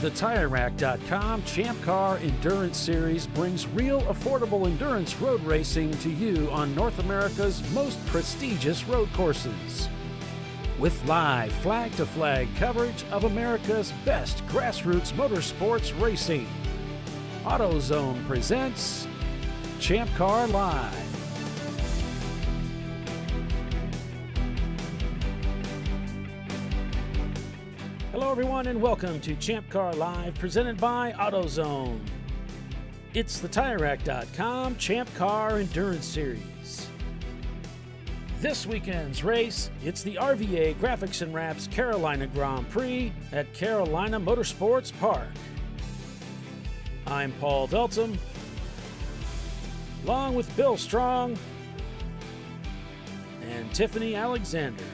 The TireRack.com Champ Car Endurance Series brings real affordable endurance road racing to you on North America's most prestigious road courses. With live flag-to-flag coverage of America's best grassroots motorsports racing, AutoZone presents ChampCar.Live. Hello everyone and welcome to ChampCar.Live presented by AutoZone. It's the TireRack.com Champ Car Endurance Series. This weekend's race, it's the RVA Graphics and Wraps Carolina Grand Prix at Carolina Motorsports Park. I'm Paul Veltum, along with Bill Strong and Tiffany Alexander,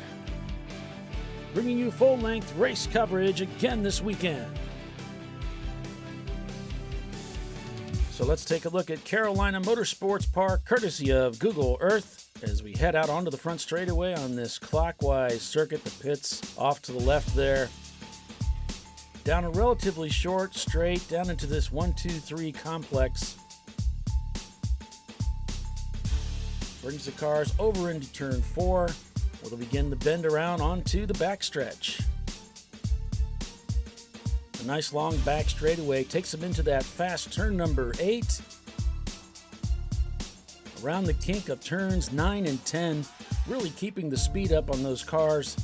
bringing you full-length race coverage again this weekend. So let's take a look at Carolina Motorsports Park, courtesy of Google Earth, as we head out onto the front straightaway on this clockwise circuit. The pits off to the left there. Down a relatively short straight, down into this 1-2-3 complex. Brings the cars over into turn 4. We'll begin the bend around onto the backstretch. A nice long back straightaway takes them into that fast turn number 8. Around the kink of turns 9 and 10, really keeping the speed up on those cars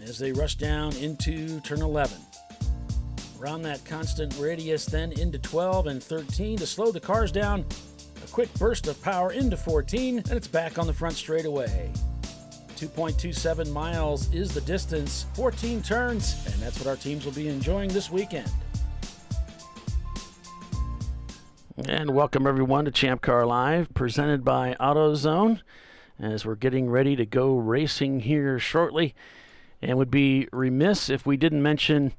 as they rush down into turn 11. Around that constant radius then into 12 and 13 to slow the cars down. A quick burst of power into 14, and it's back on the front straightaway. 2.27 miles is the distance, 14 turns, and that's what our teams will be enjoying this weekend. And welcome everyone to ChampCar.Live, presented by AutoZone, as we're getting ready to go racing here shortly. And would be remiss if we didn't mention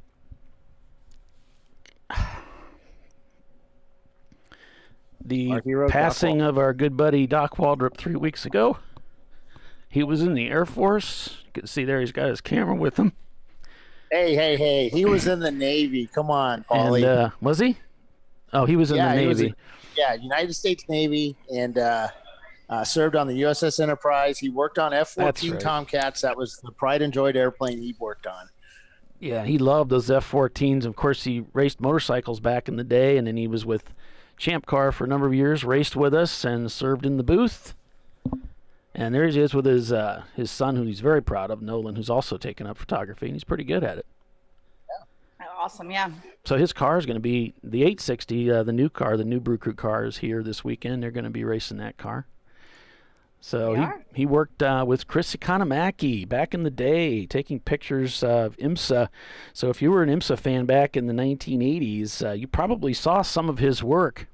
the passing of our good buddy Doc Waldrop 3 weeks ago. He was in the Air Force. You can see there he's got his camera with him. Hey. He was in the Navy. Come on, Paulie. And, was he? Oh, he was in the Navy. United States Navy, and served on the USS Enterprise. He worked on F-14 right. Tomcats. That was the pride and joy airplane he worked on. Yeah, he loved those F-14s. Of course, he raced motorcycles back in the day, and then he was with Champ Car for a number of years, raced with us, and served in the booth. And there he is with his son, who he's very proud of, Nolan, who's also taken up photography, and he's pretty good at it. Yeah. Awesome, yeah. So his car is going to be the 860, the new car, the new Brew Crew car is here this weekend. They're going to be racing that car. So he worked with Chris Economaki back in the day, taking pictures of IMSA. So if you were an IMSA fan back in the 1980s, you probably saw some of his work.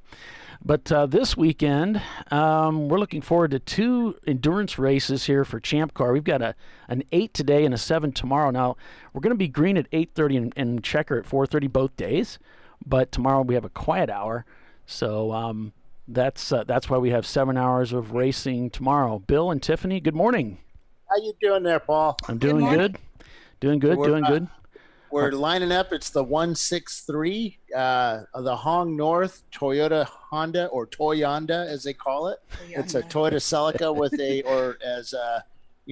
But this weekend, we're looking forward to 2 endurance races here for Champ Car. We've got an 8 today and a 7 tomorrow. Now, we're going to be green at 8:30 and checker at 4:30 both days. But tomorrow we have a quiet hour. So that's why we have 7 hours of racing tomorrow. Bill and Tiffany, good morning. How you doing there, Paul? I'm doing good. Doing good. We're lining up. It's the 163 of the Hong North Toyota Honda, or Toyonda as they call it. Toyonda. It's a Toyota Celica with or as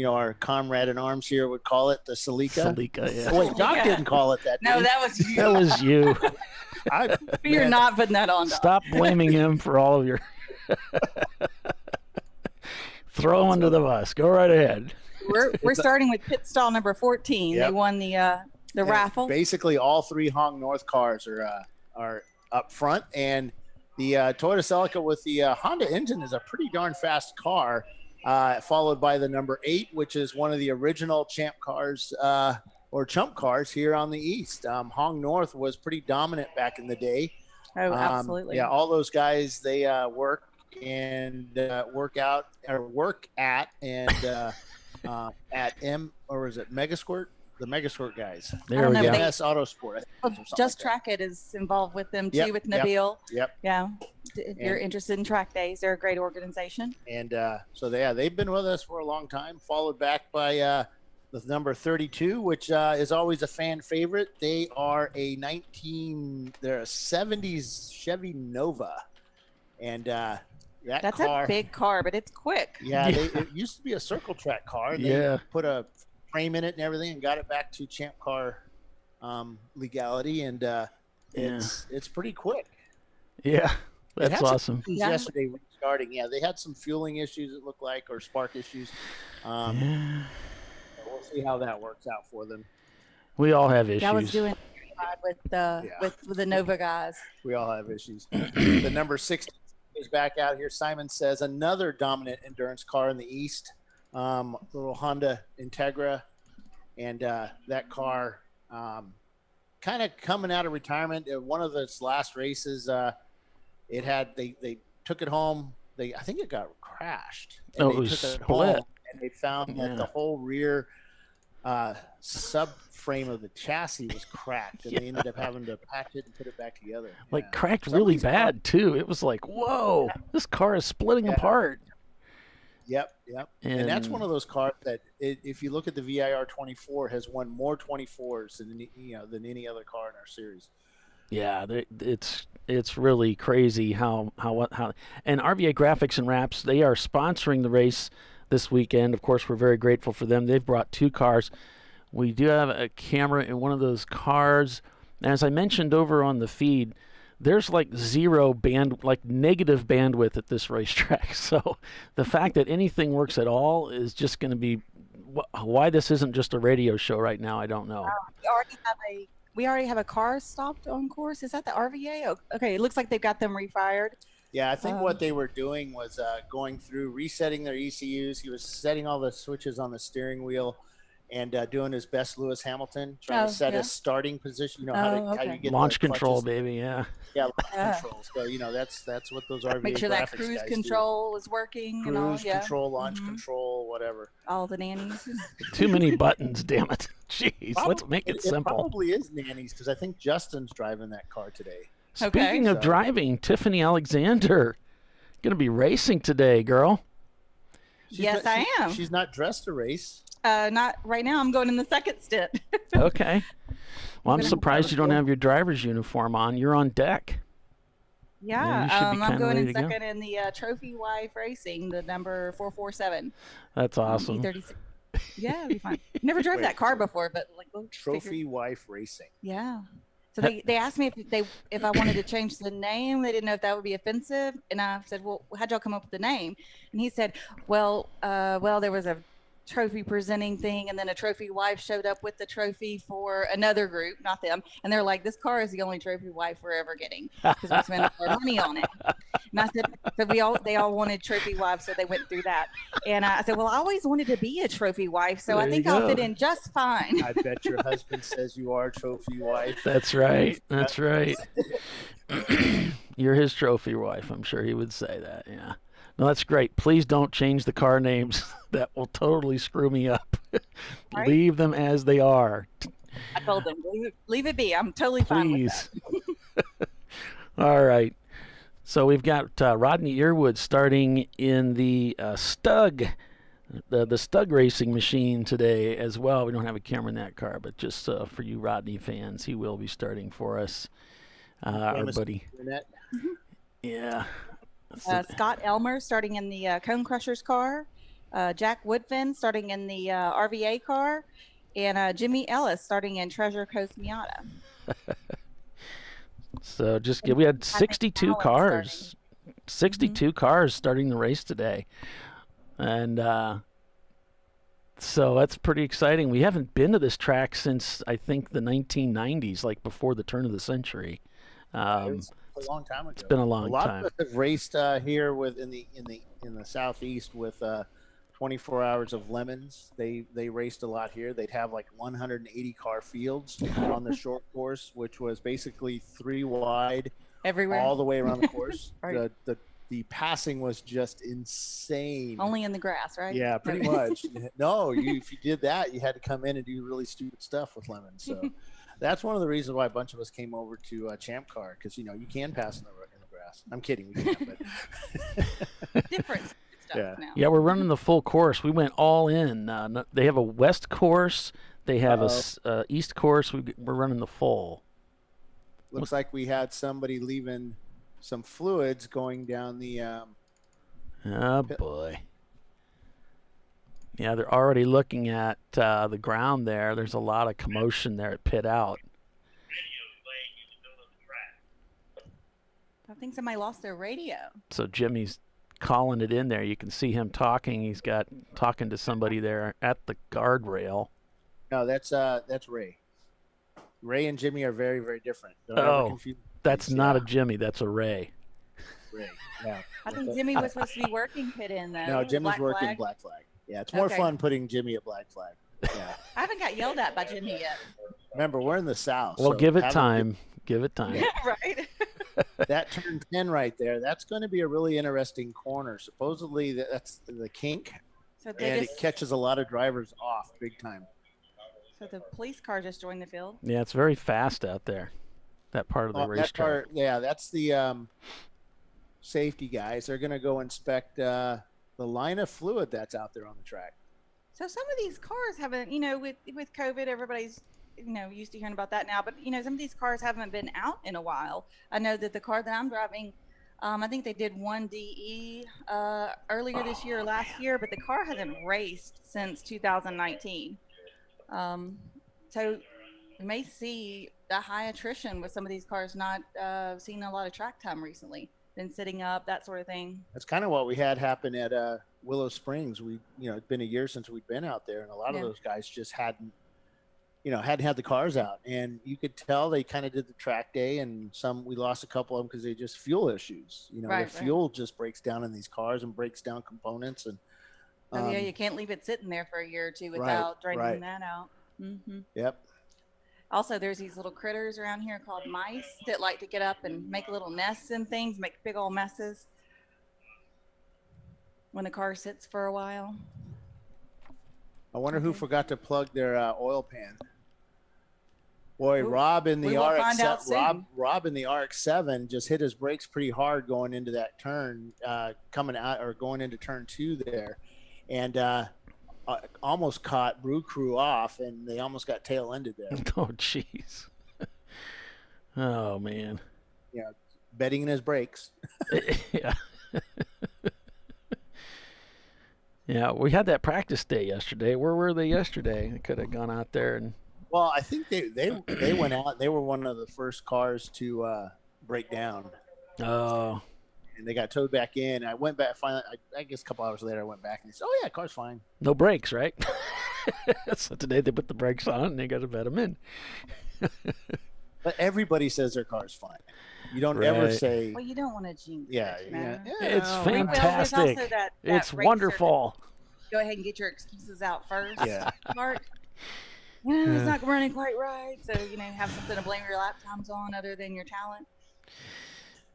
our comrade in arms here would call it, the Celica. Celica, yeah. Oh, wait, Doc didn't call it that. No, that was you. That was you. You're not putting that on. Stop blaming him for all of your... Throw him under the bus. Go right ahead. We're starting with pit stall number 14. Yep. They won the raffle. Basically, all 3 Hong North cars are up front, and the Toyota Celica with the Honda engine is a pretty darn fast car, followed by the number 8, which is one of the original Champ cars or Chump cars here on the East. Hong North was pretty dominant back in the day. Oh, absolutely. Yeah, all those guys, they work at Megasquirt? The Megasquirt guys. There we go. MS Autosport. Just Track It is involved with them too, with Nabil. Yep. Yeah. If you're interested in track days, they're a great organization. And so they've been with us for a long time, followed back by the number 32, which is always a fan favorite. They are they're a 70s Chevy Nova. And That's car, a big car, but it's quick. Yeah, it used to be a circle track car. They put a frame in it and everything and got it back to Champ Car legality. And it's pretty quick. Yeah, that's awesome. Yesterday restarting. Yeah, they had some fueling issues, it looked like, or spark issues. We'll see how that works out for them. We all have issues. I was doing with the Nova guys. We all have issues. The number 60 is back out here. Simon says another dominant endurance car in the East, little Honda Integra, and that car kind of coming out of retirement. One of its last races, they took it home. I think it got crashed. And it was split. And they found that the whole rear subframe of the chassis was cracked, and they ended up having to patch it and put it back together. Cracked really bad too. It was like, whoa, this car is splitting apart. Yep. And that's one of those cars that, if you look at the VIR 24, has won more 24s than any other car in our series. Yeah, it's really crazy how and RVA Graphics and Wraps, they are sponsoring the race this weekend. Of course, we're very grateful for them. They've brought 2 cars. We do have a camera in one of those cars. As I mentioned over on the feed, there's negative bandwidth at this racetrack. So the fact that anything works at all is just going to be why this isn't just a radio show right now. I don't know. We already have a car stopped on course. Is that the RVA? Oh, okay, it looks like they've got them refired. Yeah, I think what they were doing was going through, resetting their ECUs. He was setting all the switches on the steering wheel and doing his best Lewis Hamilton, trying to set his starting position. How you get launch control, baby. Yeah, launch control. So that's what those RVA make sure that cruise control was working. Cruise control, launch control, whatever. All the nannies. Too many buttons, damn it. Jeez, let's make it simple. It probably is nannies, because I think Justin's driving that car today. Speaking of driving, Tiffany Alexander going to be racing today, girl. Yes, I am. She's not dressed to race. Not right now. I'm going in the second stint. Okay. Well, I'm surprised you don't have your driver's uniform on. You're on deck. Yeah, I'm going in second in the Trophy Wife Racing, the number 447. That's awesome. E36. Yeah, it'll be fun. Never drove that car before, but Trophy Wife Racing. Yeah. So they asked me if I wanted to change the name. They didn't know if that would be offensive, and I said, "Well, how'd y'all come up with the name?" And he said, "Well, there was a trophy presenting thing, and then a trophy wife showed up with the trophy for another group, not them, and they're like, this car is the only trophy wife we're ever getting because we spent our money on it." And I said, so they all wanted trophy wives, so they went through that. And I said, well, I always wanted to be a trophy wife, so I think I'll fit in just fine. I bet your husband says you are a trophy wife. That's right. That's right. You're his trophy wife. I'm sure he would say that. Yeah. No, that's great. Please don't change the car names. That will totally screw me up. Right? Leave them as they are. I told them, leave it be. I'm totally fine with that. All right. So we've got Rodney Earwood starting in the Stug, the Stug racing machine today as well. We don't have a camera in that car, but just for you Rodney fans, he will be starting for us. Our buddy. Yeah. Scott Elmer starting in the Cone Crushers car. Jack Woodfin starting in the RVA car. And Jimmy Ellis starting in Treasure Coast Miata. So we had 62 cars. 62 cars starting the race today. And so that's pretty exciting. We haven't been to this track since, I think, the 1990s, like before the turn of the century. It's a long time ago. It's been a long time. A lot of us have raced here in the southeast with 24 Hours of Lemons. They raced a lot here. They'd have like 180 car fields on the short course, which was basically 3 wide everywhere, all the way around the course. Right. The passing was just insane. Only in the grass, right? Yeah, pretty much. No, if you did that, you had to come in and do really stupid stuff with Lemons. So that's one of the reasons why a bunch of us came over to Champ Car, because you can pass in the grass. I'm kidding, we can't. But different stuff now. Yeah, we're running the full course. We went all in. They have a west course. They have a east course. We're running the full. Looks like we had somebody leaving some fluids going down the. Oh boy. Yeah, they're already looking at the ground there. There's a lot of commotion there at pit out. I think somebody lost their radio. So Jimmy's calling it in there. You can see him talking. He's talking to somebody there at the guardrail. No, that's Ray. Ray and Jimmy are very, very different. Don't ever confuse them. That's not a Jimmy. That's a Ray. Ray. Yeah. I think Jimmy was supposed to be working pit in though. No, Jimmy's working Black Flag. Yeah, it's more fun putting Jimmy at Black Flag. Yeah. I haven't got yelled at by Jimmy yet. Remember, we're in the South. Well, so give it time. Give it time. Right. That turn 10 right there, that's going to be a really interesting corner. Supposedly, that's the kink, and it catches a lot of drivers off big time. So the police car just joined the field? Yeah, it's very fast out there, that part of the racetrack. Yeah, that's the safety guys. They're going to go inspect the line of fluid that's out there on the track. So some of these cars haven't, with COVID, everybody's used to hearing about that now, but some of these cars haven't been out in a while. I know that the car that I'm driving, I think they did one DE earlier this year or last year, but the car hasn't raced since 2019. So we may see a high attrition with some of these cars not seeing a lot of track time recently, been sitting up, that sort of thing. That's kind of what we had happen at Willow Springs. It's been a year since we've been out there, and a lot of those guys just hadn't had the cars out, and you could tell they kind of did the track day, and we lost a couple of them because they just fuel issues. The fuel just breaks down in these cars and breaks down components. And you can't leave it sitting there for a year or two without draining that out. Mm-hmm. Yep. Also, there's these little critters around here called mice that like to get up and make little nests and things, make big old messes when the car sits for a while. I wonder who forgot to plug their oil pan. Boy, Rob in the RX-7 just hit his brakes pretty hard going into that turn, going into turn 2 there, and almost caught Brew Crew off, and they almost got tail-ended there. Oh, jeez. Oh, man. Yeah, betting in his brakes. Yeah. Yeah, we had that practice day yesterday. Where were they yesterday? They could have gone out there and. Well, I think they went out. They were one of the first cars to break down. Oh. And they got towed back in. I went back finally. I guess a couple hours later, I went back and they said, "Oh yeah, car's fine. No brakes, right?" So today they put the brakes on and they got to vet them in. But everybody says their car's fine. You don't ever say. Well, you don't want to jinx it. Yeah. It's fantastic. Well, that it's wonderful. Go ahead and get your excuses out first. Yeah. Mark. It's not running quite right. So, have something to blame your lap times on other than your talent.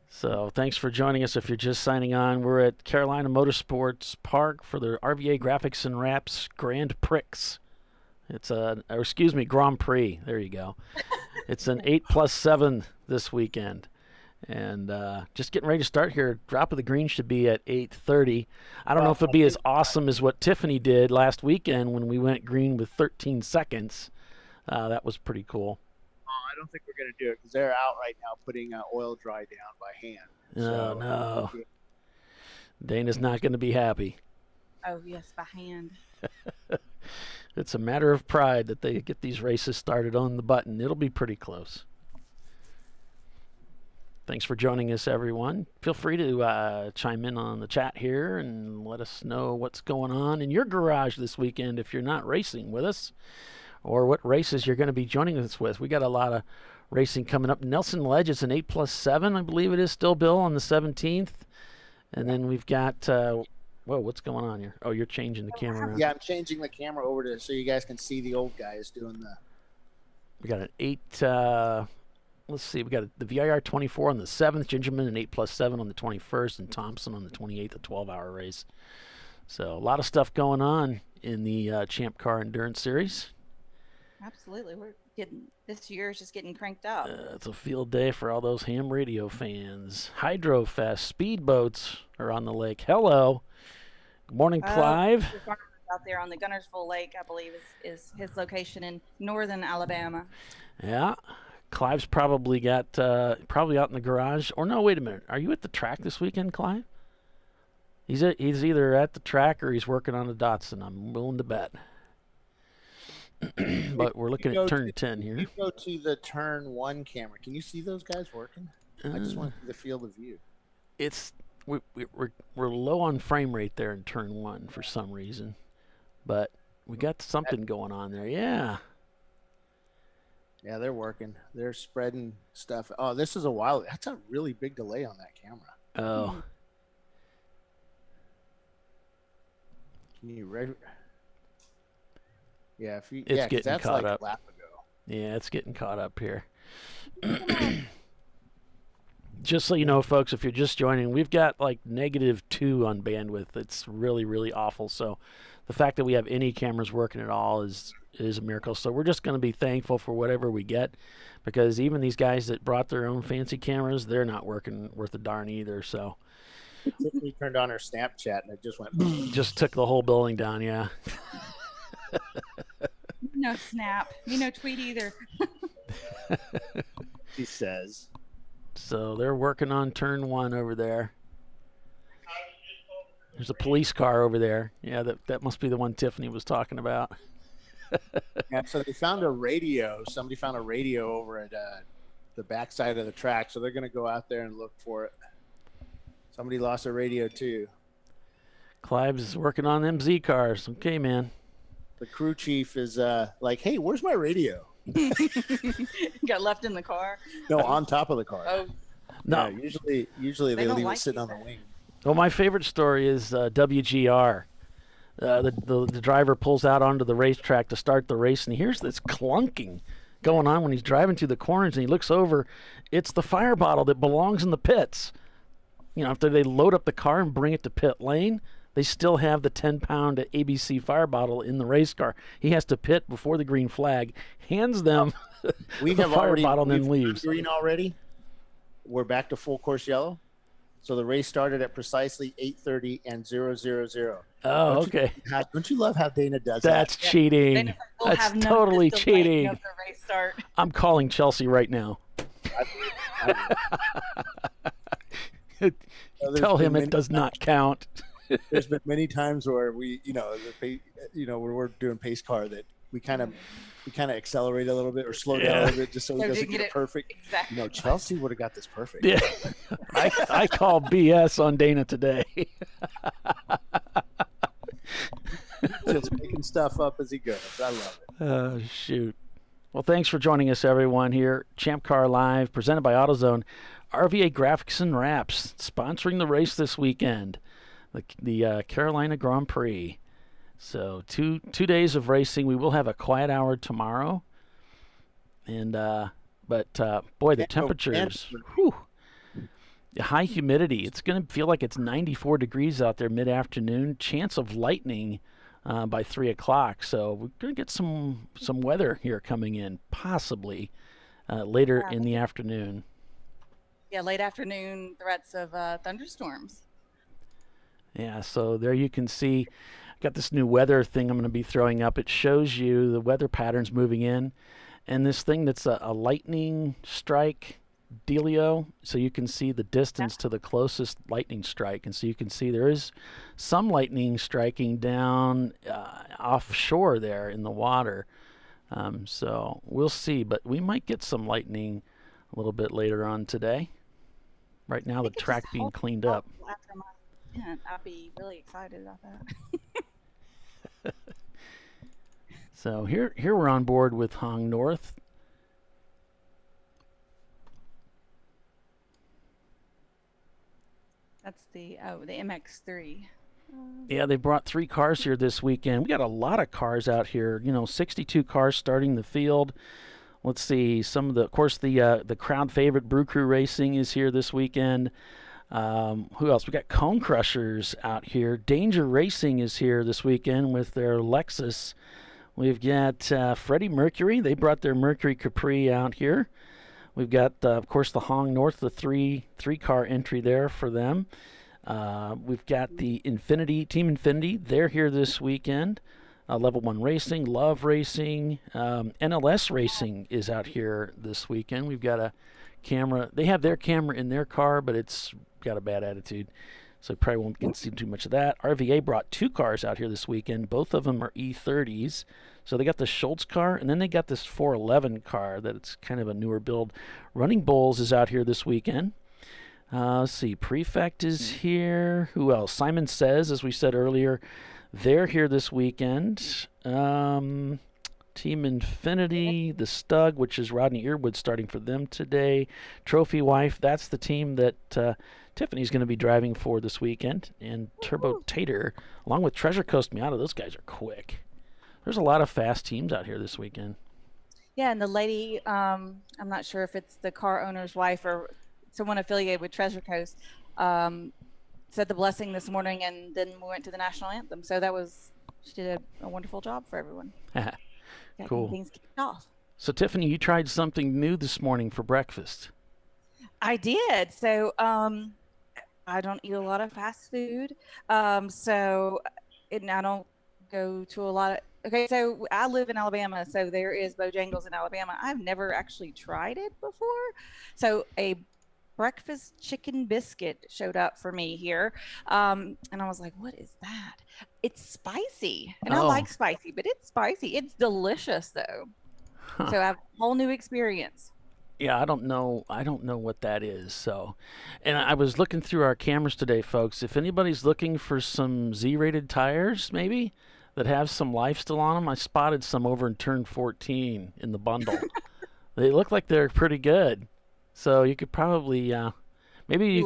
So thanks for joining us. If you're just signing on, we're at Carolina Motorsports Park for the RVA Graphics and Wraps Grand Prix. It's Grand Prix. There you go. It's an 8+7 this weekend. And just getting ready to start here. Drop of the green should be at 8:30. I don't know if it'll be as awesome as what Tiffany did last weekend when we went green with 13 seconds. That was pretty cool. I don't think we're going to do it because they're out right now putting oil dry down by hand. Oh, no. Dana's not going to be happy. Oh, yes, by hand. It's a matter of pride that they get these races started on the button. It'll be pretty close. Thanks for joining us, everyone. Feel free to chime in on the chat here and let us know what's going on in your garage this weekend if you're not racing with us, or what races you're going to be joining us with. We got a lot of racing coming up. Nelson Ledge is an 8+7, I believe it is still, Bill, on the 17th. And then we've got, whoa, what's going on here? Oh, you're changing the camera around. Yeah, I'm changing the camera over so you guys can see the old guys doing the. We got an 8, let's see, we got the VIR 24 on the 7th, Gingerman an 8+7 on the 21st, and Thompson on the 28th, a 12-hour race. So a lot of stuff going on in the Champ Car Endurance Series. Absolutely. This year is just getting cranked up. It's a field day for all those ham radio fans. Hydro Fest, speedboats are on the lake. Hello. Good morning, Clive. The farmers out there on the Gunnersville Lake, I believe, is his location in northern Alabama. Yeah. Clive's probably probably out in the garage. Or no, wait a minute. Are you at the track this weekend, Clive? He's either at the track or he's working on a Datsun. I'm willing to bet. But we're looking at turn 10 here. You go to the turn 1 camera. Can you see those guys working? I just want to see the field of view. We're low on frame rate there in turn 1 for some reason, but we got something going on there. Yeah. Yeah, they're working. They're spreading stuff. Oh, this is a while. That's a really big delay on that camera. Oh. Can you Yeah, it's getting that's caught like up. A lap ago. Yeah, it's getting caught up here. Just so you know, folks, if you're just joining, we've got like -2 on bandwidth. It's really, really awful. So the fact that we have any cameras working at all is a miracle. So we're just going to be thankful for whatever we get, because even these guys that brought their own fancy cameras, they're not working worth a darn either. So We turned on our Snapchat and it just went. Just took the whole building down, yeah. No Snap. Tweet either. He says. So they're working on turn 1 over there. There's a police car over there. Yeah, that must be the one Tiffany was talking about. Yeah, so they found a radio. Somebody found a radio over at the backside of the track, so they're going to go out there and look for it. Somebody lost a radio too. Clive's working on them Z cars. Okay, man. The crew chief is like, "Hey, where's my radio?" Got left in the car. No, on top of the car. Oh, No. Yeah, usually they don't leave like it sitting you on the then. wing. Well, my favorite story is WGR. The driver pulls out onto the racetrack to start the race, and he hears this clunking going on when he's driving through the corners, and he looks over. It's the fire bottle that belongs in the pits. After they load up the car and bring it to pit lane, they still have the 10-pound ABC fire bottle in the race car. He has to pit before the green flag, hands them We the have fire already bottle, and then we've leaves. green already. We're back to full course yellow. So the race started at precisely 8:30 and 0:00. Oh, okay. Don't you love how Dana does That's that? cheating. We'll That's have none of totally this delay cheating. of the race start. I'm calling Chelsea right now. Tell him it does not count. There's been many times where we, when we're doing pace car, that we kind of accelerate a little bit or slow down a little bit just so he So doesn't you get get it it perfect. Exactly. Chelsea would have got this perfect. Yeah, I call BS on Dana today. Just making stuff up as he goes. I love it. Oh, shoot. Well, thanks for joining us, everyone, here. ChampCar.Live, presented by AutoZone. RVA Graphics and Wraps, sponsoring the race this weekend, the Carolina Grand Prix. So 2 days of racing. We will have a quiet hour tomorrow. And but boy, the temperatures, whew, the high humidity. It's going to feel like it's 94 degrees out there mid-afternoon. Chance of lightning by 3 o'clock. So we're going to get some weather here coming in, possibly later in the afternoon. Yeah, late afternoon threats of thunderstorms. Yeah, so there you can see, got this new weather thing I'm going to be throwing up. It shows you the weather patterns moving in, and this thing that's a lightning strike dealio, so you can see the distance to the closest lightning strike, and so you can see there is some lightning striking down offshore there in the water. So we'll see, but we might get some lightning a little bit later on today. Right now, the track being cleaned up. After my event, I'd be really excited about that. So here we're on board with Hong North. That's the MX3. Yeah, they brought 3 cars here this weekend. We got a lot of cars out here. 62 cars starting the field. Let's see, of course, the crowd favorite Brew Crew Racing is here this weekend. Who else? We got Cone Crushers out here. Danger Racing is here this weekend with their Lexus. We've got Freddie Mercury. They brought their Mercury Capri out here. We've got, of course, the Hong North, the three car entry there for them. We've got the Team Infinity. They're here this weekend. Level 1 Racing, Love Racing, NLS Racing is out here this weekend. We've got a camera. They have their camera in their car, but it's got a bad attitude, so probably won't get to see too much of that. RVA brought 2 cars out here this weekend. Both of them are E30s. So they got the Schultz car, and then they got this 411 car that it's kind of a newer build. Running Bulls is out here this weekend. Let's see, Prefect is here. Who else? Simon Says, as we said earlier, they're here this weekend. Team Infinity, the Stug, which is Rodney Earwood starting for them today. Trophy Wife, that's the team that Tiffany's going to be driving for this weekend. And Turbo Tater, along with Treasure Coast Miata, those guys are quick. There's a lot of fast teams out here this weekend. Yeah, and the lady, I'm not sure if it's the car owner's wife or someone affiliated with Treasure Coast, said the blessing this morning, and then we went to the national anthem. So she did a wonderful job for everyone. Cool. Things kicked off. So Tiffany, you tried something new this morning for breakfast. I did. So I don't eat a lot of fast food. I don't go to a lot of. Okay, so I live in Alabama, so there is Bojangles in Alabama. I've never actually tried it before. So a breakfast chicken biscuit showed up for me here. And I was like, what is that? It's spicy. And I like spicy, but it's spicy. It's delicious, though. So I have a whole new experience. Yeah, I don't know what that is. So, and I was looking through our cameras today, folks. If anybody's looking for some Z-rated tires, maybe, that have some life still on them, I spotted some over in turn 14 in the bundle. They look like they're pretty good. So you could probably, maybe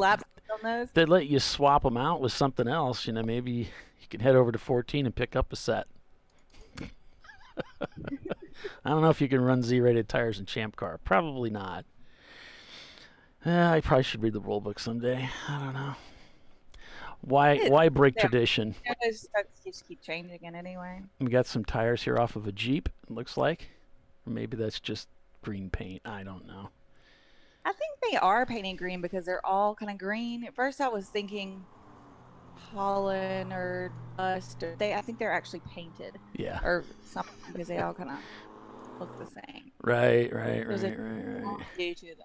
they'd let you swap them out with something else. Maybe you can head over to 14 and pick up a set. I don't know if you can run Z-rated tires in Champ Car. Probably not. I probably should read the rule book someday. I don't know. Why break tradition? Just keep changing it anyway. We got some tires here off of a Jeep, it looks like. Or maybe that's just green paint. I don't know. I think they are painting green because they're all kind of green. At first I was thinking pollen or dust. I think they're actually painted. Yeah. Or something because they all kind of look the same. Right. Due to them.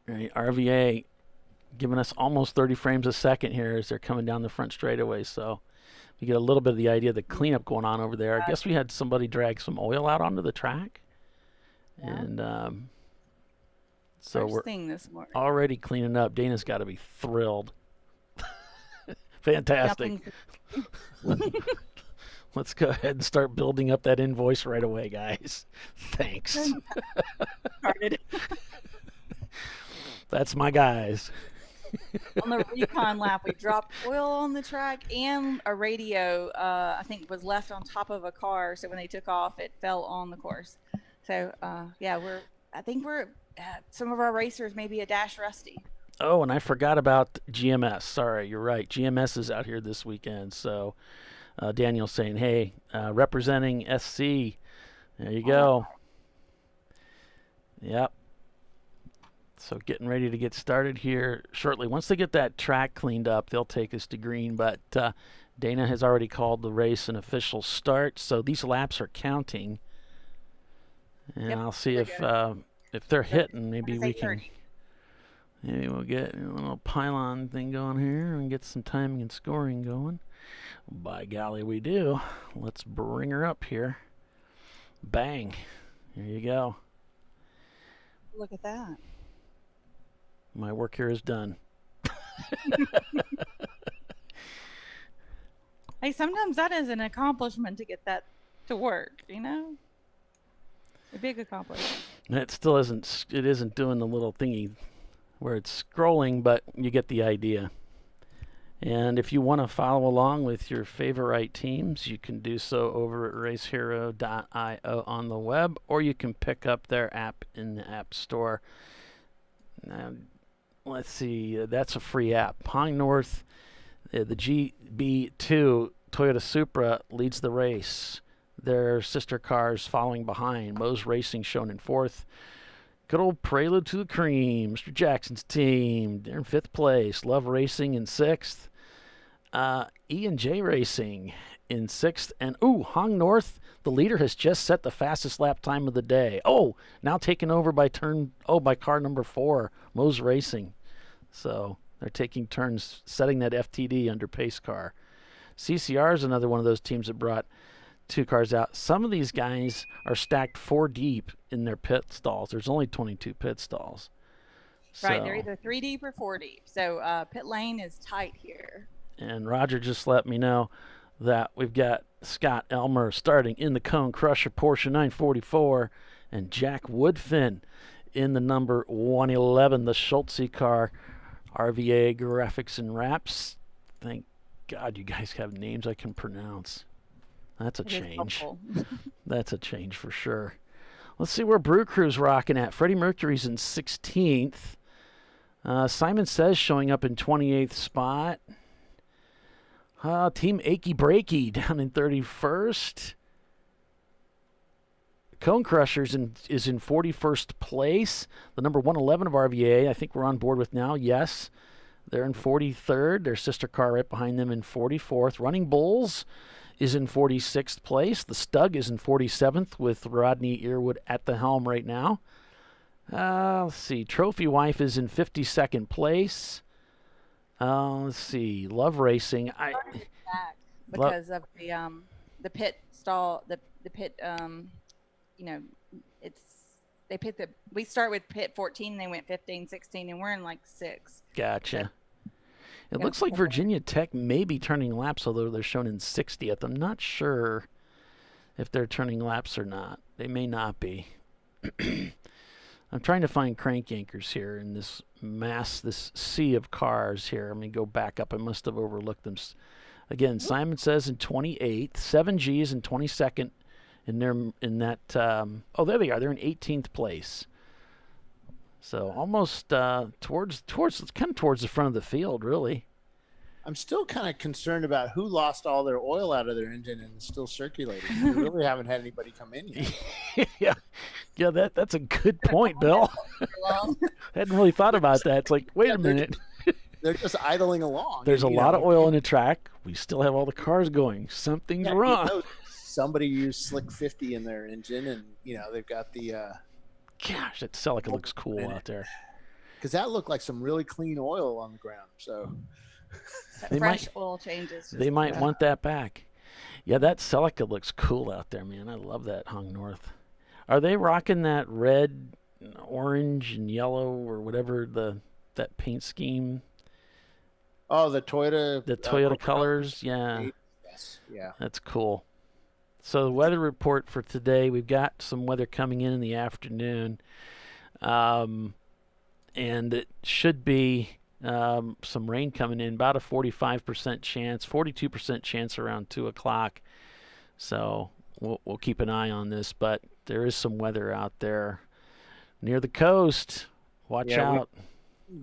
Right. RVA giving us almost 30 frames a second here as they're coming down the front straightaway. So we get a little bit of the idea of the cleanup going on over there. I guess we had somebody drag some oil out onto the track. Yeah. And so we're already cleaning up. Dana's got to be thrilled. Fantastic. Let's go ahead and start building up that invoice right away, guys. Thanks. That's my guys. On the recon lap, we dropped oil on the track, and a radio, I think, was left on top of a car. So when they took off, it fell on the course. So, I think we're some of our racers may be a dash rusty. Oh, and I forgot about GMS. Sorry, you're right. GMS is out here this weekend. So Daniel's saying, hey, representing SC. There you go. Yep. So getting ready to get started here shortly. Once they get that track cleaned up, they'll take us to green. But Dana has already called the race an official start. So these laps are counting. And I'll see if they're hitting, maybe we'll get a little pylon thing going here and get some timing and scoring going. By golly, we do. Let's bring her up here. Bang. Here you go. Look at that. My work here is done. Hey, sometimes that is an accomplishment to get that to work, A big accomplishment. It still isn't. It isn't doing the little thingy where it's scrolling, but you get the idea. And if you want to follow along with your favorite teams, you can do so over at racehero.io on the web, or you can pick up their app in the App Store. Now, let's see. That's a free app. Pine North, the GB2 Toyota Supra leads the race. Their sister cars following behind. Moe's Racing shown in fourth. Good old Prelude to the Cream, Mr. Jackson's team. They're in 5th place. Love Racing in 6th. E&J Racing in 6th. And, Hong North, the leader, has just set the fastest lap time of the day. Now taken over by car number 4, Moe's Racing. So they're taking turns setting that FTD under pace car. CCR is another one of those teams that brought 2 cars out. Some of these guys are stacked 4 deep in their pit stalls. There's only 22 pit stalls. Right, they're either 3 deep or 4 deep. So pit lane is tight here. And Roger just let me know that we've got Scott Elmer starting in the Cone Crusher Porsche 944 and Jack Woodfin in the number 111, the Schultze car, RVA Graphics and Wraps. Thank God you guys have names I can pronounce. That's a change. That's a change for sure. Let's see where Brew Crew's rocking at. Freddie Mercury's in 16th. Simon Says showing up in 28th spot. Team Achy Breaky down in 31st. Cone Crushers is in 41st place. The number 111 of RVA, I think we're on board with now. Yes, they're in 43rd. Their sister car right behind them in 44th. Running Bulls is in 46th place. The Stug is in 47th with Rodney Earwood at the helm right now. Let's see. Trophy Wife is in 52nd place. Let's see. Love Racing. Because of the pit stall, the pit. We start with pit 14, and they went 15, 16, and we're in like 6. Gotcha. It looks like Virginia Tech may be turning laps, although they're shown in 60th. I'm not sure if they're turning laps or not. They may not be. I'm trying to find crank anchors here in this sea of cars here. Let me go back up. I must have overlooked them. Again, Simon Says in 28th. 7G is in 22nd. There they are. They're in 18th place. So almost towards the front of the field, really. I'm still kind of concerned about who lost all their oil out of their engine and is still circulating. We really haven't had anybody come in yet. yeah, that's a good point, Bill. Hadn't really thought about that. It's like, wait a minute. They're just idling along. There's a lot of oil in the track. We still have all the cars going. Something's wrong. Somebody used Slick 50 in their engine, and they've got the. Gosh, that Celica looks cool out there. Because that looked like some really clean oil on the ground. So. Fresh oil changes. They might want that back. Yeah, that Celica looks cool out there, man. I love that Hong North. Are they rocking that red, orange, and yellow or whatever that paint scheme? Oh, the Toyota. The Toyota colors, yeah. Yes, yeah. That's cool. So the weather report for today, we've got some weather coming in the afternoon, and it should be some rain coming in, about a 45% chance, 42% chance around 2 o'clock. So we'll keep an eye on this, but there is some weather out there near the coast. Watch out.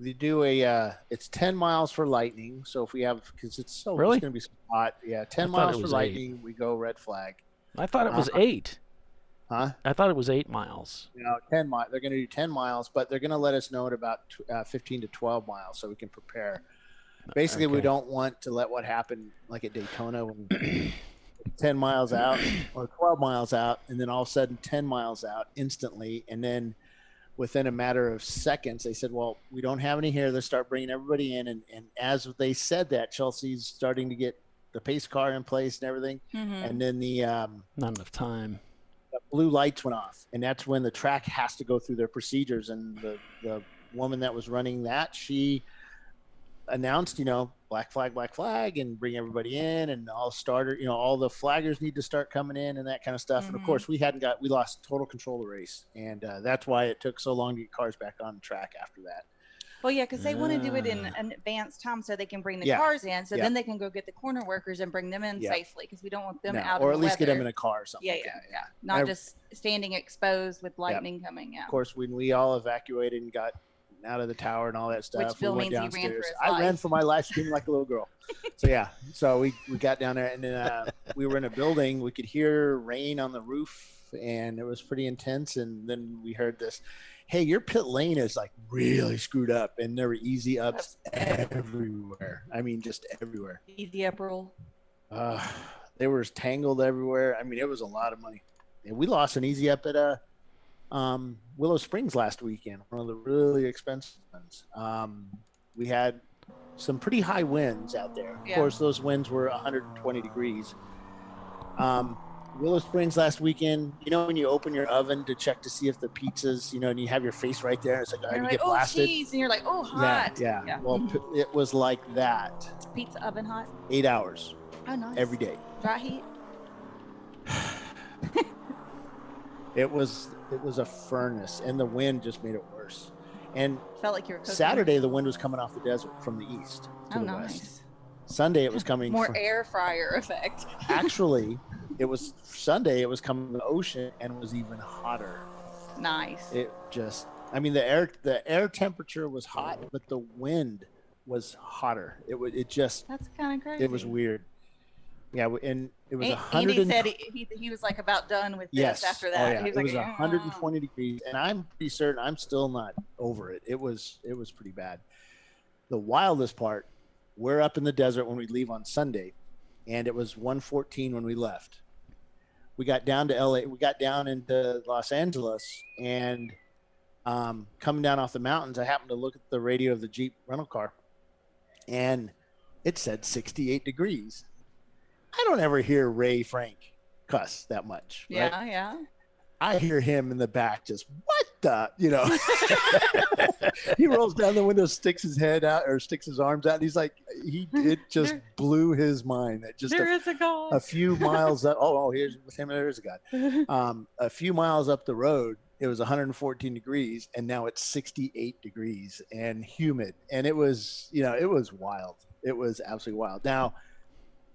We do it's 10 miles for lightning. So if we have, because it's really? It's going to be so hot. Yeah, 10 miles for lightning. 8. We go red flag. I thought it was 8. Huh? I thought it was 8 miles. 10 miles. They're going to do 10 miles, but they're going to let us know at about 15 to 12 miles so we can prepare. Basically, we don't want to let what happened like at Daytona when 10 miles out or 12 miles out, and then all of a sudden 10 miles out instantly. And then within a matter of seconds, they said, well, we don't have any here. Let's start bringing everybody in. And as they said that, Chelsea's starting to get the pace car in place and everything. Mm-hmm. And then not enough time. The blue lights went off, and that's when the track has to go through their procedures. And the woman that was running that, she announced, black flag, and bring everybody in, and all starter, all the flaggers need to start coming in and that kind of stuff. Mm-hmm. And of course, we lost total control of the race, and that's why it took so long to get cars back on the track after that. Well, yeah, because they want to do it in an advanced time so they can bring the cars in, so then they can go get the corner workers and bring them in safely, because we don't want them out or in at the least weather. get them in a car or something. Yeah. Not just standing exposed with lightning coming out. Of course, when we all evacuated and got out of the tower and all that stuff, which Bill we went means downstairs. he ran for his I life. ran for my life, screaming like a little girl. So we got down there, and then we were in a building. We could hear rain on the roof, and it was pretty intense. And then we heard this hey, your pit lane is like really screwed up, and there were easy ups everywhere. I mean, just everywhere. Easy up roll. They were tangled everywhere. I mean, it was a lot of money. And we lost an easy up at Willow Springs last weekend, one of the really expensive ones. We had some pretty high winds out there. Of course, those winds were 120 degrees. Willow Springs last weekend, you know, when you open your oven to check to see if the pizza's, you know, and you have your face right there, and it's like, you get blasted. Cheese, and you're like, oh, hot. Yeah. Well, it was like that. Pizza oven hot. 8 hours. Oh, nice. Every day. Dry heat. It was a furnace, and the wind just made it worse. And felt like you were cooking. Saturday, the wind was coming off the desert from the east to the west. Sunday, it was coming more air fryer effect. Actually, it was Sunday. It was coming from the ocean and was even hotter. Nice. It just, I mean, the air temperature was hot, but the wind was hotter. It just. That's kind of crazy. It was weird. Yeah, and it was 100. Andy said he was like about done with this after that. Oh, yeah. He was it was 120 degrees, and I'm pretty certain I'm still not over it. It was pretty bad. The wildest part, we're up in the desert when we leave on Sunday, and it was 1:14 when we left. We got down to LA. We got down into Los Angeles, and coming down off the mountains, I happened to look at the radio of the Jeep rental car, and it said 68 degrees. I don't ever hear Ray Frank cuss that much. Right? Yeah. I hear him in the back just, what the, you know. He rolls down the window, sticks his head out or sticks his arms out. And he's like, it just blew his mind. That just there is a God. A few miles up. Here's with him. There is a God. A few miles up the road, it was 114 degrees, and now it's 68 degrees and humid. And it was, you know, it was wild. It was absolutely wild. Now,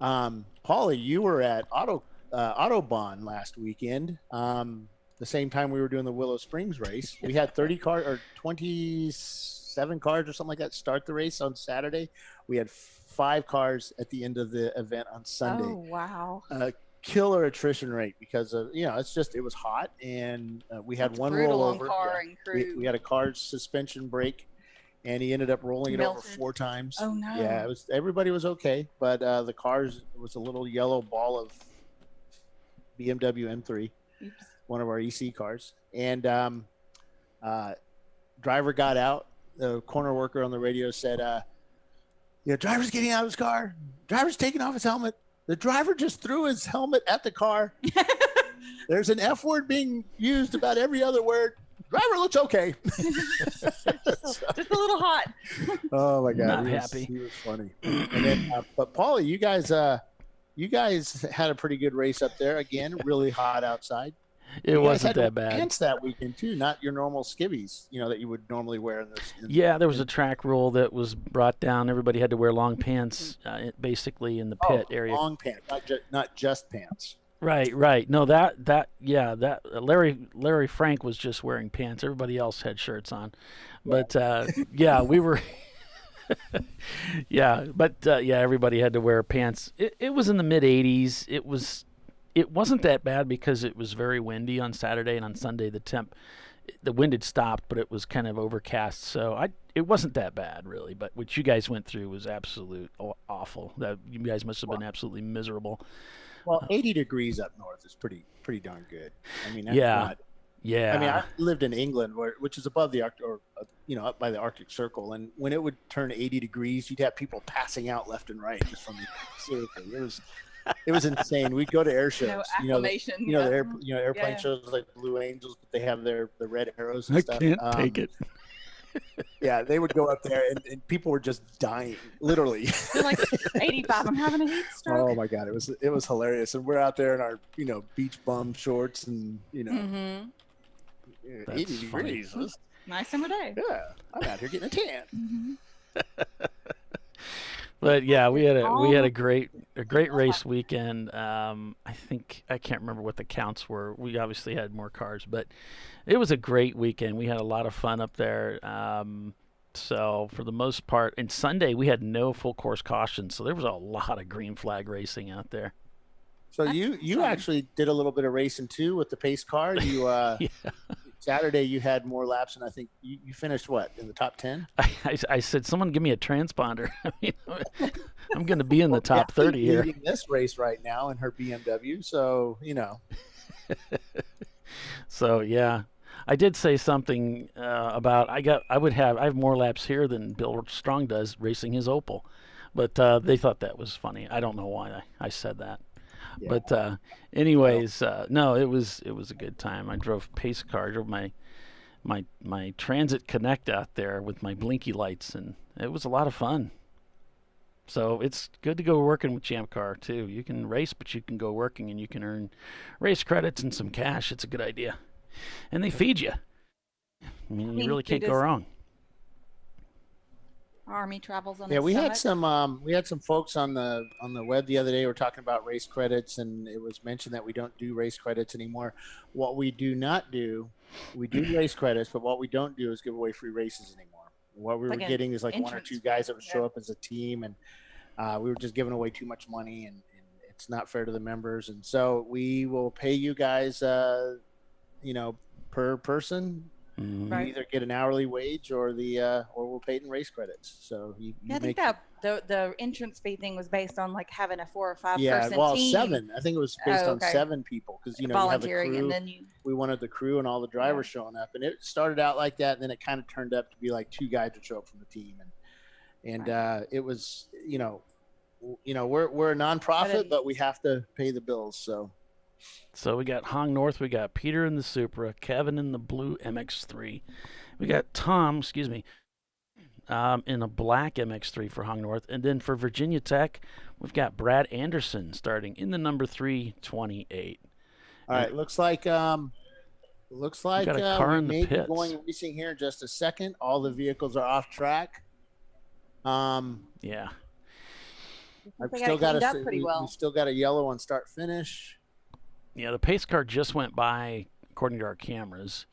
Paulie, you were at Autobahn last weekend. The same time we were doing the Willow Springs race. We had 30 cars or 27 cars or something like that start the race on Saturday. We had 5 cars at the end of the event on Sunday. Oh, wow. Killer attrition rate because of, you know, it was hot, and we had one rollover. We had a car's suspension break, and he ended up rolling it over 4 times. Oh, no. Yeah, everybody was okay, but the cars was a little yellow ball of BMW M3. Oops. One of our EC cars, and driver got out. The corner worker on the radio said, driver's getting out of his car. Driver's taking off his helmet. The driver just threw his helmet at the car. There's an F word being used about every other word. Driver looks okay. just a little hot. Oh my God. Not happy. He was funny. And then, but Paulie, you guys had a pretty good race up there. Again, really hot outside. It wasn't that bad. Pants that weekend too, not your normal skivvies, you know, that you would normally wear in this. There was a track rule that was brought down. Everybody had to wear long pants, basically in the pit area. Long pants, not just pants. Right. No, that Larry Frank was just wearing pants. Everybody else had shirts on, but we were. Everybody had to wear pants. It was in the mid 80s. It wasn't that bad because it was very windy on Saturday, and on Sunday the wind had stopped, but it was kind of overcast. So it wasn't that bad really. But what you guys went through was absolute awful. That you guys must have been absolutely miserable. Well, 80 degrees up north is pretty darn good. I mean, Yeah. I mean, I lived in England, which is above the Arctic, or up by the Arctic Circle, and when it would turn 80 degrees, you'd have people passing out left and right just from the seriously. It was insane. We'd go to air shows. Acclimation. Airplane shows like Blue Angels, but they have the red arrows and stuff. I can't take it. Yeah, they would go up there, and people were just dying, literally. They're like 85. I'm having a heat stroke. Oh my God, it was hilarious. And we're out there in our beach bum shorts, and 80 degrees. Nice summer day. Yeah, I'm out here getting a tan. Mm-hmm. But yeah, we had a great race weekend. I can't remember what the counts were. We obviously had more cars, but it was a great weekend. We had a lot of fun up there. So for the most part, and Sunday we had no full course caution, so there was a lot of green flag racing out there. So you actually did a little bit of racing too with the pace car. You Saturday you had more laps, and I think you finished what, in the top 10? I said, someone give me a transponder. I'm going to be in the top 30 here. Leading this race right now in her BMW, so So yeah, I did say something about I have more laps here than Bill Strong does racing his Opel, but they thought that was funny. I don't know why I said that. Yeah. But anyways, no, it was a good time. I drove pace car, drove my Transit Connect out there with my blinky lights, and it was a lot of fun. So it's good to go working with Champ Car too. You can race, but you can go working, and you can earn race credits and some cash. It's a good idea, and they feed you. I mean, you really can't go wrong. Army travels on. Yeah, we had some folks on the web the other day. We're talking about race credits, and it was mentioned that we don't do race credits anymore. What we do not do, we do race credits, but what we don't do is give away free races anymore. What we were getting is like 1 or 2 guys that would show up as a team, and we were just giving away too much money, and it's not fair to the members. And so we will pay you guys, per person. Mm-hmm. You either get an hourly wage or we'll pay it in race credits. So I think that the entrance fee thing was based on like having a 4 or 5 person team. 7. I think it was based on 7 people because you have the crew. And then we wanted the crew and all the drivers showing up, and it started out like that, and then it kind of turned up to be like 2 guys would show up from the team, and it was we're a nonprofit, but we have to pay the bills. So we got Hong North, we got Peter in the Supra, Kevin in the blue MX-3. We got Tom, in a black MX-3 for Hong North. And then for Virginia Tech, we've got Brad Anderson starting in the number 328. All right, looks like we got a car in the pits. Going racing here in just a second. All the vehicles are off track. Yeah. We still got a yellow on start finish. Yeah, the pace car just went by, according to our cameras.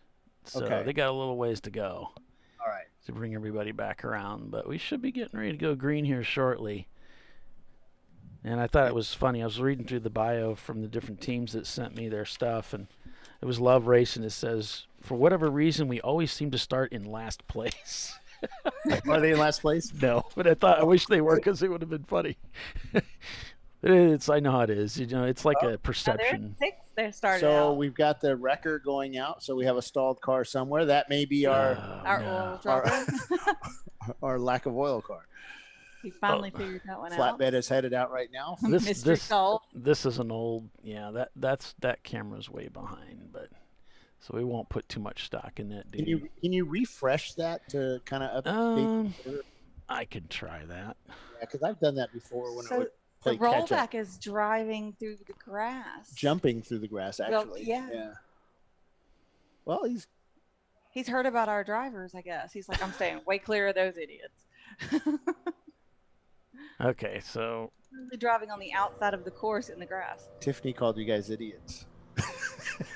So they got a little ways to go. All right. To bring everybody back around. But we should be getting ready to go green here shortly. And I thought it was funny. I was reading through the bio from the different teams that sent me their stuff, and it was Love Racing. It says, for whatever reason, we always seem to start in last place. Are they in last place? No, but I wish they were, because it would have been funny. I know how it is. It's like a perception. They're started so we've got the wrecker going out. So we have a stalled car somewhere. That may be our oil dropper. our lack of oil car. He finally figured that one out. Flatbed is headed out right now. This is an old. Yeah, that camera's way behind, but so we won't put too much stock in that. Dude. Can you refresh that to kind of update? I could try that. Yeah, because I've done that before when I would. The rollback is driving through the grass. Jumping through the grass, actually. Well, yeah. Well, he's heard about our drivers, I guess. He's like, I'm staying way clear of those idiots. Okay, so. Really driving on the outside of the course in the grass. Tiffany called you guys idiots.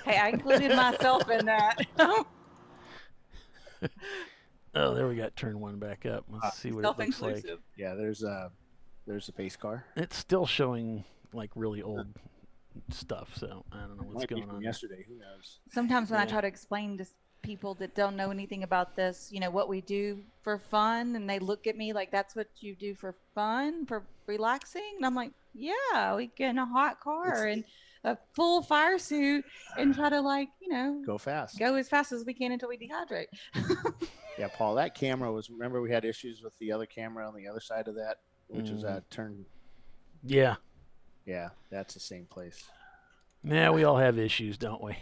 Hey, I included myself in that. Oh, there we got turn 1 back up. Let's see what it looks like. Yeah, there's a pace car. It's still showing like really old stuff, so I don't know what's going on. Yesterday, who knows? Sometimes when I try to explain to people that don't know anything about this, what we do for fun, and they look at me like that's what you do for fun, for relaxing, and I'm like, yeah, we get in a hot car and a full fire suit and try to go fast, go as fast as we can until we dehydrate. Yeah, Paul, that camera remember we had issues with the other camera on the other side of that. Which is that turn. Yeah. Yeah, that's the same place. Yeah, we all have issues, don't we?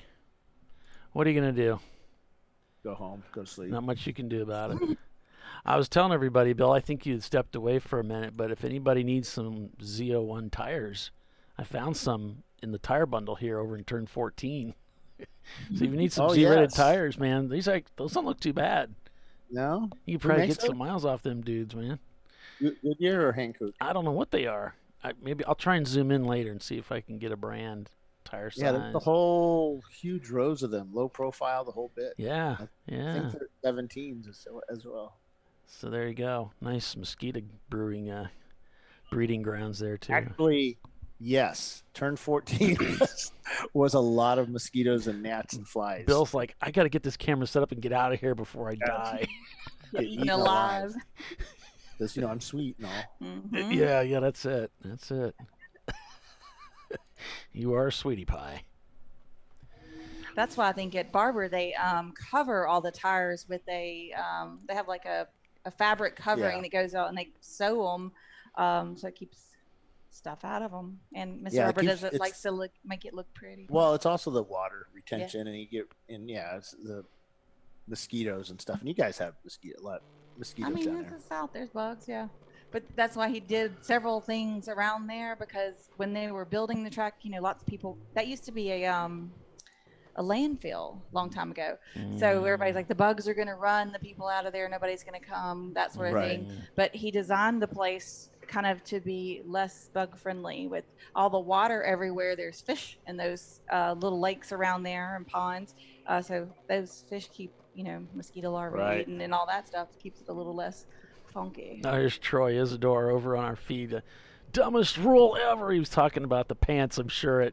What are you going to do? Go home, go to sleep. Not much you can do about it. I was telling everybody, Bill, I think you stepped away for a minute, but if anybody needs some Z01 tires, I found some in the tire bundle here over in turn 14. So if you need some Z-rated tires, man, those don't look too bad. No? You can probably get some miles off them dudes, man. Goodyear or Hankook? I don't know what they are. Maybe I'll try and zoom in later and see if I can get a brand tire size. Yeah, there's the whole huge rows of them, low profile, the whole bit. Yeah, I think they're 17s as well. So there you go. Nice mosquito brewing breeding grounds there too. Actually, yes. Turn 14 was a lot of mosquitoes and gnats and flies. Bill's like, I got to get this camera set up and get out of here before I die. Get Eaten alive. Because, I'm sweet and all. Mhm. Yeah, that's it. That's it. You are a sweetie pie. That's why I think at Barber they cover all the tires with they have like a fabric covering that goes out and they sew them so it keeps stuff out of them. And Mr. Barber does it like to make it look pretty. Well, it's also the water retention, and it's the mosquitoes and stuff. And you guys have mosquitoes I mean, down it's there. the South. There's bugs, yeah. But that's why he did several things around there, because when they were building the track, lots of people. That used to be a landfill a long time ago. So everybody's like, the bugs are going to run the people out of there. Nobody's going to come, that sort of thing. But he designed the place kind of to be less bug friendly with all the water everywhere. There's fish in those little lakes around there and ponds. So those fish keep, mosquito larvae eaten and all that stuff keeps it a little less funky. Now here's Troy Isidore over on our feed. Dumbest rule ever. He was talking about the pants, I'm sure.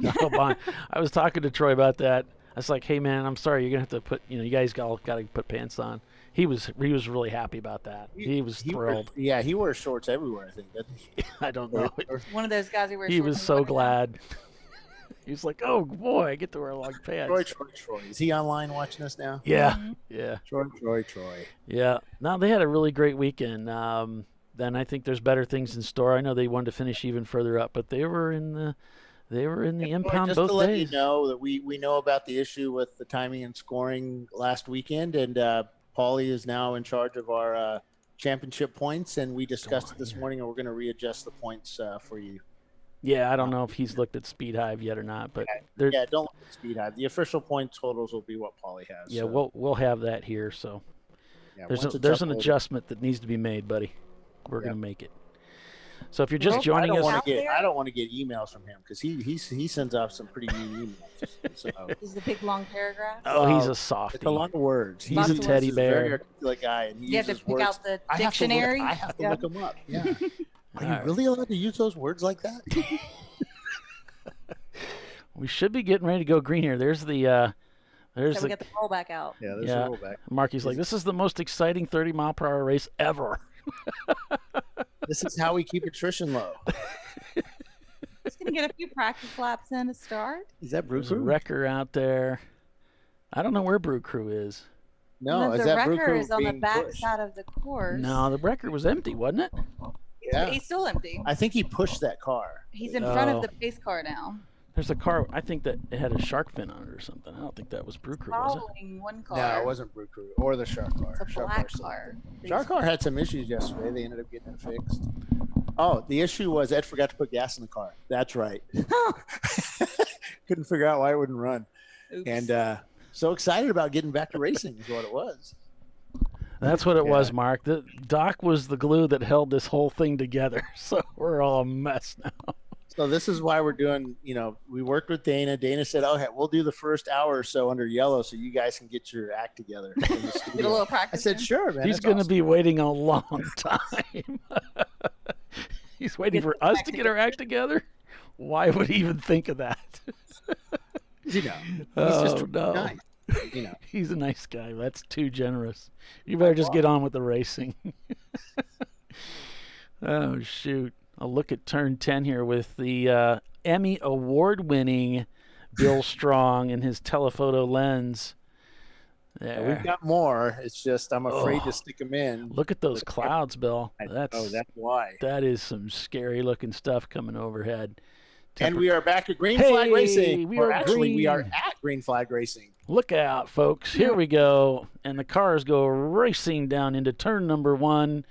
I was talking to Troy about that. I was like, hey, man, I'm sorry. You're going to have to put, you guys got to put pants on. He was really happy about that. He was thrilled. He wears shorts everywhere, I think. I don't know. One of those guys who wears He shorts was so glad. He was like, oh, boy, I get to wear long pants. Troy. Is he online watching us now? Yeah, yeah. Troy. Yeah. No, they had a really great weekend. Then I think there's better things in store. I know they wanted to finish even further up, but they were in the impound just both to let days. you know that we know about the issue with the timing and scoring last weekend, and Paulie is now in charge of our championship points, and we discussed it this morning, and we're going to readjust the points for you. Yeah, I don't know if he's looked at Speed Hive yet or not, but don't look at Speed Hive. The official point totals will be what Paulie has. Yeah, so. we'll have that here. So there's an adjustment that needs to be made, buddy. We're going to make it. So if you're just joining us, I don't want to get emails from him because he sends off some pretty mean emails. So. Is the big long paragraph? Oh, he's a softie. It's a lot of words. He's a teddy bear. Very articulate guy, and he you have to pick out the dictionary. I have to look them up. Yeah. Are you really allowed to use those words like that? We should be getting ready to go green here. There's the we get the rollback out. Yeah, there's the rollback. Marky's like, this is the most exciting 30-mile-per-hour race ever. This is how we keep attrition low. Just gonna get a few practice laps in to start. Is that Brew There's a Crew? wrecker out there. I don't know where Brew Crew is. No, the is that Brew wrecker Crew is on the being back pushed? side of the course. No, the wrecker was empty, wasn't it? Yeah. He's still empty. I think he pushed that car. He's in front of the pace car now. There's a car, I think that it had a shark fin on it or something. I don't think that was Brew Crew, was it? Following one car. No, it wasn't Brew Crew or the Shark car. It's a black car. Shark car had some issues yesterday. They ended up getting it fixed. Oh, the issue was Ed forgot to put gas in the car. That's right. Couldn't figure out why it wouldn't run. Oops. And so excited about getting back to racing is what it was. That's what it was, Mark. The Doc was the glue that held this whole thing together. So we're all a mess now. So this is why we're doing, we worked with Dana. Dana said, okay, we'll do the first hour or so under yellow so you guys can get your act together. Get a little practice. I said, sure, man. He's going to be waiting a long time. He's waiting for us to get our act together? Why would he even think of that? He's just nice. He's a nice guy. That's too generous. You better just get on with the racing. Oh, shoot. I'll look at turn 10 here with the Emmy award-winning Bill Strong and his telephoto lens. There. We've got more. It's just I'm afraid to stick them in. Look at those clouds, Bill. That's why. That is some scary-looking stuff coming overhead. And we are back at Green Flag Racing. We are at Green Flag Racing. Look out, folks. Here we go. And the cars go racing down into turn number 1.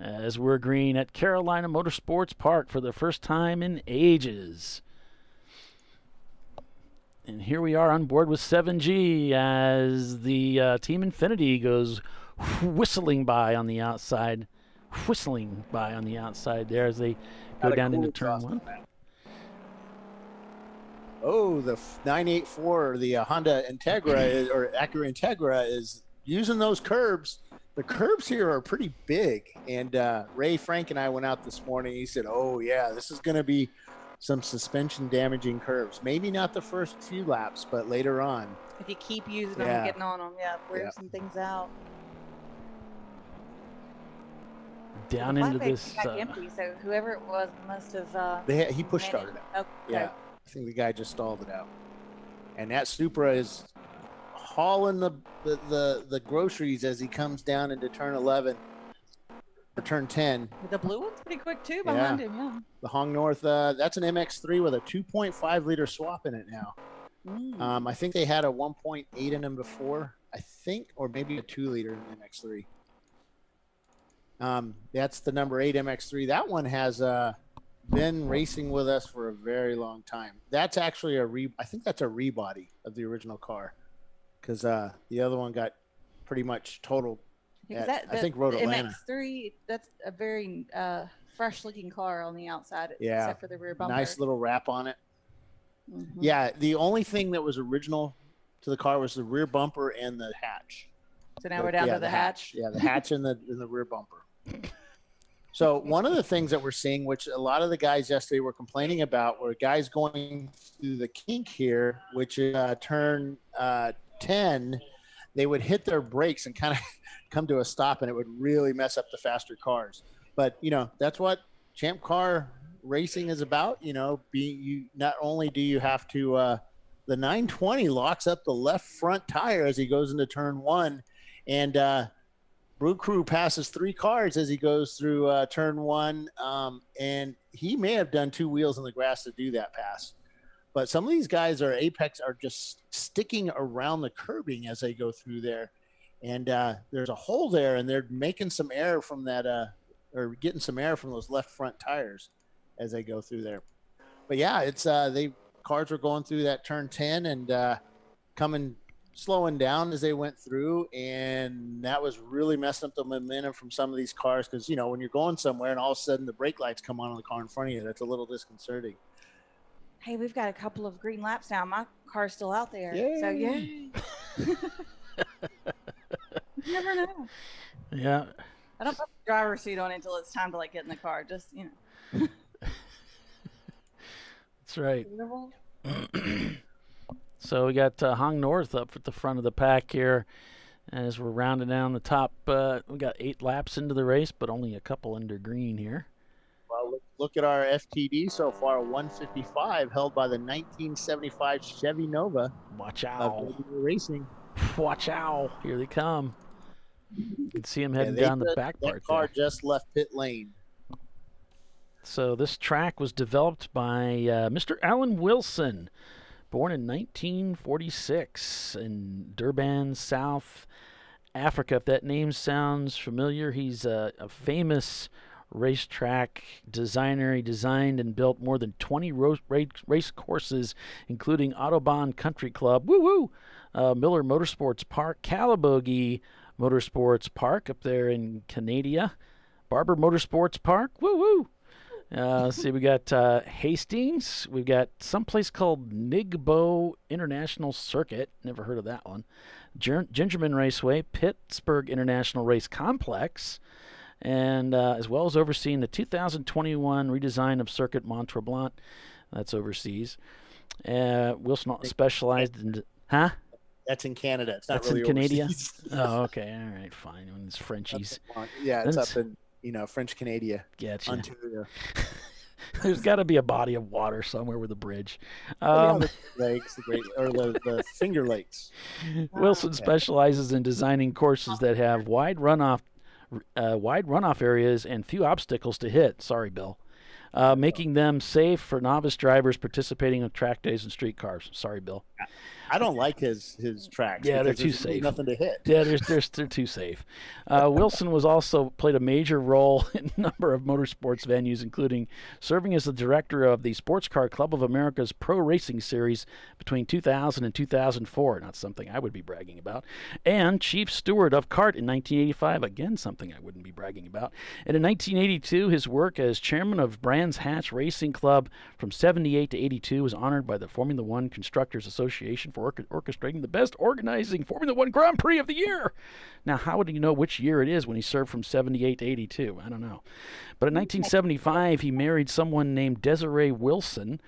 As we're green at Carolina Motorsports Park for the first time in ages. And here we are on board with 7G as the Team Infinity goes whistling by on the outside. There as they go down into turn 1. Oh, the 984, the Honda Integra or Acura Integra is using those curbs. The curbs here are pretty big, and Ray Frank and I went out this morning. He said, oh, yeah, this is going to be some suspension damaging curves. Maybe not the first few laps, but later on. If you keep using them and getting on them, wear some things out. Down into this. Empty, so whoever it was must have. He push started it. Okay. Yeah, I think the guy just stalled it out. And that Supra is hauling the groceries as he comes down into turn 11 or turn 10. The blue one's pretty quick too behind him. Yeah. The Hong North. That's an MX3 with a 2.5 liter swap in it now. I think they had a 1.8 in them before. I think, or maybe a 2 liter in the MX3. That's the number 8 MX3. That one has been racing with us for a very long time. That's actually I think that's a rebody of the original car, because the other one got pretty much totaled at, I think, Road Atlanta. MX3, that's a very fresh looking car on the outside, except for the rear bumper. Nice little wrap on it. Mm-hmm. Yeah, the only thing that was original to the car was the rear bumper and the hatch. So now we're down to the hatch. Yeah, the hatch and the rear bumper. So one of the things that we're seeing, which a lot of the guys yesterday were complaining about, were guys going through the kink here, which is turn 10, they would hit their brakes and kind of come to a stop, and it would really mess up the faster cars. But, that's what Champ Car racing is about. Not only do you have to the 920 locks up the left front tire as he goes into turn 1, and Brew Crew passes 3 cars as he goes through turn 1, and he may have done 2 wheels in the grass to do that pass. But some of these guys are just sticking around the curbing as they go through there, and there's a hole there, and they're making some air from that, or getting some air from those left front tires as they go through there. But yeah, it's cars were going through that turn 10 and slowing down as they went through, and that was really messing up the momentum from some of these cars, because when you're going somewhere and all of a sudden the brake lights come on the car in front of you, that's a little disconcerting. Hey, we've got a couple of green laps now. My car's still out there. Yay. So yay. You never know. Yeah, I don't put the driver's seat on until it's time to get in the car. Just that's right. So we got Hong North up at the front of the pack here as we're rounding down the top. We got 8 laps into the race, but only a couple under green here. Well, look at our FTD so far, 155, held by the 1975 Chevy Nova. Watch out. Racing. Watch out. Here they come. You can see them heading down the back part. That car just left pit lane. So this track was developed by Mr. Alan Wilson, born in 1946 in Durban, South Africa. If that name sounds familiar, he's a famous racetrack designer. He designed and built more than 20 race courses, including Autobahn Country Club, Miller Motorsports Park, Calabogie Motorsports Park up there in Canada, Barber Motorsports Park, see, we got Hastings. We've got someplace called Nigbo International Circuit. Never heard of that one. Gingerman Raceway, Pittsburgh International Race Complex, and as well as overseeing the 2021 redesign of Circuit Mont Tremblant. That's overseas. Wilson specialized in... Huh? That's in Canada. It's not That's really in Canada? overseas. Oh, okay. All right, fine. When it's Frenchies. Yeah, it's up in... French Canada, Gotcha. Ontario. There's got to be a body of water somewhere with a bridge. The lakes, the Finger Lakes. Wilson specializes in designing courses that have wide runoff areas and few obstacles to hit. Sorry, Bill. Making them safe for novice drivers participating in track days and street cars. Sorry, Bill. I don't like his tracks. Yeah, they're too safe. Nothing to hit. Yeah, they're too safe. Wilson was also played a major role in a number of motorsports venues, including serving as the director of the Sports Car Club of America's Pro Racing Series between 2000 and 2004. Not something I would be bragging about. And chief steward of CART in 1985. Again, something I wouldn't be bragging about. And in 1982, his work as chairman of Brands Hatch Racing Club from 78 to 82 was honored by the Formula One Constructors Association Association for orchestrating the best organizing Formula One Grand Prix of the year. Now, how would he know which year it is when he served from 78 to 82? I don't know. But in 1975, he married someone named Desiree Wilson,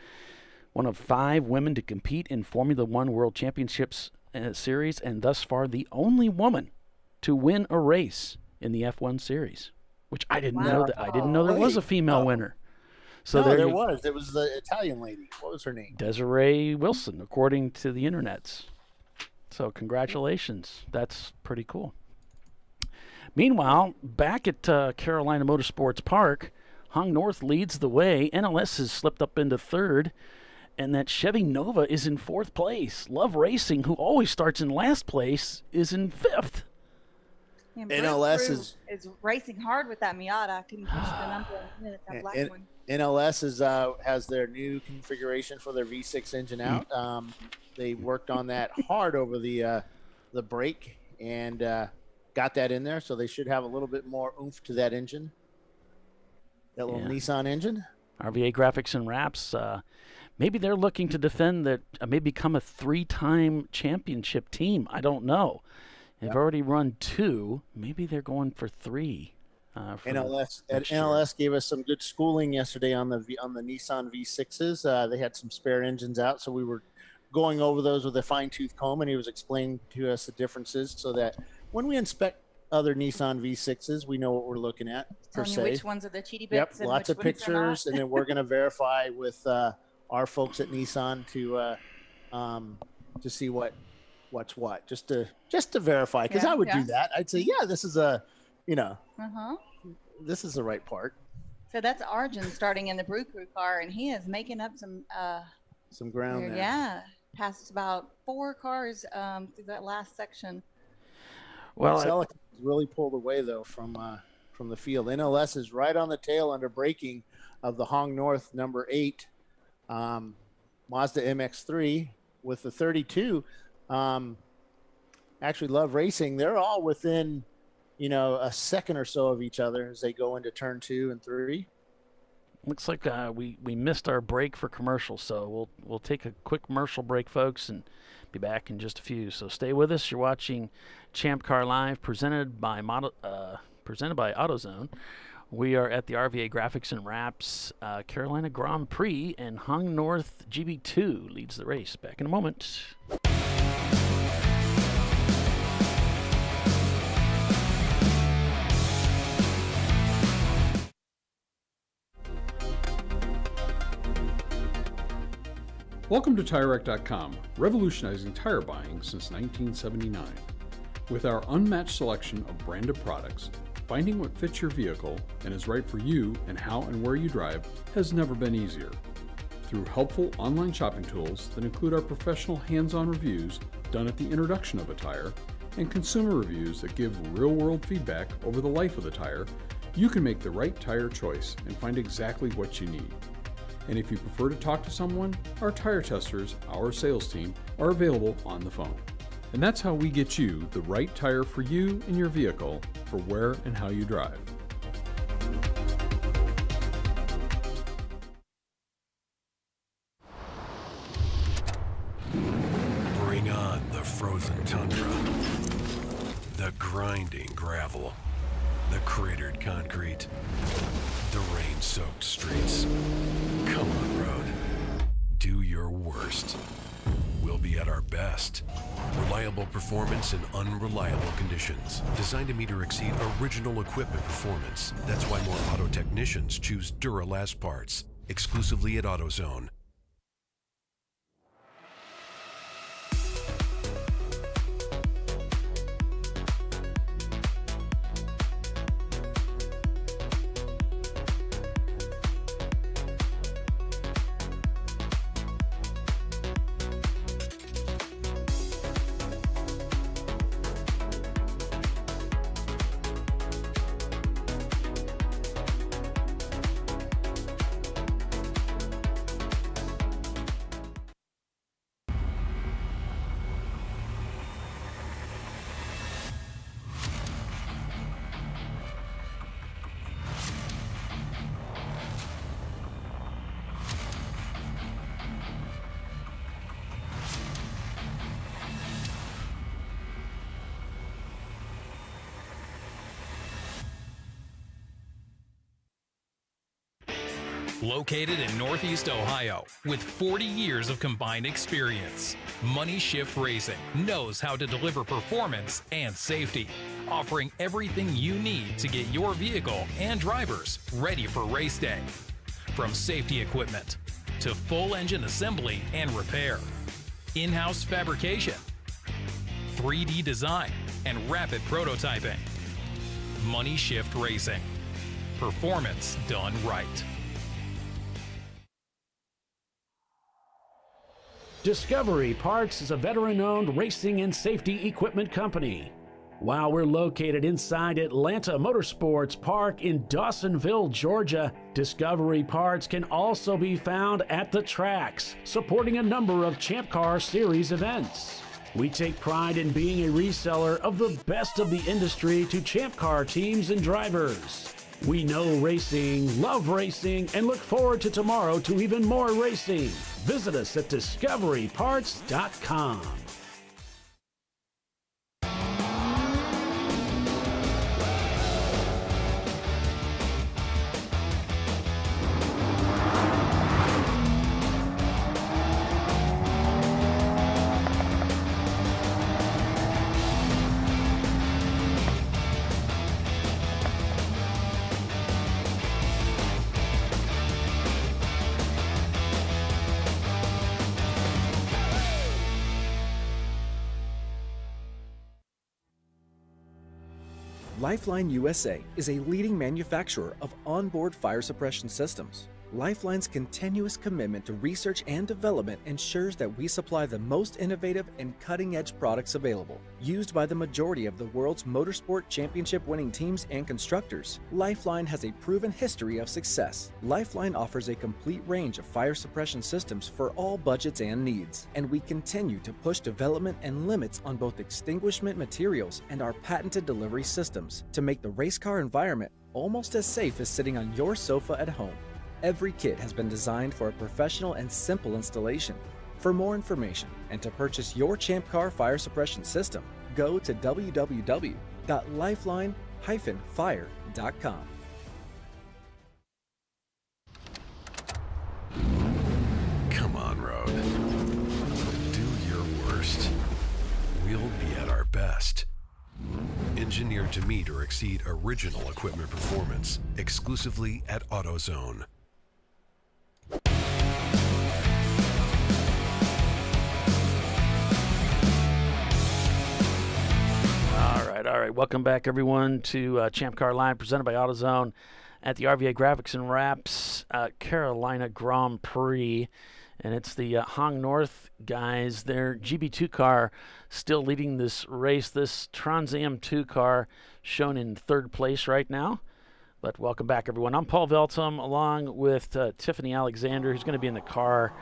one of 5 women to compete in Formula One World Championships series, and thus far the only woman to win a race in the F1 series, which I didn't know that. I didn't know there was a female winner. So no, there was. It was the Italian lady. What was her name? Desiree Wilson, according to the internets. So congratulations. That's pretty cool. Meanwhile, back at Carolina Motorsports Park, Hong North leads the way. NLS has slipped up into 3rd. And that Chevy Nova is in 4th place. Love Racing, who always starts in last place, is in 5th. And NLS is racing hard with that Miata. I couldn't push the number in that black one. NLS has their new configuration for their V6 engine out. They worked on that hard over the break and got that in there, so they should have a little bit more oomph to that engine. That little Nissan engine. RVA Graphics and Wraps. Maybe they're looking to defend that, maybe become a 3-time championship team. I don't know. They've already run 2. Maybe they're going for 3. NLS gave us some good schooling yesterday on the Nissan V6s. They had some spare engines out, so we were going over those with a fine-tooth comb, and he was explaining to us the differences so that when we inspect other Nissan V6s, we know what we're looking at, per se. Which ones are the cheaty bits. Yep, lots of pictures, and then we're going to verify with our folks at Nissan to see what's what, just to verify, because I would do that. I'd say, this is this is the right part. So that's Arjun starting in the Brew Crew car, and he is making up some ground there. Yeah, passed about 4 cars through that last section. Well, Celica really pulled away though from the field. NLS is right on the tail under braking of the Hong North number 8 Mazda MX-3 with the 32. Actually, Love Racing, they're all within a second or so of each other as they go into turn 2 and 3. Looks like we missed our break for commercials, so we'll take a quick commercial break, folks, and be back in just a few. So stay with us. You're watching ChampCar.Live, presented by AutoZone. We are at the RVA Graphics and Wraps Carolina Grand Prix, and Hong North GB2 leads the race. Back in a moment. Welcome to TireRack.com, revolutionizing tire buying since 1979. With our unmatched selection of branded products, finding what fits your vehicle and is right for you and how and where you drive has never been easier. Through helpful online shopping tools that include our professional hands-on reviews done at the introduction of a tire and consumer reviews that give real-world feedback over the life of the tire, you can make the right tire choice and find exactly what you need. And if you prefer to talk to someone, our tire testers, our sales team, are available on the phone. And that's how we get you the right tire for you and your vehicle for where and how you drive. Bring on the frozen tundra, the grinding gravel, the cratered concrete, the rain-soaked streets. Come on, road. Do your worst. We'll be at our best. Reliable performance in unreliable conditions. Designed to meet or exceed original equipment performance. That's why more auto technicians choose Duralast parts. Exclusively at AutoZone. Located in Northeast Ohio with 40 years of combined experience, Money Shift Racing knows how to deliver performance and safety, offering everything you need to get your vehicle and drivers ready for race day. From safety equipment to full engine assembly and repair, in-house fabrication, 3D design, and rapid prototyping. Money Shift Racing. Performance done right. Discovery Parts is a veteran-owned racing and safety equipment company. While we're located inside Atlanta Motorsports Park in Dawsonville, Georgia, Discovery Parts can also be found at the tracks, supporting a number of Champ Car Series events. We take pride in being a reseller of the best of the industry to Champ Car teams and drivers. We know racing, love racing, and look forward to tomorrow to even more racing. Visit us at discoveryparts.com. Lifeline USA is a leading manufacturer of onboard fire suppression systems. Lifeline's continuous commitment to research and development ensures that we supply the most innovative and cutting-edge products available, used by the majority of the world's motorsport championship-winning teams and constructors. Lifeline has a proven history of success. Lifeline offers a complete range of fire suppression systems for all budgets and needs, and we continue to push development and limits on both extinguishment materials and our patented delivery systems to make the race car environment almost as safe as sitting on your sofa at home. Every kit has been designed for a professional and simple installation. For more information and to purchase your Champ Car fire suppression system, go to www.lifeline-fire.com. Come on, Road. Do your worst. We'll be at our best. Engineered to meet or exceed original equipment performance, exclusively at AutoZone. All right. Welcome back, everyone, to ChampCar.Live, presented by AutoZone at the RVA Graphics and Wraps Carolina Grand Prix. And it's the Hong North guys, their GB2 car still leading this race. This Trans Am 2 car shown in third place right now. But welcome back, everyone. I'm Paul Veltum, along with Tiffany Alexander, who's going to be in the car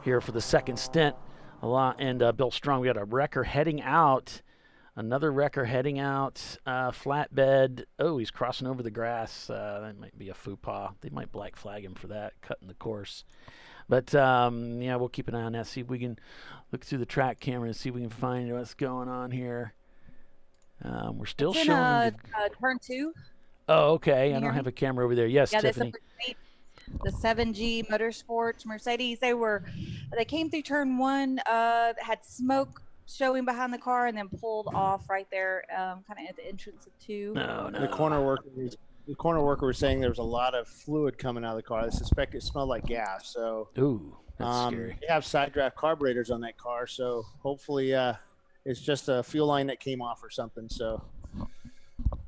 here for the second stint. And Bill Strong. We got a wrecker heading out. Another wrecker heading out, flatbed. Oh, he's crossing over the grass. That might be a faux pas. They might black flag him for that, cutting the course. But, yeah, we'll keep an eye on that, see if we can look through the track camera and see if we can find what's going on here. We're still it's showing. In turn 2. Oh, okay. I don't me? have a camera over there. Yes, Yeah, Tiffany. The 7G Motorsports Mercedes, they came through turn 1, had smoke showing behind the car, and then pulled off right there, kind of at the entrance of 2. No. The corner worker was saying there was a lot of fluid coming out of the car. I suspect it smelled like gas. So, ooh, that's scary. They have side draft carburetors on that car, so hopefully it's just a fuel line that came off or something. So,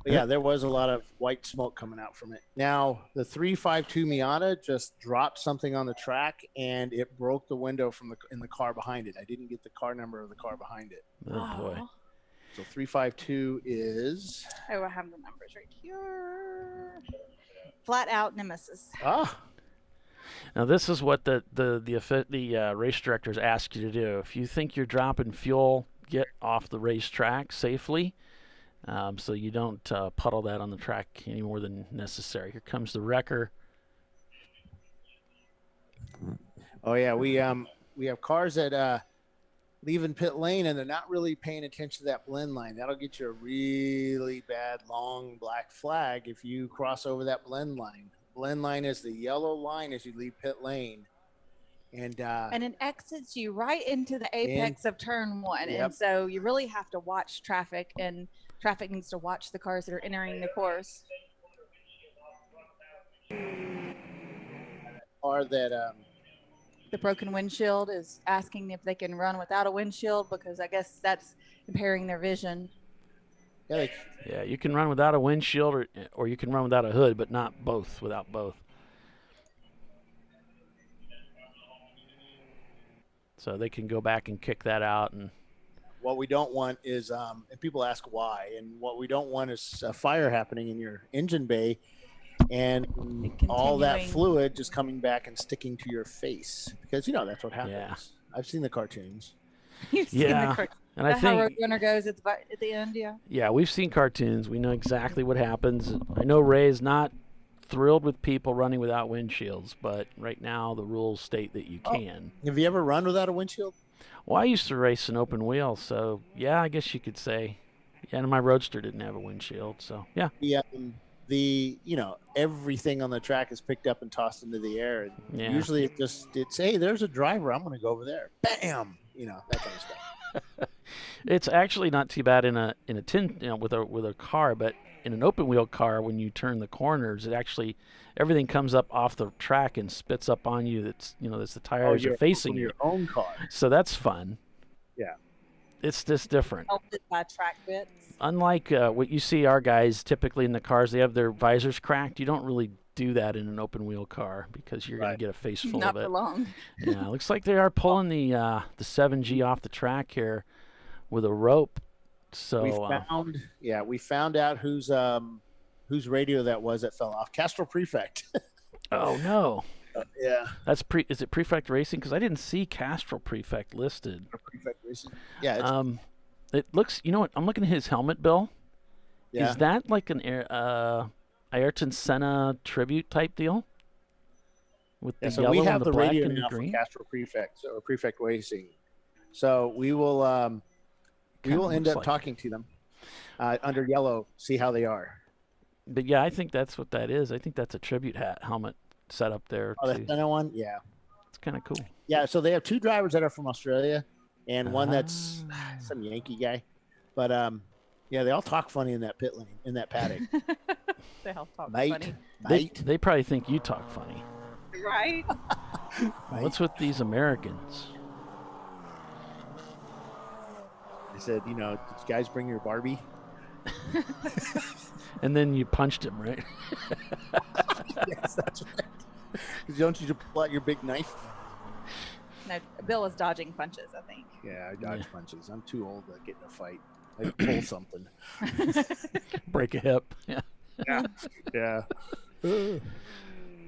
but yeah, there was a lot of white smoke coming out from it. Now, the 352 Miata just dropped something on the track, and it broke the window in the car behind it. I didn't get the car number of the car behind it. Oh, boy. So 352 is... Oh, I have the numbers right here. Flat out Nemesis. Ah. Now, this is what the race directors ask you to do. If you think you're dropping fuel, get off the racetrack safely. So you don't puddle that on the track any more than necessary. Here comes the wrecker. Oh yeah, we have cars that leaving pit lane and they're not really paying attention to that blend line. That'll get you a really bad long black flag if you cross over that blend line. Blend line is the yellow line as you leave pit lane. And it exits you right into the apex of turn 1. Yep. And so you really have to watch traffic, and traffic needs to watch the cars that are entering the course. Car that the broken windshield is asking if they can run without a windshield, because I guess that's impairing their vision. Yeah, you can run without a windshield, or you can run without a hood, but not both, without both. So they can go back and kick that out. And what we don't want is, and people ask why, and what we don't want is a fire happening in your engine bay and all that fluid just coming back and sticking to your face, because that's what happens. Yeah. I've seen the cartoons. You've seen the cartoons. And I think how Roadrunner goes at the end, yeah. Yeah, we've seen cartoons. We know exactly what happens. I know Ray is not thrilled with people running without windshields, but right now the rules state that you can. Have you ever run without a windshield? Well, I used to race an open wheel, so yeah, I guess you could say. Yeah, and my Roadster didn't have a windshield, so yeah. Yeah, everything on the track is picked up and tossed into the air. And usually it's hey, there's a driver, I'm going to go over there. Bam, that kind of stuff. It's actually not too bad in a tin, with a car, but in an open wheel car, when you turn the corners, it actually everything comes up off the track and spits up on you. That's that's the tires are facing your own car. So that's fun. Yeah, it's just different. Helped by track bits. Unlike what you see our guys typically in the cars, they have their visors cracked. You don't really do that in an open wheel car because you're going to get a face full Not of it. for long. Yeah, looks like they are pulling the 7G off the track here with a rope. So we found out whose radio that was that fell off. Castrol Prefect. Oh no. Yeah. That's is it Prefect Racing? Because I didn't see Castrol Prefect listed. Prefect Racing. Yeah. It looks. You know what? I'm looking at his helmet, Bill. Yeah. Is that like an Ayrton Senna tribute type deal? With the so yellow we have and the the black radio and the now green. for Castrol Prefect or Prefect Racing. So we will end up talking to them under yellow, see how they are. But yeah, I think that's what that is. I think that's a tribute helmet set up there. Oh, that's the one? Yeah. It's kind of cool. Yeah, so they have two drivers that are from Australia and one that's some Yankee guy. But they all talk funny in that pit lane, in that paddock. They all talk funny. They probably think you talk funny. Right? What's with these Americans? I said, did you guys bring your Barbie? And then you punched him, right? Yes, that's right. Don't you pull out your big knife? No, Bill was dodging punches, I think. Yeah, I dodge punches. I'm too old to get in a fight. I pull something. Break a hip. Yeah. Yeah.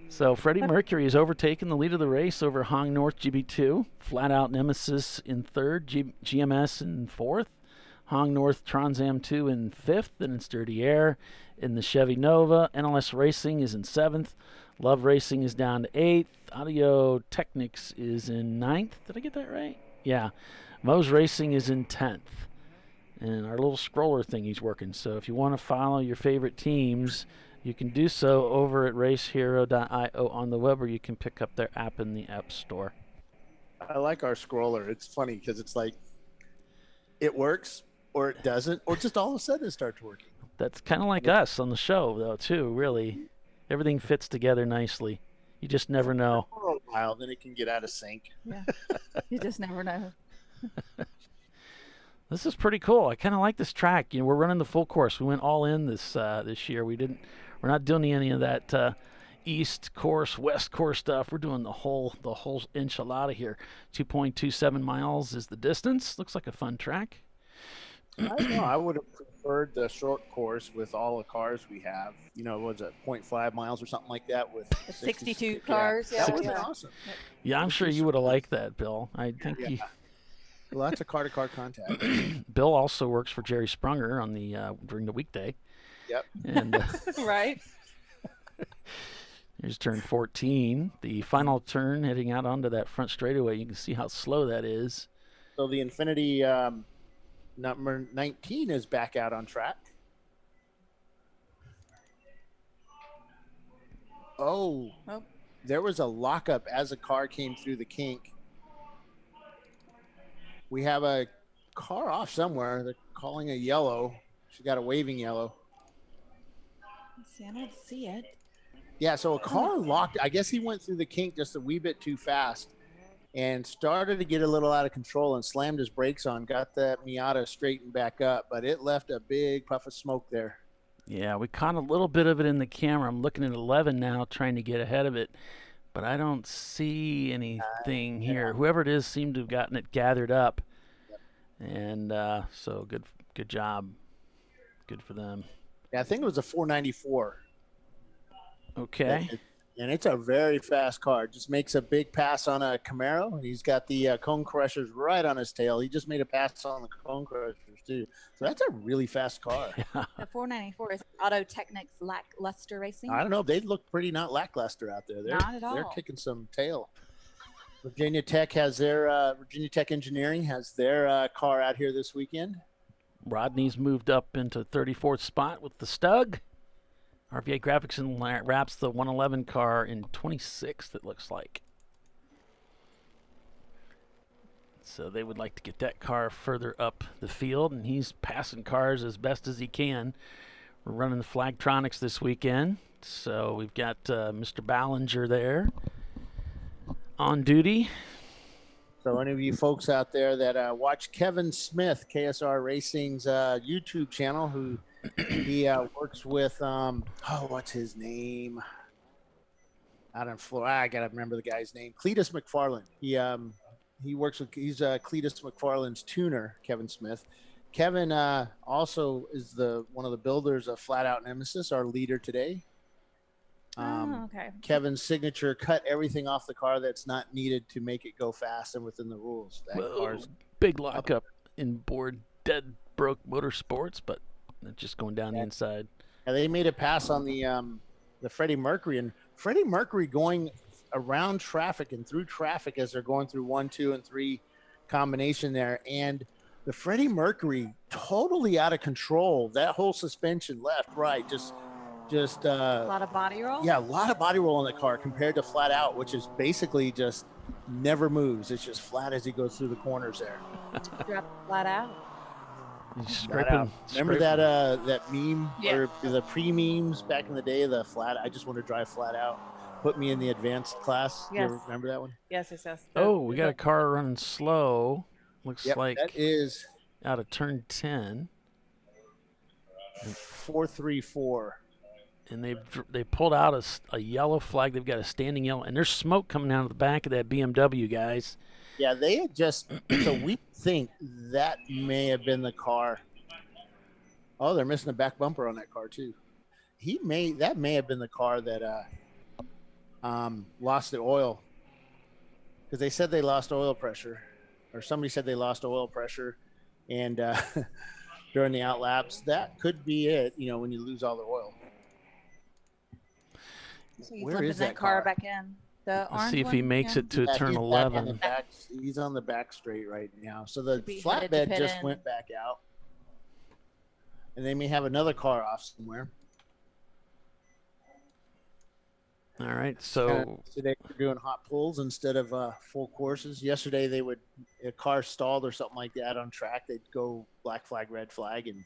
So Freddie Mercury has overtaken the lead of the race over Hong North GB2. Flat Out Nemesis in third, GMS in fourth, Hong North Trans Am 2 in fifth, and it's Dirty Air in the Chevy Nova. NLS Racing is in seventh. Love Racing is down to eighth. Audio Technics is in ninth. Did I get that right? Yeah. Moe's Racing is in 10th. And our little scroller thing he's working. So if you want to follow your favorite teams, you can do so over at racehero.io on the web, or you can pick up their app in the App Store. I like our scroller. It's funny because it's like it works or it doesn't, or just all of a sudden it starts working. That's kind of like us on the show, though, too, really. Everything fits together nicely. You just never know. For a while, then it can get out of sync. Yeah, you just never know. This is pretty cool. I kind of like this track. We're running the full course. We went all in this year. We're not doing any of that east course, west course stuff. We're doing the whole enchilada here. 2.27 miles is the distance. Looks like a fun track. I don't know. I would have preferred the short course with all the cars we have. Was it 0.5 miles or something like that with 62 cars? Yeah, that would have been awesome. Yeah, I'm sure you would have liked that, Bill. I think you. Lots of car-to-car contact. Bill also works for Jerry Sprunger on the during the weekday. Yep. And right. Here's turn 14, the final turn heading out onto that front straightaway. You can see how slow that is. So the Infiniti number 19 is back out on track. Oh, Oh. there was a lockup as a car came through the kink. We have a car off somewhere. They're calling a yellow. She got a waving yellow. Let's see, I don't see it. Yeah, so a car locked. I guess he went through the kink just a wee bit too fast and started to get a little out of control and slammed his brakes on, got that Miata straightened back up, but it left a big puff of smoke there. Yeah, we caught a little bit of it in the camera. I'm looking at 11 now, trying to get ahead of it, but I don't see anything here. Whoever it is seemed to have gotten it gathered up, and so good job. Good for them. Yeah, I think it was a 494. Okay. And it's a very fast car. Just makes a big pass on a Camaro, and he's got the cone crushers right on his tail. He just made a pass on the cone crushers too. So that's a really fast car. The 494 is Auto Technics Lackluster Racing. I don't know. They look pretty not lackluster out there. Not at all. They're kicking some tail. Virginia Tech Engineering has their car out here this weekend. Rodney's moved up into 34th spot with the Stug. RVA Graphics and wraps the 111 car in 26th, it looks like. So they would like to get that car further up the field, and he's passing cars as best as he can. We're running the Flagtronics this weekend, so we've got Mr. Ballinger there on duty. So any of you folks out there that watch Kevin Smith, KSR Racing's YouTube channel, who he works with, what's his name? Out in Florida. I got to remember the guy's name. Cletus McFarland. He's Cletus McFarland's tuner, Kevin Smith. Kevin also is one of the builders of Flat Out Nemesis, our leader today. Okay. Kevin's signature: cut everything off the car that's not needed to make it go fast and within the rules. That car's big lockup in board dead broke motorsports, but just going down the inside. Yeah, they made a pass on the Freddie Mercury, and Freddie Mercury going around traffic and through traffic as they're going through 1, 2, and 3 combination there, and the Freddie Mercury totally out of control. That whole suspension, left, right, just a lot of body roll. Yeah, a lot of body roll in the car compared to Flat Out, which is basically just never moves. It's just flat as he goes through the corners there. Drop Flat Out. Remember that meme or the pre-memes back in the day, the flat? I just want to drive Flat Out. Put me in the advanced class. Yes. You remember that one? Yes. Oh, we got a car running slow. Looks like that is out of turn 10. 434. And they pulled out a yellow flag. They've got a standing yellow, and there's smoke coming out of the back of that BMW, guys. Yeah, they had just so we think that may have been the car. Oh, they're missing a back bumper on that car too. That may have been the car that lost the oil, because they said they lost oil pressure, or somebody said they lost oil pressure, and during the out laps, that could be it. You know, when you lose all the oil. So where is that car back in? The Let's see if he makes it to turn 11. He's on the back straight right now. So the flatbed just went back out. And they may have another car off somewhere. All right, so today we're doing hot pulls instead of full courses. Yesterday a car stalled or something like that on track. They'd go black flag, red flag, and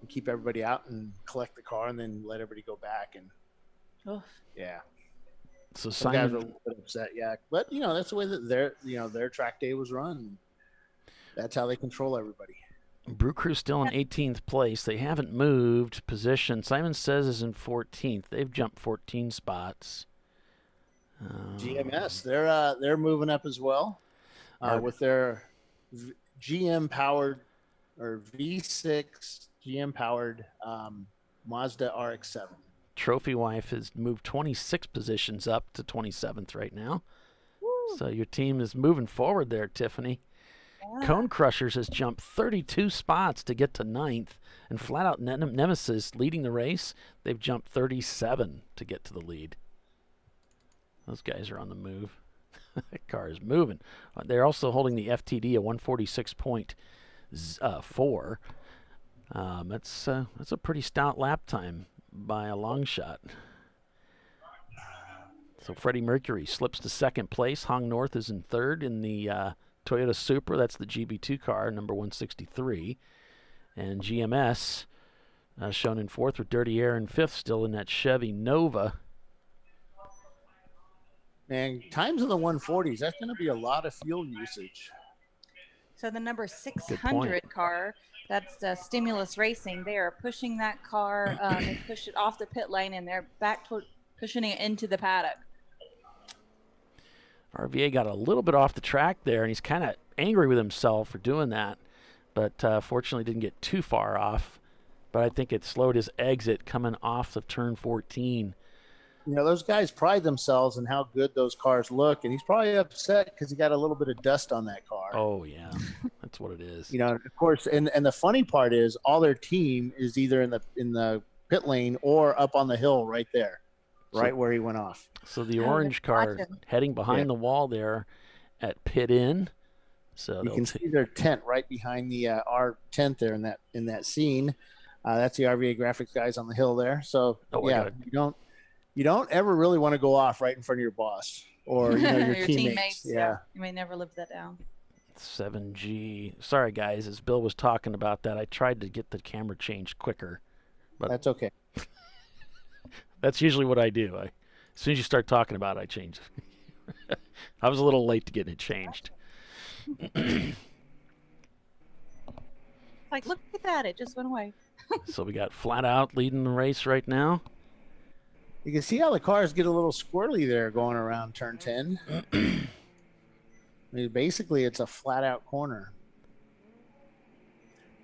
keep everybody out and collect the car, and then let everybody go back. And yeah. So some guys were a little bit upset, but that's the way that their track day was run. That's how they control everybody. Brew Crew still in 18th place. They haven't moved position. Simon Says is in 14th. They've jumped 14 spots. GMS, they're moving up as well with their GM powered or V6 GM powered Mazda RX-7. Trophy Wife has moved 26 positions up to 27th right now. Woo. So your team is moving forward there, Tiffany. Yeah. Cone Crushers has jumped 32 spots to get to 9th. And Flat Out Nemesis leading the race. They've jumped 37 to get to the lead. Those guys are on the move. That car is moving. They're also holding the FTD at 146.4. That's a pretty stout lap time by a long shot. So Freddie Mercury slips to second place. Hong North is in third in the Toyota Supra. That's the GB2 car, number 163. And GMS shown in fourth with Dirty Air in fifth, still in that Chevy Nova. And times in the 140s, that's going to be a lot of fuel usage. So the number 600 car, that's Stimulus Racing. They are pushing that car. They pushed it off the pit lane, and they're back toward pushing it into the paddock. RVA got a little bit off the track there, and he's kind of angry with himself for doing that, but fortunately didn't get too far off. But I think it slowed his exit coming off of turn 14. You know, those guys pride themselves in how good those cars look, and he's probably upset because he got a little bit of dust on that car. Oh, yeah. That's what it is. You know, of course, and the funny part is all their team is either in the pit lane or up on the hill right there, right where he went off. So the orange car heading behind the wall there at pit in. So you can see their tent right behind the our tent there in that scene. That's the RVA graphics guys on the hill there. So you don't ever really want to go off right in front of your boss or your teammates. Yeah, you may never live that down. 7G. Sorry guys, as Bill was talking about that, I tried to get the camera changed quicker, but that's okay. That's usually what I do. As soon as you start talking about it, I change it. I was a little late to get it changed. Like, look at that. It just went away. So we got Flat Out leading the race right now. You can see how the cars get a little squirrely there going around turn 10. I mean, basically, it's a flat-out corner.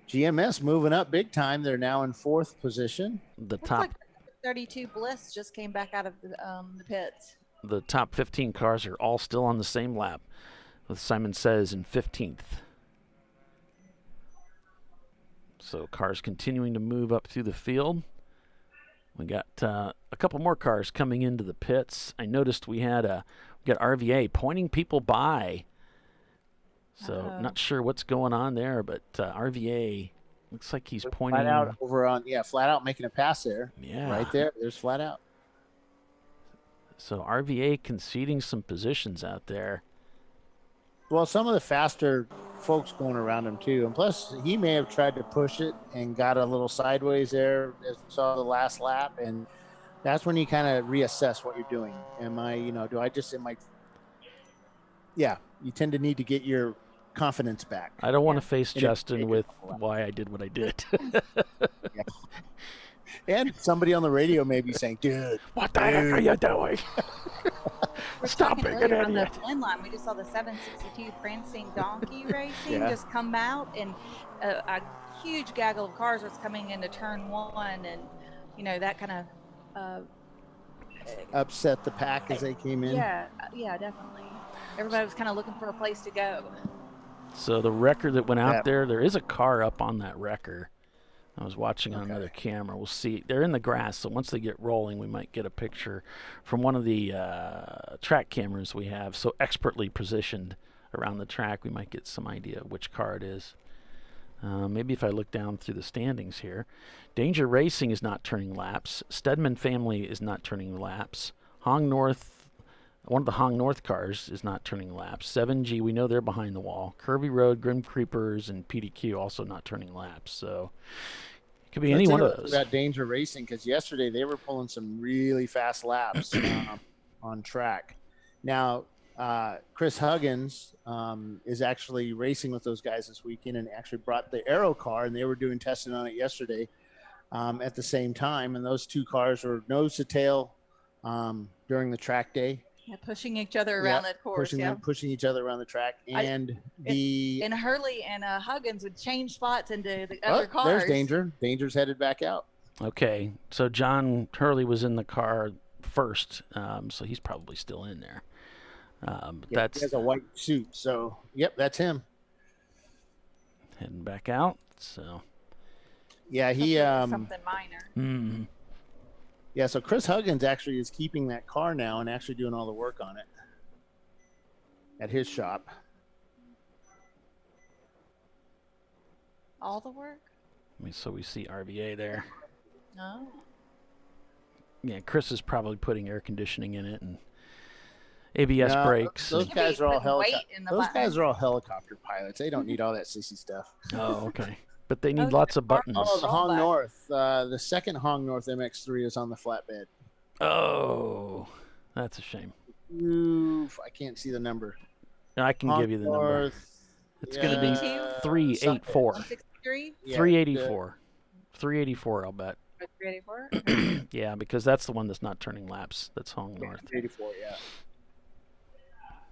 GMS moving up big time. They're now in fourth position. The Looks top like 32 Bliss just came back out of the pits. The top 15 cars are all still on the same lap, with Simon Says in 15th. So cars continuing to move up through the field. We got a couple more cars coming into the pits. I noticed we got RVA pointing people by. So not sure what's going on there, but RVA looks like he's pointing. Flat Out over on, Flat Out making a pass there. Yeah. Right there. There's Flat Out. So RVA conceding some positions out there. Well, some of the faster folks going around him too. And plus, he may have tried to push it and got a little sideways there as we saw the last lap. And that's when you kind of reassess what you're doing. You tend to need to get your confidence back. I don't want to face Justin with why I did what I did. Yeah. And somebody on the radio may be saying, dude, what the heck are you doing? Stop being an on the idiot. end line, we just saw the 762 Prancing Donkey Racing just come out, and a huge gaggle of cars was coming into turn one, and that kind of upset the pack as they came in. Yeah, definitely. Everybody was kind of looking for a place to go. So the wrecker that went out there is a car up on that wrecker. I was watching on another camera. We'll see. They're in the grass, so once they get rolling, we might get a picture from one of the track cameras we have so expertly positioned around the track. We might get some idea of which car it is. Maybe if I look down through the standings here. Danger Racing is not turning laps. Stedman Family is not turning laps. Hong North, one of the Hong North cars is not turning laps. 7G, we know they're behind the wall. Kirby Road, Grim Creepers, and PDQ also not turning laps. So it could be any one of those. About Danger Racing, because yesterday they were pulling some really fast laps on track. Now, Chris Huggins is actually racing with those guys this weekend and actually brought the Aero car, and they were doing testing on it yesterday at the same time. And those two cars were nose to tail during the track day. Yeah, pushing each other around that course. Pushing each other around the track. And Hurley and Huggins would change spots into the other cars. There's Danger. Danger's headed back out. Okay, so John Hurley was in the car first, so he's probably still in there. He has a white suit, so that's him. Heading back out. So he something minor. Mm-hmm. Yeah, so Chris Huggins actually is keeping that car now and actually doing all the work on it at his shop. All the work? So we see RVA there. Oh. Yeah, Chris is probably putting air conditioning in it and ABS No, brakes. Those Could guys be are all putting weight helicopter. in the Those button. guys are all helicopter pilots. They don't need all that sissy stuff. Oh, okay. But they need Oh, lots of buttons. Oh, the Roll Hong back. North. The second Hong North MX3 is on the flatbed. Oh, that's a shame. Oof, I can't see the number. I can give you the number. North, It's going to be yeah, 384. 163 yeah, 384. 384, I'll bet. or 384. Yeah, because that's the one that's not turning laps. That's Hong North. 84, yeah.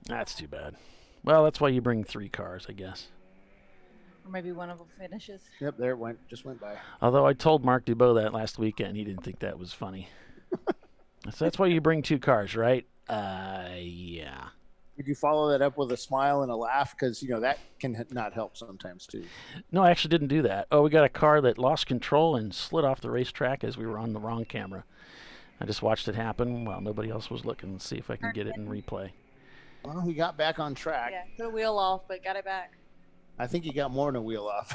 That's too bad. Well, that's why you bring 3 cars, I guess. Or maybe one of them finishes. Yep, there it went. Just went by. Although I told Mark Dubois that last weekend, he didn't think that was funny. So that's why you bring 2 cars, right? Yeah. Did you follow that up with a smile and a laugh? Because, that can not help sometimes, too. No, I actually didn't do that. Oh, we got a car that lost control and slid off the racetrack as we were on the wrong camera. I just watched it happen while nobody else was looking and see if I can get it in replay. Well, he got back on track. Yeah, put a wheel off, but got it back. I think he got more than a wheel off.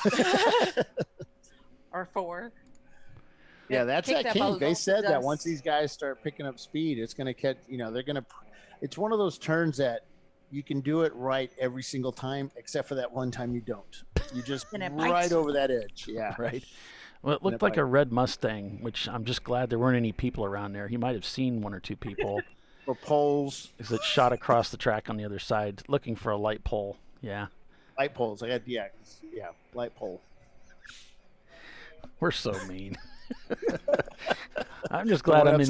Or 4. Yeah, that's Kicked that up king. all They those said that dust. once these guys start picking up speed, it's going to catch, they're going to, it's one of those turns that you can do it right every single time, except for that one time you don't. You just And it right bites. over that edge. Yeah. Right. Well, it And looked it like a bites. red Mustang, which I'm just glad there weren't any people around there. He might have seen 1 or 2 people Or poles, as it shot across the track on the other side looking for a light pole. Yeah. light poles. Yeah, light pole. We're so mean. I'm just glad I'm in.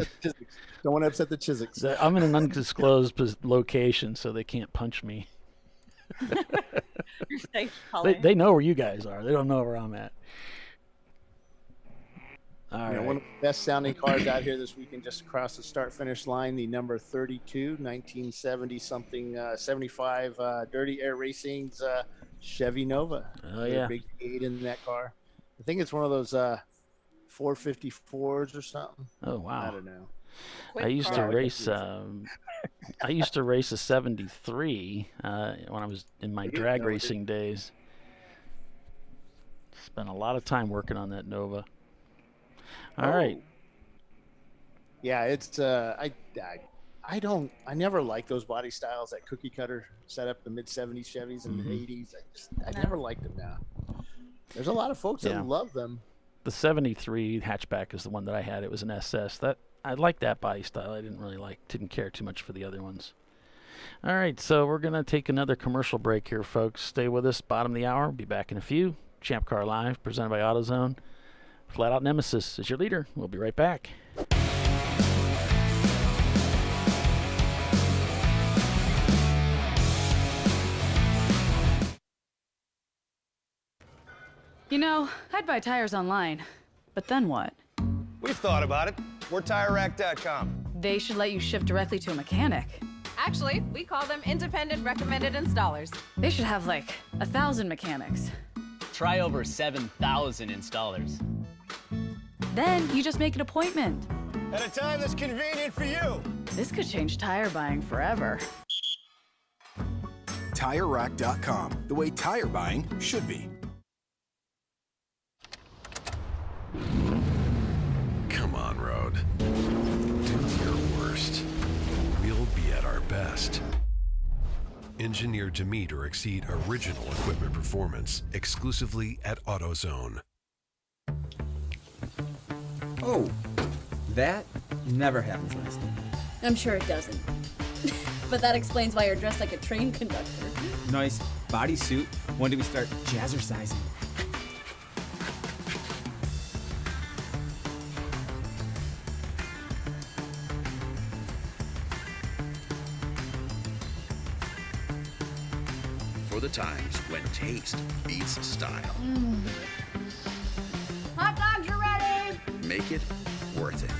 Don't want to upset the Chiswick's. I'm in an undisclosed location, so they can't punch me. You're safe, Holly. They know where you guys are. They don't know where I'm at. All right. One of the best sounding cars out here this weekend, just across the start finish line, the number 32, 1970 something, 75 Dirty Air Racing's Chevy Nova. Oh, yeah. Big 8 in that car. I think it's one of those 454s or something. Oh wow. I don't know. Quick I used to car. race. I used to race a '73 when I was in my You drag know it. racing days. Spent a lot of time working on that Nova. All right. Yeah, it's I never liked those body styles, that cookie cutter setup, the mid 70s Chevys and the 80s. I never liked them now. There's a lot of folks Yeah. that love them. The '73 hatchback is the one that I had. It was an SS. That I liked that body style. I didn't care too much for the other ones. All right, so we're gonna take another commercial break here, folks. Stay with us. Bottom of the hour. Be back in a few. ChampCar.Live, presented by AutoZone. Flat Out Nemesis is your leader. We'll be right back. You know, I'd buy tires online, but then what? We've thought about it. We're TireRack.com. They should let you ship directly to a mechanic. Actually, we call them independent recommended installers. They should have like 1,000 mechanics. Try over 7,000 installers. Then you just make an appointment. At a time that's convenient for you. This could change tire buying forever. TireRack.com, the way tire buying should be. Come on, Road. Do your worst. We'll be at our best. Engineered to meet or exceed original equipment performance exclusively at AutoZone. Oh, that never happens last time. I'm sure it doesn't. But that explains why you're dressed like a train conductor. Nice bodysuit. When do we start jazzercising? For the times when taste beats style. Hot dogs are ready! Make it worth it.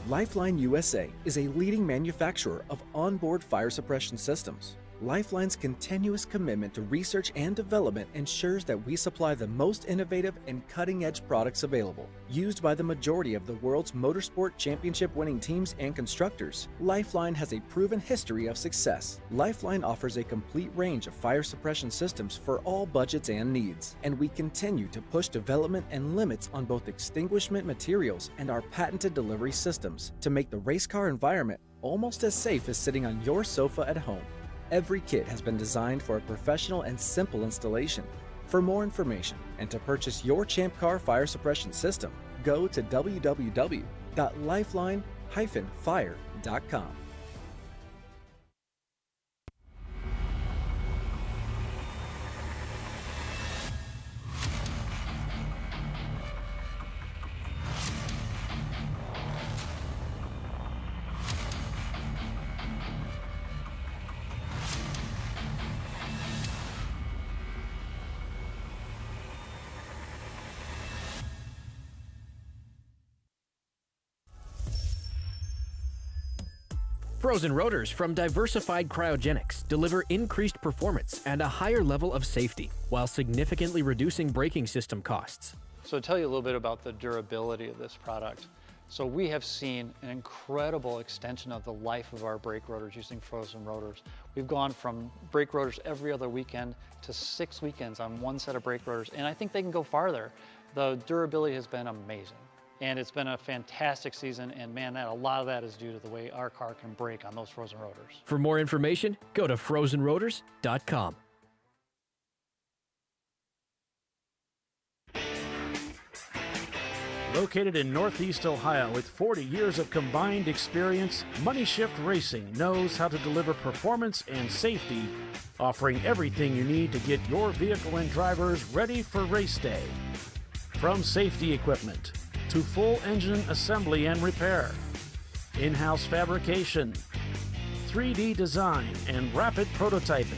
Lifeline USA is a leading manufacturer of onboard fire suppression systems. Lifeline's continuous commitment to research and development ensures that we supply the most innovative and cutting-edge products available. Used by the majority of the world's motorsport championship-winning teams and constructors, Lifeline has a proven history of success. Lifeline offers a complete range of fire suppression systems for all budgets and needs, and we continue to push development and limits on both extinguishment materials and our patented delivery systems to make the race car environment almost as safe as sitting on your sofa at home. Every kit has been designed for a professional and simple installation. For more information and to purchase your ChampCar fire suppression system, go to www.lifeline-fire.com. Frozen rotors from Diversified Cryogenics deliver increased performance and a higher level of safety, while significantly reducing braking system costs. So to tell you a little bit about the durability of this product. So we have seen an incredible extension of the life of our brake rotors using frozen rotors. We've gone from brake rotors every other weekend to 6 weekends on one set of brake rotors, and I think they can go farther. The durability has been amazing. And it's been a fantastic season, and man, a lot of that is due to the way our car can brake on those frozen rotors. For more information, go to frozenrotors.com. Located in Northeast Ohio with 40 years of combined experience, Money Shift Racing knows how to deliver performance and safety, offering everything you need to get your vehicle and drivers ready for race day. From safety equipment to full engine assembly and repair, in-house fabrication, 3D design, and rapid prototyping.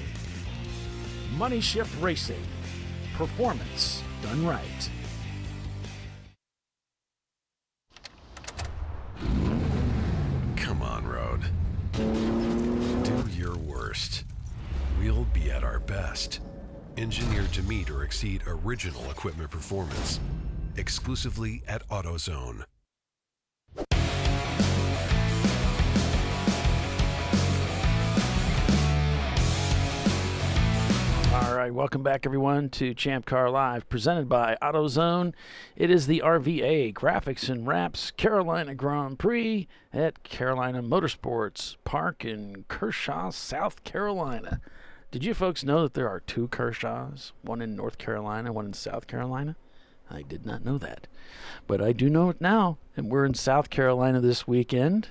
Money Shift Racing. Performance done right. Come on, Road. Do your worst. We'll be at our best. Engineered to meet or exceed original equipment performance. Exclusively at AutoZone. All right, welcome back, everyone, to ChampCar.Live, presented by AutoZone. It is the RVA Graphics and Wraps Carolina Grand Prix at Carolina Motorsports Park in Kershaw, South Carolina. Did you folks know that there are 2 Kershaws, one in North Carolina, one in South Carolina? I did not know that, but I do know it now, and we're in South Carolina this weekend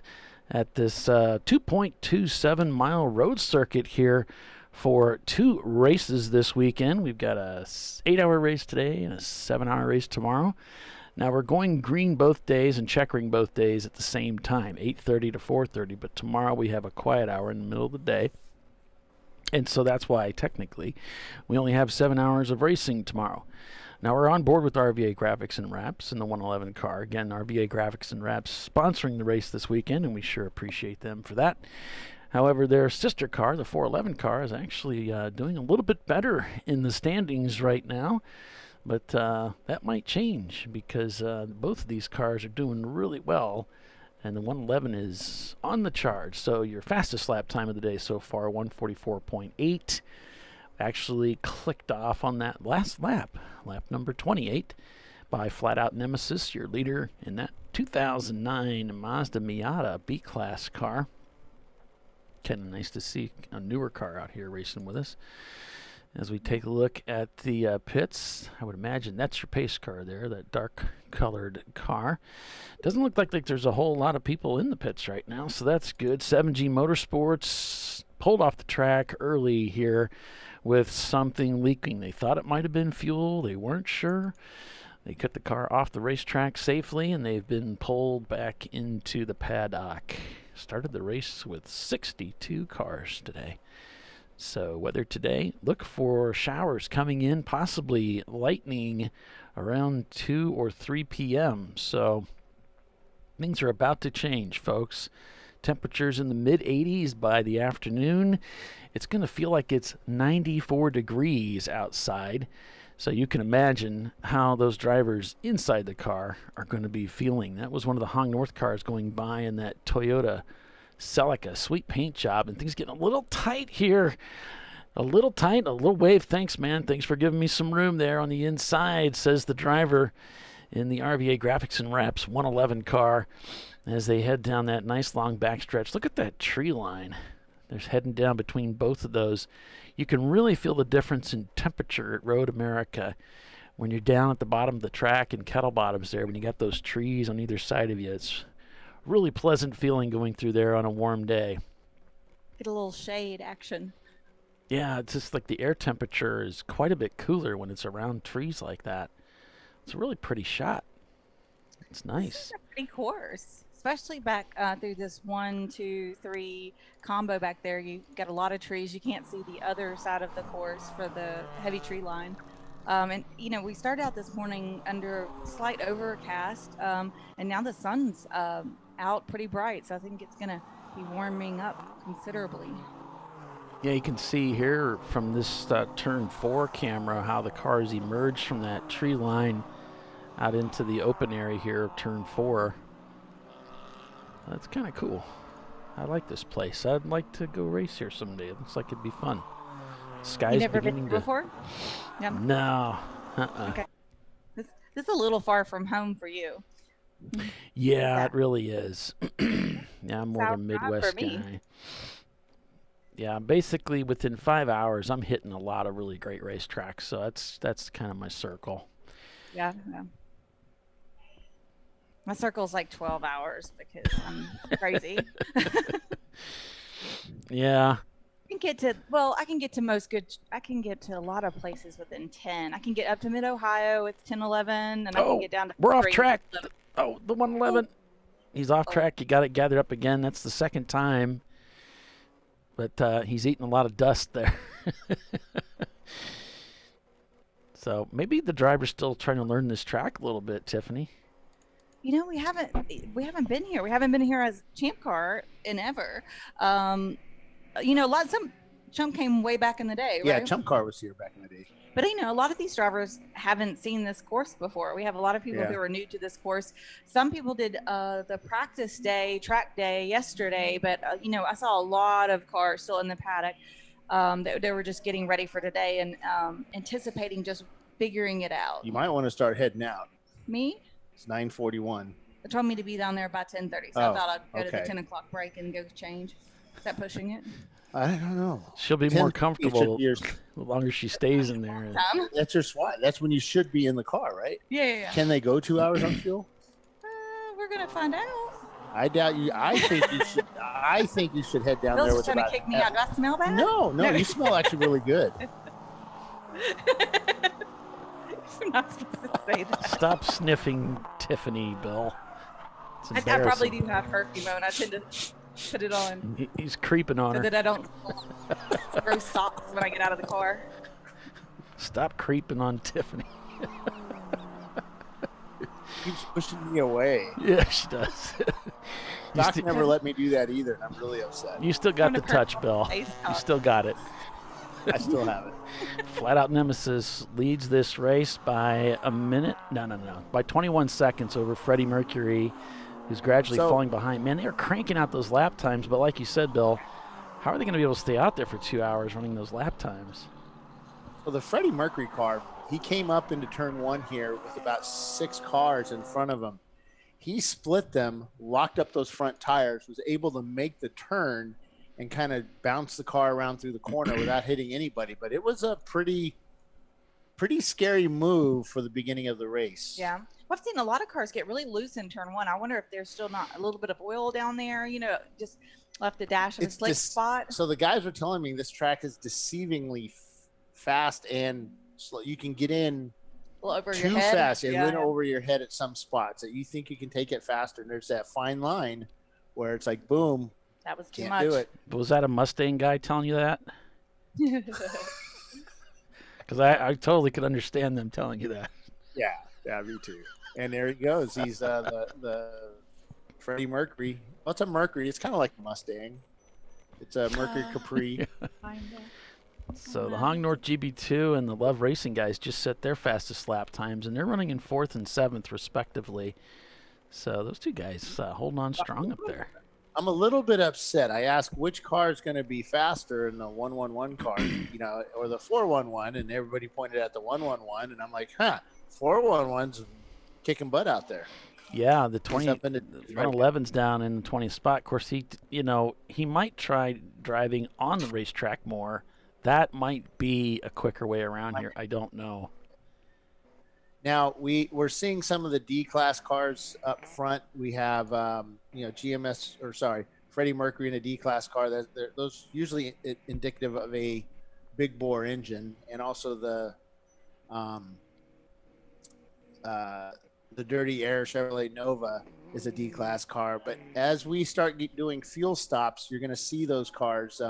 at this 2.27-mile road circuit here for 2 races this weekend. We've got a 8-hour race today and a 7-hour race tomorrow. Now, we're going green both days and checkering both days at the same time, 8:30 to 4:30, but tomorrow we have a quiet hour in the middle of the day. And so that's why, technically, we only have 7 hours of racing tomorrow. Now, we're on board with RVA Graphics and Wraps in the 111 car. Again, RVA Graphics and Wraps sponsoring the race this weekend, and we sure appreciate them for that. However, their sister car, the 411 car, is actually doing a little bit better in the standings right now. But that might change because both of these cars are doing really well. And the 111 is on the charge. So your fastest lap time of the day so far, 144.8. Actually clicked off on that last lap number 28, by Flat Out Nemesis, your leader in that 2009 Mazda Miata B-Class car. Kind of nice to see a newer car out here racing with us. As we take a look at the pits, I would imagine that's your pace car there, that dark-colored car. Doesn't look like there's a whole lot of people in the pits right now, so that's good. 7G Motorsports pulled off the track early here with something leaking. They thought it might have been fuel. They weren't sure. They cut the car off the racetrack safely, and they've been pulled back into the paddock. Started the race with 62 cars today. So weather today, look for showers coming in, possibly lightning around 2 or 3 p.m. So things are about to change, folks. Temperatures in the mid-80s by the afternoon. It's going to feel like it's 94 degrees outside. So you can imagine how those drivers inside the car are going to be feeling. That was one of the Hong North cars going by in that Toyota Celica. Sweet paint job, and things getting a little tight here. A little tight, a little wave. Thanks, man. Thanks for giving me some room there on the inside, says the driver in the RVA Graphics and Wraps 111 car as they head down that nice long backstretch. Look at that tree line. They're heading down between both of those. You can really feel the difference in temperature at Road America when you're down at the bottom of the track in Kettle Bottoms there, when you got those trees on either side of you. It's really pleasant feeling going through there on a warm day. Get a little shade action. Yeah, it's just like the air temperature is quite a bit cooler when it's around trees like that. It's a really pretty shot. It's nice. This is a pretty course, especially back through this 1, 2, 3 combo back there. You got a lot of trees. You can't see the other side of the course for the heavy tree line. And, you know, we started out this morning under slight overcast, and now the sun's out pretty bright. So I think it's going to be warming up considerably. Yeah, you can see here from this turn 4 camera how the cars emerged from that tree line out into the open area here of turn 4. That's kind of cool. I like this place. I'd like to go race here someday. It looks like it'd be fun. Sky's You never beginning been to... before? Yeah. No. Okay. This is a little far from home for you. Yeah, it really is. Yeah, I'm more of a Midwest for me. guy. Yeah, basically within 5 hours, I'm hitting a lot of really great racetracks. So that's kind of my circle. Yeah. My circle's like 12 hours because I'm crazy. Yeah. I can get to I can get to a lot of places within 10. I can get up to Mid-Ohio with 10, 11, and I can get down to we're off 3. track. Oh, the 111. He's off track. You got it gathered up again. That's the second time. But he's eating a lot of dust there. So maybe the driver's still trying to learn this track a little bit, Tiffany. You know, we haven't been here. We haven't been here as Champ Car in ever. You know, some Chump came way back in the day, right? Yeah, Chump Car was here back in the day. But you know, a lot of these drivers haven't seen this course before. We have a lot of people who are new to this course. Some people did the practice day, track day yesterday, but you know, I saw a lot of cars still in the paddock. They were just getting ready for today and anticipating just figuring it out. You might want to start heading out. Me? It's 9:41. They told me to be down there by 10:30, so I thought I'd go to the 10 o'clock break and go change. Is that pushing it? I don't know. She'll be more comfortable the longer she stays in there. That's your SWAT. That's when you should be in the car, right? Yeah. Can they go 2 hours on fuel? We're gonna find out. I doubt you. I think you should. I think you should head down there with trying to kick me out. Do I smell bad? No, you smell actually really good. You're not supposed to say that. Stop sniffing Tiffany, Bill. I probably do have perfume and I tend to put it on. He's creeping on so her. that I don't throw socks when I get out of the car. Stop creeping on Tiffany. Keeps pushing me away. Yeah, she does. Doc never let me do that either, and I'm really upset. You still got the touch, Bill. You still got it. I still have it. Flat Out Nemesis leads this race by a minute. No. By 21 seconds over Freddie Mercury, who's gradually falling behind. Man, they're cranking out those lap times, but like you said, Bill, how are they going to be able to stay out there for 2 hours running those lap times? Well, the Freddie Mercury car, he came up into turn 1 here with about 6 cars in front of him. He split them, locked up those front tires, was able to make the turn and kind of bounce the car around through the corner without hitting anybody. But it was a pretty scary move for the beginning of the race. Yeah. Well, I've seen a lot of cars get really loose in turn 1. I wonder if there's still not a little bit of oil down there, you know, just left the dash in a slick spot. So the guys were telling me this track is deceivingly fast and slow. You can get in over too your head. fast and went over your head at some spots that you think you can take it faster. And there's that fine line where it's like, boom, that was too can't much. do it. Was that a Mustang guy telling you that? Because I totally could understand them telling you that. Yeah, me too. And there he goes. He's the Freddie Mercury. What's a Mercury? It's kind of like a Mustang. It's a Mercury Capri. So the Hong North GB2 and the Love Racing guys just set their fastest lap times, and they're running in 4th and 7th respectively. So those two guys holding on strong up there. I'm a little bit upset. I asked which car is going to be faster in the 111 car, or the 411, and everybody pointed at the 111, and I'm like, 411's kicking butt out there. Yeah, the 111's down in the 20th spot. Of course, he might try driving on the racetrack more. That might be a quicker way around here. I don't know. Now, we're seeing some of the D-class cars up front. We have, Freddie Mercury in a D-class car. Those usually indicative of a big bore engine, and also the Dirty Air Chevrolet Nova is a D-class car. But as we start doing fuel stops, you're going to see those cars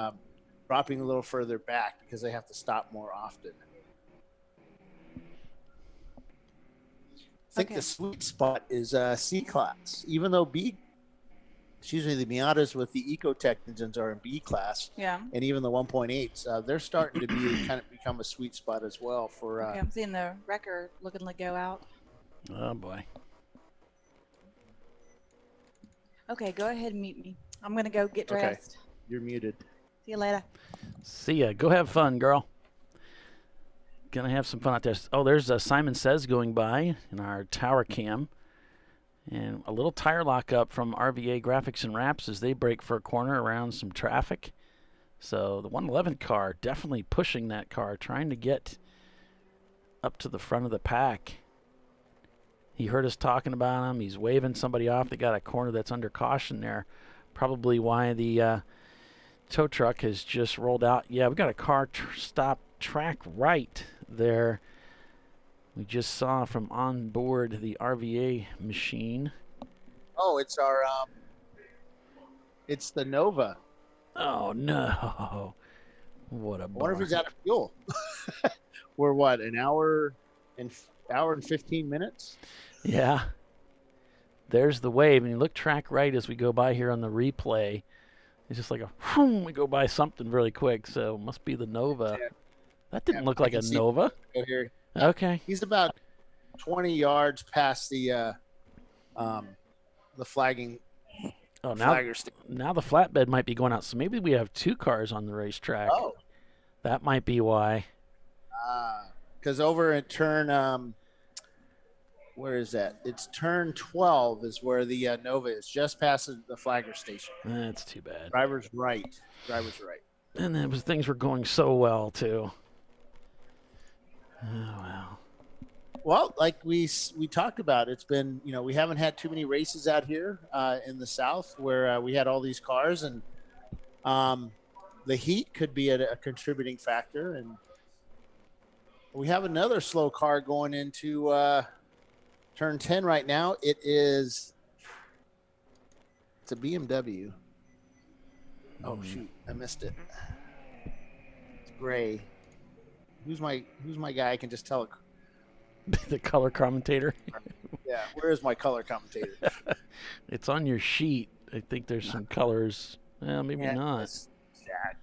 dropping a little further back because they have to stop more often. I think the sweet spot is C-class, even though the Miatas with the Ecotec engines are in B-class. Yeah. And even the 1.8s, they're starting to become a sweet spot as well for. I'm seeing the wrecker looking to go out. Oh boy. Okay, go ahead and mute me. I'm gonna go get dressed. Okay. You're muted. See you later. See ya. Go have fun, girl. Gonna have some fun out there. Oh, there's Simon Says going by in our tower cam. And a little tire lockup from RVA Graphics and Wraps as they break for a corner around some traffic. So the 111 car definitely pushing that car, trying to get up to the front of the pack. He heard us talking about him. He's waving somebody off. They got a corner that's under caution there. Probably why the tow truck has just rolled out. Yeah, we got a car stop track right there. We just saw from on board the RVA machine. Oh, it's our it's the Nova. Oh no. What a I wonder if he's out of fuel. We're what, an hour and 15 minutes? Yeah. There's the wave, and you look track right as we go by here on the replay. It's just like we go by something really quick, so it must be the Nova. Yeah. That didn't look like a Nova. Go here. Okay. He's about 20 yards past the flagging. Oh, now the flatbed might be going out, so maybe we have two cars on the racetrack. Oh. That might be why. Because over at turn, where is that? It's turn 12 is where the Nova is, just past the flagger station. That's too bad. Driver's right. And things were going so well, too. Oh, wow. Well, like we talked about, it's been, we haven't had too many races out here in the South where we had all these cars, and the heat could be a contributing factor. And we have another slow car going into turn 10 right now. It's a BMW. Oh, shoot. I missed it. It's gray. Who's my guy? I can just tell it. The color commentator. Yeah, where is my color commentator? It's on your sheet. I think there's some colors. Well, maybe not. Sad.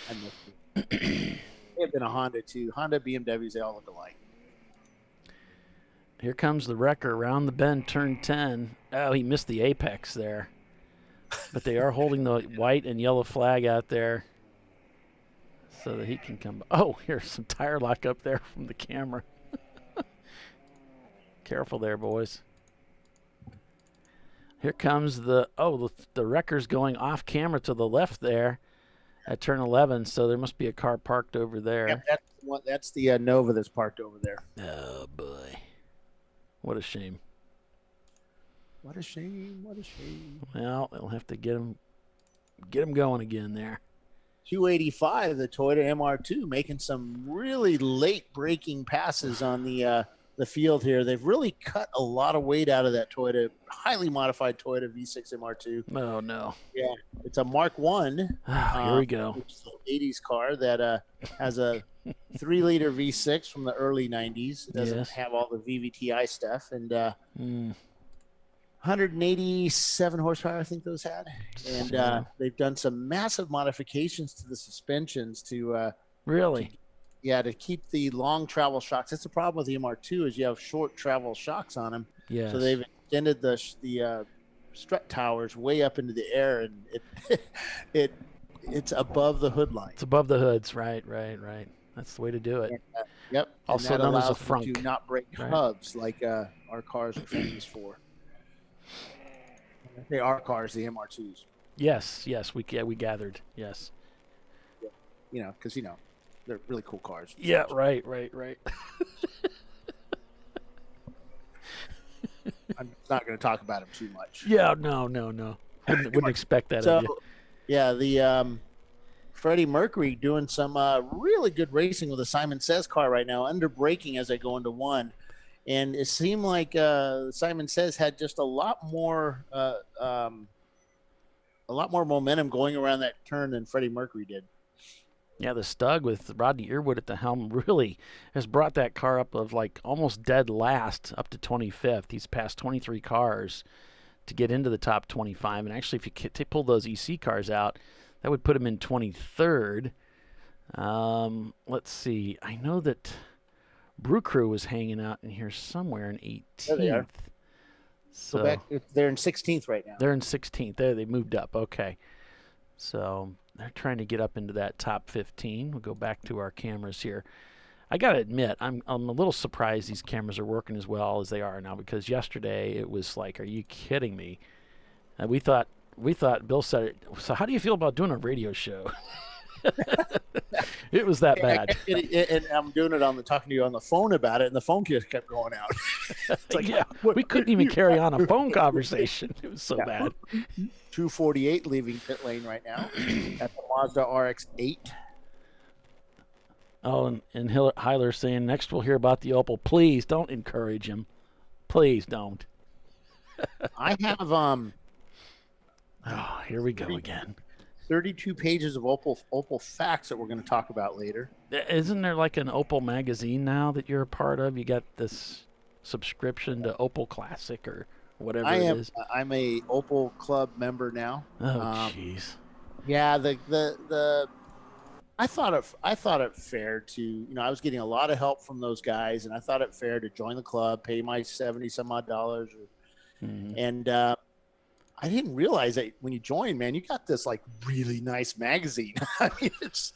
I missed it. They have been a Honda too. Honda, BMWs, they all look alike. Here comes the wrecker around the bend, turn 10. Oh, he missed the apex there. But they are holding the white and yellow flag out there so that he can come. Oh, here's some tire lock up there from the camera. Careful there, boys. Here comes the wrecker's going off camera to the left there at turn 11, so there must be a car parked over there. Yep, that's the Nova that's parked over there. Oh, boy. What a shame. What a shame. Well, they'll have to get him going again there. 285, the Toyota MR2, making some really late braking passes on the field here. They've really cut a lot of weight out of that Toyota, highly modified Toyota V6 MR2. Oh, no. Yeah, it's a Mark 1. Here we go. Which is an 80s car that has a 3-liter V6 from the early 90s. It doesn't have all the VVTi stuff. And 187 horsepower, I think those had. And they've done some massive modifications to the suspensions to really, to keep the long travel shocks. That's the problem with the MR2 is you have short travel shocks on them. Yes. So they've extended the strut towers way up into the air, and it's above the hood line. It's above the hoods, right. That's the way to do it. And, yep. Also and that known as a allows them frunk. to not break hubs like our cars are famous for. They are cars, the MR2s. Yes, we gathered. Yes. You know, because they're really cool cars. Yeah, right. I'm not going to talk about them too much. Yeah, no. Wouldn't expect that of you. Yeah, the Freddie Mercury doing some really good racing with a Simon Says car right now, under braking as they go into one. And it seemed like Simon Says had just a lot more momentum going around that turn than Freddie Mercury did. Yeah, the Stug with Rodney Earwood at the helm really has brought that car up of like almost dead last up to 25th. He's passed 23 cars to get into the top 25. And actually, if you pull those EC cars out, that would put him in 23rd. Let's see. I know that Brew Crew was hanging out in here somewhere in 18th. There they are. So they're in 16th right now. They're in 16th. There, they moved up. Okay. So they're trying to get up into that top 15. We'll go back to our cameras here. I got to admit, I'm a little surprised these cameras are working as well as they are now, because yesterday it was like, are you kidding me? And we thought Bill said it. So how do you feel about doing a radio show? It was that bad. And I'm doing it talking to you on the phone about it, and the phone just kept going out. It's like, yeah, we couldn't even carry on a phone conversation. It was so bad. 248 leaving pit lane right now at the Mazda RX-8. Oh, and Heiler saying, next we'll hear about the Opel. Please don't encourage him. Please don't. I have Oh, here we go again. 32 pages of Opel facts that we're going to talk about later. Isn't there like an Opel magazine now that you're a part of? You got this subscription to Opel Classic or whatever it is. I'm a Opel Club member now. Oh, jeez. Yeah, I thought it fair to, I was getting a lot of help from those guys, and I thought it fair to join the club, pay my $70 some odd, and I didn't realize that when you join, man, you got this like really nice magazine. I mean, it's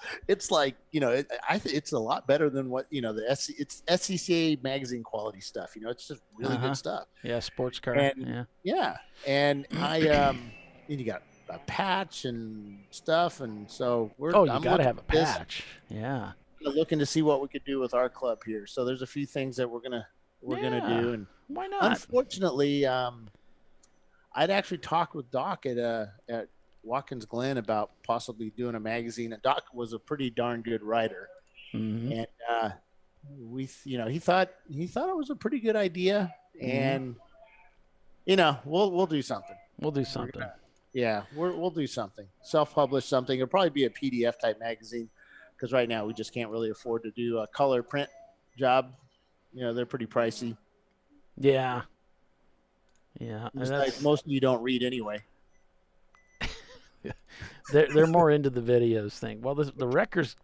like, it's a lot better than what, it's SCCA magazine quality stuff. It's just really good stuff. Yeah. Sports car. And, yeah. And you got a patch and stuff. And so you got to have a patch. Yeah. Looking to see what we could do with our club here. So there's a few things that we're going to do. And why not? Unfortunately, I'd actually talked with Doc at Watkins Glen about possibly doing a magazine. And Doc was a pretty darn good writer, and he thought it was a pretty good idea. And we'll do something. We'll do something. We'll do something. Self-publish something. It'll probably be a PDF type magazine, because right now we just can't really afford to do a color print job. They're pretty pricey. Yeah. Yeah, like most of you don't read anyway. they're more into the videos thing. Well, the wrecker's,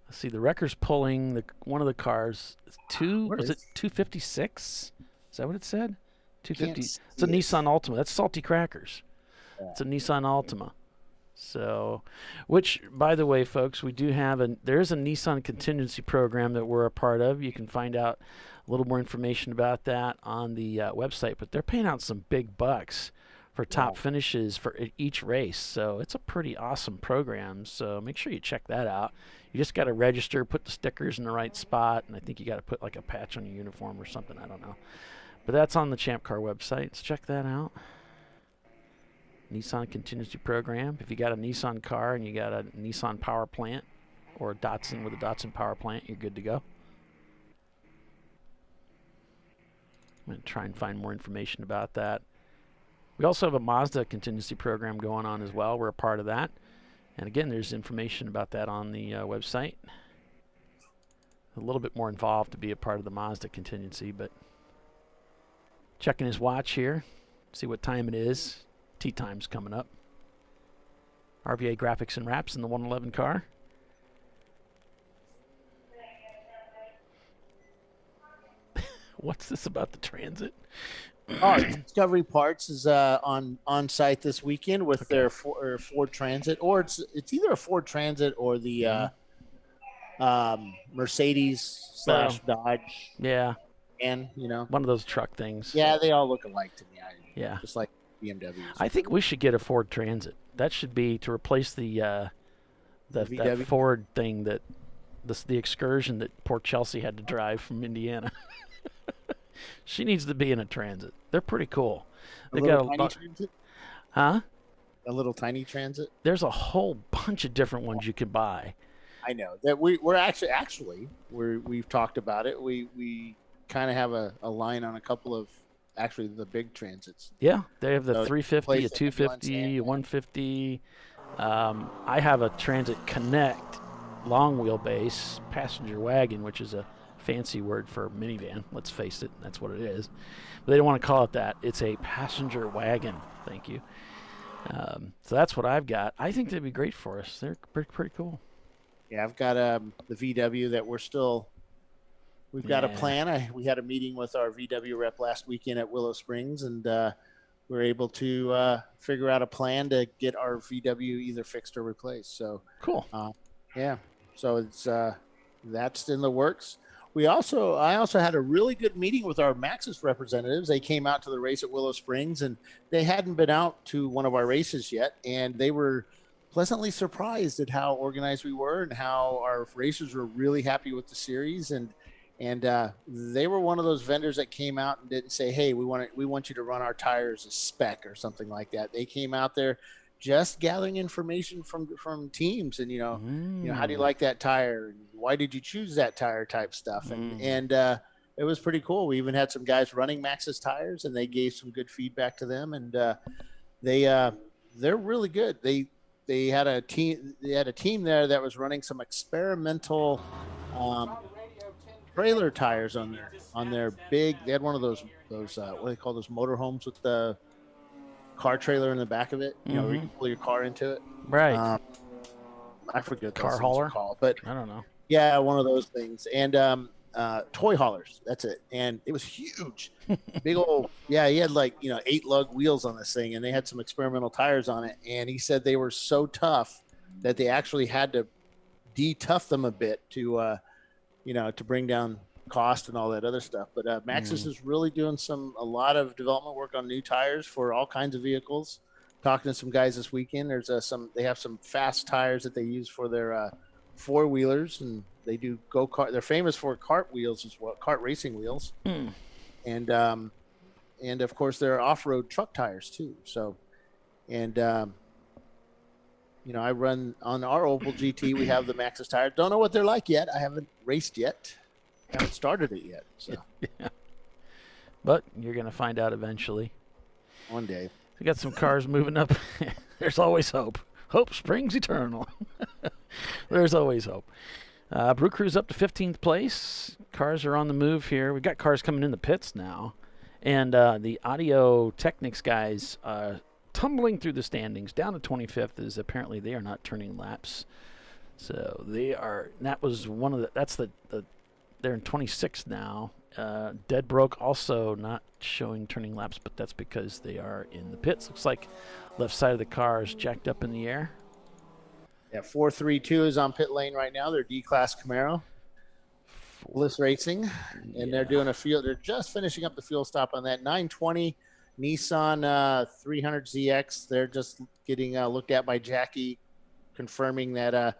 let's see, the wrecker's pulling one of the cars. Was it 256? Is that what it said? 250. It's a Nissan Altima. That's Salty Crackers. Yeah. It's a Nissan Altima. So, which, by the way, folks, we do have there's a Nissan contingency program that we're a part of. You can find out a little more information about that on the website, but they're paying out some big bucks for top finishes for each race. So it's a pretty awesome program. So make sure you check that out. You just got to register, put the stickers in the right spot, and I think you got to put like a patch on your uniform or something. I don't know. But that's on the Champ Car website. So check that out. Nissan contingency program. If you got a Nissan car and you got a Nissan power plant or a Datsun with a Datsun power plant, you're good to go. I'm going to try and find more information about that. We also have a Mazda contingency program going on as well. We're a part of that. And again, there's information about that on the website. A little bit more involved to be a part of the Mazda contingency, but checking his watch here. See what time it is. Tea time's coming up. RVA graphics and wraps in the 111 car. What's this about the Transit? Discovery Parts is on site this weekend with their Ford Transit, or it's either a Ford Transit or the Mercedes / Dodge. Yeah. And one of those truck things. Yeah, they all look alike to me. Yeah. Just like BMWs. I think we should get a Ford Transit. That should be to replace that Ford thing that the Excursion that poor Chelsea had to drive from Indiana. She needs to be in a Transit. They're pretty cool. They got a tiny Transit? Huh? A little tiny Transit? There's a whole bunch of different ones you can buy. I know that we're actually we've talked about it. We kind of have a line on a couple of actually the big Transits. Yeah, they have the 350, a 250, a 150. I have a Transit Connect long wheelbase passenger wagon, which is a fancy word for minivan. Let's face it, that's what it is. But they don't want to call it that. It's a passenger wagon. Thank you. So that's what I've got. I think they'd be great for us. They're pretty cool. Yeah, I've got the VW that we've got a plan. We had a meeting with our VW rep last weekend at Willow Springs, and we were able to figure out a plan to get our VW either fixed or replaced. So cool. Yeah. So it's that's in the works. I also had a really good meeting with our Maxxis representatives. They came out to the race at Willow Springs, and they hadn't been out to one of our races yet, and they were pleasantly surprised at how organized we were and how our racers were really happy with the series. And they were one of those vendors that came out and didn't say, "Hey, we want you to run our tires a spec" or something like that. They came out there just gathering information from teams, and how do you like that tire? Why did you choose that tire type stuff? And it was pretty cool. We even had some guys running Maxxis tires, and they gave some good feedback to them. And they're really good. They had a team there that was running some experimental trailer tires on their big. They had one of those what do they call those motorhomes with the car trailer in the back of it, where you can pull your car into it. Right. I forget car hauler called, but I don't know. Yeah, one of those things. And toy haulers. That's it. And it was huge. Big old, yeah, he had 8 lug wheels on this thing, and they had some experimental tires on it. And he said they were so tough that they actually had to de-tough them a bit to bring down cost and all that other stuff. But Maxxis is really doing a lot of development work on new tires for all kinds of vehicles. Talking to some guys this weekend. There's they have some fast tires that they use for their 4-wheelers, and they do go-kart. They're famous for kart wheels as well, kart racing wheels. And of course they're off-road truck tires too. So, and I run on our Opel GT. We have the Maxxis tires. Don't know what they're like yet. I haven't raced yet. Haven't started it yet. So, yeah. But you're gonna find out eventually. One day. We got some cars moving up. There's always hope. Hope springs eternal. There's always hope. Brew Crew's up to 15th place. Cars are on the move here. We've got cars coming in the pits now. And the Audio Technics guys tumbling through the standings. Down to 25th is apparently they are not turning laps. So they are, that was one of the, that's the they're in 26th now. Dead Broke also not showing turning laps, but that's because they are in the pits. Looks like left side of the car is jacked up in the air. Yeah, 432 is on pit lane right now. They're D-Class Camaro. Bliss Racing, and they're doing they're just finishing up the fuel stop on that 920 Nissan 300ZX. They're just getting looked at by Jackie, confirming that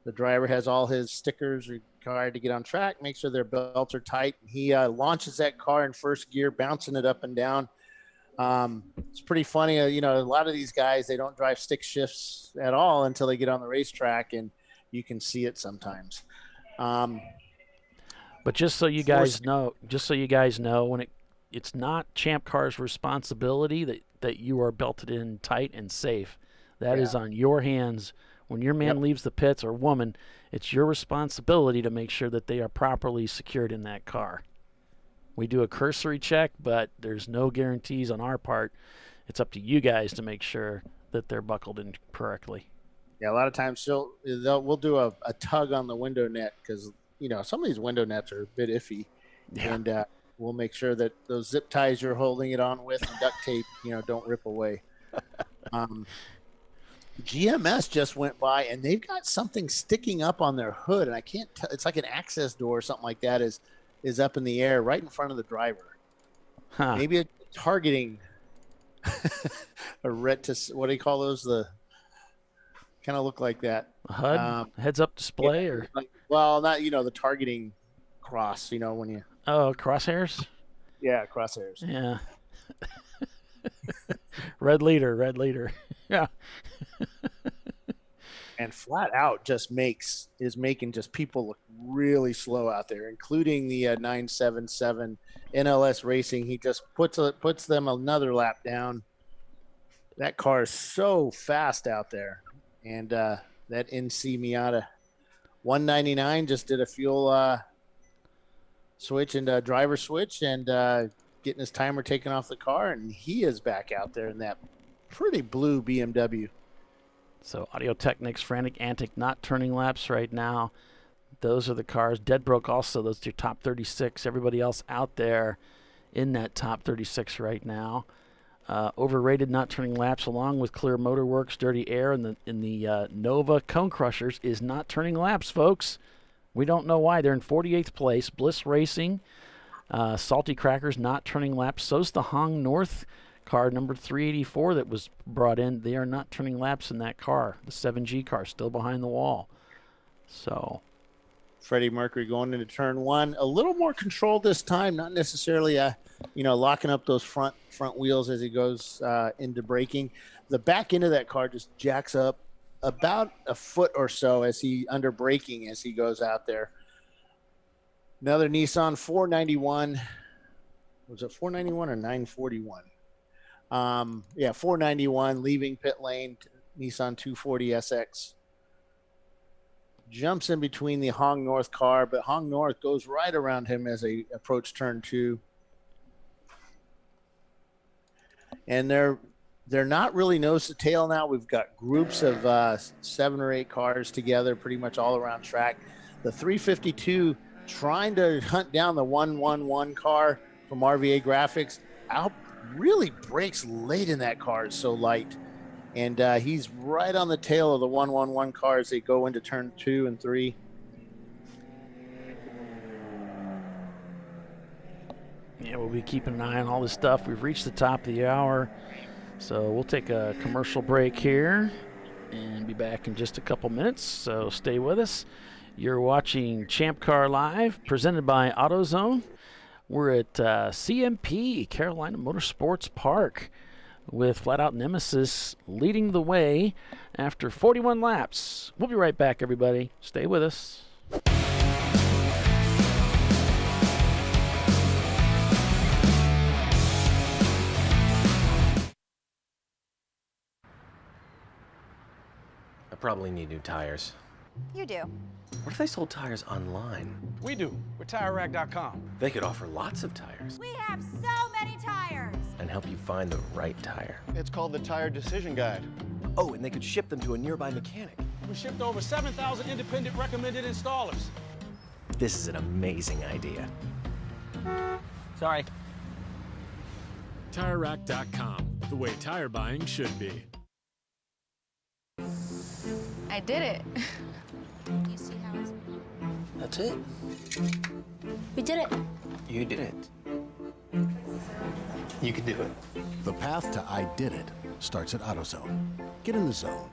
the driver has all his stickers required to get on track, make sure their belts are tight. He launches that car in first gear, bouncing it up and down. It's pretty funny. A lot of these guys, they don't drive stick shifts at all until they get on the racetrack, and you can see it sometimes. But just so you guys know, when it's not Champ Car's responsibility that you are belted in tight and safe. That is on your hands. When your man leaves the pits, or woman, it's your responsibility to make sure that they are properly secured in that car. We do a cursory check, but there's no guarantees on our part. It's up to you guys to make sure that they're buckled in correctly. Yeah, a lot of times we'll do a tug on the window net because, some of these window nets are a bit iffy. Yeah. And we'll make sure that those zip ties you're holding it on with and duct tape, don't rip away. GMS just went by, and they've got something sticking up on their hood, and I can't tell. It's like an access door or something like that is up in the air right in front of the driver. Huh. Maybe it's targeting a retina. What do you call those? The kind of look like that. A HUD, heads-up display, or not the targeting cross. When you crosshairs. Yeah, crosshairs. Yeah. Red leader. Yeah. And flat out is making just people look really slow out there, including the 977 NLS Racing. He just puts them another lap down. That car is so fast out there. And that NC Miata 199 just did a fuel switch and driver switch and getting his timer taken off the car, and he is back out there in that pretty blue BMW. So Audio Technics, Frantic Antic, not turning laps right now. Those are the cars. Dead Broke also, those are your top 36. Everybody else out there in that top 36 right now. Overrated, not turning laps, along with Clear Motorworks, Dirty Air, and the Nova Cone Crushers is not turning laps, folks. We don't know why. They're in 48th place. Bliss Racing, Salty Crackers, not turning laps. So's the Hong North car, number 384, that was brought in. They are not turning laps in that car. The 7G car still behind the wall. So Freddie Mercury going into turn one, a little more control this time, not necessarily locking up those front wheels as he goes into braking. The back end of that car just jacks up about a foot or so as he under braking as he goes out there. Another Nissan 491. Was it 491 or 941? 491 leaving pit lane. Nissan 240 SX jumps in between the Hong North car, but Hong North goes right around him as they approach turn two. And they're not really nose to tail now. We've got groups of 7 or 8 cars together pretty much all around track. The 352 trying to hunt down the 111 car from RVA Graphics. Out really brakes late in that car. It's so light. And he's right on the tail of the 111 car as they go into turn 2 and 3. Yeah, we'll be keeping an eye on all this stuff. We've reached the top of the hour, so we'll take a commercial break here and be back in just a couple minutes, so stay with us. You're watching Champ Car Live, presented by AutoZone. We're at CMP, Carolina Motorsports Park, with Flat Out Nemesis leading the way after 41 laps. We'll be right back, everybody. Stay with us. I probably need new tires. You do. What if they sold tires online? We do. We're TireRack.com. They could offer lots of tires. We have so many tires. And help you find the right tire. It's called the Tire Decision Guide. Oh, and they could ship them to a nearby mechanic. We shipped over 7,000 independent recommended installers. This is an amazing idea. Sorry. TireRack.com, the way tire buying should be. I did it. Do you see how it's... That's it. We did it. You did it. You could do it. The path to I did it starts at AutoZone. Get in the zone.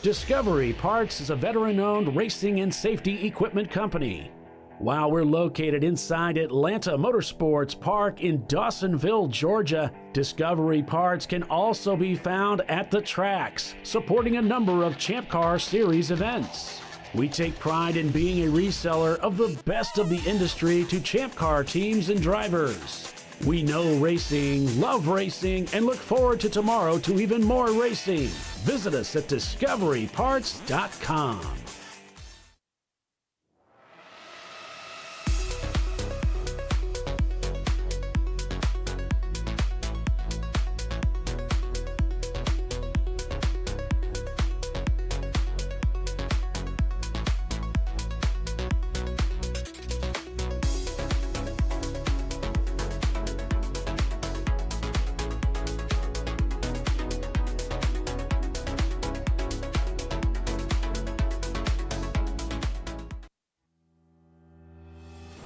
Discovery Parts is a veteran-owned racing and safety equipment company. While we're located inside Atlanta Motorsports Park in Dawsonville, Georgia, Discovery Parts can also be found at the tracks, supporting a number of Champ Car Series events. We take pride in being a reseller of the best of the industry to Champ Car teams and drivers. We know racing, love racing, and look forward to tomorrow to even more racing. Visit us at discoveryparts.com.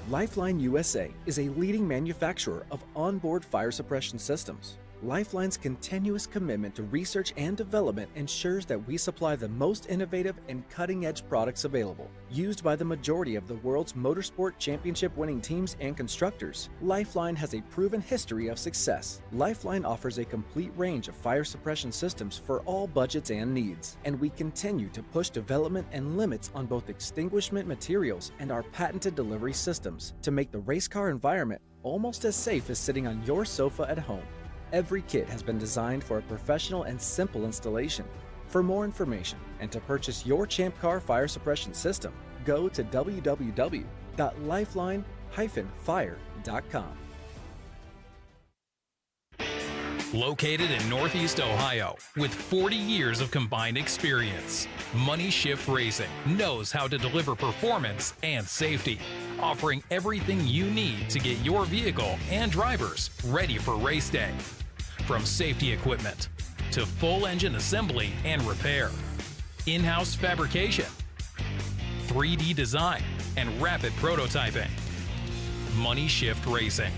Lifeline USA is a leading manufacturer of onboard fire suppression systems. Lifeline's continuous commitment to research and development ensures that we supply the most innovative and cutting-edge products available. Used by the majority of the world's motorsport championship-winning teams and constructors, Lifeline has a proven history of success. Lifeline offers a complete range of fire suppression systems for all budgets and needs, and we continue to push development and limits on both extinguishment materials and our patented delivery systems to make the race car environment almost as safe as sitting on your sofa at home. Every kit has been designed for a professional and simple installation. For more information and to purchase your Champ Car fire suppression system, go to www.lifeline-fire.com. Located in Northeast Ohio, with 40 years of combined experience, Money Shift Racing knows how to deliver performance and safety, offering everything you need to get your vehicle and drivers ready for race day. From safety equipment to full engine assembly and repair, in-house fabrication, 3D design, and rapid prototyping. Money Shift Racing.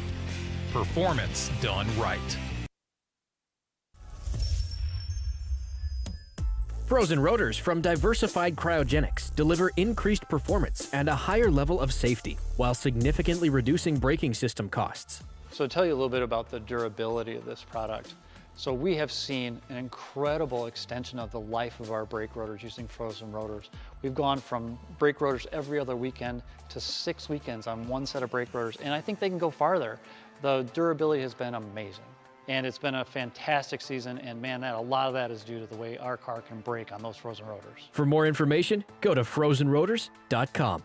Performance done right. Frozen rotors from Diversified Cryogenics deliver increased performance and a higher level of safety, while significantly reducing braking system costs. So to tell you a little bit about the durability of this product. So we have seen an incredible extension of the life of our brake rotors using frozen rotors. We've gone from brake rotors every other weekend to 6 weekends on one set of brake rotors, and I think they can go farther. The durability has been amazing. And it's been a fantastic season, and man, a lot of that is due to the way our car can brake on those frozen rotors. For more information, go to frozenrotors.com.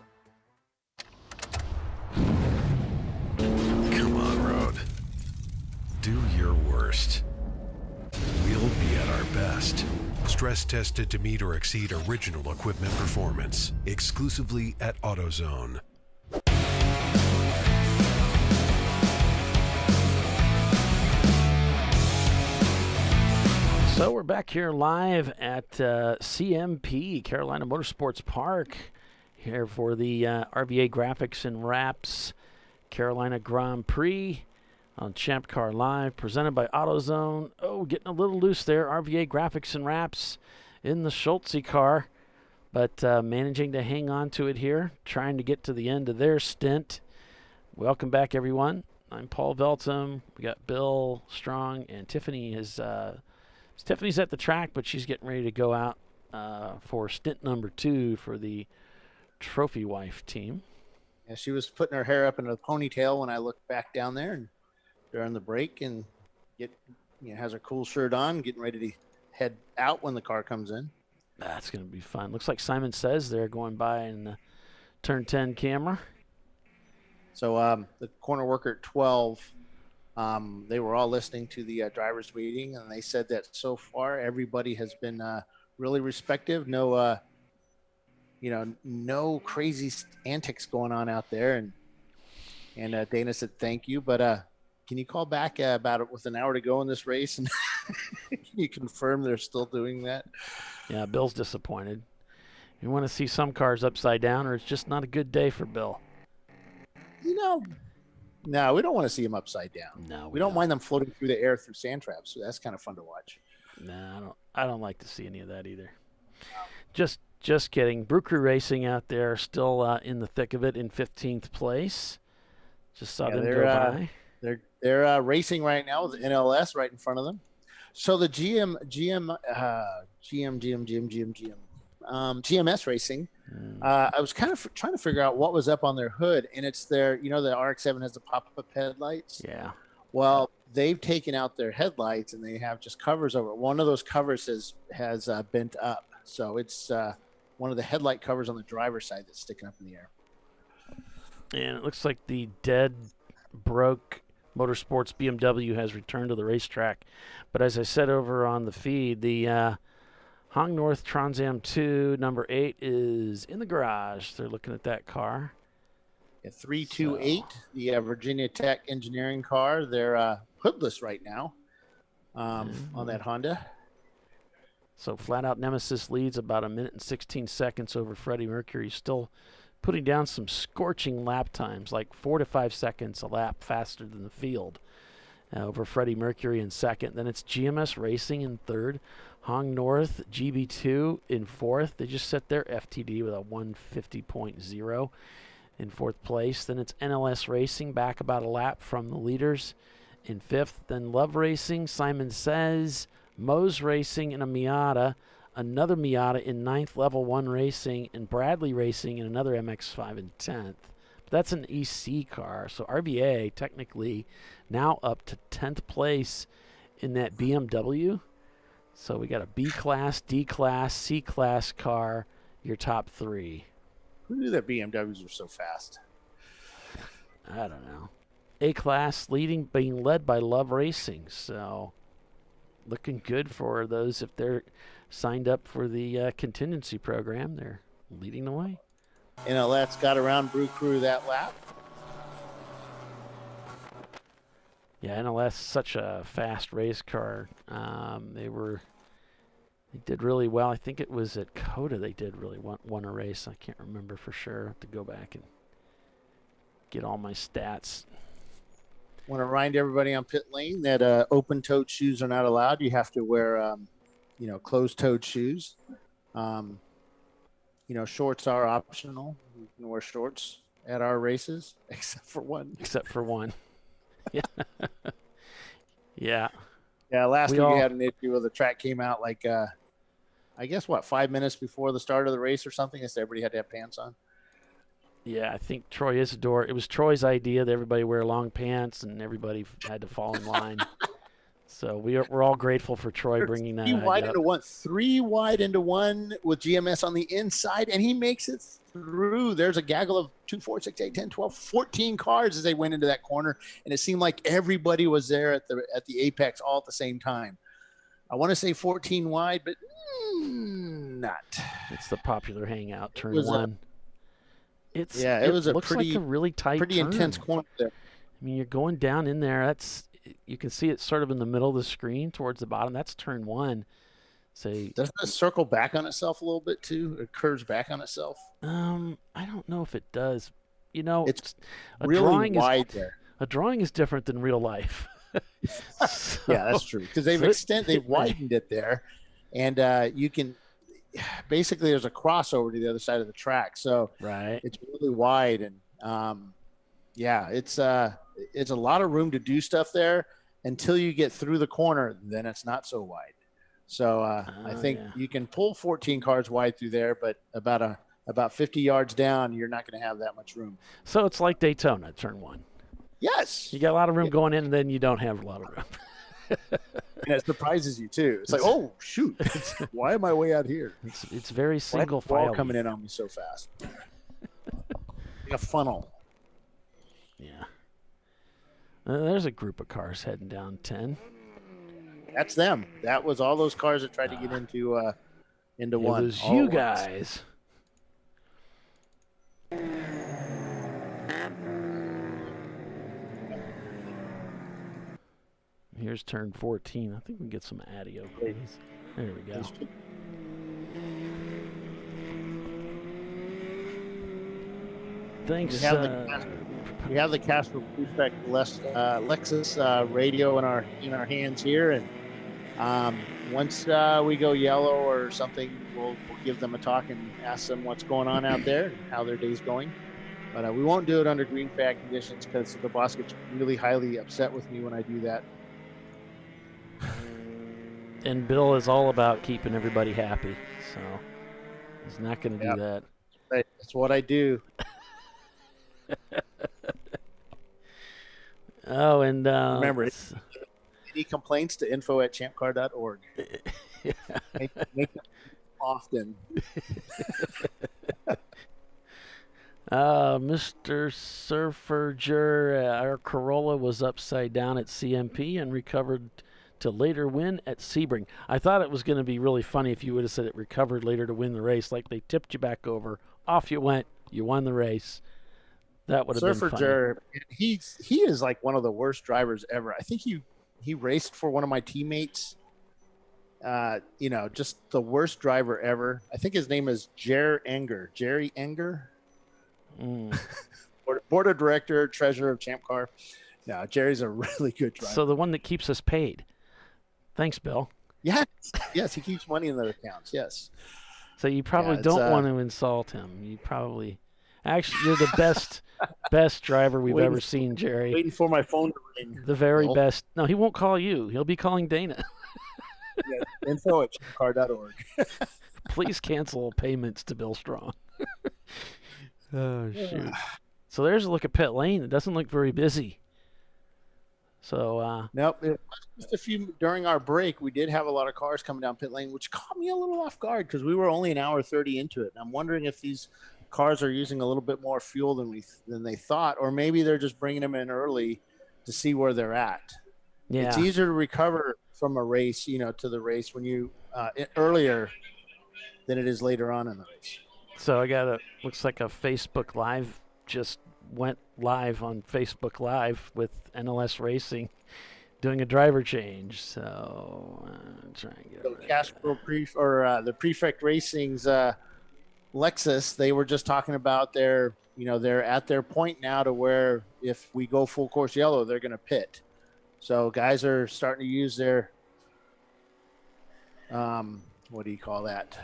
Come on, Road. Do your worst. We'll be at our best. Stress tested to meet or exceed original equipment performance. Exclusively at AutoZone. So we're back here live at CMP, Carolina Motorsports Park, here for the RVA Graphics and Wraps Carolina Grand Prix on ChampCar.Live, presented by AutoZone. Oh, getting a little loose there. RVA Graphics and Wraps in the Schultze car, but managing to hang on to it here, trying to get to the end of their stint. Welcome back, everyone. I'm Paul Veltum. We got Bill Strong, and Tiffany is... Tiffany's at the track, but she's getting ready to go out for stint number 2 for the Trophy Wife team. Yeah, she was putting her hair up in a ponytail when I looked back down there and during the break, and has her cool shirt on, getting ready to head out when the car comes in. That's going to be fun. Looks like Simon Says they're going by in the turn 10 camera. So the corner worker at 12. They were all listening to the drivers' meeting, and they said that so far everybody has been really respectful. No, no crazy antics going on out there. And Dana said thank you, but can you call back about it with an hour to go in this race, and can you confirm they're still doing that? Yeah, Bill's disappointed. You want to see some cars upside down, or it's just not a good day for Bill. No, we don't want to see them upside down. No, we don't mind them floating through the air through sand traps. So that's kind of fun to watch. No, I don't like to see any of that either. Just kidding. Brew Crew Racing out there still in the thick of it in 15th place. Just saw them go by. They're racing right now with NLS right in front of them. So the GMS Racing. I was kind of trying to figure out what was up on their hood, and it's their, the RX-7 has the pop-up headlights. Yeah. Well, they've taken out their headlights and they have just covers over it. One of those covers has bent up, so it's one of the headlight covers on the driver's side that's sticking up in the air. And it looks like the dead broke Motorsports BMW has returned to the racetrack. But as I said over on the feed, the Hong North Trans Am 2 number 8 is in the garage. They're looking at that car. 328, the Virginia Tech engineering car. They're hoodless right now on that Honda. So Flat Out Nemesis leads about 1 minute and 16 seconds over Freddie Mercury. Still putting down some scorching lap times, like 4 to 5 seconds a lap faster than the field over Freddie Mercury in second. Then it's GMS Racing in third. Hong North GB2 in fourth. They just set their FTD with a 150.0 in fourth place. Then it's NLS Racing back about a lap from the leaders in fifth. Then Love Racing, Simon Says, Moe's Racing, and a Miata. Another Miata in ninth, Level 1 Racing, and Bradley Racing in another MX-5 in 10th. But that's an EC car, so RVA technically now up to 10th place in that BMW. So we got a B-Class, D-Class, C-Class car, your top three. Who knew that BMWs were so fast? I don't know. A-Class being led by Love Racing, so looking good for those if they're signed up for the contingency program. They're leading the way. NLS got around Brew Crew that lap. Yeah, NLS, such a fast race car. They did really well. I think it was at COTA they did really won a race. I can't remember for sure. I have to go back and get all my stats. Want to remind everybody on pit lane that open-toed shoes are not allowed. You have to wear, closed-toed shoes. Shorts are optional. You can wear shorts at our races, except for one. Yeah. Yeah. Yeah, last week we had an issue where the track came out 5 minutes before the start of the race or something, so everybody had to have pants on. Yeah, I think Troy Isidore, it was Troy's idea that everybody wear long pants and everybody had to fall in line. So we're all grateful for Troy bringing that. 3 wide into one with GMS on the inside, and he makes it through. There's a gaggle of 2, 4, 6, 8, 10, 12, 14 cars as they went into that corner, and it seemed like everybody was there at the apex all at the same time. I want to say 14 wide, but not. It's the popular hangout, turn one. It was looks like a really tight, pretty turn. Intense corner there. I mean, you're going down in there. You can see it sort of in the middle of the screen towards the bottom. That's turn one. Doesn't it circle back on itself a little bit too? It curves back on itself. I don't know if it does. It's really wide there. A drawing is different than real life. Yeah, that's true. Because they've widened it there, and you can. Basically, there's a crossover to the other side of the track, so it's really wide, and it's a lot of room to do stuff there until you get through the corner. Then it's not so wide. So I think you can pull 14 cars wide through there, but about 50 yards down, you're not going to have that much room. So it's like Daytona, turn one. Yes, you got a lot of room going in, and then you don't have a lot of room. And it surprises you too. It's like, oh shoot, why am I way out here? It's very single file coming in on me so fast. Like a funnel. Yeah. There's a group of cars heading down 10. That's them. That was all those cars that tried to get into one. It was you guys. Here's turn 14. I think we can get some Adio, please. There we go. Thanks. We have the Casper Prefect Lexus radio in our hands here, and once we go yellow or something, we'll give them a talk and ask them what's going on out there and how their day's going. But we won't do it under green flag conditions because the boss gets really highly upset with me when I do that. And Bill is all about keeping everybody happy, so he's not going to do that. That's what I do. Oh, and remember, any complaints to info@ChampCar.org. Yeah. Make them often. Mr. Surferger, our Corolla was upside down at CMP and recovered to later win at Sebring. I thought it was going to be really funny if you would have said it recovered later to win the race, like they tipped you back over, off you went, you won the race. That would have been funny. Surferger, he is like one of the worst drivers ever. I think he raced for one of my teammates. Just the worst driver ever. I think his name is Jerry Enger. Board of director, treasurer of Champ Car. No, Jerry's a really good driver. So the one that keeps us paid. Thanks, Bill. Yes, he keeps money in their accounts. Yes. So you probably don't want to insult him. You probably, actually, you're the best driver we've ever seen, Jerry. Waiting for my phone to ring. The very best. No, he won't call you. He'll be calling Dana. Info@ChampCar.org. Please cancel payments to Bill Strong. Oh, shoot. So there's a look at pit lane. It doesn't look very busy. So nope. Just a few during our break, we did have a lot of cars coming down pit lane, which caught me a little off guard because we were only an hour 30 into it. And I'm wondering if these cars are using a little bit more fuel than they thought, or maybe they're just bringing them in early to see where they're at. Yeah. It's easier to recover from a race, to the race when you earlier than it is later on in the race. So looks like a Facebook Live just went live on Facebook Live with NLS Racing doing a driver change. So try and get over Castro the Prefect Racing's Lexus, they were just talking about they're at their point now to where if we go full course yellow, they're going to pit. So guys are starting to use their what do you call that?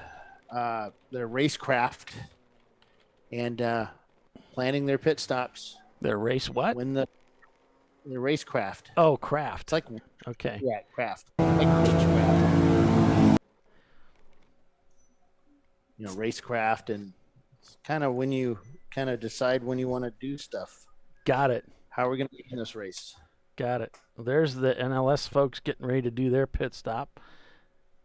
Their racecraft and planning their pit stops. Their race what? When their racecraft. Oh, craft. It's like okay. Yeah, craft. Like racecraft. Racecraft, and it's kind of when you kind of decide when you want to do stuff. Got it. How are we going to get in this race? Got it. Well, there's the NLS folks getting ready to do their pit stop.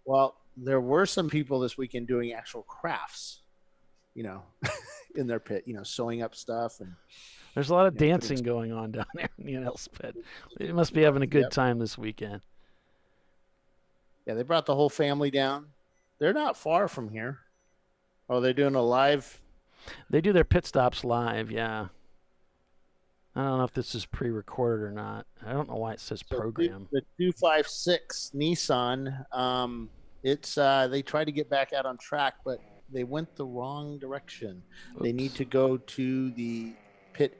Well, there were some people this weekend doing actual crafts, in their pit, sewing up stuff. And there's a lot of dancing going on down there in the NLS pit. They must be having a good time this weekend. Yeah, they brought the whole family down. They're not far from here. Oh, they're doing a live. They do their pit stops live, yeah. I don't know if this is pre-recorded or not. I don't know why it says program. The 256 Nissan, they tried to get back out on track, but they went the wrong direction. Oops. They need to go to the pit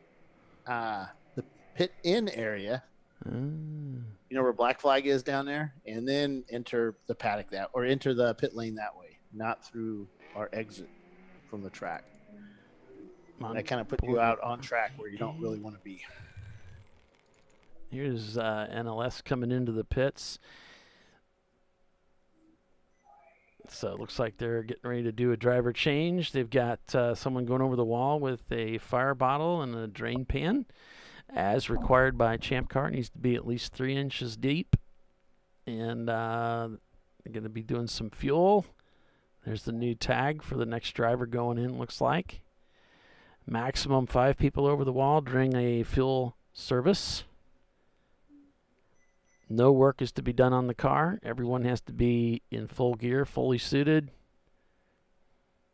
in area. Where Black Flag is down there, and then enter the paddock enter the pit lane that way, not through our exit from the track. That kind of put you out on track where you don't really want to be. Here's NLS coming into the pits. So it looks like they're getting ready to do a driver change. They've got someone going over the wall with a fire bottle and a drain pan. As required by Champ Car, it needs to be at least 3 inches deep. And they're going to be doing some fuel. There's the new tag for the next driver going in, looks like. Maximum 5 people over the wall during a fuel service. No work is to be done on the car. Everyone has to be in full gear, fully suited.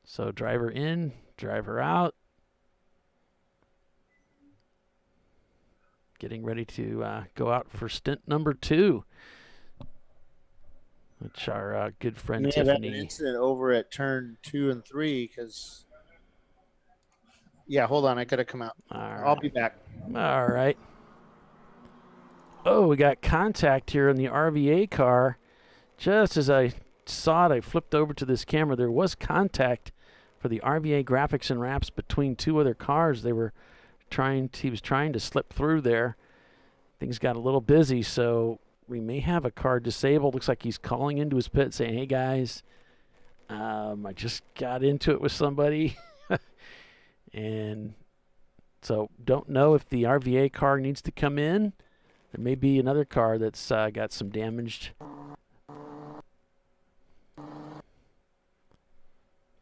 So driver in, driver out. Getting ready to go out for stint number 2. Which our good friend Tiffany. That incident over at turn 2 and 3 because... Yeah, hold on. I got to come out. I'll be back. All right. Oh, we got contact here in the RVA car. Just as I saw it, I flipped over to this camera. There was contact for the RVA graphics and wraps between two other cars. He was trying to slip through there. Things got a little busy, so we may have a car disabled. Looks like he's calling into his pit saying, hey, guys, I just got into it with somebody. And so don't know if the RVA car needs to come in. There may be another car that's got some damaged.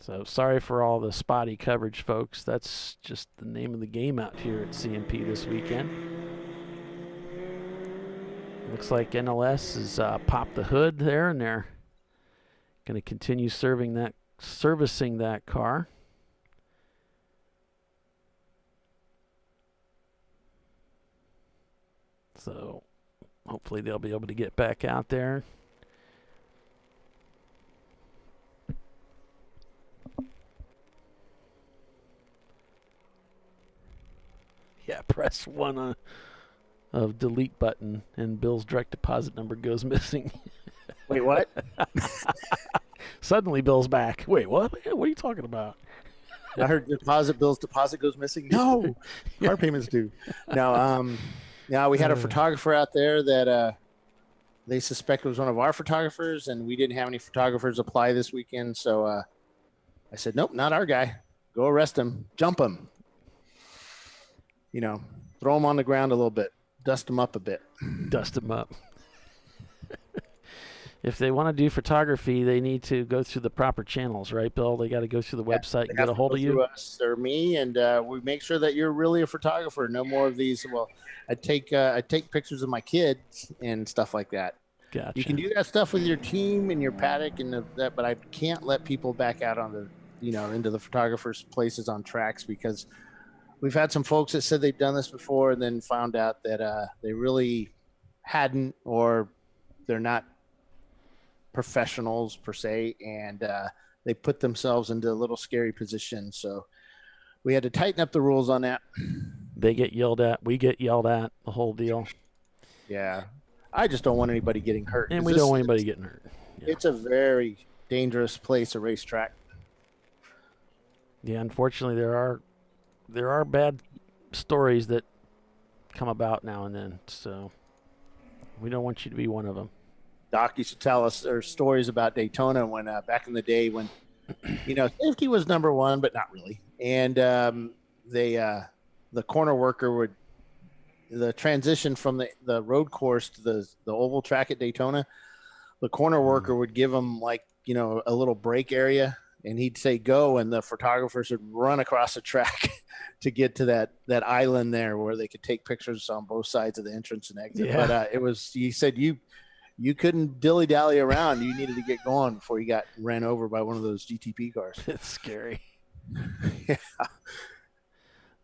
So sorry for all the spotty coverage, folks. That's just the name of the game out here at CMP this weekend. Looks like NLS has popped the hood there, and they're going to continue servicing that car. So hopefully they'll be able to get back out there. Yeah, press 1 of delete button and Bill's direct deposit number goes missing. Wait, what? Suddenly Bill's back. Wait, what? What are you talking about? I heard Bill's deposit goes missing. No, car payments due. Now, we had a photographer out there that they suspect was one of our photographers, and we didn't have any photographers apply this weekend. So I said, nope, not our guy. Go arrest him. Jump him. Throw him on the ground a little bit. Dust him up a bit. Dust him up. If they want to do photography, they need to go through the proper channels, right, Bill? They got to go through the website and get a hold of you. Us or me, and we make sure that you're really a photographer. No more of these. Well, I take pictures of my kids and stuff like that. Gotcha. You can do that stuff with your team and your paddock and that, but I can't let people back out on into the photographers' places on tracks, because we've had some folks that said they've done this before and then found out that they really hadn't, or they're not professionals per se, and they put themselves into a little scary position. So we had to tighten up the rules on that. They get yelled at. We get yelled at. The whole deal. Yeah. I just don't want anybody getting hurt. And we don't want anybody getting hurt. Yeah. It's a very dangerous place, a racetrack. Yeah, unfortunately, there are bad stories that come about now and then. So we don't want you to be one of them. Doc used to tell us stories about Daytona when back in the day when, safety was number one, but not really. And the corner worker the transition from the road course to the oval track at Daytona, the corner worker would give them a little break area, and he'd say go, and the photographers would run across the track to get to that island there where they could take pictures on both sides of the entrance and exit. Yeah. But he said you couldn't dilly-dally around. You needed to get going before you got ran over by one of those GTP cars. It's scary. Yeah.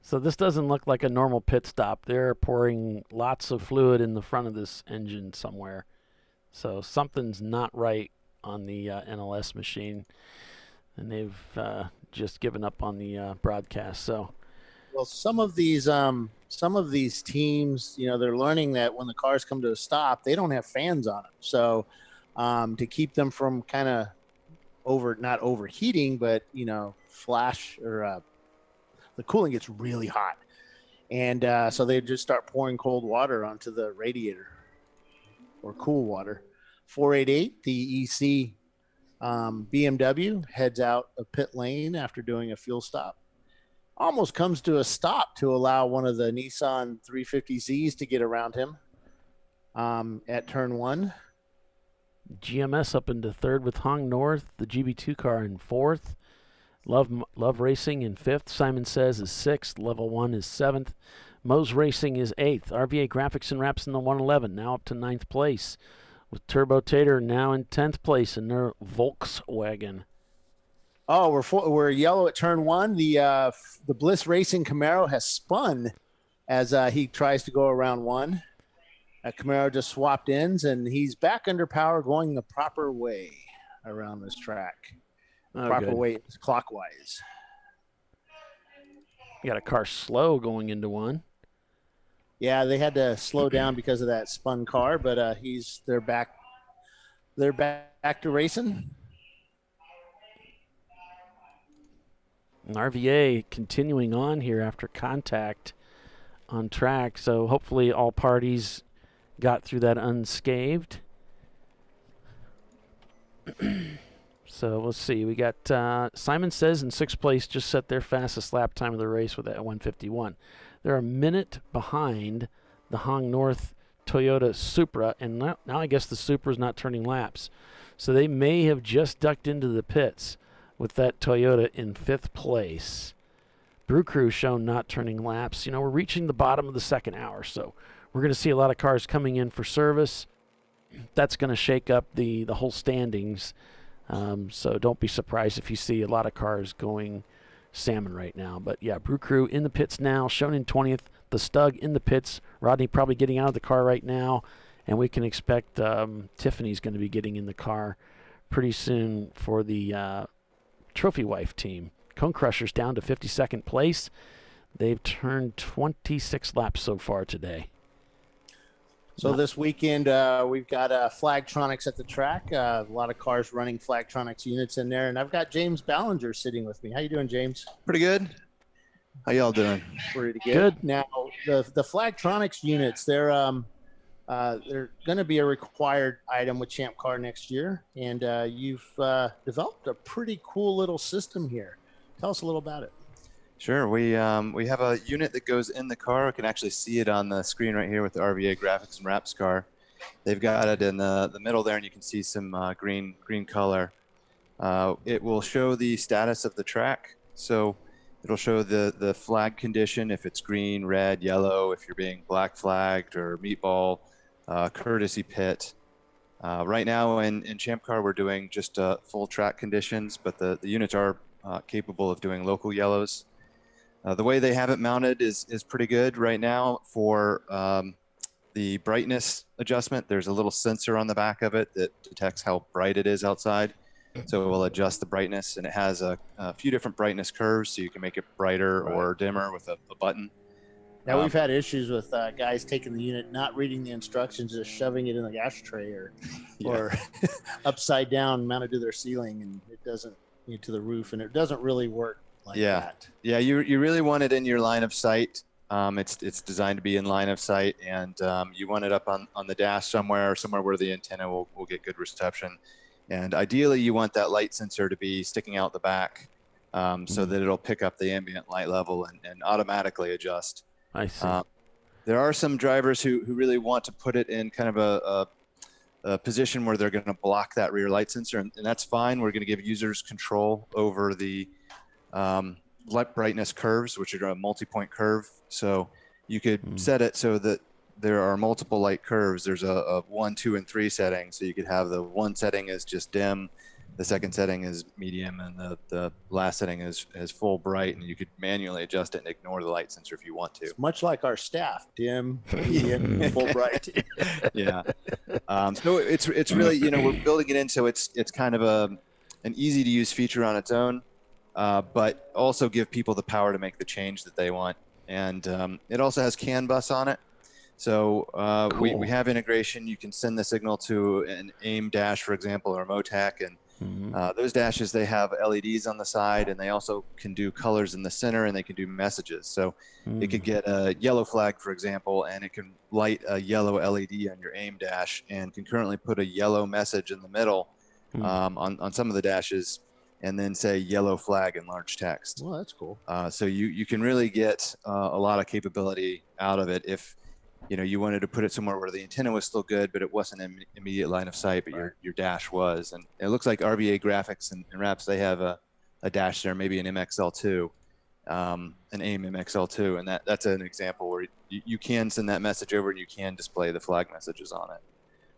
So this doesn't look like a normal pit stop. They're pouring lots of fluid in the front of this engine somewhere. So something's not right on the NLS machine, and they've just given up on the broadcast. So, well, some of these teams, they're learning that when the cars come to a stop, they don't have fans on them. So to keep them from kind of not overheating, but flash or the cooling gets really hot, and so they just start pouring cold water onto the radiator or cool water. 488, the EC BMW heads out a pit lane after doing a fuel stop. Almost comes to a stop to allow one of the Nissan 350Zs to get around him at turn 1. GMS up into third with Hong North, the GB2 car in fourth. Love Racing in fifth. Simon Says is sixth. Level 1 is seventh. Moe's Racing is eighth. RVA Graphics and Wraps in the 111, now up to ninth place, with Turbo Tater now in 10th place in their Volkswagen. Oh, we're yellow at turn 1. The Bliss Racing Camaro has spun as he tries to go around 1. Camaro just swapped ends, and he's back under power, going the proper way around this track. Proper way is clockwise. You got a car slow going into 1. Yeah, they had to slow down because of that spun car, but they're back they're back to racing. And RVA continuing on here after contact on track. So hopefully all parties got through that unscathed. So we'll see. We got Simon Says in 6th place just set their fastest lap time of the race with that 1:51. They're a minute behind the Hong North Toyota Supra, and now I guess the Supra's not turning laps. So they may have just ducked into the pits with that Toyota in 5th place. Brew Crew shown not turning laps. You know, we're reaching the bottom of the second hour, so we're going to see a lot of cars coming in for service. That's going to shake up the whole standings. So don't be surprised if you see a lot of cars going salmon right now. But yeah, Brew Crew in the pits now, shown in 20th. The Stug in the pits. Rodney probably getting out of the car right now. And we can expect Tiffany's going to be getting in the car pretty soon for the Trophy Wife team. Cone Crushers down to 52nd place. They've turned 26 laps so far today. So this weekend, we've got Flagtronics at the track. A lot of cars running Flagtronics units in there. And I've got James Ballinger sitting with me. How you doing, James? Pretty good. How y'all doing? Pretty good. Now, the Flagtronics units, they're going to be a required item with Champ Car next year. And you've developed a pretty cool little system here. Tell us a little about it. Sure. We have a unit that goes in the car. You can actually see it on the screen right here with the RVA graphics and wraps car. They've got it in the middle there, and you can see some green color. It will show the status of the track. So it'll show the flag condition, if it's green, red, yellow, if you're being black flagged or meatball, courtesy pit. Right now in Champ Car, we're doing just full track conditions, but the units are capable of doing local yellows. The way they have it mounted is pretty good right now for the brightness adjustment. There's a little sensor on the back of it that detects how bright it is outside. So it will adjust the brightness, and it has a few different brightness curves, so you can make it brighter or dimmer with a button. Now, we've had issues with guys taking the unit, not reading the instructions, just shoving it in the ashtray or upside down mounted to their ceiling, and it doesn't to the roof, and it doesn't really work like that. Yeah, you really want it in your line of sight. It's designed to be in line of sight, and you want it up on the dash somewhere where the antenna will get good reception. And ideally, you want that light sensor to be sticking out the back so that it'll pick up the ambient light level and automatically adjust. I see. There are some drivers who really want to put it in kind of a position where they're going to block that rear light sensor, and that's fine. We're going to give users control over the light brightness curves, which are a multi-point curve. So you could set it so that there are multiple light curves. There's a 1, 2, and 3 setting. So you could have the one setting is just dim, the second setting is medium, and the last setting is full bright, and you could manually adjust it and ignore the light sensor if you want to. It's much like our staff, dim, medium, full bright. Yeah. So it's really, we're building it in so it's kind of an easy to use feature on its own, but also give people the power to make the change that they want. And it also has CAN bus on it. So Cool. we have integration. You can send the signal to an AIM dash, for example, or a MOTAC, and those dashes, they have LEDs on the side, and they also can do colors in the center, and they can do messages. So it could get a yellow flag, for example, and it can light a yellow LED on your AIM dash and concurrently put a yellow message in the middle on some of the dashes, and then say yellow flag in large text. Well, that's cool. So you can really get a lot of capability out of it if you wanted to put it somewhere where the antenna was still good, but it wasn't in immediate line of sight, but your dash was. And it looks like RVA Graphics and Wraps, they have a dash there, maybe an MXL2, an AIM MXL2, and that's an example where you can send that message over and you can display the flag messages on it.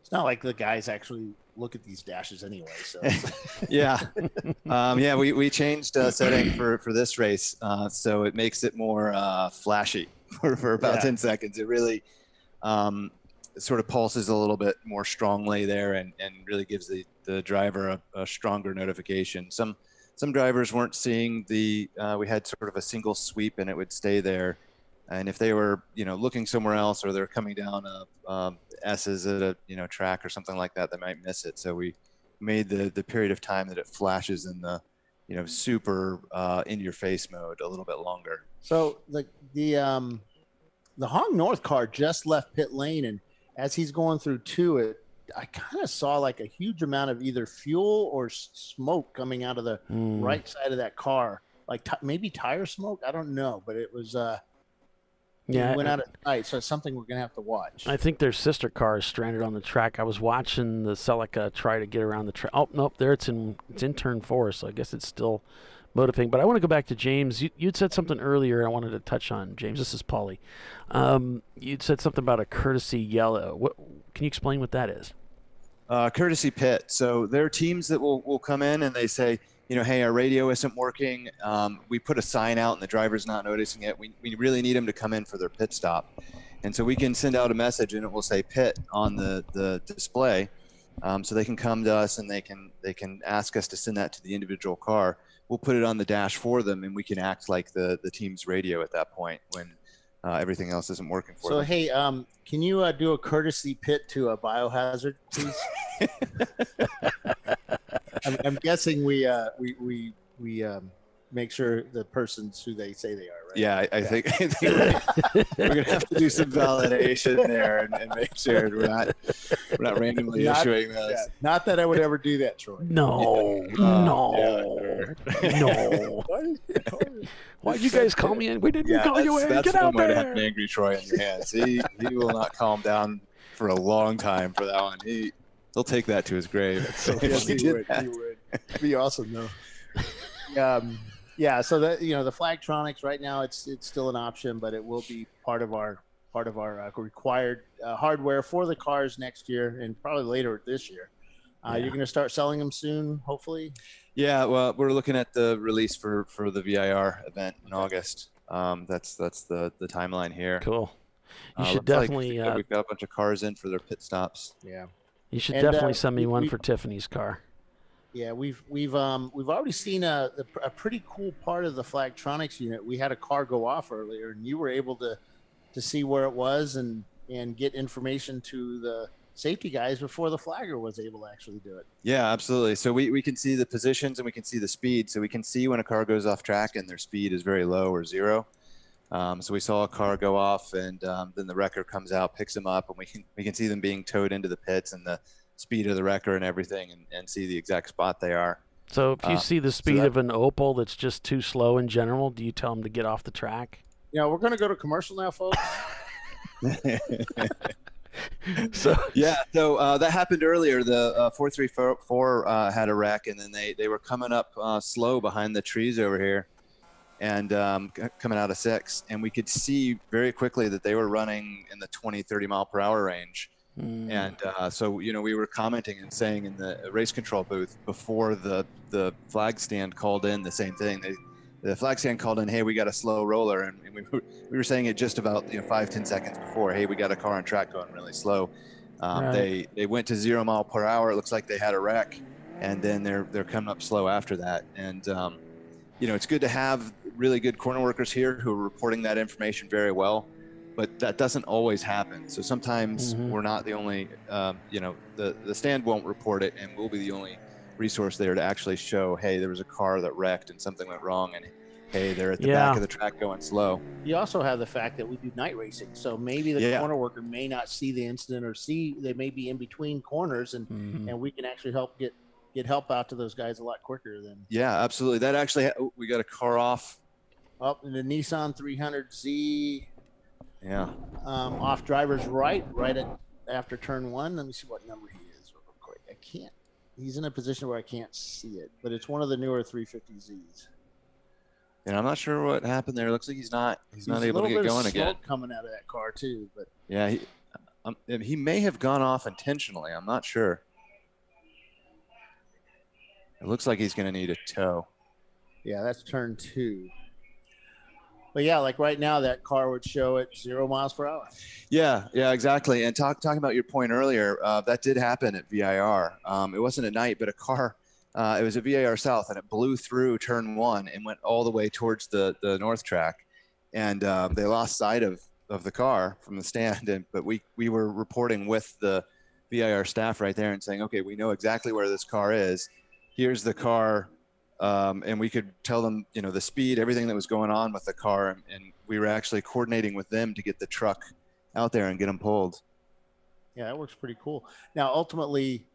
It's not like the guys actually look at these dashes anyway. So yeah, we changed setting for this race, so it makes it more flashy for about 10 seconds. It really sort of pulses a little bit more strongly there and really gives the driver a stronger notification. Some drivers weren't seeing we had sort of a single sweep and it would stay there. And if they were, looking somewhere else, or they're coming down S's at a, track or something like that, they might miss it. So we made the period of time that it flashes in the, super in your face mode a little bit longer. So the Hong North car just left pit lane, and as he's going through I kind of saw like a huge amount of either fuel or smoke coming out of the right side of that car, like maybe tire smoke. I don't know, but it was it went out of sight, so it's something we're gonna have to watch. I think their sister car is stranded on the track. I was watching the Celica try to get around the track. Oh nope, there it's in turn 4, so I guess it's still motivating. But I want to go back to James. You'd said something earlier I wanted to touch on. James, this is Paulie. You'd said something about a courtesy yellow. Can you explain what that is? Courtesy pit. So there are teams that will come in and they say, hey, our radio isn't working. We put a sign out and the driver's not noticing it. We really need them to come in for their pit stop. And so we can send out a message and it will say pit on the display. So they can come to us and they can ask us to send that to the individual car. We'll put it on the dash for them, and we can act like the team's radio at that point when everything else isn't working for them. So, hey, can you do a courtesy pit to a biohazard, please? I'm guessing we make sure the person's who they say they are, right? Yeah, I think we're gonna have to do some validation there and make sure we're not randomly issuing those. Yeah, not that I would ever do that, Troy. No. Why'd you guys call me in? We didn't call you in. Get out there. That's have an angry Troy in your hands. He will not calm down for a long time for that one. He'll take that to his grave. So yes, he would. It'd be awesome, though. Yeah. So that the Flagtronics right now, it's still an option, but it will be part of our required hardware for the cars next year and probably later this year. You're going to start selling them soon, hopefully. Yeah. Well, we're looking at the release for the VIR event in August. That's the timeline here. Cool. You should definitely. We've got a bunch of cars in for their pit stops. Yeah. You should definitely send me one for Tiffany's car. Yeah, we've already seen a pretty cool part of the Flagtronics unit. We had a car go off earlier, and you were able to see where it was and get information to the safety guys before the flagger was able to actually do it. Yeah, absolutely. So we can see the positions and we can see the speed. So we can see when a car goes off track and their speed is very low or zero. So we saw a car go off, and then the wrecker comes out, picks them up, and we can see them being towed into the pits and the speed of the wrecker and everything, and see the exact spot they are. So if you see the speed of an Opel that's just too slow in general, do you tell them to get off the track? We're going to go to commercial now, folks. So that happened earlier. The 434 had a wreck, and then they were coming up slow behind the trees over here, and coming out of 6, and we could see very quickly that they were running in the 20-30 mile per hour range. And so we were commenting and saying in the race control booth before the flag stand called in the same thing. The flag stand called in, hey, we got a slow roller, and we were saying it just about 5-10 seconds before. Hey, we got a car on track going really slow. Right. They went to 0 mile per hour. It looks like they had a wreck, and then they're coming up slow after that. And it's good to have really good corner workers here who are reporting that information very well. But that doesn't always happen. So sometimes we're not the only, the stand won't report it, and we'll be the only resource there to actually show, hey, there was a car that wrecked and something went wrong, and hey, they're at the back of the track going slow. You also have the fact that we do night racing, so maybe the corner worker may not see the incident, or they may be in between corners, and we can actually help get help out to those guys a lot quicker than. Yeah, absolutely. That actually, we got a car off. Up in the Nissan 300Z. Yeah. Off driver's right after turn 1. Let me see what number he is real quick. I can't. He's in a position where I can't see it, but it's one of the newer 350Zs. And I'm not sure what happened there. It looks like he's not able to get going again. Smoke coming out of that car too, but yeah, he may have gone off intentionally. I'm not sure. It looks like he's going to need a tow. Yeah, that's turn 2. But yeah, like right now, that car would show at 0 miles per hour. Yeah, exactly. And talking about your point earlier, that did happen at VIR. It wasn't at night, but a car, it was at VIR South, and it blew through turn 1 and went all the way towards the north track. and they lost sight of the car from the stand. But we were reporting with the VIR staff right there and saying, okay, we know exactly where this car is. Here's the car. And we could tell them, the speed, everything that was going on with the car. And we were actually coordinating with them to get the truck out there and get them pulled. Yeah, that works pretty cool. Now, ultimately,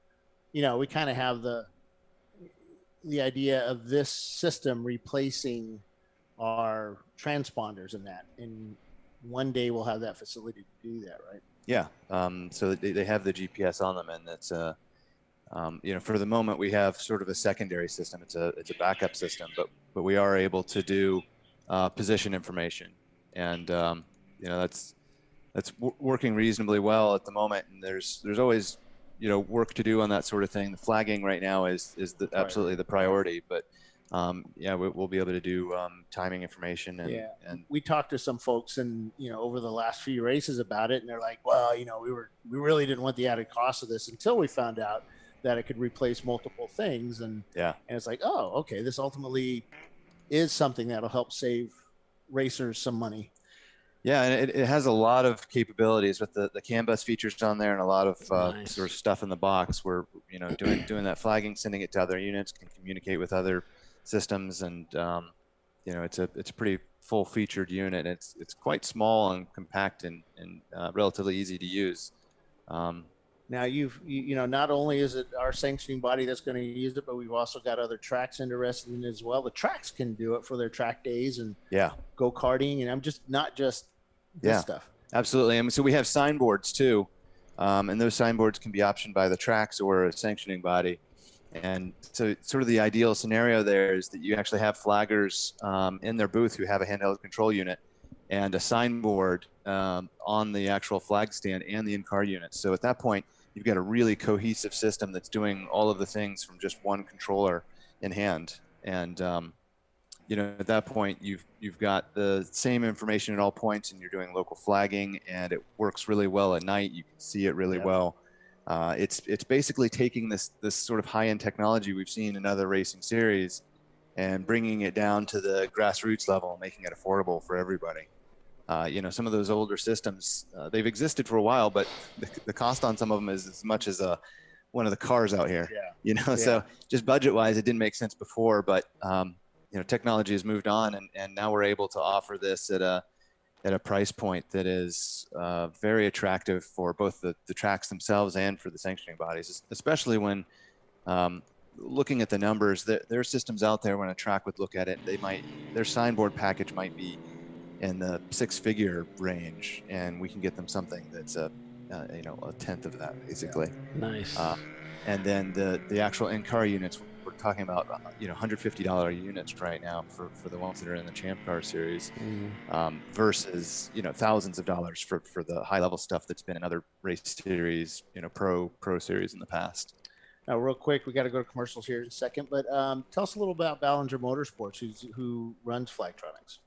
we kind of have the idea of this system replacing our transponders in that. And one day we'll have that facility to do that, right? Yeah. So they have the GPS on them, and that's for the moment we have sort of a secondary system. It's a backup system, but we are able to do position information, and that's working reasonably well at the moment. And there's always work to do on that sort of thing. The flagging right now is absolutely the priority, but we'll be able to do timing information. And we talked to some folks and over the last few races about it, and they're like, well, we really didn't want the added cost of this until we found out that it could replace multiple things. And it's like, oh, okay, this ultimately is something that'll help save racers some money. Yeah, and it has a lot of capabilities with the CAN bus features on there, and a lot of nice. sort of stuff in the box where doing that flagging, sending it to other units, can communicate with other systems, and it's a pretty full featured unit. It's quite small and compact and relatively easy to use. Now not only is it our sanctioning body that's going to use it, but we've also got other tracks interested in it as well. The tracks can do it for their track days and go karting, and I'm just not just this stuff. Absolutely. And so we have signboards too, and those signboards can be optioned by the tracks or a sanctioning body. And so sort of the ideal scenario there is that you actually have flaggers in their booth who have a handheld control unit and a signboard on the actual flag stand and the in-car units. So at that point, you've got a really cohesive system that's doing all of the things from just one controller in hand. And at that point, you've got the same information at all points, and you're doing local flagging, and it works really well at night. You can see it really well. It's basically taking this sort of high-end technology we've seen in other racing series and bringing it down to the grassroots level and making it affordable for everybody. Some of those older systems, they've existed for a while, but the cost on some of them is as much as one of the cars out here. So just budget-wise, it didn't make sense before, but technology has moved on, and now we're able to offer this at a price point that is very attractive for both the tracks themselves and for the sanctioning bodies, especially when looking at the numbers. There are systems out there when a track would look at it, their signboard package might be in the six-figure range, and we can get them something that's a tenth of that, basically. Nice. And then the actual in-car units, we're talking about $150 units right now for the ones that are in the Champ Car series, versus thousands of dollars for the high-level stuff that's been in other race series, pro series in the past. Now, real quick, we got to go to commercials here in a second, but tell us a little about Ballinger Motorsports, who runs Flagtronics.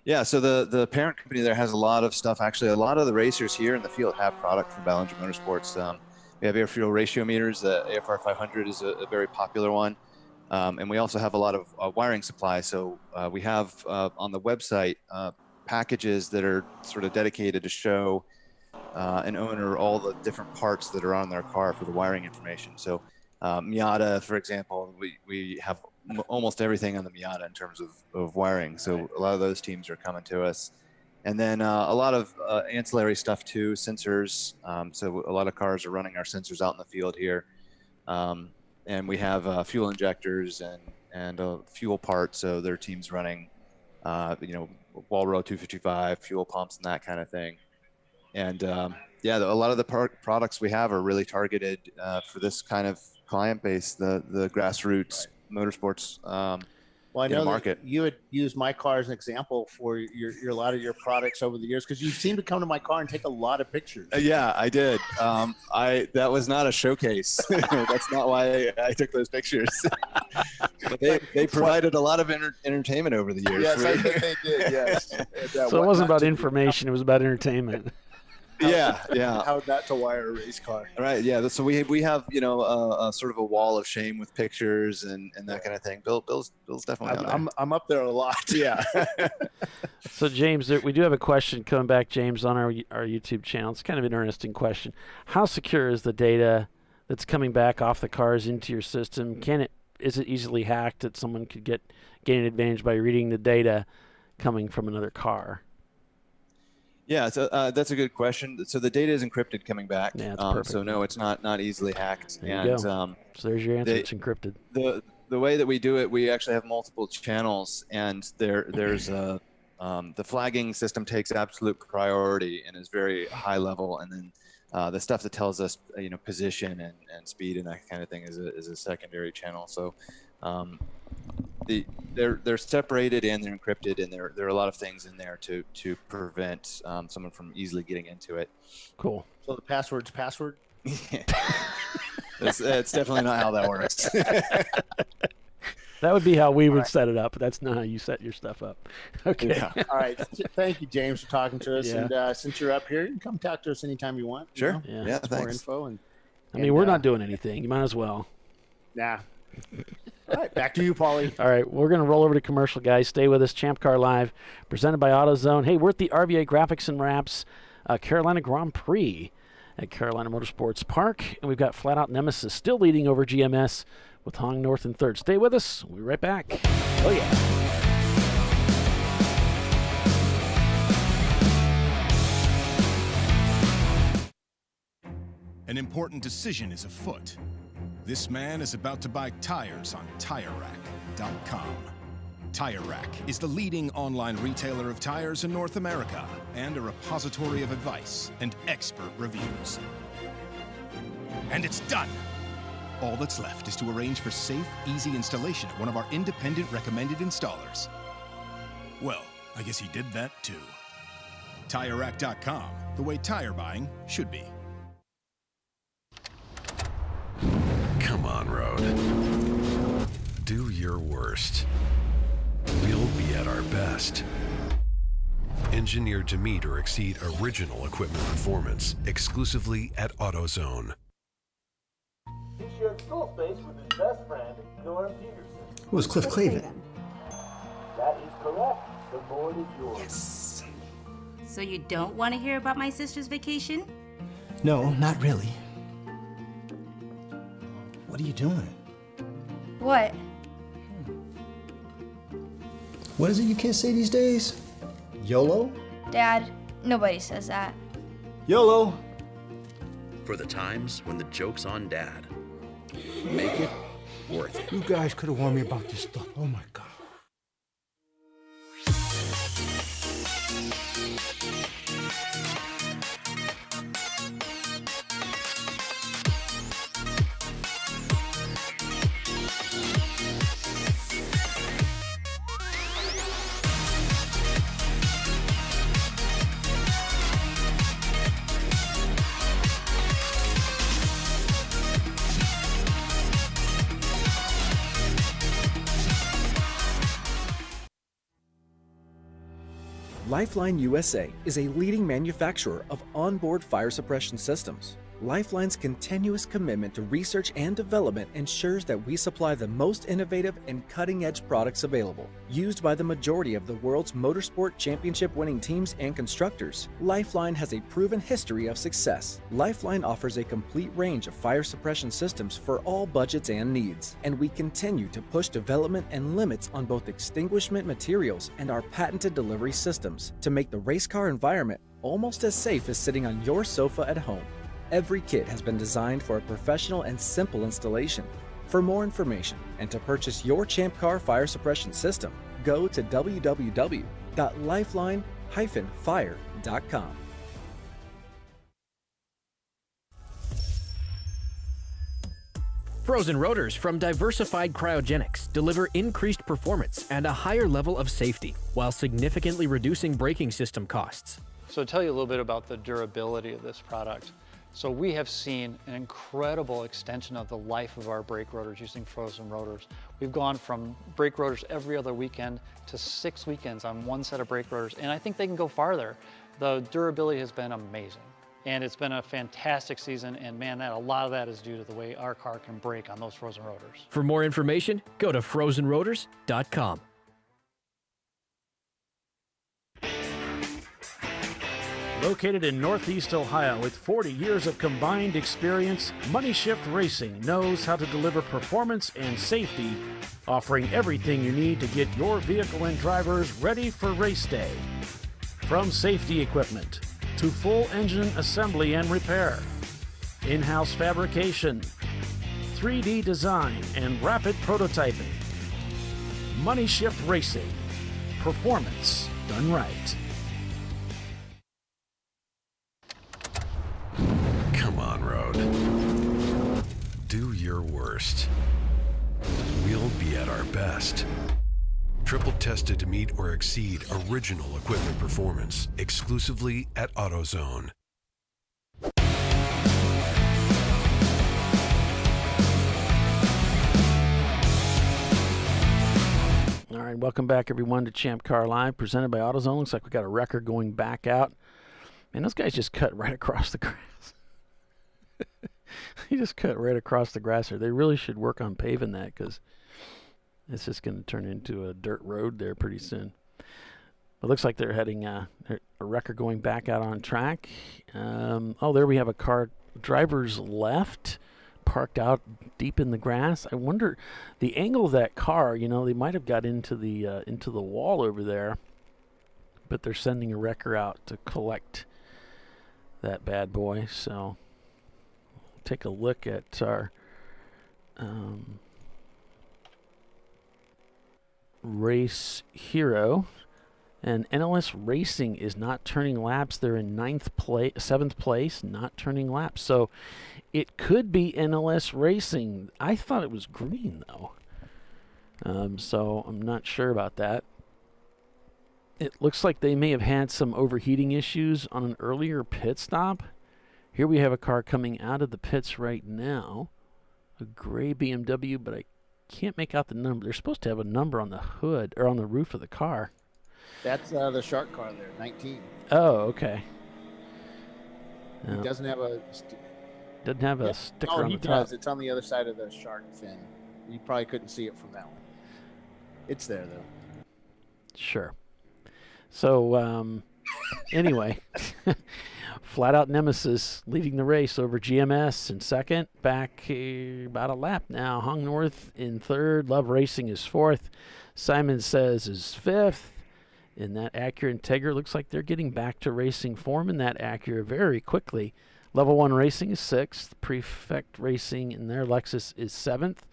Yeah, so the parent company there has a lot of stuff. Actually, a lot of the racers here in the field have product from Ballinger Motorsports. We have air-fuel ratio meters. The AFR 500 is a very popular one. And we also have a lot of wiring supply. So we have on the website packages that are sort of dedicated to show an owner all the different parts that are on their car for the wiring information. So Miata, for example, we have almost everything on the Miata in terms of wiring. So a lot of those teams are coming to us. And then a lot of ancillary stuff too, sensors. So a lot of cars are running our sensors out in the field here. And we have fuel injectors and fuel parts. So their team's running, Walro 255, fuel pumps and that kind of thing. And a lot of the products we have are really targeted for this kind of client base, the grassroots motorsports Well, I know market. that you had used my car as an example for a lot of your products over the years, because you seem to come to my car and take a lot of pictures. Yeah, I did. That was not a showcase. That's not why I took those pictures. But they provided a lot of entertainment over the years. Yes, I think they did. Yes. So it wasn't about information; it was about entertainment. How not to wire a race car. Right. Yeah. So we have a sort of a wall of shame with pictures and that kind of thing. Bill's definitely on there. I'm up there a lot. Yeah. So James, we do have a question coming back, James, on our YouTube channel. It's kind of an interesting question. How secure is the data that's coming back off the cars into your system? Is it easily hacked that someone could gain an advantage by reading the data coming from another car? Yeah, so that's a good question. So the data is encrypted coming back. Yeah, that's perfect. So no, it's not easily hacked. There you go. So there's your answer. It's encrypted. The way that we do it, we actually have multiple channels, and there's the flagging system takes absolute priority and is very high level, and then the stuff that tells us position and speed and that kind of thing is a secondary channel. So they're separated and they're encrypted, and there are a lot of things in there to prevent someone from easily getting into it. Cool. So the password's password? It's definitely not how that works. That would be how we would set it up, but that's not how you set your stuff up. Okay. Yeah. All right. Thank you, James, for talking to us. Yeah. And since you're up here, you can come talk to us anytime you want. Sure. Yeah. Thanks. More info. We're not doing anything. You might as well. Nah. All right. Back to you, Paulie. All right. We're going to roll over to commercial, guys. Stay with us. ChampCar.Live, presented by AutoZone. Hey, we're at the RVA Graphics and Wraps Carolina Grand Prix at Carolina Motorsports Park. And we've got Flat Out Nemesis still leading over GMS with Hong North in third. Stay with us. We'll be right back. Oh, yeah. An important decision is afoot. This man is about to buy tires on TireRack.com. Tire Rack is the leading online retailer of tires in North America and a repository of advice and expert reviews. And it's done! All that's left is to arrange for safe, easy installation at one of our independent recommended installers. Well, I guess he did that too. TireRack.com, the way tire buying should be. Come on, Road. Do your worst. We'll be at our best. Engineered to meet or exceed original equipment performance exclusively at AutoZone. He shared stall space with his best friend, Norm Peterson. Who was Cliff Clavin? That is correct. The board is yours. Yes. So you don't want to hear about my sister's vacation? No, not really. What are you doing? What? What is it you kids say these days? YOLO? Dad, nobody says that. YOLO! For the times when the joke's on Dad. Make it worth it. You guys could have warned me about this stuff. Oh my God. Lifeline USA is a leading manufacturer of onboard fire suppression systems. Lifeline's continuous commitment to research and development ensures that we supply the most innovative and cutting-edge products available. Used by the majority of the world's motorsport championship-winning teams and constructors, Lifeline has a proven history of success. Lifeline offers a complete range of fire suppression systems for all budgets and needs, and we continue to push development and limits on both extinguishment materials and our patented delivery systems to make the race car environment almost as safe as sitting on your sofa at home. Every kit has been designed for a professional and simple installation. For more information and to purchase your ChampCar fire suppression system, go to www.lifeline-fire.com. Frozen rotors from Diversified Cryogenics deliver increased performance and a higher level of safety while significantly reducing braking system costs. So to tell you a little bit about the durability of this product. So we have seen an incredible extension of the life of our brake rotors using frozen rotors. We've gone from brake rotors every other weekend to 6 weekends on one set of brake rotors, and I think they can go farther. The durability has been amazing. And it's been a fantastic season, and man, a lot of that is due to the way our car can brake on those frozen rotors. For more information, go to frozenrotors.com. Located in Northeast Ohio with 40 years of combined experience, Money Shift Racing knows how to deliver performance and safety, offering everything you need to get your vehicle and drivers ready for race day. From safety equipment to full engine assembly and repair, in-house fabrication, 3D design, and rapid prototyping. Money Shift Racing. Performance done right. Come on, Road. Do your worst. We'll be at our best. Triple tested to meet or exceed original equipment performance exclusively at AutoZone. All right, welcome back, everyone, to ChampCar.Live, presented by AutoZone. Looks like we got a wrecker going back out. Man, those guys just cut right across the grass. He just cut right across the grass there. They really should work on paving that, because it's just going to turn into a dirt road there pretty soon. It looks like they're heading a wrecker going back out on track. Oh, there we have a car, driver's left, parked out deep in the grass. I wonder the angle of that car. You know, they might have got into the wall over there, but they're sending a wrecker out to collect that bad boy. So take a look at our race hero, and NLS Racing is not turning laps. They're in 7th place, not turning laps. So it could be NLS Racing. I thought it was green though, so I'm not sure about that. It looks like they may have had some overheating issues on an earlier pit stop. Here we have a car coming out of the pits right now, a gray BMW, but I can't make out the number. They're supposed to have a number on the hood or on the roof of the car. That's the shark car there, 19. Oh, okay. It doesn't have a sticker on the the top. Does. It's on the other side of the shark fin. You probably couldn't see it from that one. It's there though. Sure. So anyway, flat out Nemesis leading the race over GMS in second, back about a lap now. Hung North in third. Love Racing is fourth. Simon Says is fifth. In that Acura Integra, looks like they're getting back to racing form in that Acura very quickly. Level 1 Racing is sixth. Prefect Racing in their Lexus is seventh.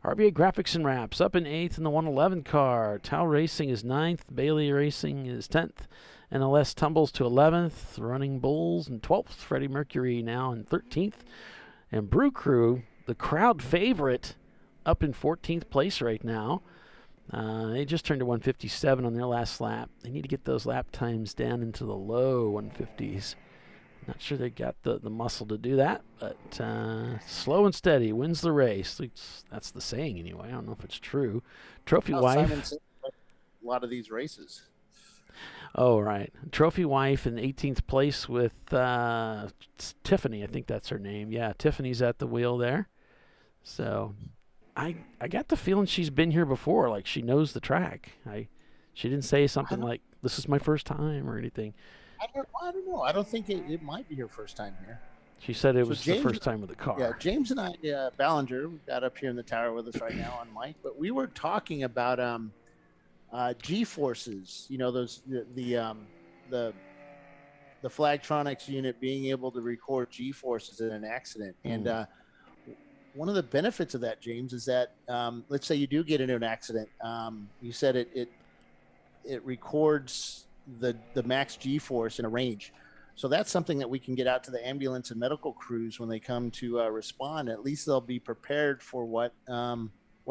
RVA Graphics and Wraps up in 8th in the 111 car. Tau Racing is 9th. Bailey Racing is 10th. NLS tumbles to 11th. Running Bulls in 12th. Freddie Mercury now in 13th. And Brew Crew, the crowd favorite, up in 14th place right now. They just turned to 157 on their last lap. They need to get those lap times down into the low 150s. Not sure they got the muscle to do that, but slow and steady wins the race. That's the saying anyway. I don't know if it's true. Trophy Wife. Simon said a lot of these races. Oh, right. Trophy Wife in 18th place with Tiffany. I think that's her name. Yeah, Tiffany's at the wheel there. So I got the feeling she's been here before. Like she knows the track. She didn't say something like, this is my first time or anything. I don't know. I don't think it might be her first time here. She said it was the first time with the car. Yeah, James and I, Ballinger, we got up here in the tower with us right now on mic, but we were talking about G-forces. You know, those the Flagtronics unit being able to record G-forces in an accident. And one of the benefits of that, James, is that let's say you do get into an accident. You said it records the max G-force in a range. So that's something that we can get out to the ambulance and medical crews when they come to respond. At least they'll be prepared for what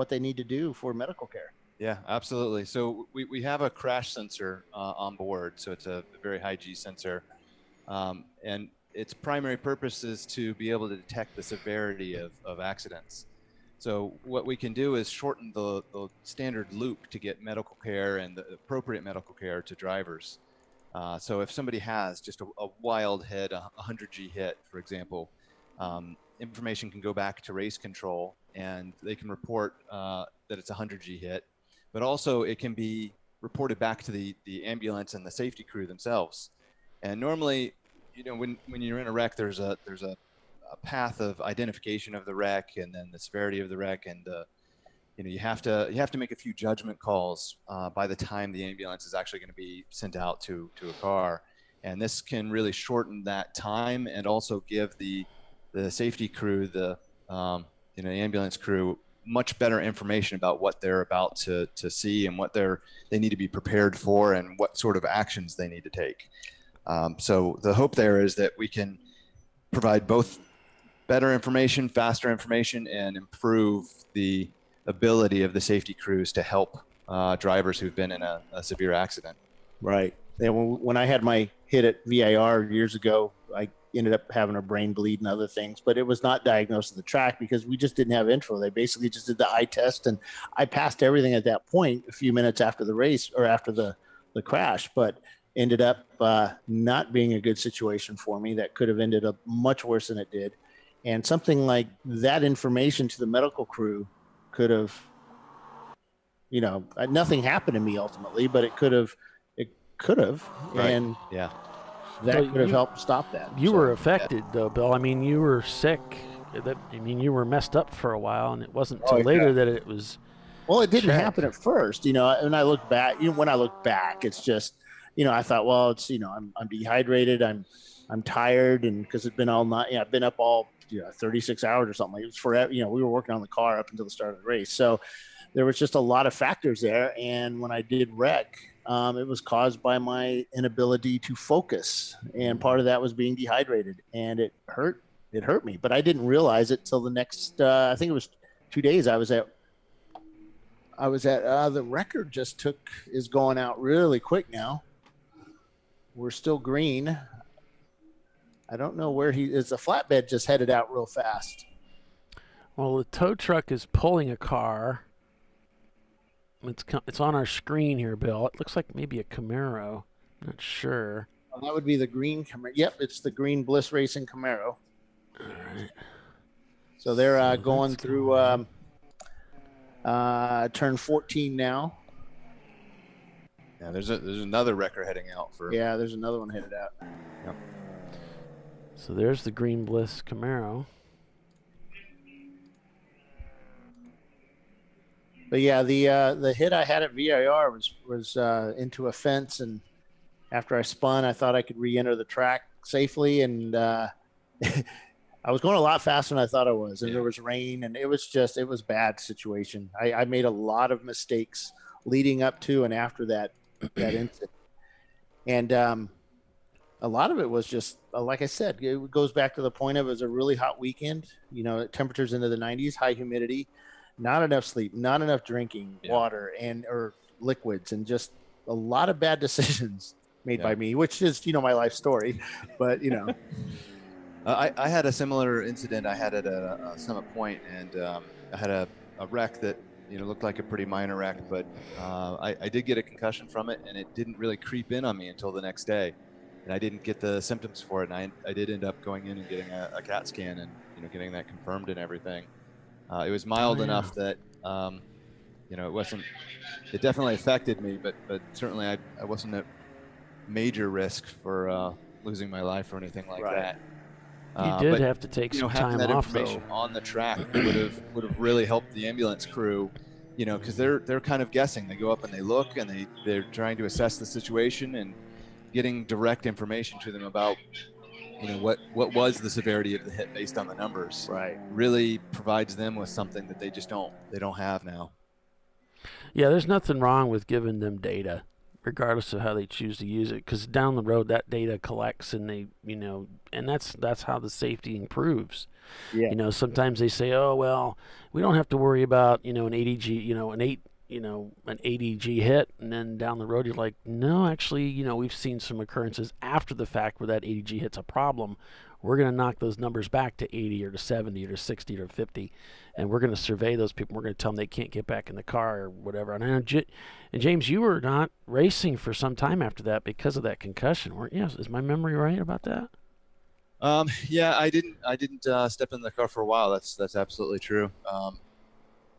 they need to do for medical care. Yeah, absolutely. So we have a crash sensor on board. So it's a very high G sensor. And its primary purpose is to be able to detect the severity of accidents. So what we can do is shorten the standard loop to get medical care and the appropriate medical care to drivers. So if somebody has just a wild hit, a 100G hit, for example, information can go back to race control, and they can report that it's a 100G hit, but also it can be reported back to the ambulance and the safety crew themselves. And normally, when you're in a wreck, there's a path of identification of the wreck, and then the severity of the wreck, and you have to make a few judgment calls by the time the ambulance is actually going to be sent out to a car, and this can really shorten that time and also give the safety crew, the ambulance crew, much better information about what they're about to see and what they need to be prepared for and what sort of actions they need to take. So the hope there is that we can provide both better information, faster information, and improve the ability of the safety crews to help drivers who've been in a severe accident. Right. And when I had my hit at VIR years ago, I ended up having a brain bleed and other things, but it was not diagnosed at the track because we just didn't have info. They basically just did the eye test, and I passed everything at that point a few minutes after the race or after the crash, but ended up not being a good situation for me. That could have ended up much worse than it did. And something like that information to the medical crew could have, nothing happened to me ultimately, but it could have, Right. and yeah, that Well, could have helped stop that. You were affected though, Bill. I mean, you were sick. You were messed up for a while, and it wasn't until later that it was. Well, it didn't checked. happen at first, and I look back, when I look back, it's just, I thought, well, it's, I'm dehydrated. I'm tired. And cause it's been all night, I've been up all, 36 hours or something. It was forever. We were working on the car up until the start of the race. So there was just a lot of factors there. And when I did wreck, it was caused by my inability to focus. And part of that was being dehydrated, and it hurt me, but I didn't realize it till the next, I think it was 2 days I was at, the record is going out really quick now. We're still green. I don't know where he is. The flatbed just headed out real fast. Well, the tow truck is pulling a car. It's on our screen here, Bill. It looks like maybe a Camaro. I'm not sure. Well, that would be the green Camaro. Yep, it's the green Bliss Racing Camaro. All right. So they're going through turn 14 now. Yeah, there's another wrecker heading out for. Yeah, there's another one headed out. Yep. So there's the green Bliss Camaro. But yeah, the hit I had at VIR was into a fence, and after I spun, I thought I could re-enter the track safely, and I was going a lot faster than I thought I was, and there was rain, and it was a bad situation. I made a lot of mistakes leading up to and after that incident, and a lot of it was just like I said, it goes back to the point of it was a really hot weekend. Temperatures into the 90s, high humidity. Not enough sleep, not enough drinking water or liquids, and just a lot of bad decisions made by me, which is, my life story. But, I had a similar incident. I had at a Summit Point, and I had a wreck that, looked like a pretty minor wreck, but I did get a concussion from it, and it didn't really creep in on me until the next day. And I didn't get the symptoms for it. And I did end up going in and getting a CAT scan and, getting that confirmed and everything. It was mild enough that, it definitely affected me, but certainly I wasn't at major risk for losing my life or anything like that. You did have to take some time that off, information though. on the track would have really helped the ambulance crew, because they're kind of guessing. They go up and they look, and they're trying to assess the situation, and getting direct information to them about what was the severity of the hit based on the numbers, right, really provides them with something that they don't have now. Yeah, there's nothing wrong with giving them data, regardless of how they choose to use it, because down the road that data collects, and and that's how the safety improves. Yeah. Sometimes they say, oh well, we don't have to worry about an 80G, an 80G hit, and then down the road you're like, no, actually, we've seen some occurrences after the fact where that 80G hit's a problem, we're going to knock those numbers back to 80 or to 70 or to 60 or 50, and we're going to survey those people. We're going to tell them they can't get back in the car or whatever. And I know, and James, you were not racing for some time after that because of that concussion, weren't you? Is my memory right about that? Yeah, I didn't step in the car for a while. That's absolutely true.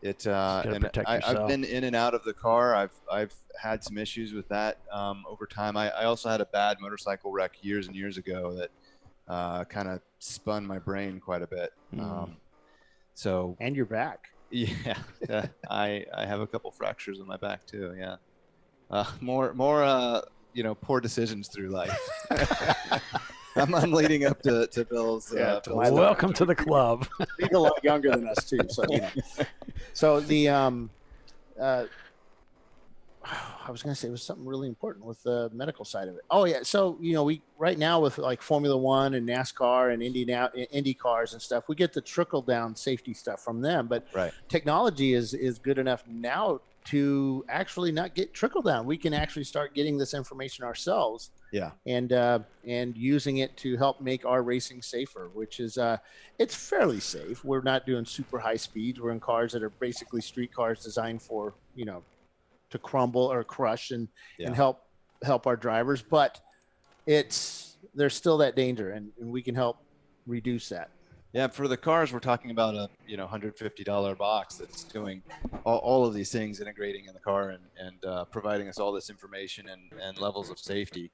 And I've been in and out of the car. I've had some issues with that over time. I also had a bad motorcycle wreck years and years ago that kind of spun my brain quite a bit. So and your back. Yeah, I have a couple fractures in my back too. Yeah, more poor decisions through life. I'm leading up to Bill's. Welcome to the club. He's a lot younger than us too. So, so the I was going to say it was something really important with the medical side of it. Oh yeah. So, we right now with like Formula One and NASCAR and Indy cars and stuff, we get the trickle down safety stuff from them, but technology is good enough now to actually not get trickle down. We can actually start getting this information ourselves. Yeah. And using it to help make our racing safer, which is, it's fairly safe. We're not doing super high speeds. We're in cars that are basically street cars designed for, to crumble or crush and help our drivers. But there's still that danger, and we can help reduce that. Yeah, for the cars, we're talking about a $150 box that's doing all of these things, integrating in the car and providing us all this information and levels of safety,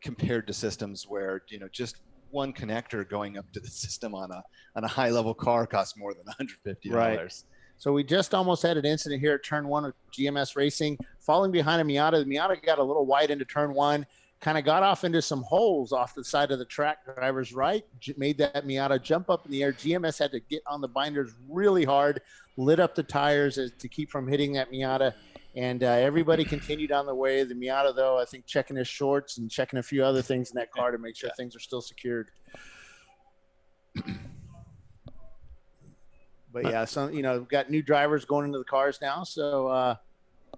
compared to systems where just one connector going up to the system on a high level car costs more than $150. Right. So we just almost had an incident here at turn 1 of GMS Racing, falling behind a Miata. The Miata got a little wide into turn 1. Kind of got off into some holes off the side of the track. Driver's right, made that Miata jump up in the air. GMS had to get on the binders really hard, lit up the tires to keep from hitting that Miata. And everybody continued on the way. The Miata, though, I think checking his shorts and checking a few other things in that car to make sure things are still secured. But yeah, we've got new drivers going into the cars now. So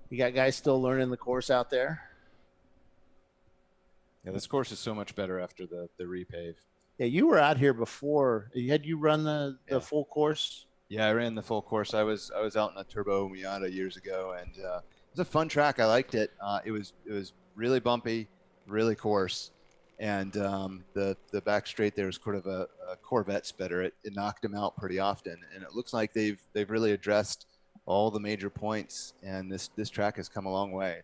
you got guys still learning the course out there. Yeah, this course is so much better after the repave. Yeah, you were out here before. Had you run the full course? Yeah, I ran the full course. I was out in a turbo Miata years ago, and it was a fun track. I liked it. It was really bumpy, really coarse, and the back straight there was sort of a Corvette spinner. It knocked him out pretty often, and it looks like they've really addressed all the major points, and this track has come a long way.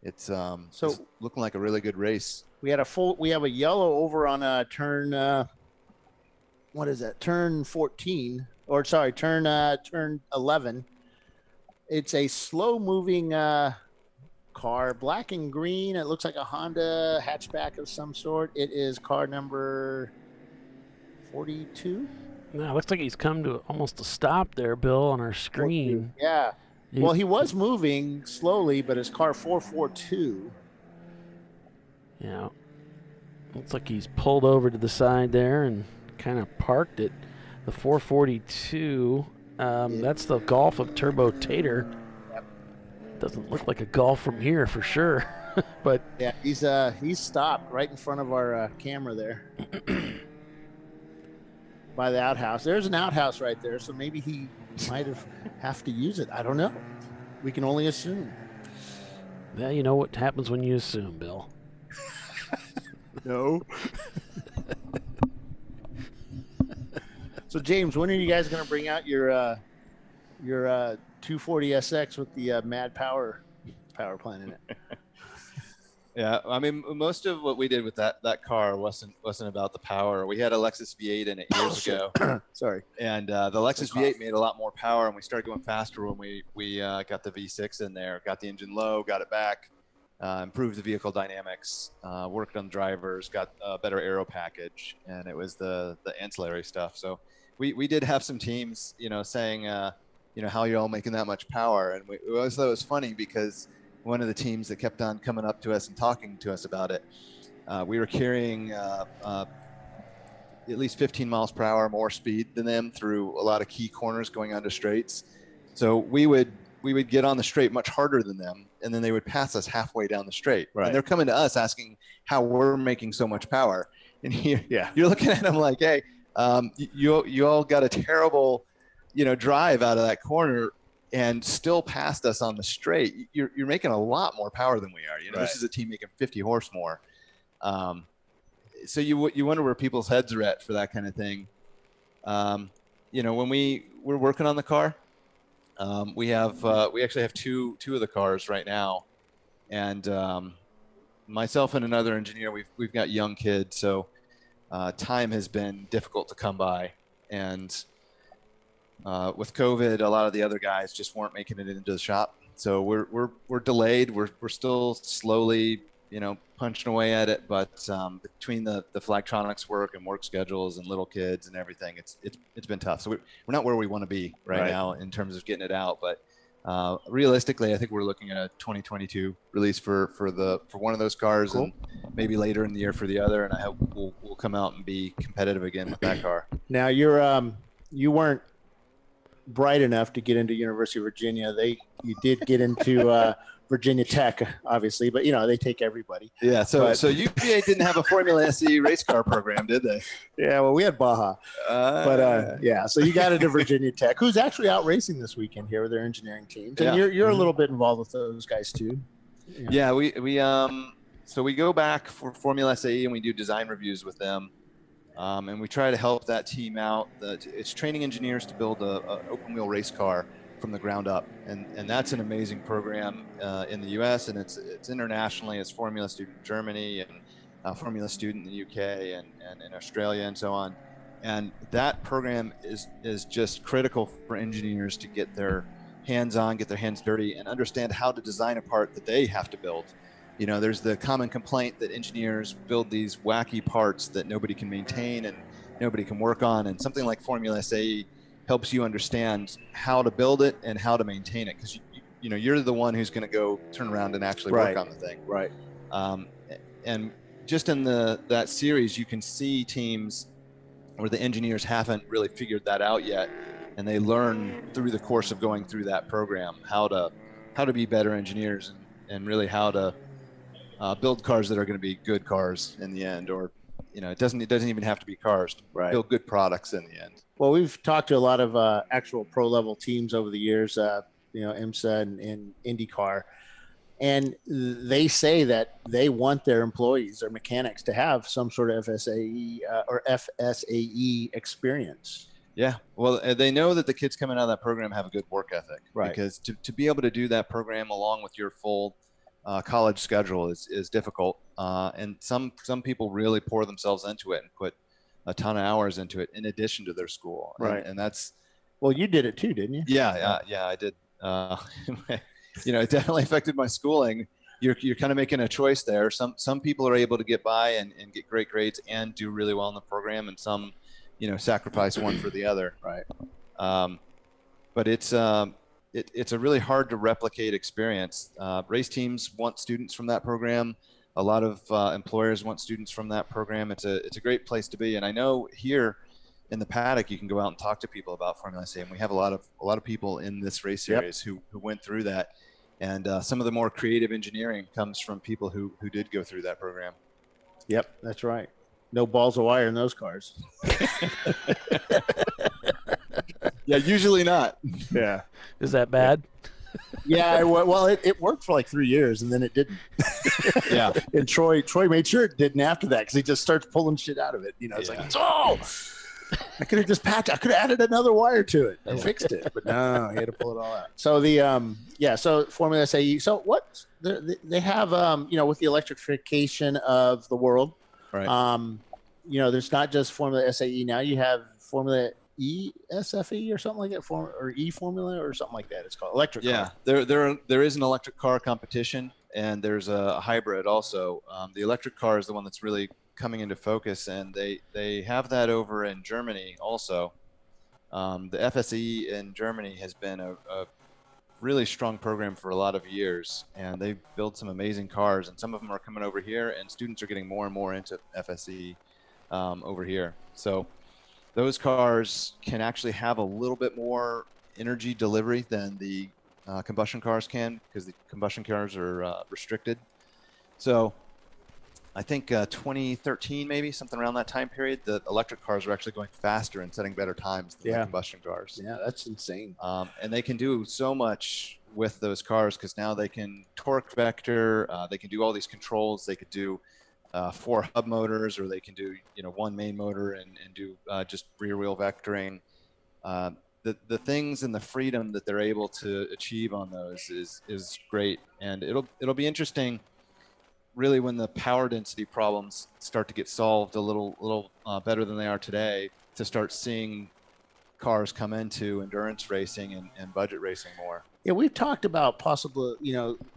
It's looking like a really good race. We have a yellow over on turn what is that? Turn 14 or sorry, turn 11. It's a slow moving car, black and green. It looks like a Honda hatchback of some sort. It is car number 42. No, it looks like he's come to almost a stop there, Bill, on our screen. 42. Yeah. Well, he was moving slowly, but it's car 442. Yeah. Looks like he's pulled over to the side there and kind of parked it. The 442, that's the Golf of Turbo Tater. Yep. Doesn't look like a Golf from here for sure. But yeah, he's stopped right in front of our camera there. By the outhouse. There's an outhouse right there, so maybe he might have to use it. I don't know. We can only assume. Yeah, you know what happens when you assume, Bill. No. So James, when are you guys going to bring out your 240SX with the mad power plant in it? Yeah, I mean, most of what we did with that car wasn't about the power. We had a Lexus V8 in it years ago. Sorry. And the Lexus V8 made a lot more power, and we started going faster when we got the V6 in there, got the engine low, got it back, improved the vehicle dynamics, worked on drivers, got a better aero package, and it was the ancillary stuff. So we did have some teams, saying, how are you all making that much power? And we always thought it was funny because one of the teams that kept on coming up to us and talking to us about it, we were carrying at least 15 miles per hour more speed than them through a lot of key corners going onto straights. So we would get on the straight much harder than them, and then they would pass us halfway down the straight. Right. And they're coming to us asking how we're making so much power. And you're looking at them like, hey, you all got a terrible, drive out of that corner and still passed us on the straight. You're making a lot more power than we are. This is a team making 50 horse more. So you wonder where people's heads are at for that kind of thing. When we're working on the car, we actually have two of the cars right now, and myself and another engineer, we've got young kids, so time has been difficult to come by, and with COVID, a lot of the other guys just weren't making it into the shop. So we're delayed. We're still slowly, punching away at it. But between the Flagtronics work and work schedules and little kids and everything, it's been tough. So we're not where we want to be right now in terms of getting it out. But realistically, I think we're looking at a 2022 release for one of those cars, and maybe later in the year for the other. And I hope we'll come out and be competitive again with that car. Now you weren't bright enough to get into University of Virginia. You did get into Virginia Tech, obviously, but they take everybody. Yeah. So UVA didn't have a Formula SE race car program, did they? Yeah. Well, we had Baja, but yeah. So you got into Virginia Tech, who's actually out racing this weekend here with their engineering teams, and you're a little bit involved with those guys too. Yeah. So we go back for Formula SAE and we do design reviews with them. And we try to help that team out. It's training engineers to build a open wheel race car from the ground up, and that's an amazing program in the U.S. and it's internationally. It's Formula Student in Germany and Formula Student in the U.K. and in Australia and so on. And that program is just critical for engineers to get their hands on, get their hands dirty, and understand how to design a part that they have to build. There's the common complaint that engineers build these wacky parts that nobody can maintain and nobody can work on. And something like Formula SAE helps you understand how to build it and how to maintain it. Because you're the one who's going to go turn around and actually work on the thing. Right. And just in that series, you can see teams where the engineers haven't really figured that out yet. And they learn through the course of going through that program how to be better engineers and really how to build cars that are going to be good cars in the end, or it doesn't even have to be cars. Build good products in the end. Well, we've talked to a lot of actual pro level teams over the years, IMSA and IndyCar, and they say that they want their employees or mechanics to have some sort of FSAE or FSAE experience. Yeah, well, they know that the kids coming out of that program have a good work ethic, because to be able to do that program along with your full college schedule is difficult, and some people really pour themselves into it and put a ton of hours into it in addition to their school. And that's, well, you did it too, didn't you? Yeah, I did. It definitely affected my schooling. You're kind of making a choice there. Some people are able to get by and get great grades and do really well in the program, and some sacrifice one for the other. But it's a really hard to replicate experience. Race teams want students from that program. A lot of employers want students from that program. It's a great place to be. And I know here in the paddock, you can go out and talk to people about Formula SAE, and we have a lot of people in this race series who went through that. And some of the more creative engineering comes from people who did go through that program. Yep, that's right. No balls of wire in those cars. Yeah, usually not. Yeah. Is that bad? Yeah, well, it worked for like 3 years, and then it didn't. Yeah. And Troy made sure it didn't after that, because he just starts pulling shit out of it. It's like, I could have just I could have added another wire to it and fixed it, but no, he had to pull it all out. So so Formula SAE. So what they have, with the electrification of the world, there's not just Formula SAE now. You have Formula ESFE or something like that, or E Formula or something like that. It's called electric. Yeah, there is an electric car competition, and there's a hybrid also. The electric car is the one that's really coming into focus, and they have that over in Germany also. The FSE in Germany has been a really strong program for a lot of years, and they've built some amazing cars, and some of them are coming over here, and students are getting more and more into FSE over here. So those cars can actually have a little bit more energy delivery than the combustion cars can, because the combustion cars are restricted. So I think 2013, maybe something around that time period, the electric cars were actually going faster and setting better times than the combustion cars. Yeah, that's insane. And they can do so much with those cars because now they can torque vector, they can do all these controls. They could do 4 hub motors, or they can do 1 main motor and do just rear wheel vectoring. The things and the freedom that they're able to achieve on those is great, and it'll be interesting. Really, when the power density problems start to get solved a little better than they are today, to start seeing cars come into endurance racing and budget racing more. Yeah, we've talked about possibly,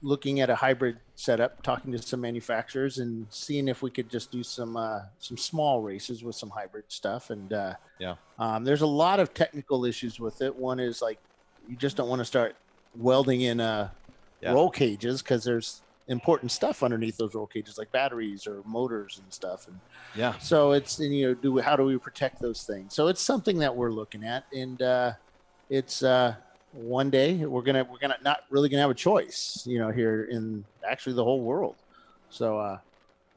looking at a hybrid setup, talking to some manufacturers and seeing if we could just do some small races with some hybrid stuff. And there's a lot of technical issues with it. One is like, you just don't want to start welding in roll cages because there's important stuff underneath those roll cages, like batteries or motors and stuff. And so it's, how do we protect those things? So it's something that we're looking at, and it's one day we're gonna not really gonna have a choice, here in actually the whole world. So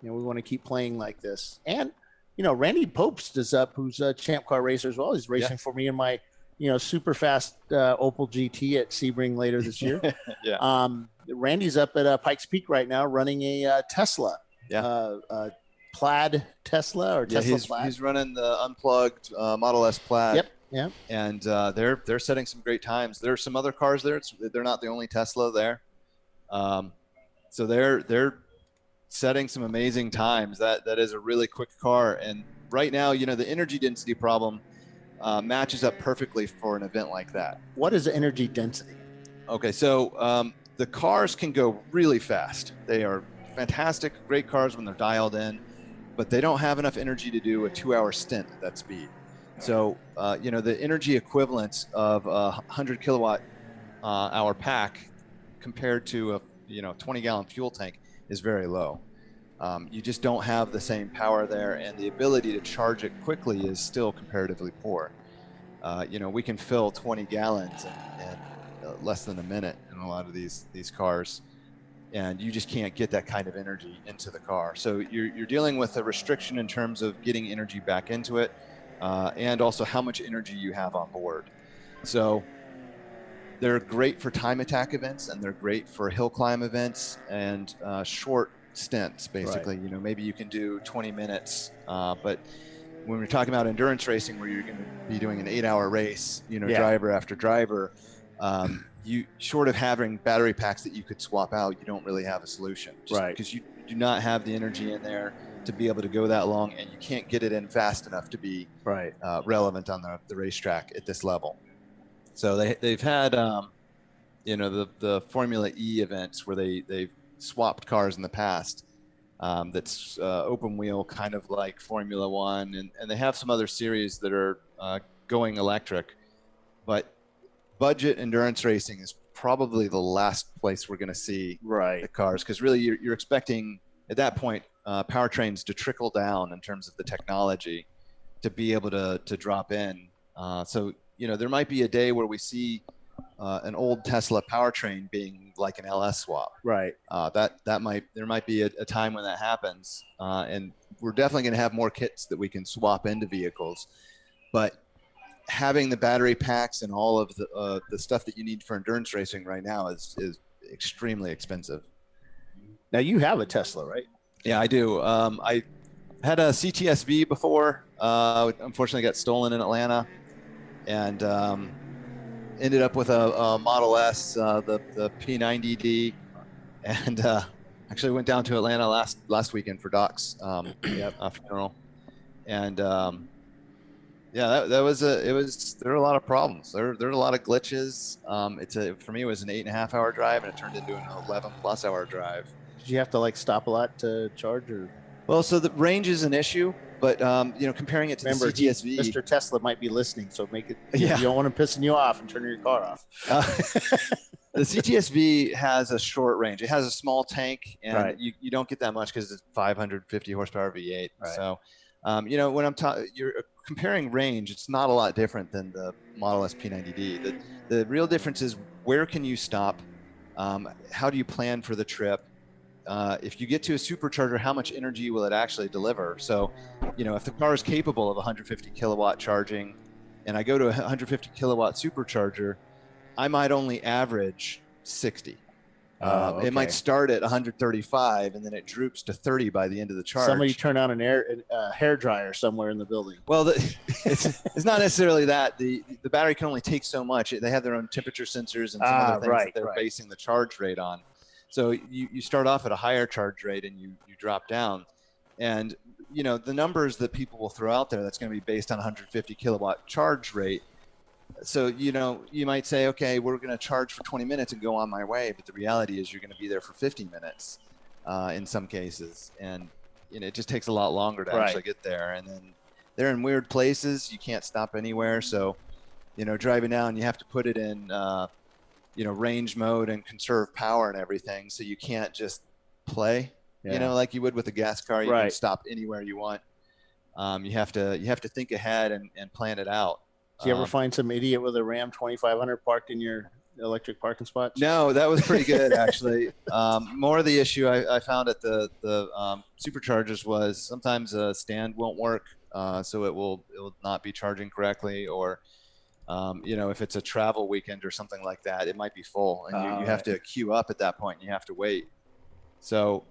we want to keep playing like this. And Randy Popst is up, who's a Champ Car racer as well. He's racing for me in my super fast Opel GT at Sebring later this year. Randy's up at Pikes Peak right now running a Tesla, Plaid Tesla or Tesla Plaid. He's running the unplugged Model S Plaid. Yep. And they're setting some great times. There are some other cars there. They're not the only Tesla there. So they're setting some amazing times. That is a really quick car. And right now, the energy density problem matches up perfectly for an event like that. What is the energy density? Okay, so the cars can go really fast. They are fantastic, great cars when they're dialed in, but they don't have enough energy to do a 2-hour stint at that speed. So, the energy equivalent of a 100 kilowatt hour pack compared to a 20-gallon fuel tank is very low. You just don't have the same power there, and the ability to charge it quickly is still comparatively poor. We can fill 20 gallons in less than a minute in a lot of these cars, and you just can't get that kind of energy into the car. So you're dealing with a restriction in terms of getting energy back into it, and also how much energy you have on board. So they're great for time attack events, and they're great for hill climb events and short stints, basically. Right. Maybe you can do 20 minutes, but when we're talking about endurance racing, where you're going to be doing an 8-hour race, driver after driver, you short of having battery packs that you could swap out, you don't really have a solution, because you do not have the energy in there to be able to go that long, and you can't get it in fast enough to be relevant on the racetrack at this level. So they've had the Formula E events where they've swapped cars in the past, that's open wheel, kind of like Formula One, and they have some other series that are going electric. But budget endurance racing is probably the last place we're going to see the cars, because really you're expecting at that point powertrains to trickle down in terms of the technology to be able to drop in. So there might be a day where we see an old Tesla powertrain being like an LS swap. There might be a time when that happens, and we're definitely going to have more kits that we can swap into vehicles. But having the battery packs and all of the stuff that you need for endurance racing right now is extremely expensive. Now you have a Tesla, right? Yeah, I do. I had a CTSV before. Unfortunately, got stolen in Atlanta, and ended up with a Model S, the P90D, and actually went down to Atlanta last weekend for Doc's funeral, and there were a lot of problems. There were a lot of glitches. For me, it was an 8.5-hour drive, and it turned into an 11+ hour drive. Did you have to stop a lot to charge, or? Well, so the range is an issue, but comparing it to the CTSV, Mr. Tesla might be listening, so make it. You don't want him pissing you off and turning your car off. The CTSV has a short range. It has a small tank, and you don't get that much because it's 550 horsepower V8. So, when you're comparing range, it's not a lot different than the Model S P90D. The real difference is where can you stop? How do you plan for the trip? if you get to a supercharger, how much energy will it actually deliver? So, if the car is capable of 150 kilowatt charging and I go to a 150 kilowatt supercharger, I might only average 60. It might start at 135 and then it droops to 30 by the end of the charge. Somebody turn on a hair dryer somewhere in the building. Well, it's not necessarily that. The battery can only take so much. They have their own temperature sensors and some other things that they're basing the charge rate on. So you start off at a higher charge rate and you drop down. And, the numbers that people will throw out there, that's going to be based on 150 kilowatt charge rate. So, you might say, okay, we're going to charge for 20 minutes and go on my way. But the reality is you're going to be there for 50 minutes in some cases. And, it just takes a lot longer to actually get there. And then they're in weird places. You can't stop anywhere. So, driving down, you have to put it in, range mode and conserve power and everything. So you can't just play, like you would with a gas car. You can stop anywhere you want. You have to think ahead and plan it out. Do you ever find some idiot with a Ram 2500 parked in your electric parking spot? No, that was pretty good actually. More of the issue I found at the superchargers was sometimes a stand won't work, so it will not be charging correctly, or if it's a travel weekend or something like that, it might be full, and you have to queue up at that point. And you have to wait. So,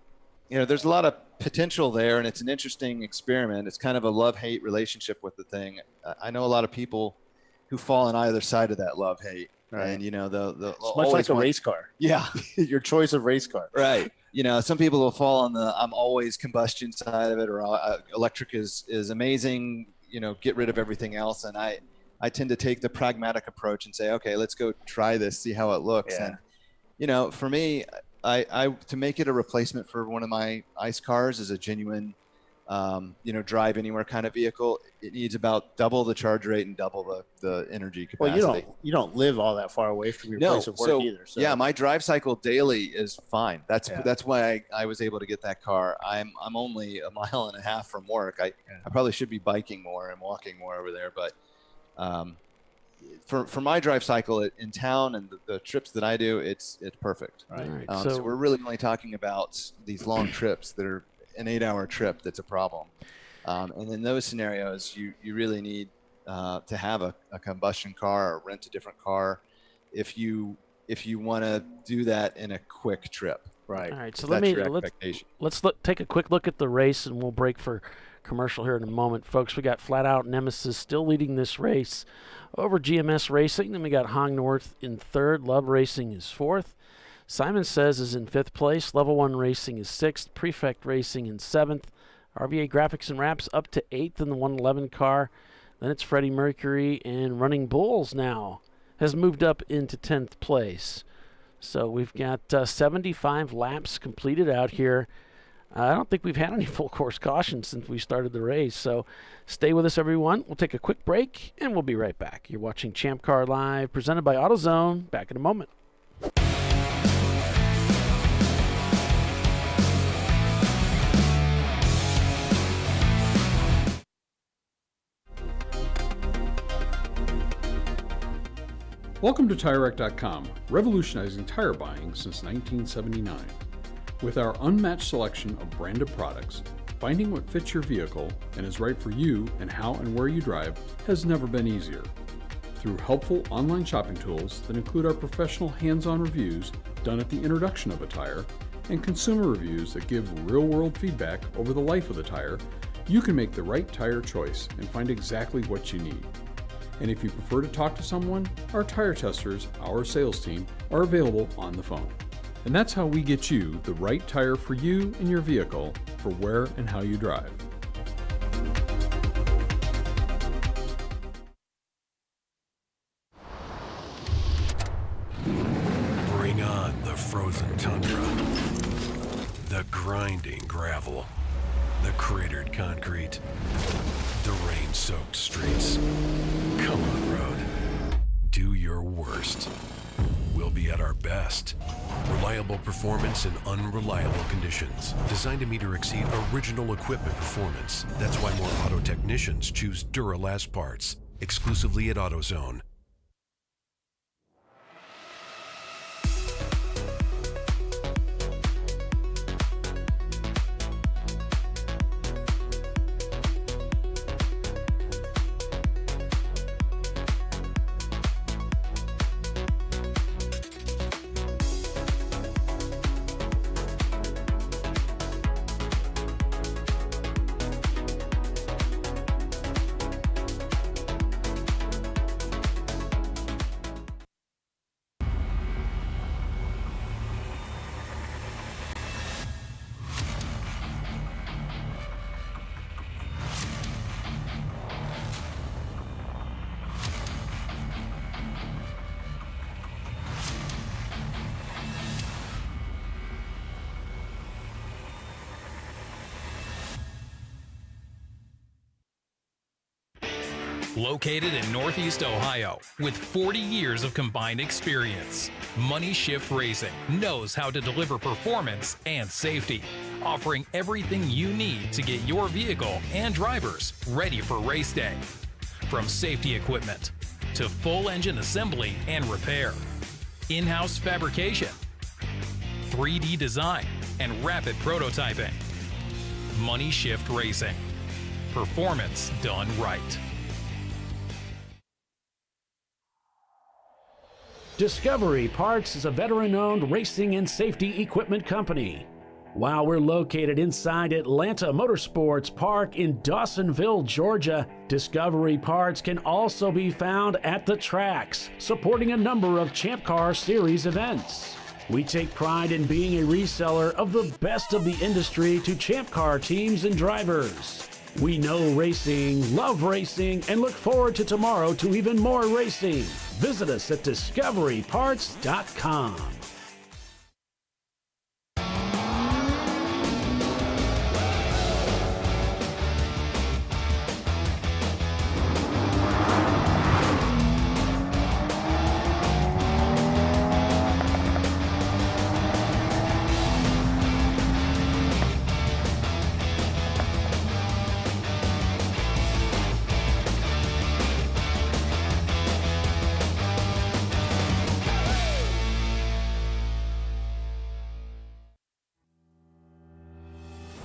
there's a lot of potential there, and it's an interesting experiment. It's kind of a love-hate relationship with the thing. I know a lot of people who fall on either side of that love-hate. Right. And, it's much like a race car. Yeah. Your choice of race car. Right. Some people will fall on the I'm always combustion side of it, or electric is amazing, get rid of everything else. And I tend to take the pragmatic approach and say, okay, let's go try this, see how it looks. Yeah. And, for me, I to make it a replacement for one of my ICE cars is a genuine, drive anywhere kind of vehicle. It needs about double the charge rate and double the energy capacity. Well, you don't live all that far away from your place of work either. So. Yeah, my drive cycle daily is fine. That's why I was able to get that car. I'm only a mile and a half from work. I probably should be biking more and walking more over there, but for my drive cycle in town and the trips that I do, it's perfect. Right. So we're really only talking about these long trips that are an 8-hour trip. That's a problem. And in those scenarios, you really need to have a combustion car or rent a different car if you want to do that in a quick trip. Right. All right. So let's take a quick look at the race, and we'll break for commercial here in a moment. Folks, we got Flat Out Nemesis still leading this race over GMS Racing. Then we got Hong North in third. Love Racing is fourth. Simon Says is in fifth place. Level 1 Racing is sixth. Prefect Racing in seventh. RVA Graphics and Wraps up to eighth in the 111 car. Then it's Freddie Mercury, and Running Bulls now has moved up into 10th place. So we've got 75 laps completed out here. I don't think we've had any full course cautions since we started the race. So stay with us, everyone. We'll take a quick break, and we'll be right back. You're watching Champ Car Live, presented by AutoZone. Back in a moment. Welcome to TireRack.com, revolutionizing tire buying since 1979. With our unmatched selection of branded products, finding what fits your vehicle and is right for you and how and where you drive has never been easier. Through helpful online shopping tools that include our professional hands-on reviews done at the introduction of a tire and consumer reviews that give real-world feedback over the life of the tire, you can make the right tire choice and find exactly what you need. And if you prefer to talk to someone, our tire testers, our sales team, are available on the phone. And that's how we get you the right tire for you and your vehicle for where and how you drive. Bring on the frozen tundra, the grinding gravel, the cratered concrete, the rain-soaked streets. Come on, road. Do your worst. We'll be at our best. Reliable performance in unreliable conditions. Designed to meet or exceed original equipment performance. That's why more auto technicians choose Duralast parts. Exclusively at AutoZone. Located in Northeast Ohio with 40 years of combined experience, Money Shift Racing knows how to deliver performance and safety, offering everything you need to get your vehicle and drivers ready for race day. From safety equipment to full engine assembly and repair, in-house fabrication, 3D design, and rapid prototyping. Money Shift Racing. Performance done right. Discovery Parts is a veteran-owned racing and safety equipment company. While we're located inside Atlanta Motorsports Park in Dawsonville, Georgia, Discovery Parts can also be found at the tracks, supporting a number of Champ Car Series events. We take pride in being a reseller of the best of the industry to Champ Car teams and drivers. We know racing, love racing, and look forward to tomorrow to even more racing. Visit us at discoveryparts.com.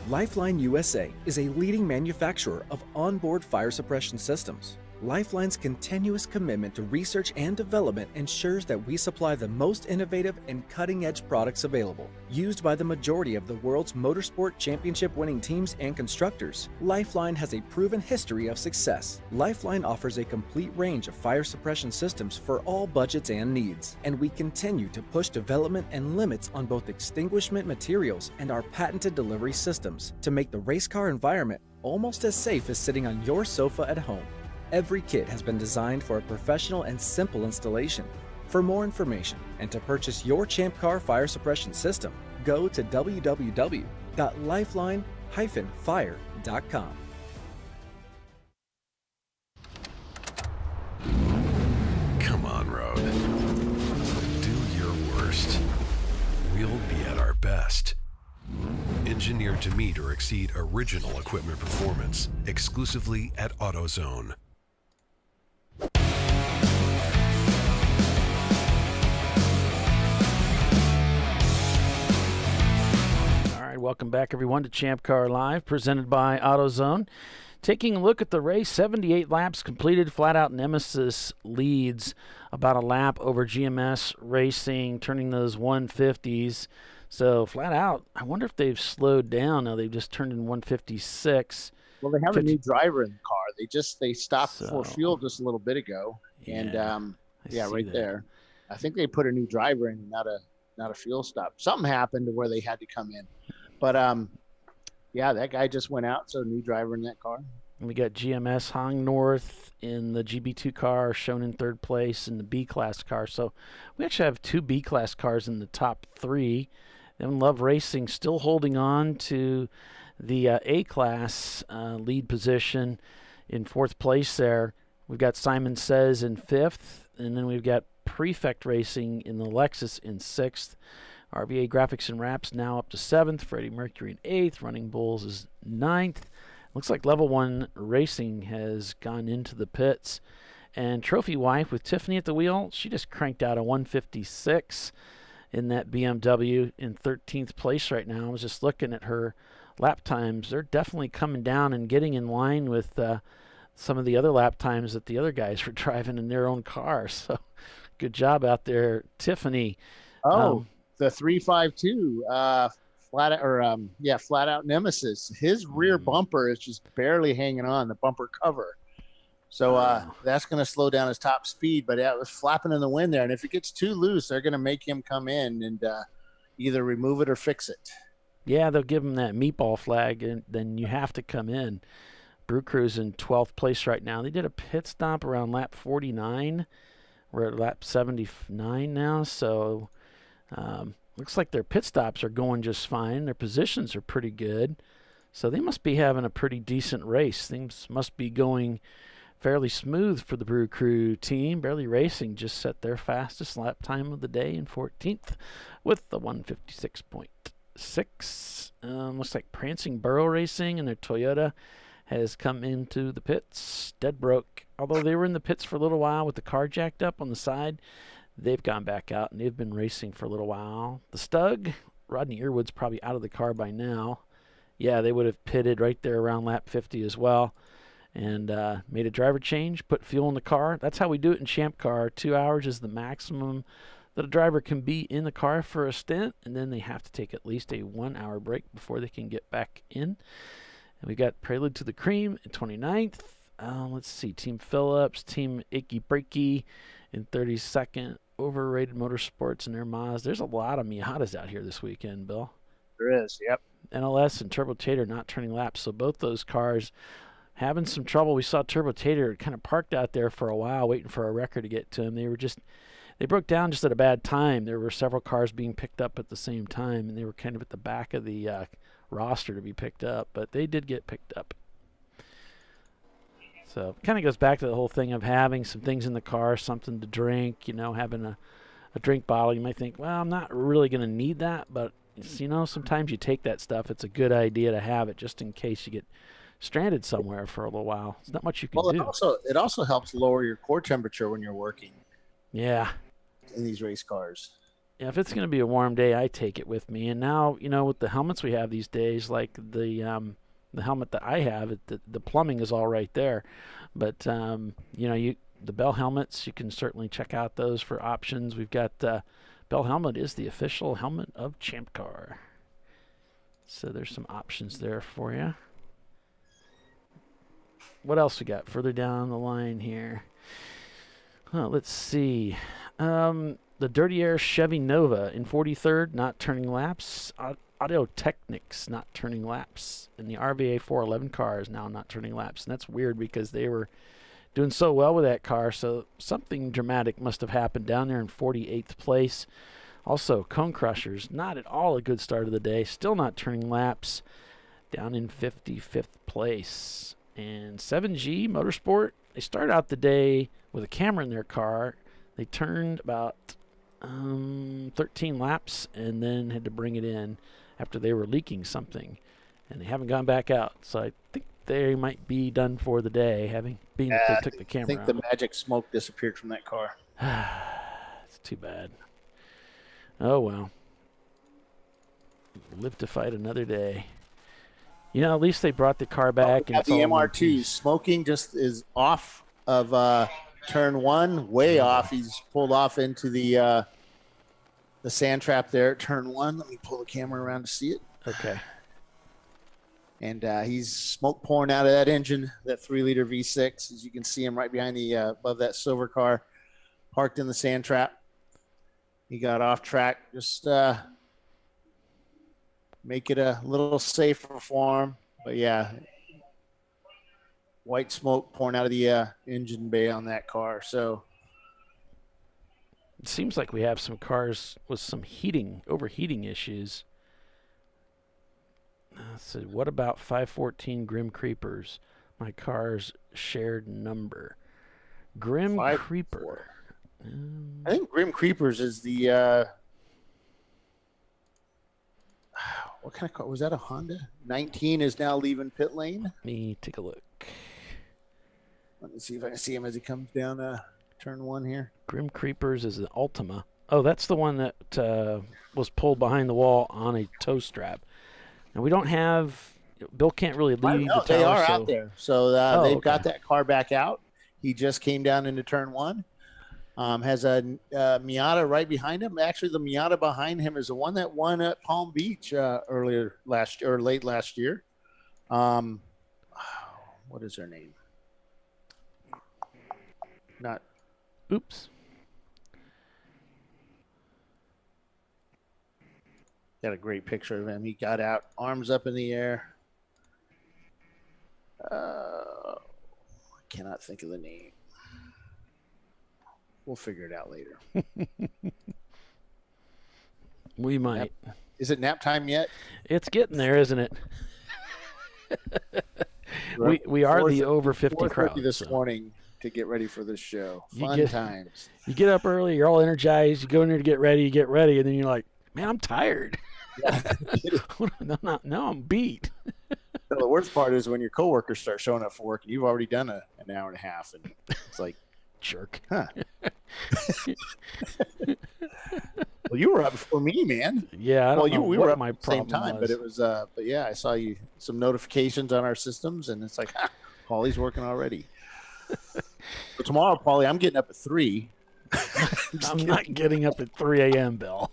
Lifeline USA is a leading manufacturer of onboard fire suppression systems. Lifeline's continuous commitment to research and development ensures that we supply the most innovative and cutting-edge products available. Used by the majority of the world's motorsport championship-winning teams and constructors, Lifeline has a proven history of success. Lifeline offers a complete range of fire suppression systems for all budgets and needs, and we continue to push development and limits on both extinguishment materials and our patented delivery systems to make the race car environment almost as safe as sitting on your sofa at home. Every kit has been designed for a professional and simple installation. For more information and to purchase your Champ Car fire suppression system, go to www.lifeline-fire.com. Come on, Road. Do your worst. We'll be at our best. Engineered to meet or exceed original equipment performance, exclusively at AutoZone. Welcome back, everyone, to Champ Car Live, presented by AutoZone. Taking a look at the race, 78 laps completed. Flat Out Nemesis leads about a lap over GMS Racing, turning those 150s. So Flat Out, I wonder if they've slowed down. Now they've just turned in 156. Well, they have a new driver in the car. They stopped for fuel just a little bit ago, and right there. I think they put a new driver in, not a fuel stop. Something happened to where they had to come in. But, that guy just went out, so new driver in that car. And we got GMS Hong North in the GB2 car, shown in third place in the B-Class car. So we actually have two B-Class cars in the top three. Then Love Racing still holding on to the A-Class lead position in fourth place there. We've got Simon Says in fifth, and then we've got Prefect Racing in the Lexus in sixth. RVA Graphics and Wraps now up to 7th. Freddie Mercury in 8th. Running Bulls is 9th. Looks like Level 1 Racing has gone into the pits. And Trophy Wife with Tiffany at the wheel, she just cranked out a 156 in that BMW in 13th place right now. I was just looking at her lap times. They're definitely coming down and getting in line with some of the other lap times that the other guys were driving in their own cars. So good job out there, Tiffany. The 352 Flat Out Nemesis. His rear bumper is just barely hanging on the bumper cover, so that's going to slow down his top speed. But it was flapping in the wind there, and if it gets too loose, they're going to make him come in and either remove it or fix it. Yeah, they'll give him that meatball flag, and then you have to come in. Brew Crew's in 12th place right now. They did a pit stop around lap 49. We're at lap 79 now, so looks like their pit stops are going just fine. Their positions are pretty good. So they must be having a pretty decent race. Things must be going fairly smooth for the Brew Crew team. Barely Racing just set their fastest lap time of the day in 14th with the 156.6. Looks like Prancing Burrow Racing and their Toyota has come into the pits. Dead broke. Although they were in the pits for a little while with the car jacked up on the side, they've gone back out and they've been racing for a little while. The Stug, Rodney Earwood's probably out of the car by now. Yeah, they would have pitted right there around lap 50 as well and made a driver change, put fuel in the car. That's how we do it in Champ Car. 2 hours is the maximum that a driver can be in the car for a stint, and then they have to take at least a 1 hour break before they can get back in. And we got Prelude to the Cream in 29th. Let's see, Team Phillips, Team Icky Breaky in 32nd. Overrated Motorsports and their Maz. There's a lot of Miatas out here this weekend, Bill. There is, yep. NLS and Turbo Tater not turning laps, so both those cars having some trouble. We saw Turbo Tater kind of parked out there for a while waiting for a wrecker to get to him. They broke down just at a bad time. There were several cars being picked up at the same time, and they were kind of at the back of the roster to be picked up, but they did get picked up. So it kind of goes back to the whole thing of having some things in the car, something to drink, having a drink bottle. You might think, well, I'm not really going to need that, but sometimes you take that stuff. It's a good idea to have it just in case you get stranded somewhere for a little while. There's not much you can do. It also helps lower your core temperature when you're working. Yeah. In these race cars. Yeah, if it's going to be a warm day, I take it with me. And now, with the helmets we have these days, like the helmet that I have, the plumbing is all right there. But, the Bell helmets, you can certainly check out those for options. We've got Bell helmet is the official helmet of Champ Car. So there's some options there for you. What else we got further down the line here? Let's see. The Dirty Air Chevy Nova in 43rd, not turning laps. Audio Technics not turning laps. And the RVA 411 car is now not turning laps. And that's weird because they were doing so well with that car. So something dramatic must have happened down there in 48th place. Also, Cone Crushers, not at all a good start of the day. Still not turning laps. Down in 55th place. And 7G Motorsport, they started out the day with a camera in their car. They turned about 13 laps and then had to bring it in after they were leaking something. And they haven't gone back out. So I think they might be done for the day, that they took the camera out. I think the magic smoke disappeared from that car. It's too bad. Oh, well. Live to fight another day. At least they brought the car back. And the MR2 smoking just is off of turn one, way off. He's pulled off into the sand trap there at turn one. Let me pull the camera around to see it. Okay. And he's smoke pouring out of that engine, that 3-liter V6. As you can see him right behind above that silver car, parked in the sand trap. He got off track. Just make it a little safer for him. But yeah, white smoke pouring out of the engine bay on that car. So it seems like we have some cars with some overheating issues. Let's see, what about 514 Grim Creepers? My car's shared number. Grim Creeper. I think Grim Creepers is the what kind of car was that? A Honda 19 is now leaving pit lane. Let me take a look. Let me see if I can see him as he comes down turn one here. Grim Creepers is an Ultima. Oh, that's the one that was pulled behind the wall on a tow strap. And we don't have Bill can't really leave the tower. They are out there. So they've got that car back out. He just came down into turn one. Has a Miata right behind him. Actually, the Miata behind him is the one that won at Palm Beach earlier last year or late last year. What is her name? Oops. Got a great picture of him. He got out, arms up in the air. I cannot think of the name. We'll figure it out later. We might. Is it nap time yet? It's getting there, isn't it? we are the over 50 crowd. This morning to get ready for this show. Times. You get up early, you're all energized, you go in there to get ready, and then you're like, man, I'm tired. No, I'm beat. So the worst part is when your coworkers start showing up for work and you've already done an hour and a half, and it's like, jerk. Huh. Well, you were up before me, man. Yeah, I don't know we what were up my at the same problem time, was. but it was. But yeah, I saw you some notifications on our systems, and it's like, Paulie's working already. So tomorrow, Paulie, I'm getting up at 3. I'm not getting up at 3 a.m., Bill.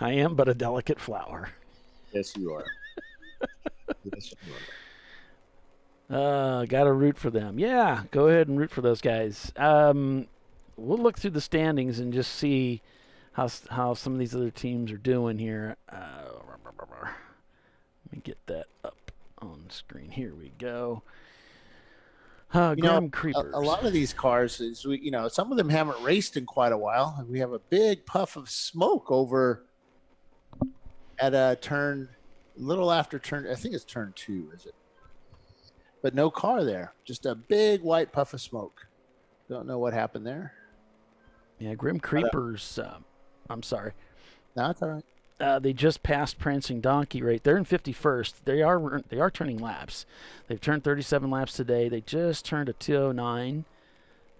I am but a delicate flower. Yes, you are. Yes, you are. Got to root for them. Yeah, go ahead and root for those guys. We'll look through the standings and just see how some of these other teams are doing here. Let me get that up on screen. Here we go. Grim Creepers. A lot of these cars, some of them haven't raced in quite a while, and we have a big puff of smoke over at a turn, a little after turn. I think it's turn 2, is it? But no car there. Just a big white puff of smoke. Don't know what happened there. Yeah, Grim Creepers. I'm sorry. No, it's all right. They just passed Prancing Donkey right. They're in 51st. They are turning laps. They've turned 37 laps today. They just turned a 209.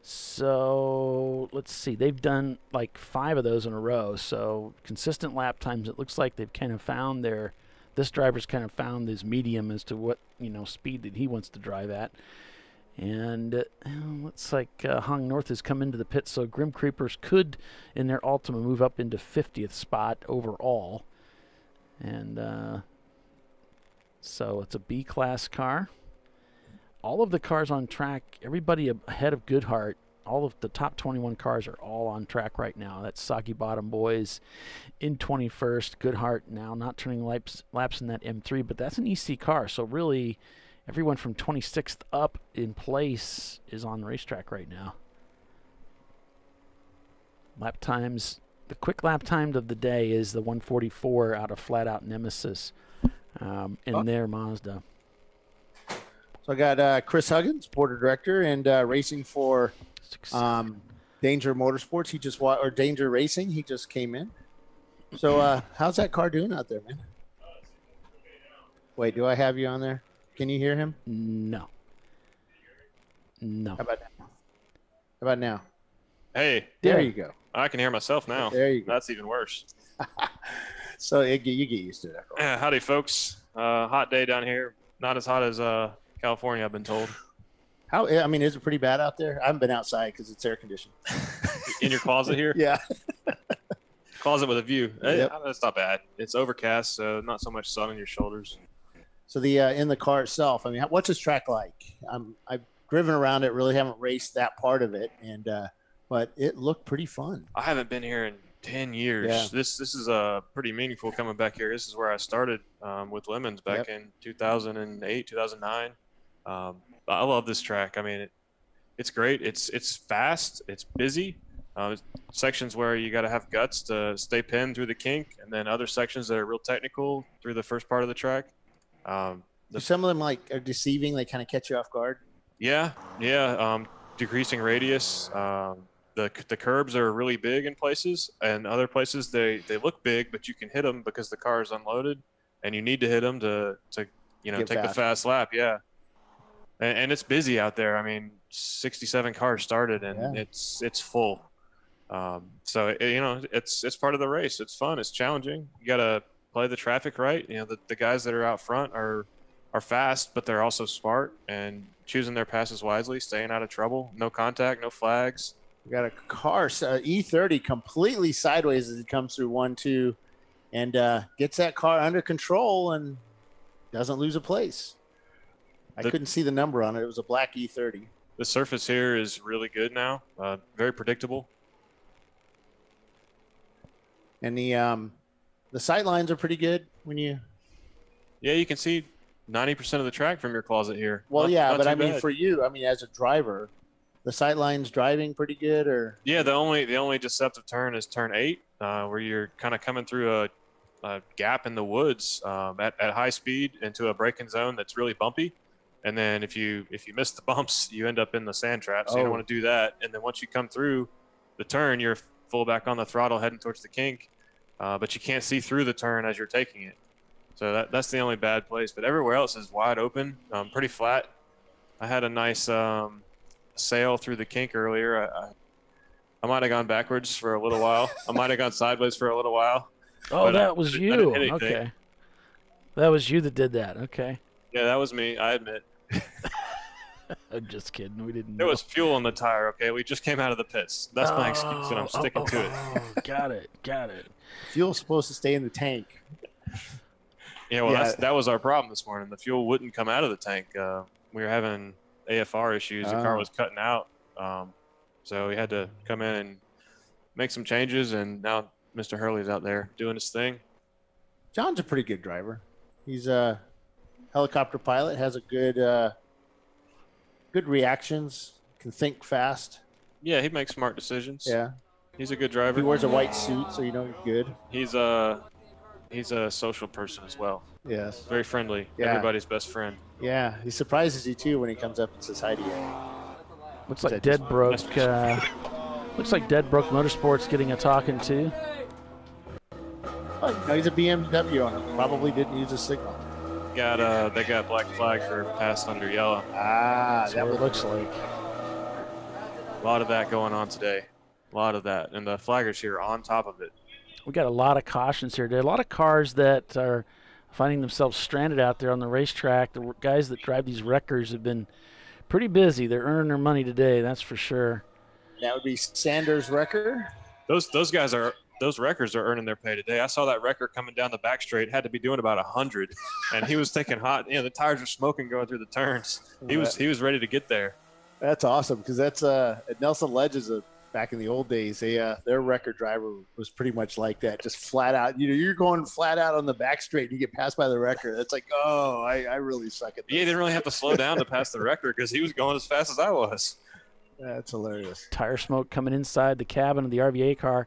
So let's see. They've done like 5 of those in a row. So consistent lap times. It looks like they've kind of found this driver's kind of found his medium as to what speed that he wants to drive at. And looks like Hong North has come into the pit, so Grim Creepers could, in their Ultima, move up into 50th spot overall. And so it's a B-class car. All of the cars on track, everybody ahead of Goodhart, all of the top 21 cars are all on track right now. That's Soggy Bottom Boys in 21st. Goodhart now not turning laps in that M3, but that's an EC car, so really everyone from 26th up in place is on the racetrack right now. Lap times, the quick lap time of the day is the 144 out of Flat Out Nemesis in their Mazda. So I got Chris Huggins, Porter Director, and racing for Danger Motorsports. Or Danger Racing. He just came in. So how's that car doing out there, man? Wait, do I have you on there? Can you hear him? No. How about now? Hey. There you go. I can hear myself now. There you go. That's even worse. So you get used to that. Howdy, folks. Hot day down here. Not as hot as California, I've been told. Is it pretty bad out there? I haven't been outside because it's air conditioned. In your closet here? Yeah. Closet with a view. Yep. That's not bad. It's overcast, so not so much sun on your shoulders. So in the car itself, what's this track like? I've driven around it, really haven't raced that part of it, and but it looked pretty fun. I haven't been here in 10 years. Yeah. This is pretty meaningful coming back here. This is where I started with Lemons back in 2008, 2009. I love this track. It's great. It's fast. It's busy. Sections where you got to have guts to stay pinned through the kink, and then other sections that are real technical through the first part of the track. Some of them are deceiving. They kind of catch you off guard. Yeah. Decreasing radius. The curbs are really big in places, and other places they look big, but you can hit them because the car is unloaded, and you need to hit them to take the fast lap. Yeah. And it's busy out there. 67 cars started, and it's full. So it's part of the race. It's fun. It's challenging. You got to play the traffic right. The guys that are out front are fast, but they're also smart and choosing their passes wisely, staying out of trouble. No contact, no flags. We got a car, E30, completely sideways as it comes through 1-2, and gets that car under control and doesn't lose a place. I couldn't see the number on it. It was a black E30. The surface here is really good now. Very predictable. And the sight lines are pretty good when you. Yeah, you can see 90% of the track from your closet here. Well, not but too bad. for you, as a driver, the sight lines driving pretty good, or. Yeah, the only deceptive turn is turn 8, where you're kind of coming through a gap in the woods at high speed into a braking zone that's really bumpy. And then if you miss the bumps, you end up in the sand trap. So you don't want to do that. And then once you come through the turn, you're full back on the throttle heading towards the kink, but you can't see through the turn as you're taking it. So that's the only bad place. But everywhere else is wide open, pretty flat. I had a nice sail through the kink earlier. I might have gone backwards for a little while. I might have gone sideways for a little while. Oh, that was you. Okay. That was you that did that. Okay. Yeah, that was me. I admit. I'm just kidding. We didn't. There was fuel in the tire. Okay, we just came out of the pits. That's my excuse, and I'm sticking to it. Got it. Fuel's supposed to stay in the tank. Yeah, well, that was our problem this morning. The fuel wouldn't come out of the tank. We were having AFR issues. The car was cutting out, so we had to come in and make some changes. And now Mr. Hurley's out there doing his thing. John's a pretty good driver. He's a helicopter pilot. Has a good reactions. Can think fast. Yeah, he makes smart decisions. Yeah, he's a good driver. He wears a white suit, so you know he's good. He's a social person as well. Yes. Very friendly. Yeah. Everybody's best friend. Yeah, he surprises you too when he comes up and says hi to you. Looks like Dead Broke. Looks like Dead Broke Motorsports getting a talking to. Oh, no, he's a BMW owner. Probably didn't use a signal. They got black flag for pass under yellow. That's what it looks like. A lot of that going on today. A lot of that, and the flaggers here on top of it. We got a lot of cautions here today. A lot of cars that are finding themselves stranded out there on the racetrack. The guys that drive these wreckers have been pretty busy. They're earning their money today, that's for sure. That would be Sanders' wrecker. Those wreckers are earning their pay today. I saw that wrecker coming down the back straight, had to be doing about 100, and he was taking hot. The tires were smoking going through the turns. He was ready to get there. That's awesome because that's at Nelson Ledges back in the old days. Their record driver was pretty much like that, just flat out. You're going flat out on the back straight, and you get passed by the wrecker. That's like, I really suck at this. Yeah, he didn't really have to slow down to pass the wrecker because he was going as fast as I was. That's hilarious. Tire smoke coming inside the cabin of the RVA car.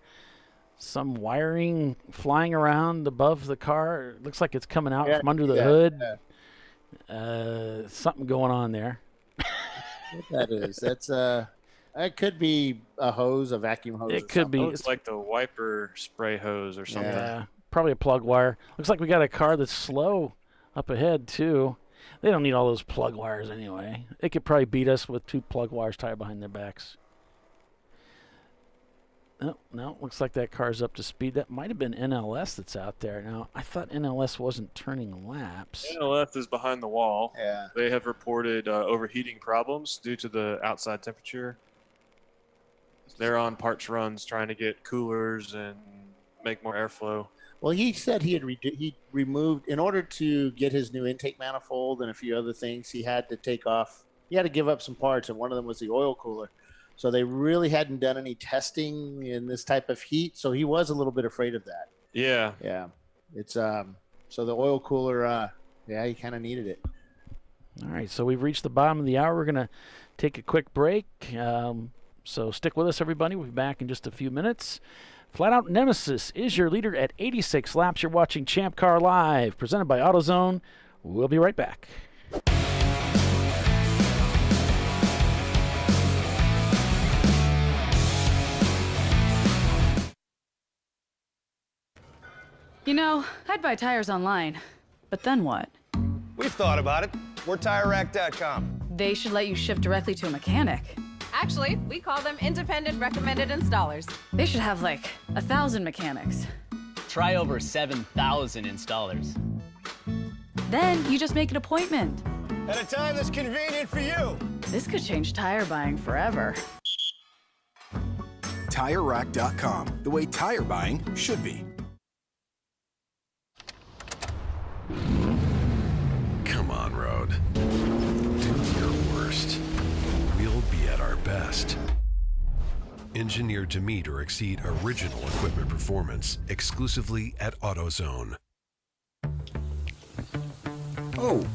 Some wiring flying around above the car. It looks like it's coming out from under the hood. Yeah. Something going on there. What that is? That's it could be a hose, a vacuum hose. It could be. It's like the wiper spray hose or something. Yeah, probably a plug wire. Looks like we got a car that's slow up ahead too. They don't need all those plug wires anyway. They could probably beat us with 2 plug wires tied behind their backs. No, looks like that car's up to speed. That might have been NLS that's out there. Now, I thought NLS wasn't turning laps. NLS is behind the wall. Yeah. They have reported overheating problems due to the outside temperature. They're on parts runs trying to get coolers and make more airflow. Well, he said he removed, in order to get his new intake manifold and a few other things, he had to give up some parts, and one of them was the oil cooler. So they really hadn't done any testing in this type of heat, so he was a little bit afraid of that. Yeah. Yeah. It's so the oil cooler, he kind of needed it. All right, so we've reached the bottom of the hour. We're going to take a quick break. So stick with us, everybody. We'll be back in just a few minutes. Flat Out Nemesis is your leader at 86 laps. You're watching Champ Car Live, presented by AutoZone. We'll be right back. You know, I'd buy tires online, but then what? We've thought about it. We're TireRack.com. They should let you ship directly to a mechanic. Actually, we call them independent recommended installers. They should have like 1,000 mechanics. Try over 7,000 installers. Then you just make an appointment. At a time that's convenient for you. This could change tire buying forever. TireRack.com, the way tire buying should be. Come on, Road. Do your worst. We'll be at our best. Engineered to meet or exceed original equipment performance exclusively at AutoZone. Oh,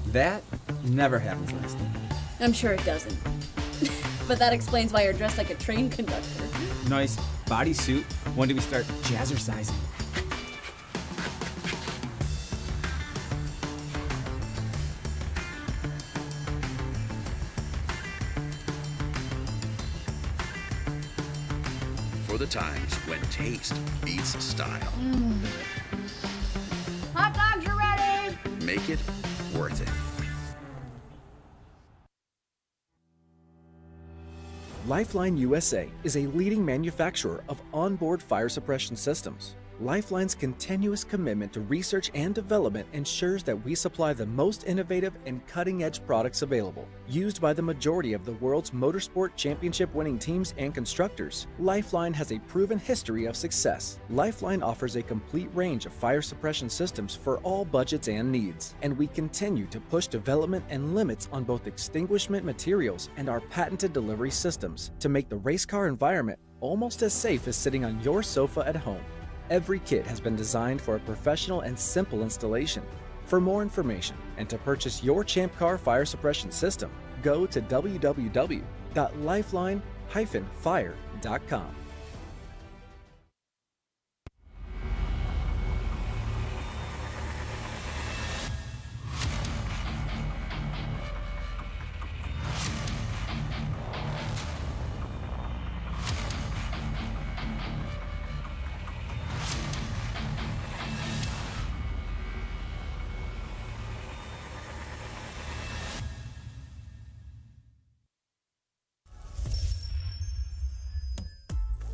that never happens last night. I'm sure it doesn't. But that explains why you're dressed like a train conductor. Nice bodysuit. When do we start jazzercising? the times when taste beats style. Hot dogs are ready! Make it worth it. Lifeline USA is a leading manufacturer of onboard fire suppression systems. Lifeline's continuous commitment to research and development ensures that we supply the most innovative and cutting-edge products available. Used by the majority of the world's motorsport championship-winning teams and constructors, Lifeline has a proven history of success. Lifeline offers a complete range of fire suppression systems for all budgets and needs, and we continue to push development and limits on both extinguishment materials and our patented delivery systems to make the race car environment almost as safe as sitting on your sofa at home. Every kit has been designed for a professional and simple installation. For more information and to purchase your ChampCar fire suppression system, go to www.lifeline-fire.com.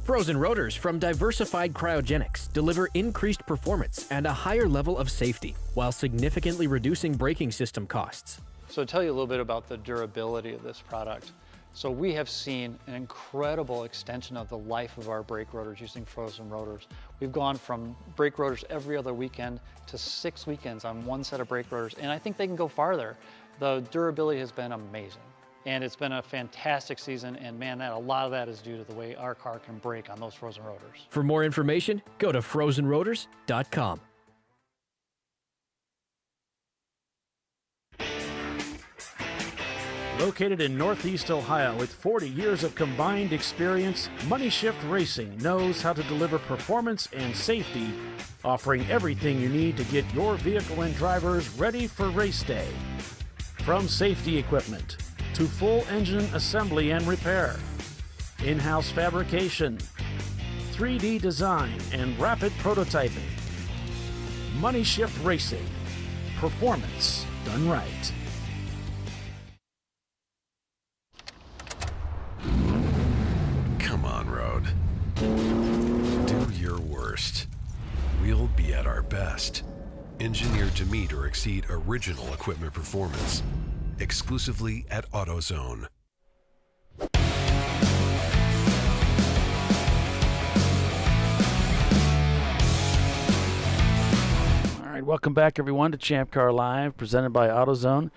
Frozen rotors from Diversified Cryogenics deliver increased performance and a higher level of safety, while significantly reducing braking system costs. So to tell you a little bit about the durability of this product. So we have seen an incredible extension of the life of our brake rotors using frozen rotors. We've gone from brake rotors every other weekend to 6 weekends on one set of brake rotors, and I think they can go farther. The durability has been amazing. And it's been a fantastic season, and man, a lot of that is due to the way our car can brake on those frozen rotors. For more information, go to frozenrotors.com. Located in Northeast Ohio with 40 years of combined experience, Money Shift Racing knows how to deliver performance and safety, offering everything you need to get your vehicle and drivers ready for race day. From safety equipment to full engine assembly and repair, in-house fabrication, 3D design, and rapid prototyping. Money Shift Racing. Performance done right. Come on, Road. Do your worst. We'll be at our best. Engineered to meet or exceed original equipment performance. Exclusively at AutoZone. All right, welcome back, everyone, to ChampCar.Live, presented by AutoZone.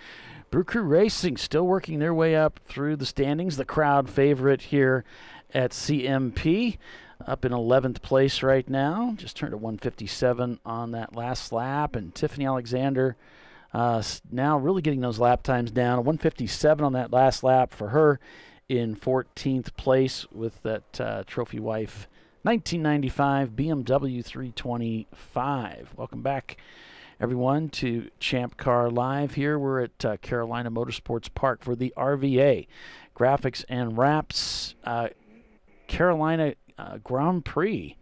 Brew Crew Racing still working their way up through the standings. The crowd favorite here at CMP, up in 11th place right now. Just turned a 157 on that last lap, and Tiffany Alexander now really getting those lap times down. A 157 on that last lap for her, in 14th place with that trophy wife 1995 BMW 325. Welcome back, everyone, to ChampCar.Live. Here we're at Carolina Motorsports Park for the RVA Graphics and Wraps Carolina Grand Prix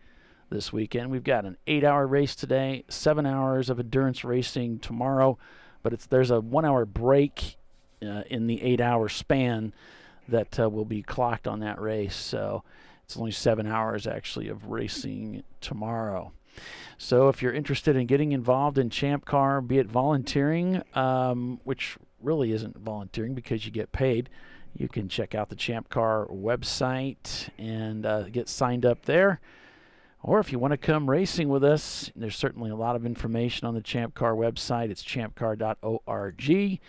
this weekend. We've got an 8-hour race today, 7 hours of endurance racing tomorrow, but there's a 1-hour break in the 8-hour span that will be clocked on that race. So it's only 7 hours actually of racing tomorrow. So if you're interested in getting involved in Champ Car, be it volunteering, which really isn't volunteering because you get paid, you can check out the Champ Car website and get signed up there. Or if you want to come racing with us, there's certainly a lot of information on the Champ Car website. It's ChampCar.org,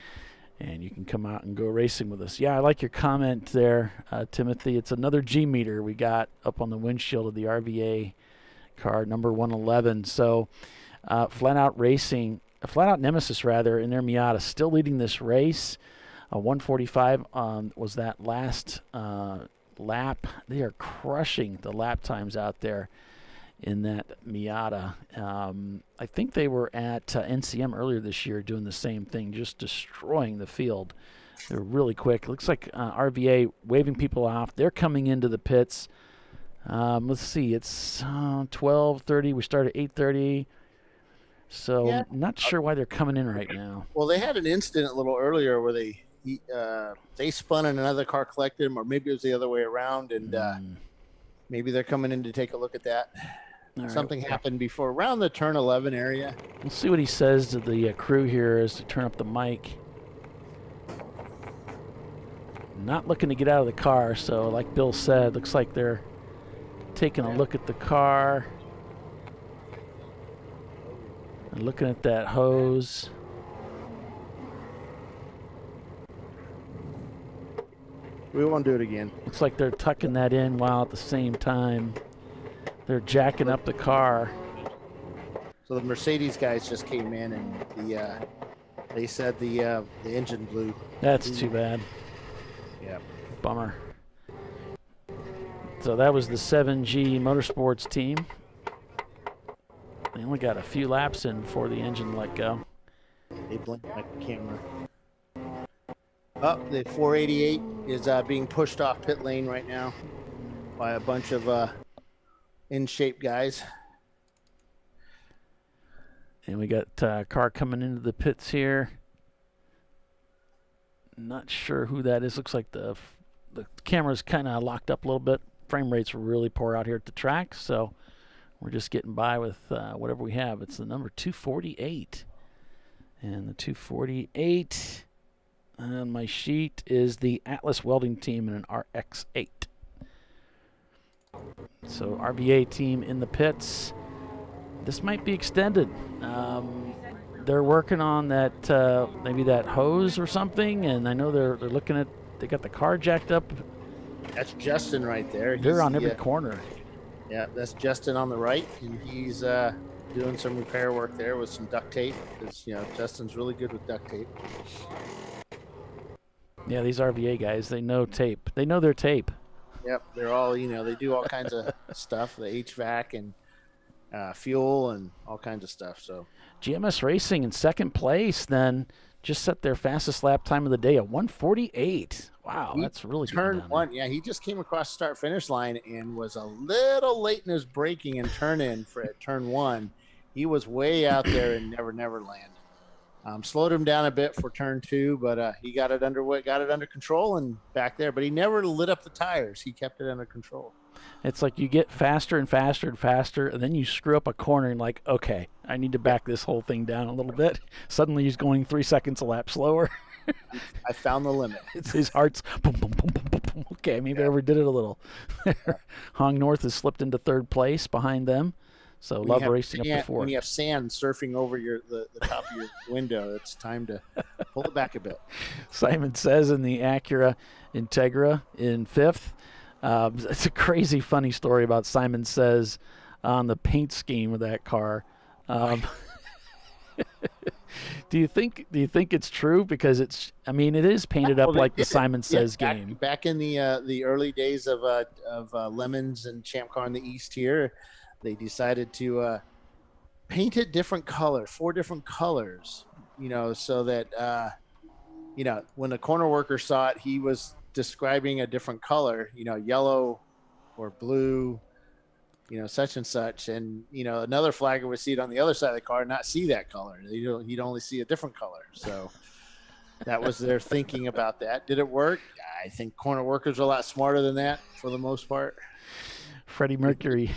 and you can come out and go racing with us. Yeah, I like your comment there, Timothy. It's another G meter we got up on the windshield of the RVA car, number 111. So Flat Out Nemesis, rather, in their Miata, still leading this race. 145 was that last lap. They are crushing the lap times out there in that Miata. I think they were at NCM earlier this year doing the same thing, just destroying the field. They're really quick. Looks like RVA waving people off. They're coming into the pits. Let's see. It's 12:30. We start at 8:30. So Yeah. not sure why they're coming in right now. Well, they had an incident a little earlier where they spun and another car collected them, or maybe it was the other way around, and maybe they're coming in to take a look at that. All Something right. happened before around the turn 11 area. We'll see what he says to the crew here as to turn up the mic. Not looking to get out of the car, so like Bill said, looks like they're taking a look at the car and looking at that hose. We won't do it again. Looks like they're tucking that in while at the same time they're jacking up the car. So the Mercedes guys just came in, and they said the engine blew. That's too bad. Yeah. Bummer. So that was the 7G Motorsports team. They only got a few laps in before the engine let go. They blinked like the camera. The 488 is being pushed off pit lane right now by a bunch of in-shape guys. And we got a car coming into the pits here. Not sure who that is. Looks like the camera's kind of locked up a little bit. Frame rates are really poor out here at the track, so we're just getting by with whatever we have. It's the number 248. And the 248 on my sheet is the Atlas Welding team in an RX-8. So RVA team in the pits. This might be extended. They're working on that maybe that hose or something, and I know they're looking at, they got the car jacked up. That's Justin right there. They're He's on every corner. Yeah, that's Justin on the right, and he's doing some repair work there with some duct tape, because Justin's really good with duct tape. Yeah, these RVA guys, they know tape. They know their tape. Yep, they're all, they do all kinds of stuff, the HVAC and fuel and all kinds of stuff. So GMS Racing in second place, then just set their fastest lap time of the day at 1:48. Wow, that's really turn good. one. Yeah, he just came across the start-finish line and was a little late in his braking and turn-in for at turn one. He was way out there in Never Land. Slowed him down a bit for turn two, but he got it under control and back there. But he never lit up the tires. He kept it under control. It's like you get faster and faster and faster, and then you screw up a corner and like, okay, I need to back this whole thing down a little bit. Suddenly he's going 3 seconds a lap slower. I found the limit. It's his heart's boom, boom, boom, boom, boom, boom. Okay, maybe I overdid it a little. Hong North has slipped into third place behind them. So love racing up to fourth. When you have sand surfing over the top of your window, it's time to pull it back a bit. Simon Says in the Acura Integra in fifth. It's a crazy funny story about Simon Says on the paint scheme of that car. Do you think it's true? Because it is painted up like the Simon Says game. Back in the early days of Lemons and ChampCar in the East here, they decided to paint it different colors, 4 different colors, so that when the corner worker saw it, he was describing a different color, yellow or blue, such and such, and another flagger would see it on the other side of the car and not see that color. He'd only see a different color. So that was their thinking about that. Did it work? I think corner workers are a lot smarter than that for the most part. Freddie Mercury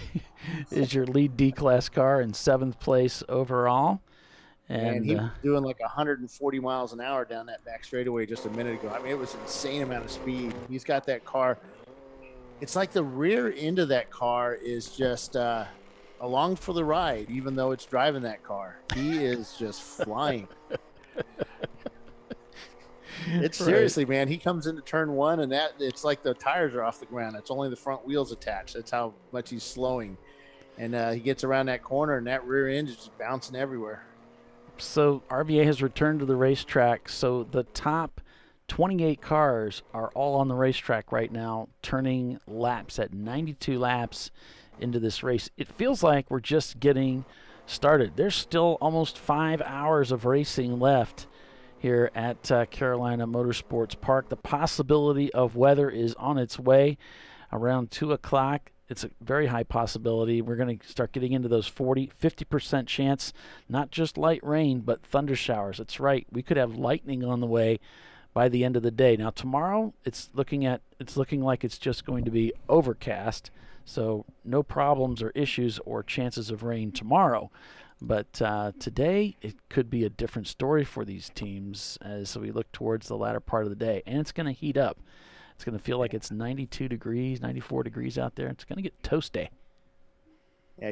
is your lead D-Class car in 7th place overall. And he was doing like 140 miles an hour down that back straightaway just a minute ago. I mean, it was an insane amount of speed. He's got that car. It's like the rear end of that car is just along for the ride, even though it's driving that car. He is just flying. It's seriously, man. He comes into turn one, and it's like the tires are off the ground. It's only the front wheels attached. That's how much he's slowing. And he gets around that corner, and that rear end is just bouncing everywhere. So RVA has returned to the racetrack. So the top 28 cars are all on the racetrack right now, turning laps at 92 laps into this race. It feels like we're just getting started. There's still almost 5 hours of racing left here at Carolina Motorsports Park. The possibility of weather is on its way around 2 o'clock. it's a very high possibility. We're going to start getting into those 50% chance, not just light rain, but thunder showers. That's right. We could have lightning on the way by the end of the day. Now tomorrow, it's looking like it's just going to be overcast, so no problems or issues or chances of rain tomorrow. But today, it could be a different story for these teams as we look towards the latter part of the day, and it's going to heat up. It's going to feel like it's 92 degrees, 94 degrees out there. It's going to get toasty. Yeah,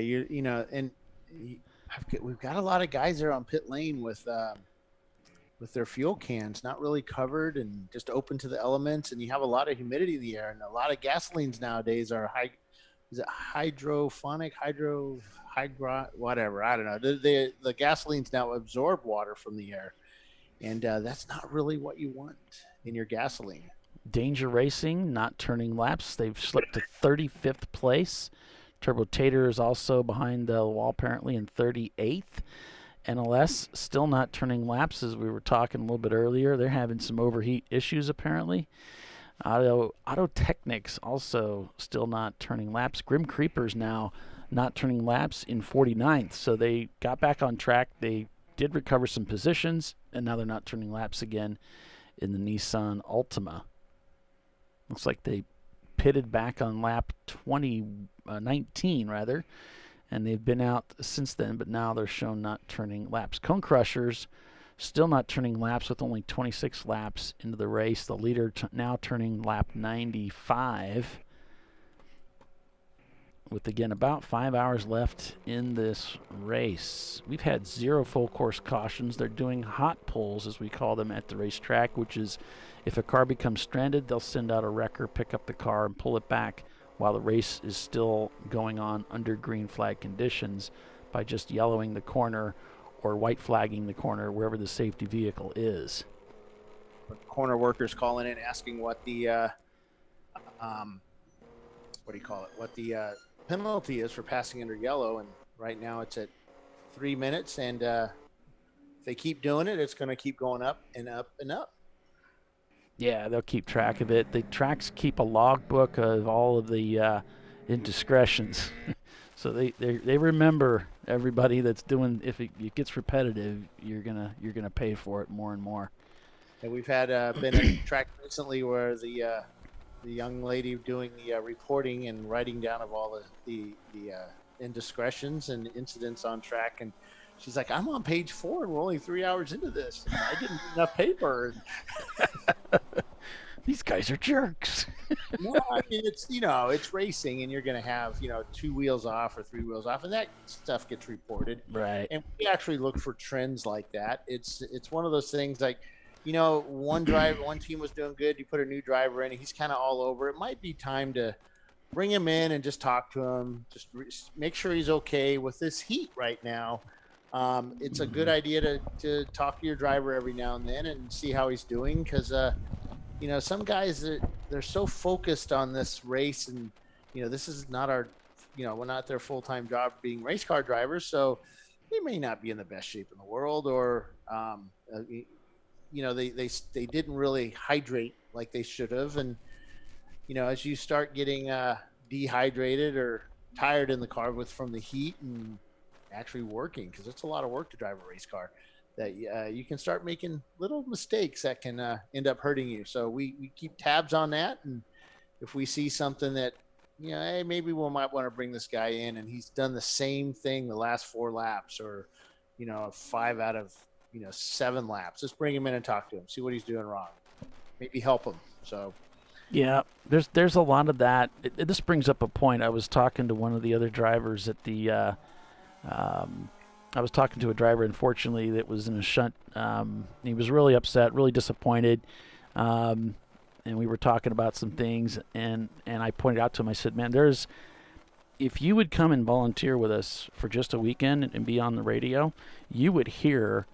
we've got a lot of guys there on pit lane with their fuel cans not really covered and just open to the elements, and you have a lot of humidity in the air, and a lot of gasolines nowadays are whatever, I don't know. The gasolines now absorb water from the air, and that's not really what you want in your gasoline. Danger Racing not turning laps. They've slipped to 35th place. Turbo Tater is also behind the wall apparently in 38th. NLS still not turning laps, as we were talking a little bit earlier. They're having some overheat issues apparently. Auto Technics also still not turning laps. Grim Creepers now not turning laps in 49th. So they got back on track. They did recover some positions, and now they're not turning laps again in the Nissan Altima. Looks like they pitted back on lap 19 rather, and they've been out since then, but now they're shown not turning laps. Cone Crushers still not turning laps with only 26 laps into the race. The leader now turning lap 95 with, again, about 5 hours left in this race. We've had 0 full course cautions. They're doing hot pulls, as we call them, at the racetrack, which is if a car becomes stranded, they'll send out a wrecker, pick up the car, and pull it back while the race is still going on under green flag conditions by just yellowing the corner or white flagging the corner wherever the safety vehicle is. Corner workers calling in asking what the what the penalty is for passing under yellow, and right now it's at 3 minutes, and if they keep doing it, it's going to keep going up and up and up. Yeah, they'll keep track of it. The tracks keep a logbook of all of the indiscretions. So they remember everybody that's doing. If it gets repetitive, you're gonna pay for it more and more. And we've had been a track recently where the young lady doing the reporting and writing down of all the indiscretions and incidents on track, and she's like, "I'm on page 4, and we're only 3 hours into this. And I didn't get enough paper." These guys are jerks. No, I mean, it's racing, and you're going to have 2 wheels off or 3 wheels off, and that stuff gets reported. Right. And we actually look for trends like that. It's one of those things like, one team was doing good. You put a new driver in, and he's kind of all over. It might be time to bring him in and just talk to him. Just make sure he's okay with this heat right now. It's a good idea to talk to your driver every now and then and see how he's doing, because some guys, they're so focused on this race, and this is not our we're not their full-time job being race car drivers, so they may not be in the best shape in the world, or they didn't really hydrate like they should have, and as you start getting dehydrated or tired in the car from the heat and actually working, because it's a lot of work to drive a race car, that you can start making little mistakes that can end up hurting you. So we keep tabs on that, and if we see something that hey, maybe we might want to bring this guy in, and he's done the same thing the last 4 laps, or 5 out of 7 laps, just bring him in and talk to him, see what he's doing wrong, maybe help him. So yeah, there's a lot of that. This brings up a point. I was talking to one of the other drivers at the I was talking to a driver, unfortunately, that was in a shunt. He was really upset, really disappointed, and we were talking about some things, and I pointed out to him, I said, man, if you would come and volunteer with us for just a weekend and be on the radio, you would hear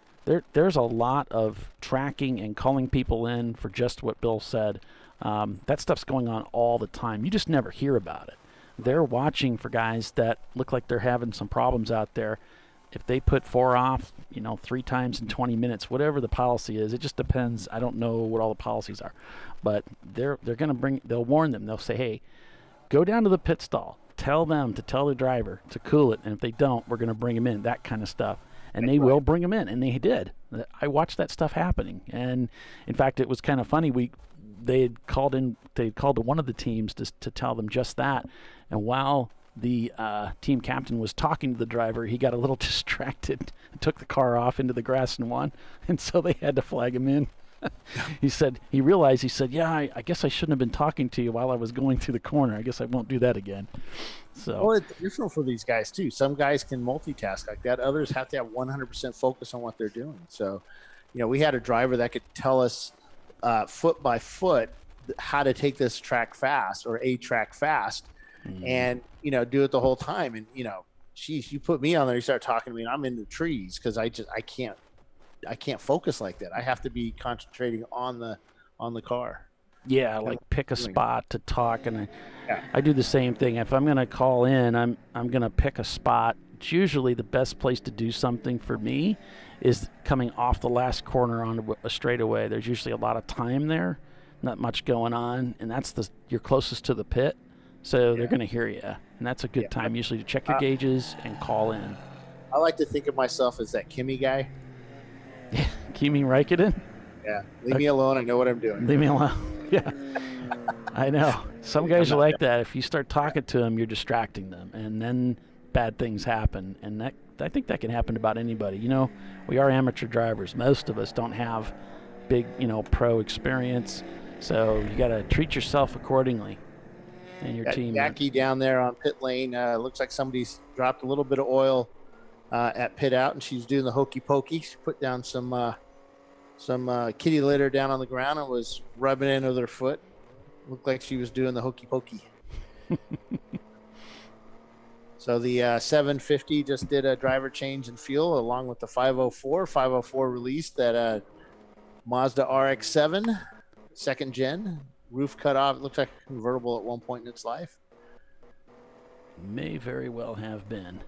there's a lot of tracking and calling people in for just what Bill said. That stuff's going on all the time. You just never hear about it. They're watching for guys that look like they're having some problems out there. If they put 4 off, 3 times in 20 minutes, whatever the policy is, it just depends. I don't know what all the policies are, but they'll warn them. They'll say, hey, go down to the pit stall, tell them to tell the driver to cool it, and if they don't, we're going to bring them in, that kind of stuff. And they will bring them in, and they did. I watched that stuff happening. And, in fact, it was kind of funny. They had called to one of the teams to tell them just that. And while the team captain was talking to the driver, he got a little distracted and took the car off into the grass and won. And so they had to flag him in. He said, yeah, I guess I shouldn't have been talking to you while I was going through the corner. I guess I won't do that again. So, well, it's different for these guys too. Some guys can multitask like that. Others have to have 100% focus on what they're doing. So, we had a driver that could tell us foot by foot how to take this track fast or a track fast, and do it the whole time. And geez, you put me on there, you start talking to me, and I'm in the trees because I can't focus like that. I have to be concentrating on the car. Yeah, like pick a spot to talk, and I do the same thing. If I'm going to call in, I'm going to pick a spot. It's usually the best place to do something for me is coming off the last corner onto a straightaway. There's usually a lot of time there, not much going on, and you're closest to the pit, so they're going to hear you, and that's a good time usually to check your gauges and call in. I like to think of myself as that Kimi guy. Kimi Räikkönen? Yeah, leave me alone. I know what I'm doing. Leave me alone. Yeah, I know. Some guys are like that. If you start talking to them, you're distracting them, and then bad things happen. And I think that can happen to about anybody. We are amateur drivers. Most of us don't have big, pro experience, so you got to treat yourself accordingly. And your team. Jackie down there on pit lane. Looks like somebody's dropped a little bit of oil at pit out, and she's doing the hokey pokey. She put down some kitty litter down on the ground and was rubbing it with her foot. Looked like she was doing the hokey pokey. So the 750 just did a driver change in fuel along with the 504. 504 released that Mazda RX-7, second gen. Roof cut off. It looks like a convertible at one point in its life. May very well have been.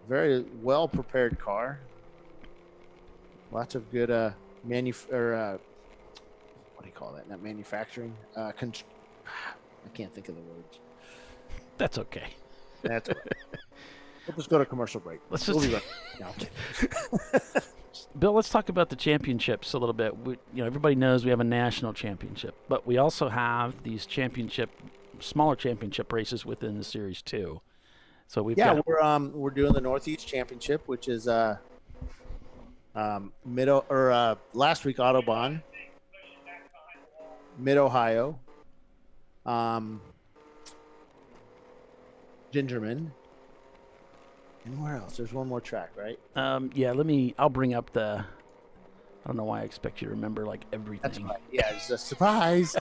Very well prepared car. Lots of good what do you call that? Not manufacturing. I can't think of the words. That's okay. That's okay. We'll just go to commercial break. We'll be right back. No, Bill, let's talk about the championships a little bit. Everybody knows we have a national championship, but we also have these smaller championship races within the series too. So we're doing the Northeast Championship, which is last week Autobahn, Mid Ohio, Gingerman, and where else? There's one more track, right? I'll bring up I don't know why I expect you to remember like everything. That's right. Yeah, it's a surprise.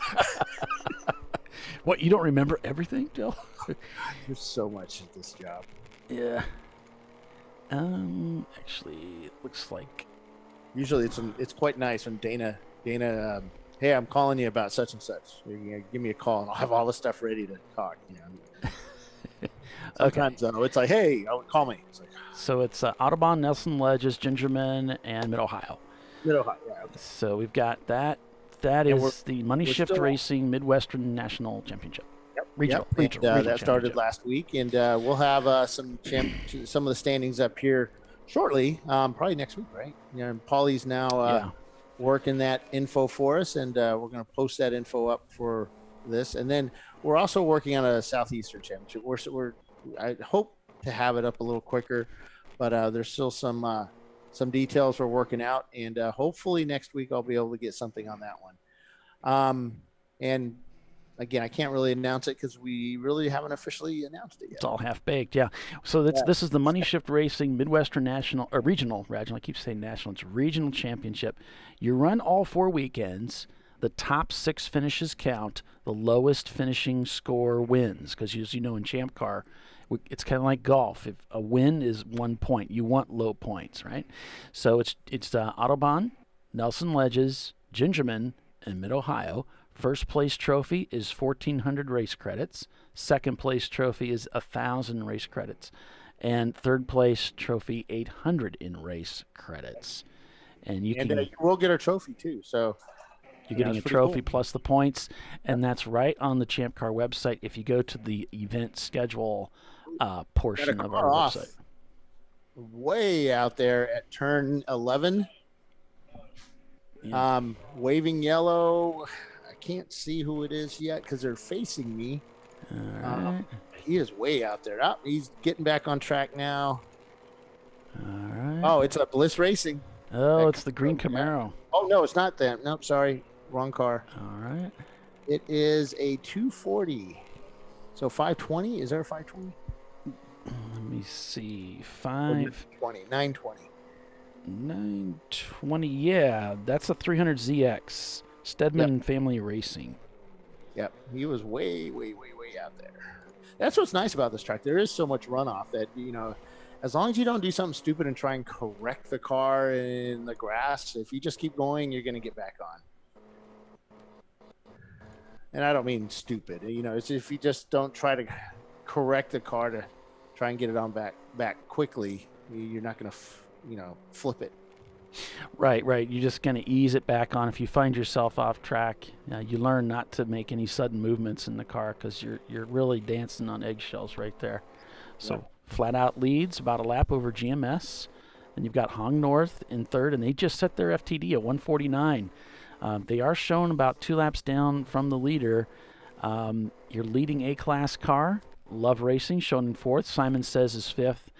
What, you don't remember everything, Joe? There's so much at this job. Yeah. Actually, it looks like. Usually, it's quite nice when Dana, hey, I'm calling you about such and such. Give me a call, and I'll have all the stuff ready to talk. Sometimes it's like, hey, call me. It's like, so it's Autobahn, Nelson Ledges, Gingerman, and Mid Ohio. Mid Ohio, yeah. Okay. So we've got that. That is the Money Shift Racing Midwestern National Championship. Yep. Regional that started last week, and we'll have some of the standings up here shortly, probably next week, right? And Paulie's now working that info for us, and we're going to post that info up for this. And then we're also working on a Southeastern Championship. I hope to have it up a little quicker, but there's still some details we're working out, and hopefully next week I'll be able to get something on that one. And again, I can't really announce it because we really haven't officially announced it yet. It's all half-baked, yeah. So this is the Money Shift Racing Midwestern National, or Regional, I keep saying national, it's Regional Championship. You run all 4 weekends. The top 6 finishes count. The lowest finishing score wins, because as you know in Champ Car, it's kind of like golf. If a win is 1 point, you want low points, right? So it's Autobahn, Nelson Ledges, Gingerman, and Mid Ohio. First place trophy is 1,400 race credits. Second place trophy is 1,000 race credits, and third place trophy 800 in race credits. And you will get a trophy too. So You're getting a trophy plus the points, and that's right on the Champ Car website if you go to the event schedule portion of our website. Way out there at turn 11. Yeah. Waving yellow. I can't see who it is yet because they're facing me. All right. He is way out there. Oh, he's getting back on track now. All right. Oh, it's a Bliss Racing. Oh, it's the green Camaro. Oh, no, it's not them. Nope, sorry. Wrong car. All right. It is a 240. So 520? Is there a 520? Let me see. 920. 920. Yeah, that's a 300ZX. Stedman Family Racing. Yep, he was way out there. That's what's nice about this track. There is so much runoff that, as long as you don't do something stupid and try and correct the car in the grass, if you just keep going, you're going to get back on. And I don't mean stupid. It's if you just don't try to correct the car to try and get it on back quickly, you're not going to, flip it. Right. You're just going to ease it back on. If you find yourself off track, you learn not to make any sudden movements in the car because you're really dancing on eggshells right there. So Flat Out leads about a lap over GMS. Then you've got Hong North in third, and they just set their FTD at 149. They are shown about 2 laps down from the leader. Your leading A-class car, Love Racing, shown in fourth. Simon Says is fifth.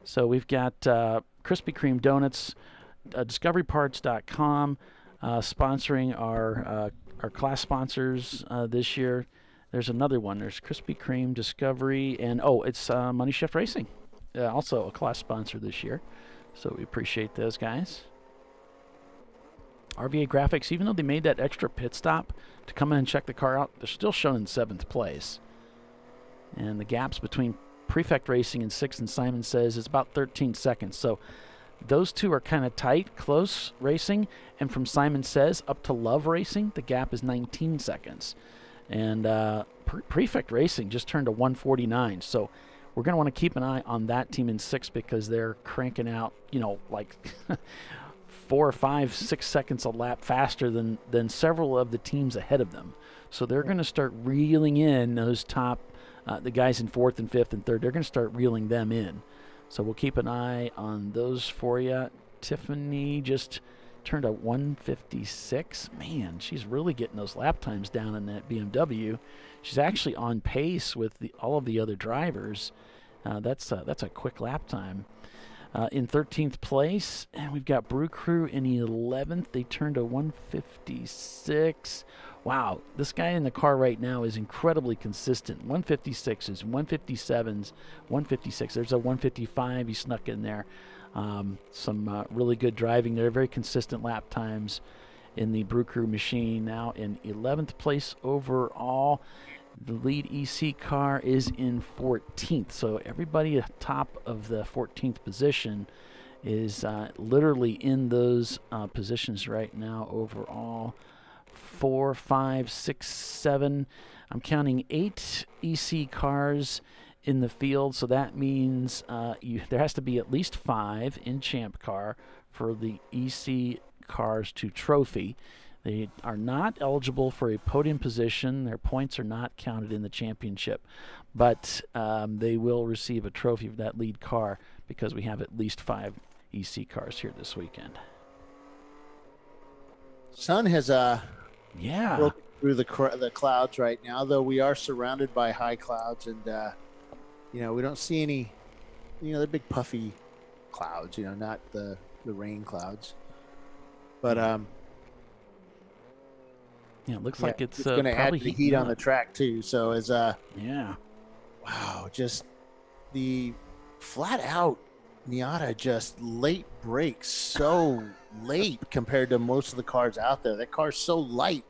So we've got Krispy Kreme Donuts, DiscoveryParts.com sponsoring our class sponsors this year. There's another one. There's Krispy Kreme, Discovery, and it's Money Shift Racing, also a class sponsor this year. So we appreciate those guys. RVA Graphics, even though they made that extra pit stop to come in and check the car out, they're still shown in 7th place. And the gaps between Prefect Racing and 6th and Simon Says is about 13 seconds. So those two are kind of tight, close racing. And from Simon Says up to Love Racing, the gap is 19 seconds. And Prefect Racing just turned to 149. So we're going to want to keep an eye on that team in 6th because they're cranking out, like 4 or 5, 6 seconds a lap faster than several of the teams ahead of them. So they're going to start reeling in those top, the guys in 4th and 5th and 3rd. They're going to start reeling them in. So we'll keep an eye on those for you. Tiffany just turned a 156. Man, she's really getting those lap times down in that BMW. She's actually on pace with all of the other drivers. That's a quick lap time. In 13th place, and we've got Brew Crew in 11th. They turned a 156. Wow, this guy in the car right now is incredibly consistent. 156s, 157s, 156. There's a 155 he snuck in there. Some really good driving there. Very consistent lap times in the Brew Crew machine. Now in 11th place overall. The lead EC car is in 14th. So everybody at the top of the 14th position is literally in those positions right now overall. 4, 5, 6, 7. I'm counting 8 EC cars in the field. So that means there has to be at least 5 in Champ Car for the EC cars to trophy. They are not eligible for a podium position. Their points are not counted in the championship. But they will receive a trophy for that lead car because we have at least 5 EC cars here this weekend. Sun has broken through the clouds right now, though we are surrounded by high clouds. And, we don't see any, the big puffy clouds, not the rain clouds. But it looks like it's going to add the heat on the track too. So wow, just the flat out Miata just late brakes so late compared to most of the cars out there. That car's so light.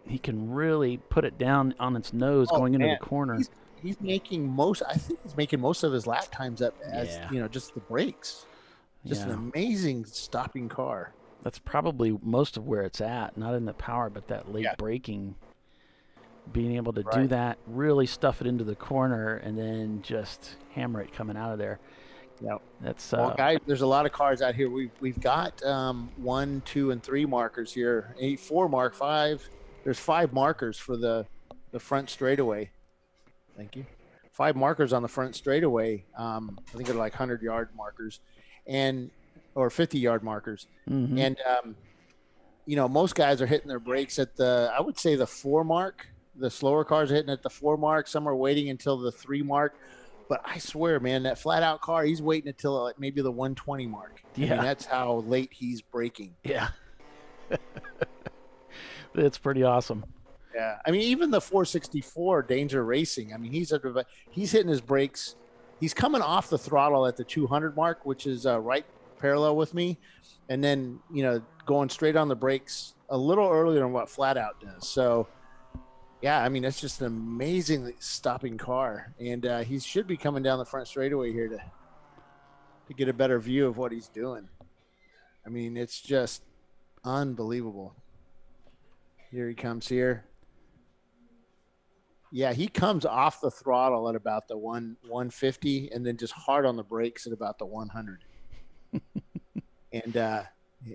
He can really put it down on its nose going into the corner. He's making most of his lap times up as just the brakes. Just an amazing stopping car. That's probably most of where it's at, not in the power, but that late braking. Being able to do that, really stuff it into the corner, and then just hammer it coming out of there. Yeah, That's well, guys. There's a lot of cars out here. We've got 1, 2, and 3 markers here. 8, 4 mark 5. There's 5 markers for the front straightaway. Thank you. 5 markers on the front straightaway. I think they're like 100-yard markers, or 50-yard markers. Mhm. And most guys are hitting their brakes at I would say the 4 mark. The slower cars are hitting at the 4 mark. Some are waiting until the 3 mark. But I swear, man, that flat out car, he's waiting until maybe the 120 mark. I Yeah. mean, that's how late he's braking. Yeah. It's pretty awesome. Yeah. I mean, even the 464 Danger Racing, I mean, he's hitting his brakes. He's coming off the throttle at the 200 mark, which is right parallel with me. And then, going straight on the brakes a little earlier than what flat out does. So, yeah, I mean, it's just an amazingly stopping car. And he should be coming down the front straightaway here to get a better view of what he's doing. I mean, it's just unbelievable. Here he comes here. Yeah, he comes off the throttle at about the 150 and then just hard on the brakes at about the 100.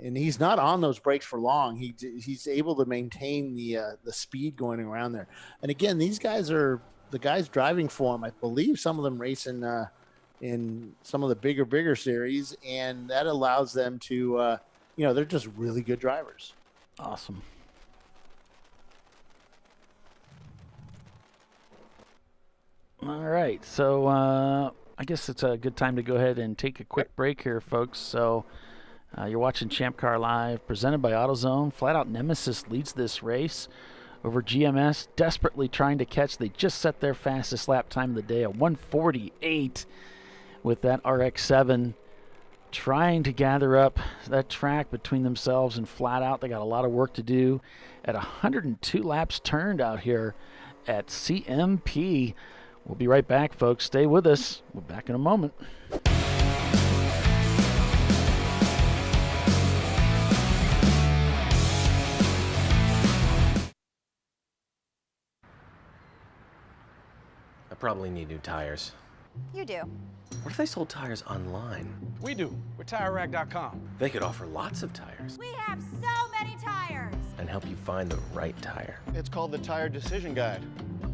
And he's not on those brakes for long. He's able to maintain the speed going around there. And again, these guys are the guys driving for him. I believe some of them race in some of the bigger series, and that allows them to, they're just really good drivers. Awesome. All right, so I guess it's a good time to go ahead and take a quick break here, folks. So you're watching Champ Car Live, presented by AutoZone. Flat Out Nemesis leads this race over GMS, desperately trying to catch. They just set their fastest lap time of the day at 1:48 with that RX-7, trying to gather up that track between themselves and Flat Out. They got a lot of work to do at 102 laps turned out here at CMP. We'll be right back, folks. Stay with us. We're back in a moment. I probably need new tires. You do. What if they sold tires online? We do. We're TireRack.com. They could offer lots of tires We have so many tires. and help you find the right tire. It's called the Tire Decision Guide.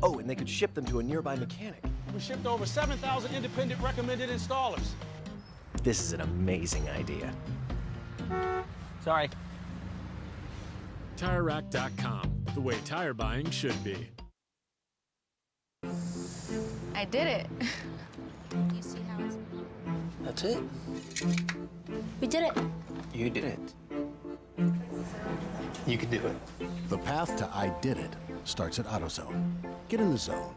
Oh, and they could ship them to a nearby mechanic. We shipped over 7,000 independent recommended installers. This is an amazing idea. Sorry. TireRack.com, the way tire buying should be. I did it. You see how it's... That's it. We did it. You did it. You can do it. The path to I did it starts at AutoZone. Get in the zone.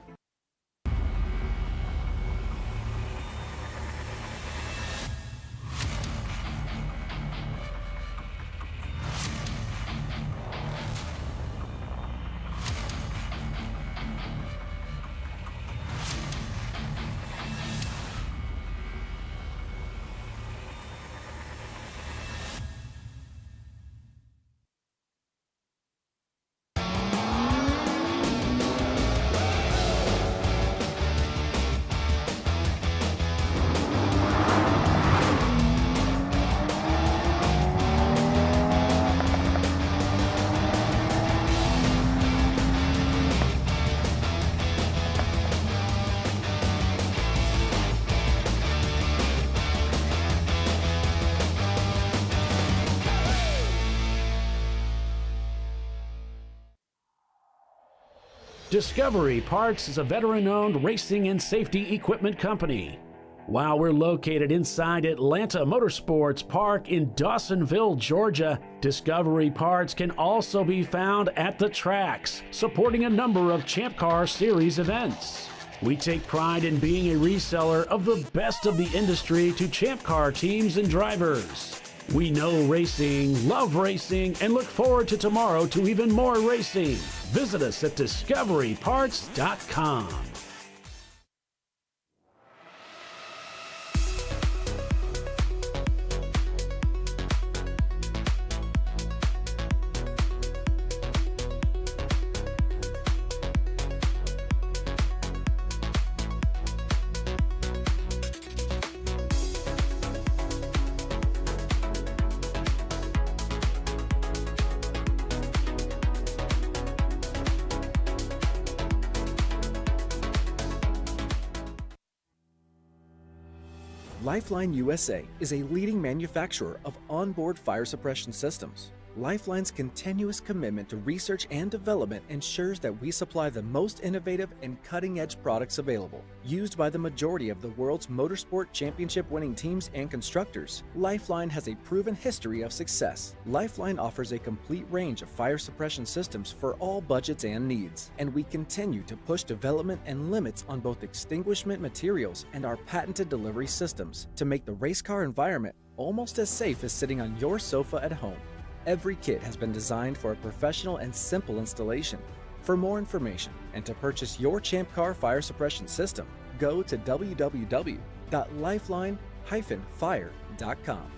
Discovery Parts is a veteran-owned racing and safety equipment company. While we're located inside Atlanta Motorsports Park in Dawsonville, Georgia, Discovery Parts can also be found at the tracks, supporting a number of Champ Car Series events. We take pride in being a reseller of the best of the industry to Champ Car teams and drivers. We know racing, love racing, and look forward to tomorrow to even more racing. Visit us at discoveryparts.com. Lifeline USA is a leading manufacturer of onboard fire suppression systems. Lifeline's continuous commitment to research and development ensures that we supply the most innovative and cutting-edge products available. Used by the majority of the world's motorsport championship-winning teams and constructors, Lifeline has a proven history of success. Lifeline offers a complete range of fire suppression systems for all budgets and needs, and we continue to push development and limits on both extinguishment materials and our patented delivery systems to make the race car environment almost as safe as sitting on your sofa at home. Every kit has been designed for a professional and simple installation. For more information and to purchase your ChampCar fire suppression system, go to www.lifeline-fire.com.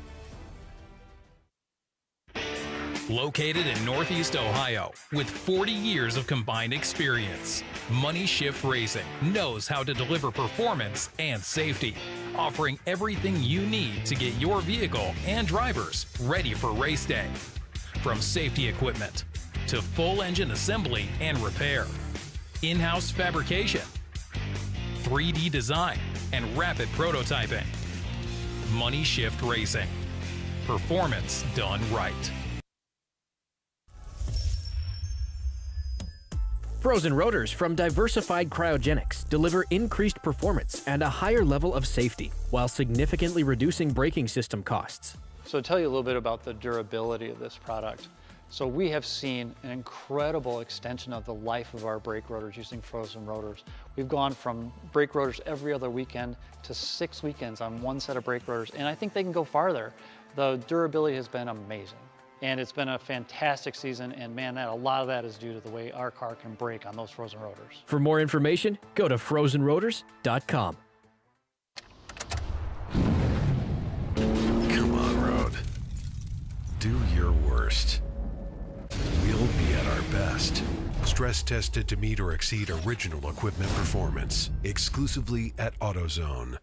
Located in Northeast Ohio, with 40 years of combined experience, Money Shift Racing knows how to deliver performance and safety, offering everything you need to get your vehicle and drivers ready for race day. From safety equipment to full engine assembly and repair, in-house fabrication, 3D design, and rapid prototyping. Money Shift Racing. Performance done right. Frozen rotors from Diversified Cryogenics deliver increased performance and a higher level of safety, while significantly reducing braking system costs. So to tell you a little bit about the durability of this product. So we have seen an incredible extension of the life of our brake rotors using frozen rotors. We've gone from brake rotors every other weekend to 6 weekends on one set of brake rotors, and I think they can go farther. The durability has been amazing. And it's been a fantastic season, and man, a lot of that is due to the way our car can brake on those frozen rotors. For more information, go to frozenrotors.com. Come on, Road. Do your worst. We'll be at our best. Stress tested to meet or exceed original equipment performance. Exclusively at AutoZone.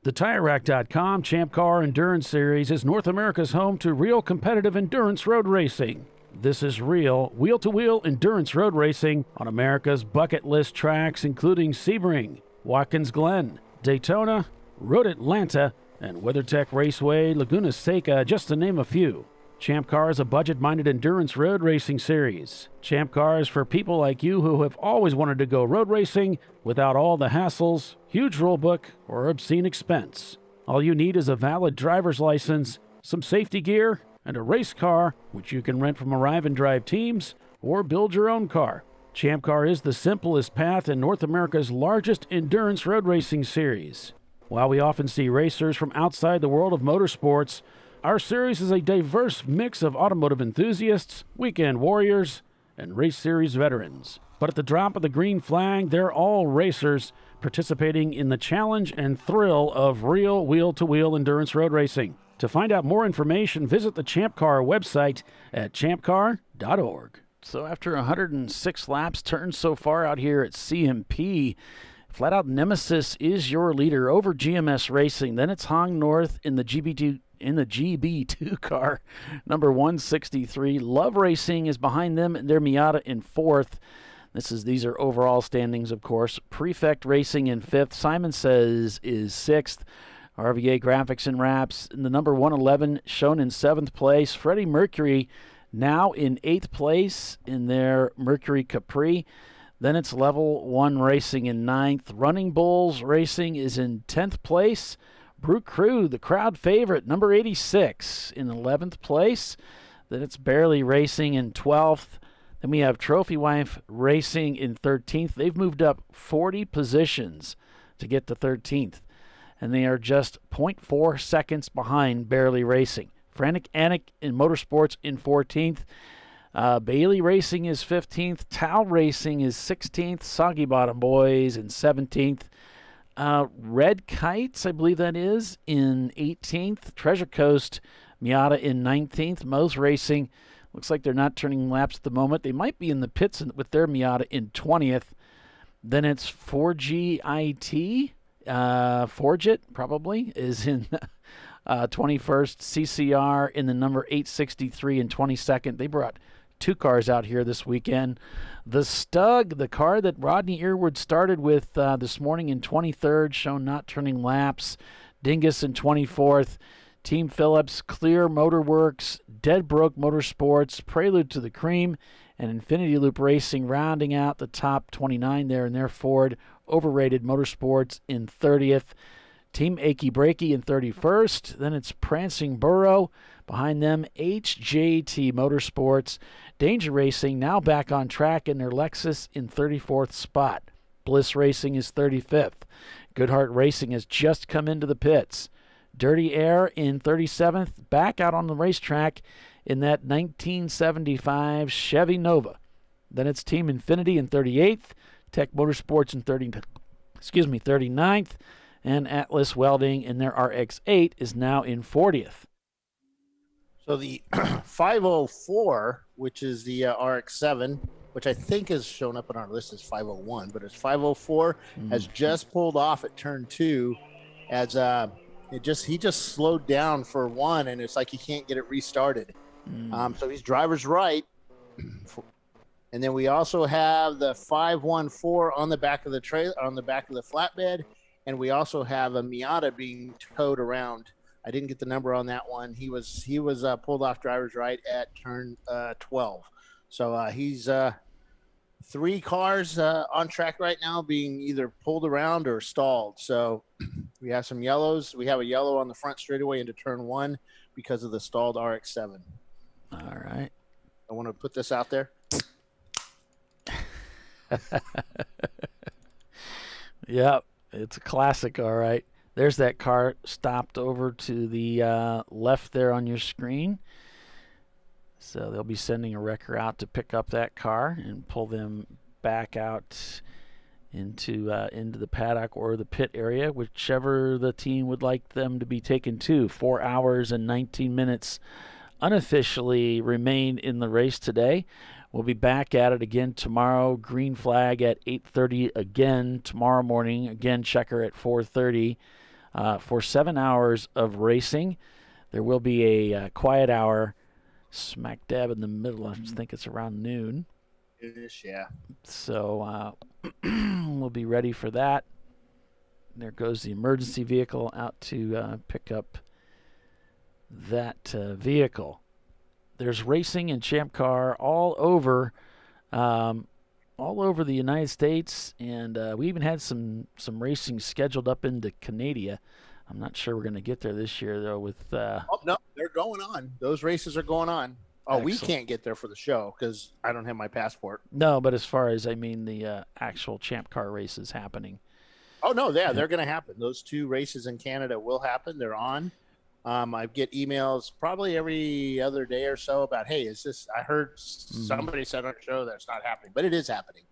The TireRack.com Champ Car Endurance Series is North America's home to real competitive endurance road racing. This is real, wheel-to-wheel endurance road racing on America's bucket list tracks, including Sebring, Watkins Glen, Daytona, Road Atlanta, and WeatherTech Raceway, Laguna Seca, just to name a few. Champ Car is a budget-minded endurance road racing series. Champ Car is for people like you who have always wanted to go road racing without all the hassles, huge rulebook, or obscene expense. All you need is a valid driver's license, some safety gear, and a race car, which you can rent from Arrive and Drive teams or build your own car. Champ Car is the simplest path in North America's largest endurance road racing series. While we often see racers from outside the world of motorsports, our series is a diverse mix of automotive enthusiasts, weekend warriors, and race series veterans. But at the drop of the green flag, they're all racers participating in the challenge and thrill of real wheel-to-wheel endurance road racing. To find out more information, visit the Champ Car website at ChampCar.org. So after 106 laps turned so far out here at CMP, Flat Out Nemesis is your leader over GMS Racing. Then it's Hong North in the GB2 car, number 163. Love Racing is behind them, and their Miata in fourth. These are overall standings, of course. Prefect Racing in fifth. Simon Says is sixth. RVA Graphics and Wraps in the number 111, shown in seventh place. Freddie Mercury now in eighth place in their Mercury Capri. Then it's Level 1 Racing in ninth. Running Bulls Racing is in 10th place. Brew Crew, the crowd favorite, number 86 in 11th place. Then it's Barely Racing in 12th. Then we have Trophy Wife Racing in 13th. They've moved up 40 positions to get to 13th. And they are just 0.4 seconds behind Barely Racing. Frantic Anik in Motorsports in 14th. Bailey Racing is 15th. Tao Racing is 16th. Soggy Bottom Boys in 17th. Red Kites, I believe that is, in 18th. Treasure Coast Miata in 19th. Moe's Racing, looks like they're not turning laps at the moment. They might be in the pits with their Miata in 20th. Then it's 4GIT. Forget, probably, is in 21st. CCR in the number 863 in 22nd. They brought two cars out here this weekend. The Stug, the car that Rodney Earwood started with this morning in 23rd, shown not turning laps. Dingus in 24th. Team Phillips, Clear Motorworks, Deadbrook Motorsports, Prelude to the Cream, and Infinity Loop Racing rounding out the top 29 there in their Ford Overrated Motorsports in 30th. Team Achy Breaky in 31st. Then it's Prancing Burro. Behind them, HJT Motorsports. Danger Racing now back on track in their Lexus in 34th spot. Bliss Racing is 35th. Goodhart Racing has just come into the pits. Dirty Air in 37th, back out on the racetrack in that 1975 Chevy Nova. Then it's Team Infinity in 38th. Tech Motorsports in 39th. And Atlas Welding in their RX-8 is now in 40th. So the 504, which is the RX-7, which I think is shown up on our list as 501, but it's 504, has just pulled off at turn 2 as he just slowed down for one, and it's like he can't get it restarted. So he's driver's right. And then we also have the 514 on the back of the trailer, on the back of the flatbed, and we also have a Miata being towed around. I didn't get the number on that one. He was pulled off driver's right at turn 12. So he's 3 cars on track right now being either pulled around or stalled. So we have some yellows. We have a yellow on the front straightaway into turn 1 because of the stalled RX-7. All right. I want to put this out there. Yep, it's a classic, all right. There's that car stopped over to the left there on your screen. So they'll be sending a wrecker out to pick up that car and pull them back out into the paddock or the pit area, whichever the team would like them to be taken to. 4 hours and 19 minutes unofficially remain in the race today. We'll be back at it again tomorrow. Green flag at 8:30 again tomorrow morning. Again, checker at 4:30 for 7 hours of racing. There will be a quiet hour smack dab in the middle. I think it's around noon. It is, yeah. So we'll be ready for that. There goes the emergency vehicle out to pick up that vehicle. There's racing and Champ Car all over the United States, and we even had some racing scheduled up into Canada. I'm not sure we're going to get there this year, though. With oh no, they're going on. Those races are going on. Oh, Excellent. We can't get there for the show because I don't have my passport. No, but as far as the actual Champ Car races happening. Oh no, yeah, they're going to happen. Those 2 races in Canada will happen. They're on. I get emails probably every other day or so about, hey, is this? I heard somebody said on the show that it's not happening, but it is happening.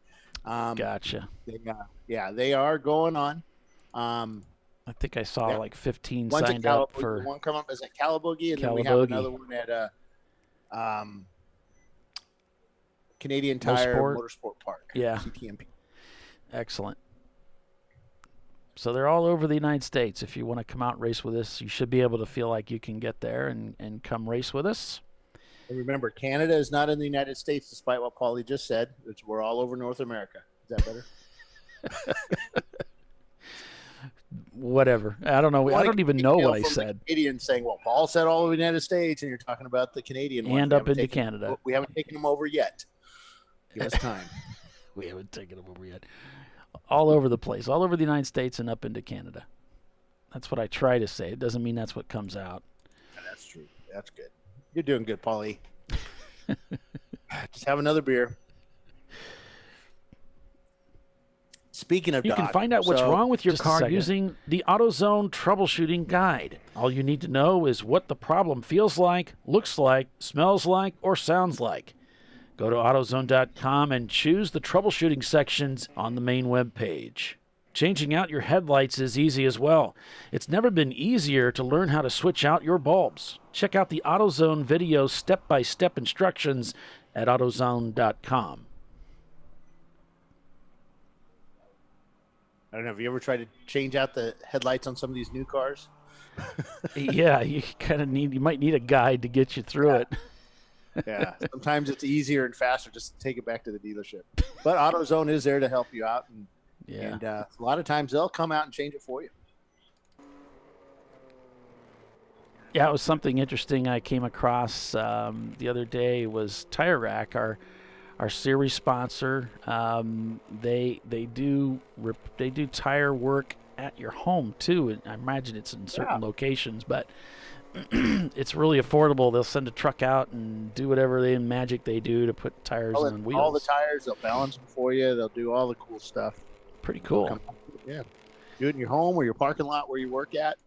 Gotcha. They are going on. I think I saw like 15 one's signed up for. One come up as a Calaboogie, and then we have another one at Canadian Tire Motorsport Park. Yeah. CTMP. Excellent. So they're all over the United States. If you want to come out and race with us, you should be able to feel like you can get there and come race with us. And remember, Canada is not in the United States, despite what Paulie just said. We're all over North America. Is that better? Whatever. I don't know. I don't even know what I said. Canadian saying, well, Paul said all over the United States, and you're talking about the Canadian one. And up into Canada. We haven't taken them over yet. Give us time. We haven't taken them over yet. All over the place, all over the United States and up into Canada. That's what I try to say. It doesn't mean that's what comes out. Yeah, that's true. That's good. You're doing good, Paulie. Just have another beer. Speaking of you Doc, can find out what's wrong with your car using the AutoZone troubleshooting guide. All you need to know is what the problem feels like, looks like, smells like, or sounds like. Go to AutoZone.com and choose the troubleshooting sections on the main web page. Changing out your headlights is easy as well. It's never been easier to learn how to switch out your bulbs. Check out the AutoZone video step-by-step instructions at AutoZone.com. I don't know. Have you ever tried to change out the headlights on some of these new cars? Yeah, you might need a guide to get you through it. Yeah, sometimes it's easier and faster just to take it back to the dealership. But AutoZone is there to help you out, and a lot of times they'll come out and change it for you. Yeah, it was something interesting I came across the other day was Tire Rack, our series sponsor. They do tire work at your home too. And I imagine it's in certain locations, but it's really affordable. They'll send a truck out and do whatever magic they do to put tires on wheels. All the tires, they'll balance them for you. They'll do all the cool stuff. Pretty cool. Yeah, do it in your home or your parking lot where you work at.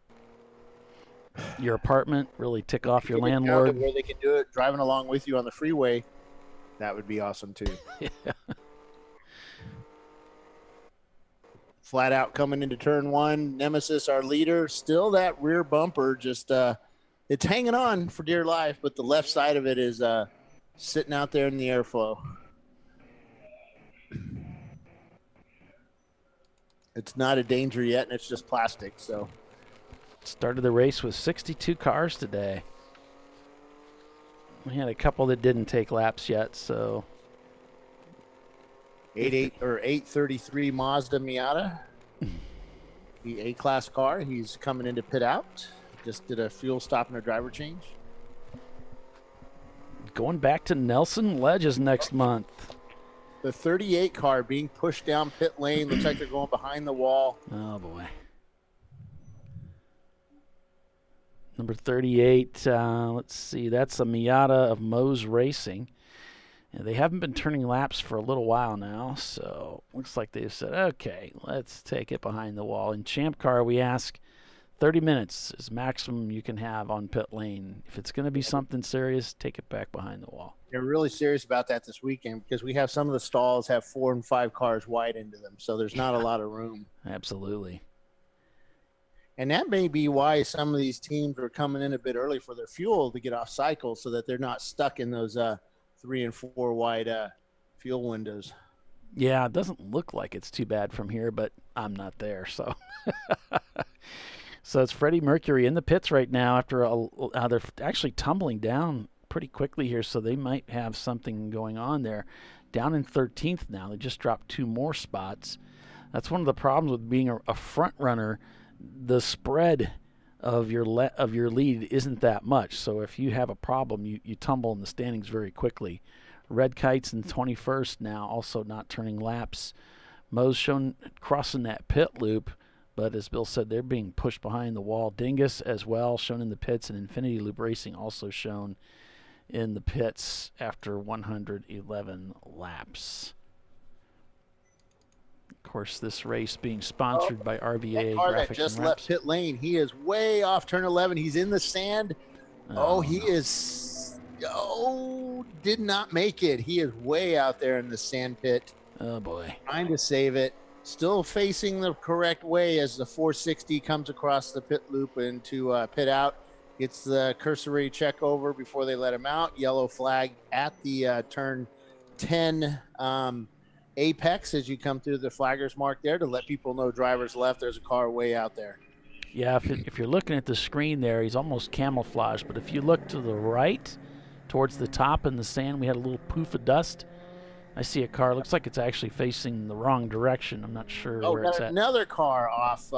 Your apartment, really tick off your Get it down to landlord. where they can do it driving along with you on the freeway. That would be awesome too. Yeah. Flat out coming into turn one. Nemesis, our leader, still that rear bumper. Just it's hanging on for dear life, but the left side of it is sitting out there in the airflow. It's not a danger yet, and it's just plastic. So Started the race with 62 cars today. We had a couple that didn't take laps yet, so 833 Mazda Miata, the A-Class car. He's coming into pit out. Just did a fuel stop and a driver change. Going back to Nelson Ledges next month. The 38 car being pushed down pit lane. Looks like they're going behind the wall. Oh, boy. Number 38, let's see, that's a Miata of Moe's Racing. And they haven't been turning laps for a little while now, so looks like they've said, okay, let's take it behind the wall. In Champ Car, we ask 30 minutes is maximum you can have on pit lane. If it's going to be something serious, take it back behind the wall. They're really serious about that this weekend because we have some of the stalls have 4 and 5 cars wide into them, so there's not a lot of room. Absolutely. And that may be why some of these teams are coming in a bit early for their fuel to get off cycle so that they're not stuck in those 3 and 4 wide fuel windows. Yeah, it doesn't look like it's too bad from here, but I'm not there, so. So it's Freddie Mercury in the pits right now after they're actually tumbling down pretty quickly here, so they might have something going on there. Down in 13th now. They just dropped 2 more spots. That's one of the problems with being a front runner. The spread of your lead isn't that much. So if you have a problem, you tumble in the standings very quickly. Red Kite's in 21st now, also not turning laps. Moe's shown crossing that pit loop, but as Bill said, they're being pushed behind the wall. Dingus as well, shown in the pits, and Infinity Loop Racing also shown in the pits after 111 laps. Of course, this race being sponsored by RVA. That car Graphics that just and left Reps. pit lane, he is way off turn 11. He's in the sand. Did not make it. He is way out there in the sand pit. Oh, boy. Trying to save it. Still facing the correct way as the 460 comes across the pit loop into pit out. Gets the cursory check over before they let him out. Yellow flag at the turn 10 apex as you come through the flaggers mark there to let people know drivers left. There's a car way out there. Yeah, if you're looking at the screen there, he's almost camouflaged. But if you look to the right, towards the top in the sand, we had a little poof of dust. I see a car. Looks like it's actually facing the wrong direction. I'm not sure where it's at. Another car off.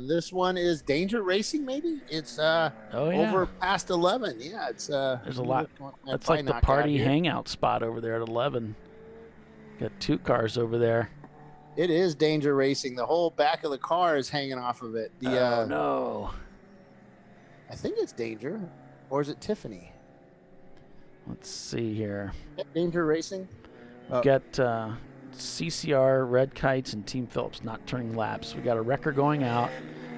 This one is Danger Racing, maybe? It's over past 11. Yeah, it's there's a lot. That's like the party hangout spot over there at 11. Got 2 cars over there. It is Danger Racing. The whole back of the car is hanging off of it. Oh, no. I think it's Danger. Or is it Tiffany? Let's see here. Danger Racing? We've got CCR, Red Kites, and Team Phillips not turning laps. We got a wrecker going out.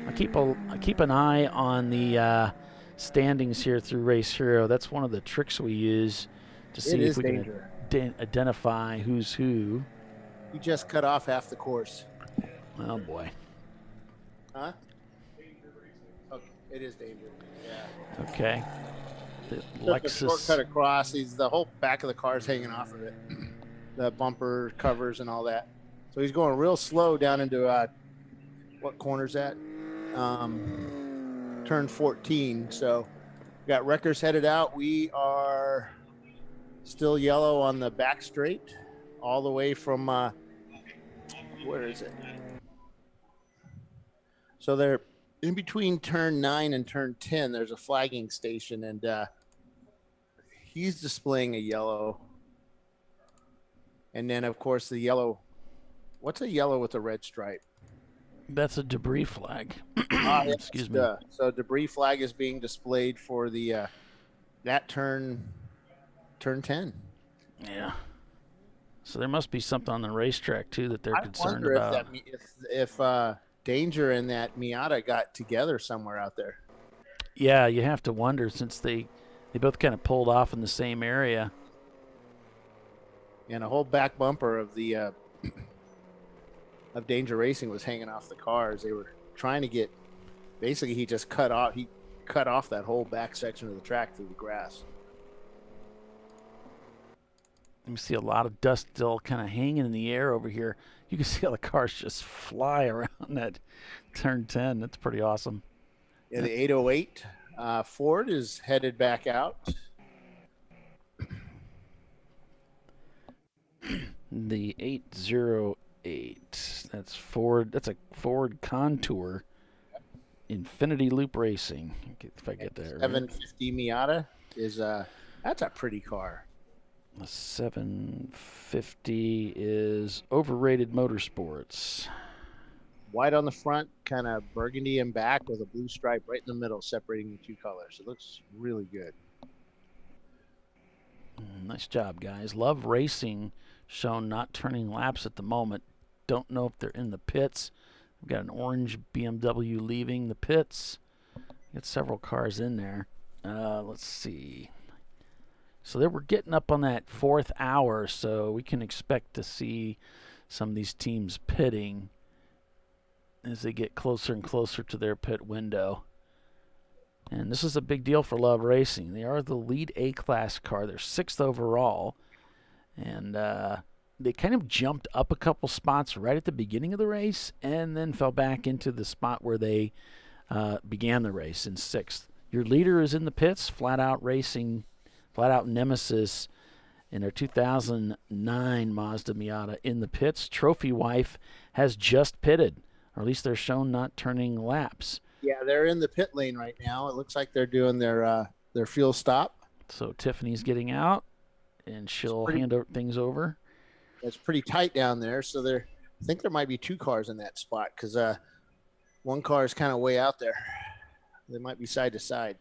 I keep an eye on the standings here through Race Hero. That's one of the tricks we use to see if we can identify who's who. You just cut off half the course. Oh, boy. Huh? Okay, it is Danger. Yeah. Okay. The Took a shortcut across. The whole back of the car is hanging off of it. The bumper covers and all that. So he's going real slow down into what corner's that? Turn 14. So we got wreckers headed out. We are Still yellow on the back straight, all the way from, where is it? So they're in between turn 9 and turn 10. There's a flagging station, and he's displaying a yellow. And then, of course, the yellow. What's a yellow with a red stripe? That's a debris flag. Excuse me. So debris flag is being displayed for the that turn 10. Yeah. So there must be something on the racetrack too that they're concerned wonder about. If Danger and that Miata got together somewhere out there. Yeah, you have to wonder since they both kind of pulled off in the same area. And a whole back bumper of the of Danger Racing was hanging off the cars. They were trying to get. Basically, he just cut off. He cut off that whole back section of the track through the grass. You see a lot of dust still kind of hanging in the air over here. You can see how the cars just fly around that turn 10. That's pretty awesome. Yeah, the 808 Ford is headed back out. The 808. That's Ford. That's a Ford Contour. Infinity Loop Racing. If I get that right. 750 Miata is that's a pretty car. The 750 is Overrated Motorsports. White on the front, kind of burgundy in back with a blue stripe right in the middle separating the two colors. It looks really good. Nice job, guys. Love Racing shown not turning laps at the moment. Don't know if they're in the pits. We've got an orange BMW leaving the pits. Got several cars in there. Let's see. So we're getting up on that 4th hour, so we can expect to see some of these teams pitting as they get closer and closer to their pit window. And this is a big deal for Love Racing. They are the lead A-class car. They're 6th overall. And they kind of jumped up a couple spots right at the beginning of the race and then fell back into the spot where they began the race in 6th. Your leader is in the pits, Flat Out Racing, Flat Out Nemesis in their 2009 Mazda Miata in the pits. Trophy Wife has just pitted, or at least they're shown not turning laps. Yeah, they're in the pit lane right now. It looks like they're doing their fuel stop. So Tiffany's getting out, and she'll hand things over. It's pretty tight down there, so I think there might be 2 cars in that spot because one car is kind of way out there. They might be side to side.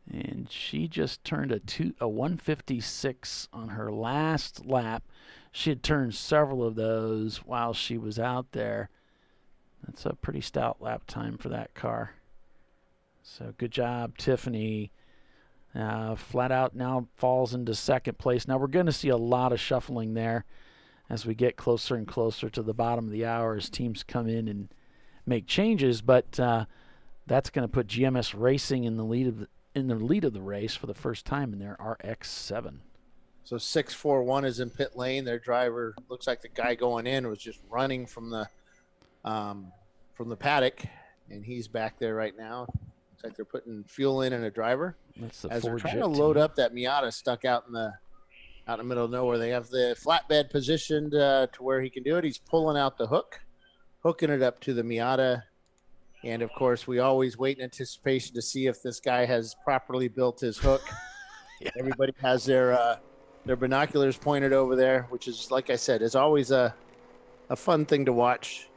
And she just turned a 156 on her last lap. She had turned several of those while she was out there. That's a pretty stout lap time for that car. So good job, Tiffany. Flat Out now falls into 2nd place. Now we're going to see a lot of shuffling there as we get closer and closer to the bottom of the hour as teams come in and make changes. But that's going to put GMS Racing in the lead of the race for the first time in their RX-7. So 641 is in pit lane. Their driver looks like the guy going in was just running from the paddock, and he's back there right now. Looks like they're putting fuel in and a driver. That's the as they're Ford trying Jet to load up that Miata stuck out in the middle of nowhere. They have the flatbed positioned to where he can do it. He's pulling out the hook, hooking it up to the Miata. And, of course, we always wait in anticipation to see if this guy has properly built his hook. Yeah. Everybody has their binoculars pointed over there, which is, like I said, is always a fun thing to watch.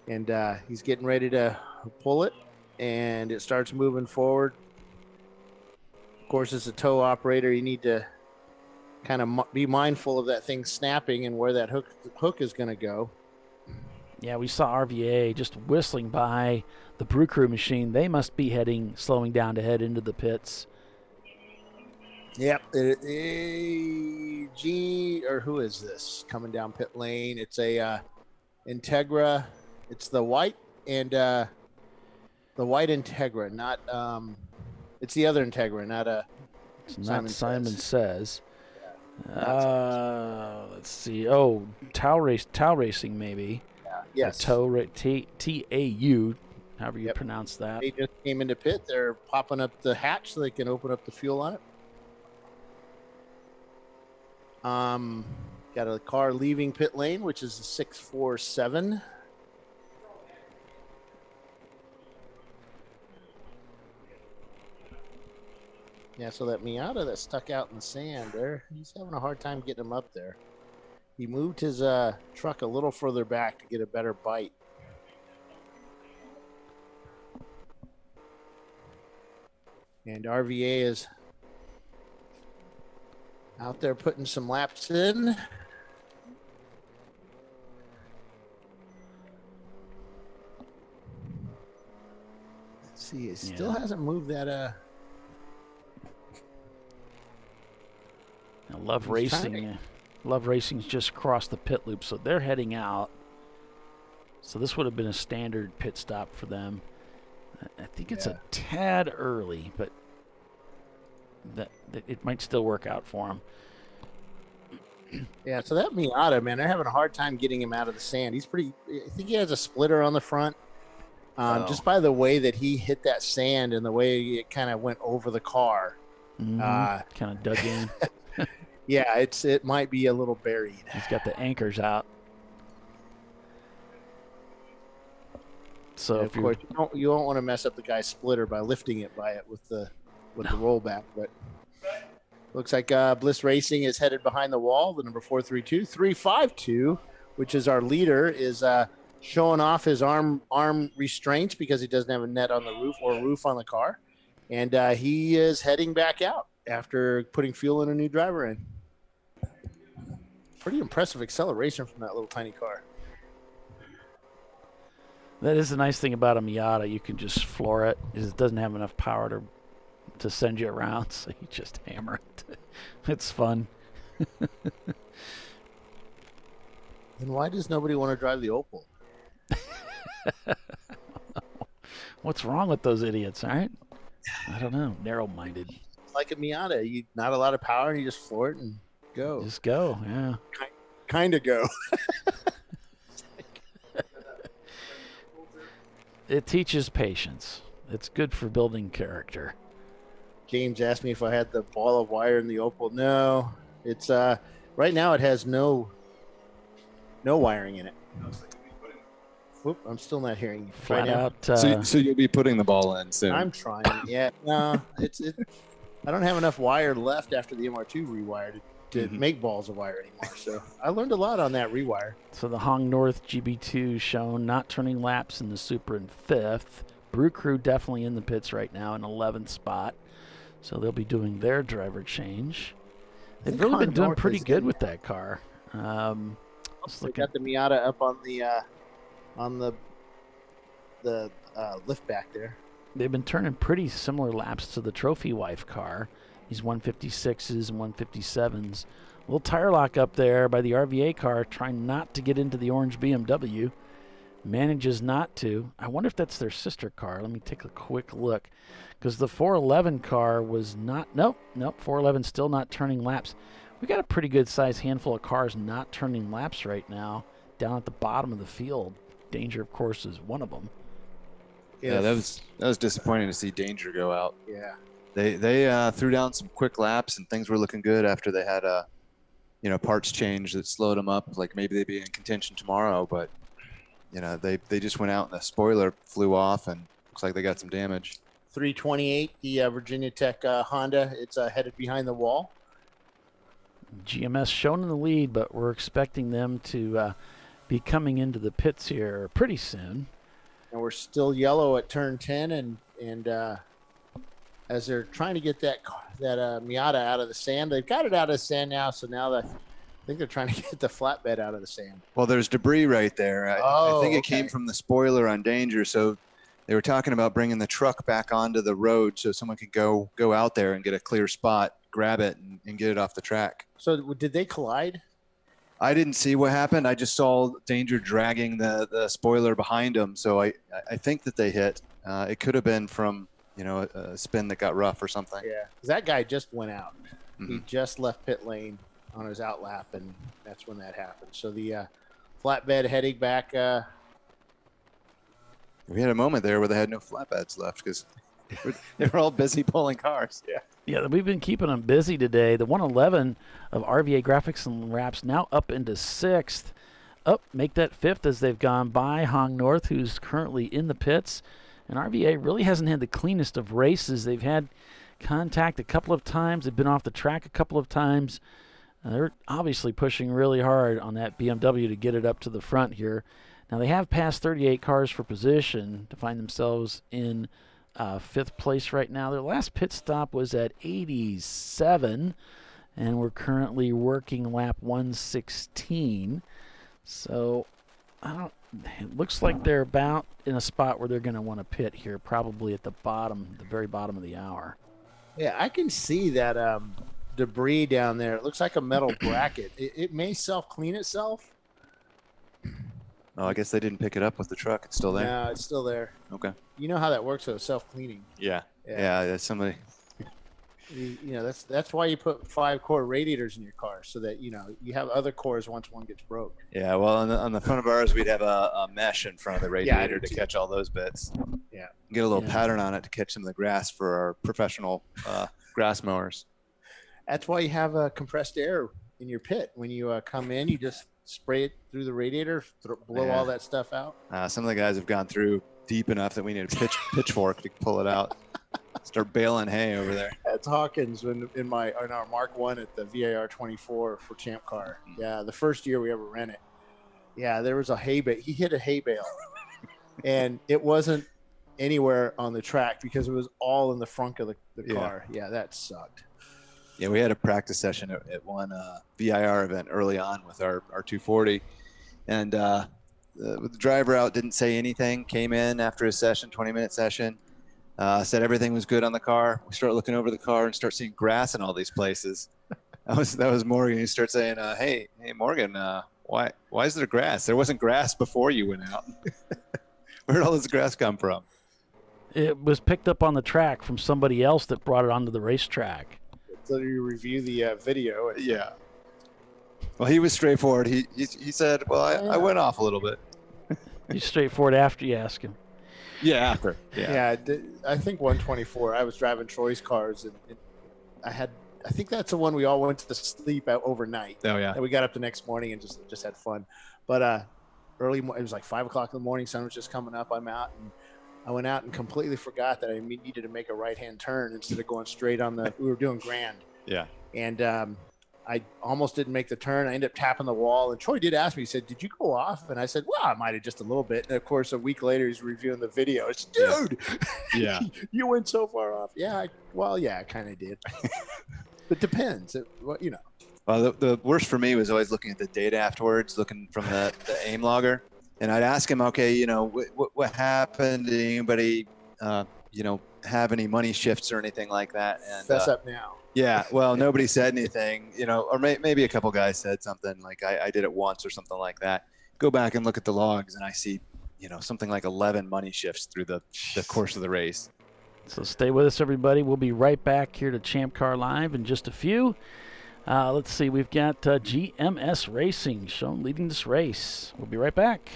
And he's getting ready to pull it, and it starts moving forward. Of course, as a tow operator, you need to kind of be mindful of that thing snapping and where that hook is going to go. Yeah, we saw RVA just whistling by the Brew Crew machine. They must be slowing down to head into the pits. Yep. Or who is this coming down pit lane? It's a Integra. It's the white and the white Integra, not it's the other Integra, not it's not Simon Says. Let's see. Oh, Tau Racing maybe. Yes. TAU, however you pronounce that. They just came into pit. They're popping up the hatch so they can open up the fuel on it. Got a car leaving pit lane, which is a 647. Yeah, so that Miata that stuck out in the sand there, he's having a hard time getting him up there. He moved his truck a little further back to get a better bite. And RVA is out there putting some laps in. Let's see, it still hasn't moved that Now, Love Racing. Love Racing's just crossed the pit loop, so they're heading out. So this would have been a standard pit stop for them. I think it's a tad early, but that it might still work out for them. Yeah, so that Miata, man, they're having a hard time getting him out of the sand. I think he has a splitter on the front. Just by the way that he hit that sand and the way it kind of went over the car. Kind of dug in. Yeah, it might be a little buried. He's got the anchors out. So of course, you don't want to mess up the guy's splitter by lifting it with the rollback. But looks like Bliss Racing is headed behind the wall. The number 432, 352, which is our leader, is showing off his arm restraints because he doesn't have a net on the roof or roof on the car, and he is heading back out after putting fuel and a new driver in. Pretty impressive acceleration from that little tiny car. That is the nice thing about a Miata. You can just floor it. It doesn't have enough power to send you around, so you just hammer it. It's fun. Then why does nobody want to drive the Opal? What's wrong with those idiots, all right? I don't know. Narrow-minded. Like a Miata. Not a lot of power, and you just floor it and go. Just go, yeah. Kind of go. It teaches patience. It's good for building character. James asked me if I had the ball of wire in the Opal. No, it's right now it has no wiring in it. Whoop, I'm still not hearing you. Flat out. So you'll be putting the ball in soon. I'm trying. Yeah, no, I don't have enough wire left after the MR2 rewired to make balls of wire anymore. So I learned a lot on that rewire. So the Hong North GB2 shown not turning laps in the Super in 5th. Brew Crew definitely in the pits right now in 11th spot. So they'll be doing their driver change. They've really been doing pretty good with that car. They got the Miata up on the lift back there. They've been turning pretty similar laps to the Trophy Wife car. These 156s and 157s. A little tire lock up there by the RVA car, trying not to get into the orange BMW. Manages not to. I wonder if that's their sister car. Let me take a quick look. Because the 411 car was not... Nope, 411 still not turning laps. We got a pretty good sized handful of cars not turning laps right now down at the bottom of the field. Danger, of course, is one of them. Yeah, that was disappointing to see Danger go out. Yeah. They threw down some quick laps and things were looking good after they had a parts change that slowed them up. Like maybe they'd be in contention tomorrow, but they just went out and the spoiler flew off and looks like they got some damage. 328, the Virginia Tech Honda. It's headed behind the wall. GMS shown in the lead, but we're expecting them to be coming into the pits here pretty soon. And we're still yellow at turn 10, and as they're trying to get that Miata out of the sand, they've got it out of the sand now. So now I think they're trying to get the flatbed out of the sand. Well, there's debris right there. I think it came from the spoiler on Danger. So they were talking about bringing the truck back onto the road so someone could go out there and get a clear spot, grab it, and get it off the track. So did they collide? I didn't see what happened. I just saw Danger dragging the spoiler behind him. So I think that they hit. It could have been from a spin that got rough or something. Yeah, because that guy just went out. He just left pit lane on his out lap, and that's when that happened. So the flatbed heading back. We had a moment there where they had no flatbeds left because they were all busy pulling cars. Yeah. Yeah, we've been keeping them busy today. The 111 of RVA Graphics and Wraps now up into 6th. Make that 5th as they've gone by Hong North, who's currently in the pits. And RVA really hasn't had the cleanest of races. They've had contact a couple of times. They've been off the track a couple of times. They're obviously pushing really hard on that BMW to get it up to the front here. Now, they have passed 38 cars for position to find themselves in 5th place right now. Their last pit stop was at 87, and we're currently working lap 116. So, it looks like they're about in a spot where they're going to want to pit here, probably at the very bottom of the hour. Yeah, I can see that debris down there. It looks like a metal bracket. It may self-clean itself. Oh, I guess they didn't pick it up with the truck. It's still there? No, it's still there. Okay. You know how that works, though, self-cleaning. Yeah. Yeah, somebody. That's why you put 5-core radiators in your car, so that you have other cores once one gets broke. Yeah, well, on the front of ours, we'd have a mesh in front of the radiator to catch all those bits. Yeah. Get a little pattern on it to catch some of the grass for our professional grass mowers. That's why you have compressed air in your pit. When you come in, you just spray it through the radiator, blow all that stuff out. Some of the guys have gone through deep enough that we need a pitchfork to pull it out. Start baling hay over there. That's Hawkins in our Mark 1 at the VAR 24 for Champ Car. Yeah, the first year we ever ran it. Yeah, there was a hay bale. He hit a hay bale, and it wasn't anywhere on the track because it was all in the front of the car. Yeah, that sucked. Yeah, we had a practice session at one VIR event early on with our 240, and the driver out didn't say anything. Came in after his session, 20-minute session. Said everything was good on the car. We start looking over the car and start seeing grass in all these places. That was Morgan. He starts saying, "Hey, Morgan, why is there grass? There wasn't grass before you went out. Where did all this grass come from?" It was picked up on the track from somebody else that brought it onto the racetrack. So you review the video. Yeah. Well, he was straightforward. He said, "Well, I went off a little bit." He's straightforward after you ask him. Yeah, after. Yeah. I think 124. I was driving Troy's cars, and I think that's the one we all went to sleep at overnight. Oh yeah. And we got up the next morning and just had fun. But early, it was like 5 o'clock in the morning. Sun was just coming up. I'm out, and I went out and completely forgot that I needed to make a right-hand turn instead of going straight on the. We were doing Grand. Yeah. And I almost didn't make the turn. I ended up tapping the wall. And Troy did ask me, he said, "Did you go off?" And I said, "Well, I might have just a little bit." And of course, a week later, he's reviewing the video. It's, dude, yeah, you went so far off. Yeah, I kind of did. It depends. Well, the worst for me was always looking at the data afterwards, looking from the aim logger. And I'd ask him, okay, what happened? Did anybody, have any money shifts or anything like that? And fess up now. Yeah, well, nobody said anything, or maybe a couple guys said something like I did it once or something like that. Go back and look at the logs, and I see, something like 11 money shifts through the course of the race. So stay with us, everybody. We'll be right back here to Champ Car Live in just a few. Let's see, we've got GMS Racing leading this race. We'll be right back.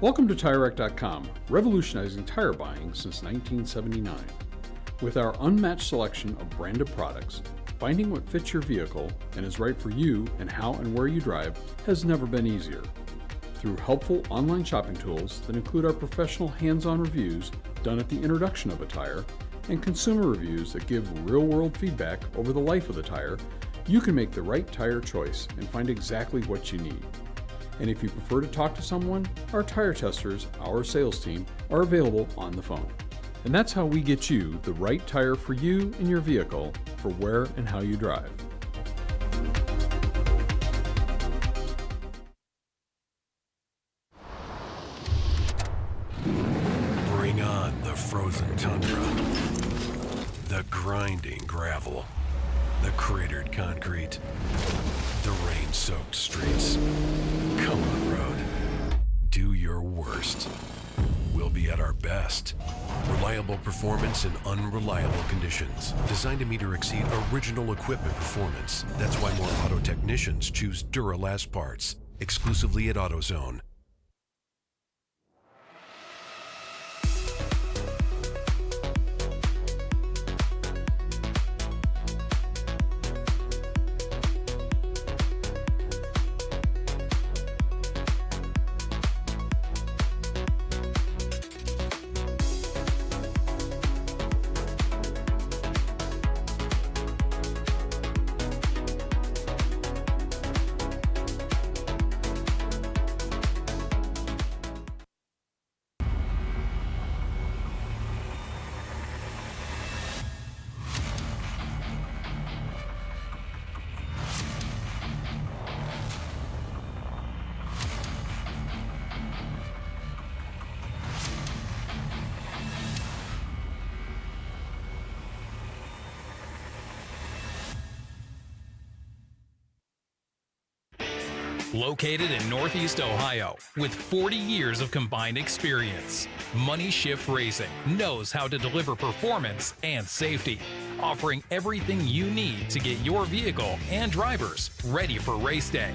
Welcome to TireRack.com, revolutionizing tire buying since 1979. With our unmatched selection of branded products, finding what fits your vehicle and is right for you and how and where you drive has never been easier. Through helpful online shopping tools that include our professional hands-on reviews done at the introduction of a tire and consumer reviews that give real-world feedback over the life of the tire, you can make the right tire choice and find exactly what you need. And if you prefer to talk to someone, our tire testers, our sales team, are available on the phone. And that's how we get you the right tire for you and your vehicle for where and how you drive. Bring on the frozen tundra, the grinding gravel, the cratered concrete, the rain-soaked streets. Come on, road. Do your worst. We'll be at our best. Reliable performance in unreliable conditions. Designed to meet or exceed original equipment performance. That's why more auto technicians choose Duralast parts. Exclusively at AutoZone. Located in Northeast Ohio with 40 years of combined experience, Money Shift Racing knows how to deliver performance and safety, offering everything you need to get your vehicle and drivers ready for race day.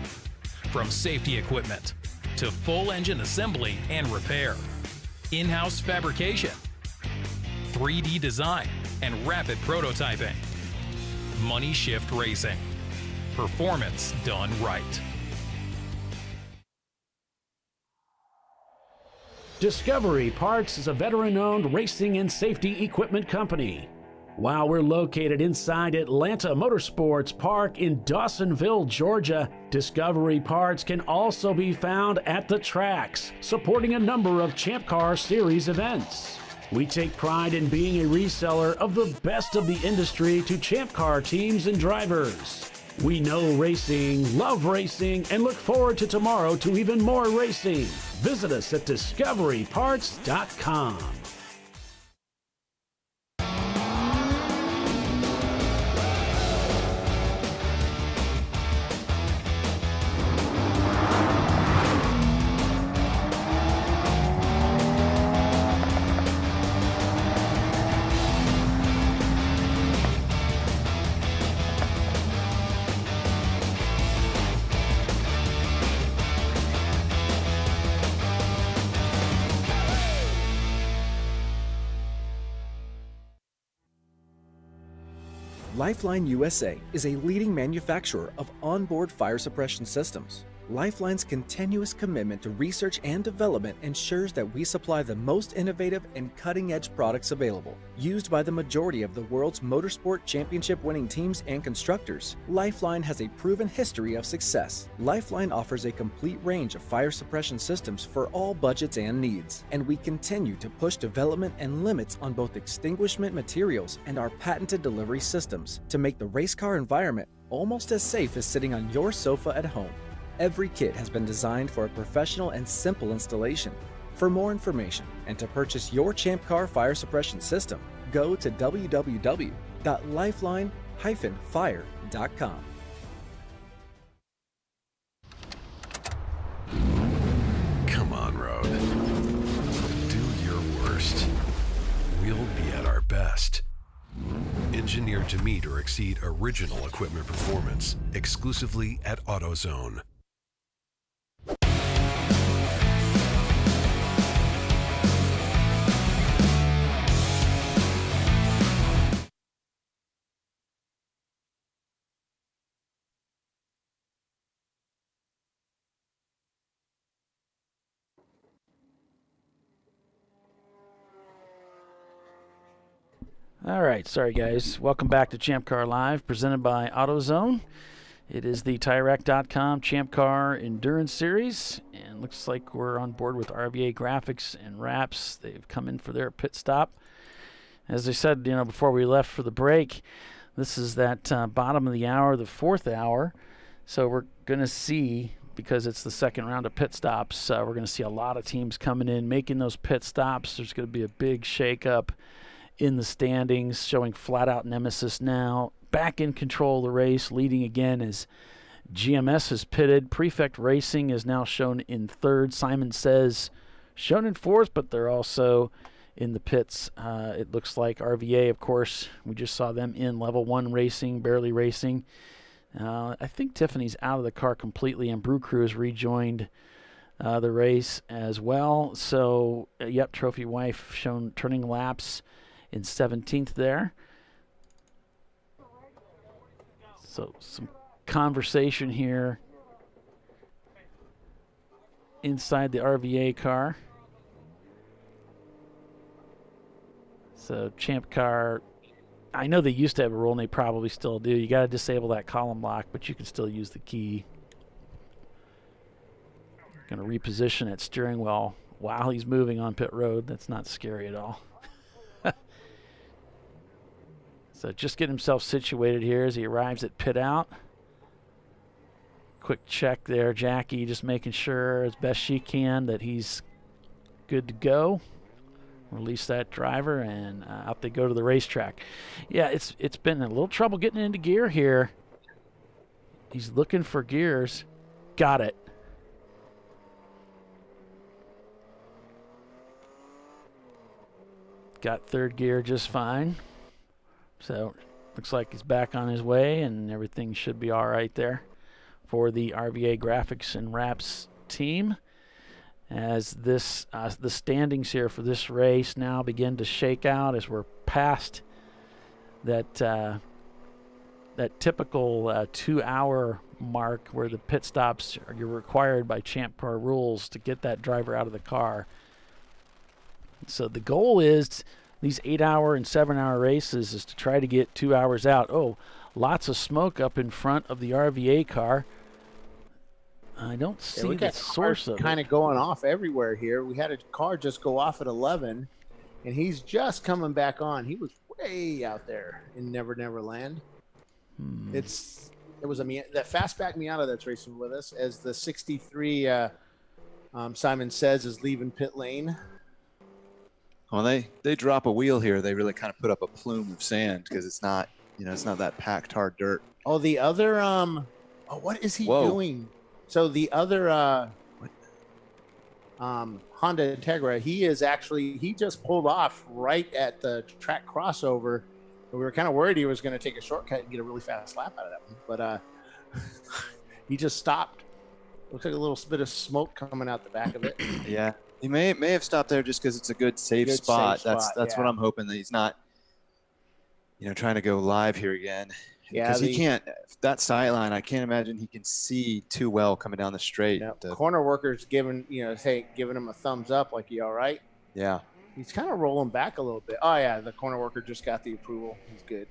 From safety equipment to full engine assembly and repair, in-house fabrication, 3D design, and rapid prototyping. Money Shift Racing. Performance done right. Discovery Parts is a veteran-owned racing and safety equipment company. While we're located inside Atlanta Motorsports Park in Dawsonville, Georgia, Discovery Parts can also be found at the tracks, supporting a number of Champ Car Series events. We take pride in being a reseller of the best of the industry to Champ Car teams and drivers. We know racing, love racing, and look forward to tomorrow to even more racing. Visit us at discoveryparts.com. Lifeline USA is a leading manufacturer of onboard fire suppression systems. Lifeline's continuous commitment to research and development ensures that we supply the most innovative and cutting-edge products available. Used by the majority of the world's motorsport championship-winning teams and constructors, Lifeline has a proven history of success. Lifeline offers a complete range of fire suppression systems for all budgets and needs, and we continue to push development and limits on both extinguishment materials and our patented delivery systems to make the race car environment almost as safe as sitting on your sofa at home. Every kit has been designed for a professional and simple installation. For more information and to purchase your Champ Car fire suppression system, go to www.lifeline-fire.com. Come on, Road. Do your worst. We'll be at our best. Engineered to meet or exceed original equipment performance, exclusively at AutoZone. All right, sorry guys. Welcome back to Champ Car Live, presented by AutoZone. It is the TireRack.com Champ Car Endurance Series, and looks like we're on board with RVA Graphics and Wraps. They've come in for their pit stop. As I said, before we left for the break, this is that bottom of the hour, the fourth hour. So we're going to see, because it's the second round of pit stops, we're going to see a lot of teams coming in, making those pit stops. There's going to be a big shakeup in the standings, showing flat-out Nemesis now back in control of the race, leading again as GMS has pitted. Prefect Racing is now shown in third. Simon Says shown in 4th, but they're also in the pits. It looks like RVA, of course, we just saw them in level 1 racing, barely racing. I think Tiffany's out of the car completely, and Brew Crew has rejoined the race as well. So, yep, Trophy Wife shown turning laps in 17th there. So some conversation here inside the RVA car. So Champ Car, I know they used to have a rule, and they probably still do. You got to disable that column lock, but you can still use the key. Going to reposition that steering wheel while he's moving on pit road. That's not scary at all. So just get himself situated here as he arrives at pit out. Quick check there, Jackie, just making sure as best she can that he's good to go. Release that driver, and out they go to the racetrack. Yeah, it's been a little trouble getting into gear here. He's looking for gears. Got it. Got 3rd gear just fine. So looks like he's back on his way, and everything should be all right there for the RVA Graphics and Wraps team. As this the standings here for this race now begin to shake out as we're past that that typical 2-hour mark where the pit stops you're required by Champ Car rules to get that driver out of the car. So the goal is these 8-hour and 7-hour races is to try to get 2 hours out. Oh, lots of smoke up in front of the RVA car. I don't see the source of it. Kind of going off everywhere here. We had a car just go off at 11, and he's just coming back on. He was way out there in Never Never Land. It was that fastback Miata that's racing with us, as the 63 Simon Says is leaving pit lane. Well, they drop a wheel here. They really kind of put up a plume of sand because it's not, it's not that packed hard dirt. Oh, the other what is he doing? So the other Honda Integra, he just pulled off right at the track crossover. We were kind of worried he was going to take a shortcut and get a really fast lap out of that one, but he just stopped. Looks like a little bit of smoke coming out the back of it. Yeah. He may have stopped there just because it's a good safe spot. That's what I'm hoping, that he's not, trying to go live here again. Yeah, because he can't. That sight line, I can't imagine he can see too well coming down the straight. The corner worker's giving him a thumbs up, like, you all right? Yeah. He's kind of rolling back a little bit. Oh yeah, the corner worker just got the approval. He's good.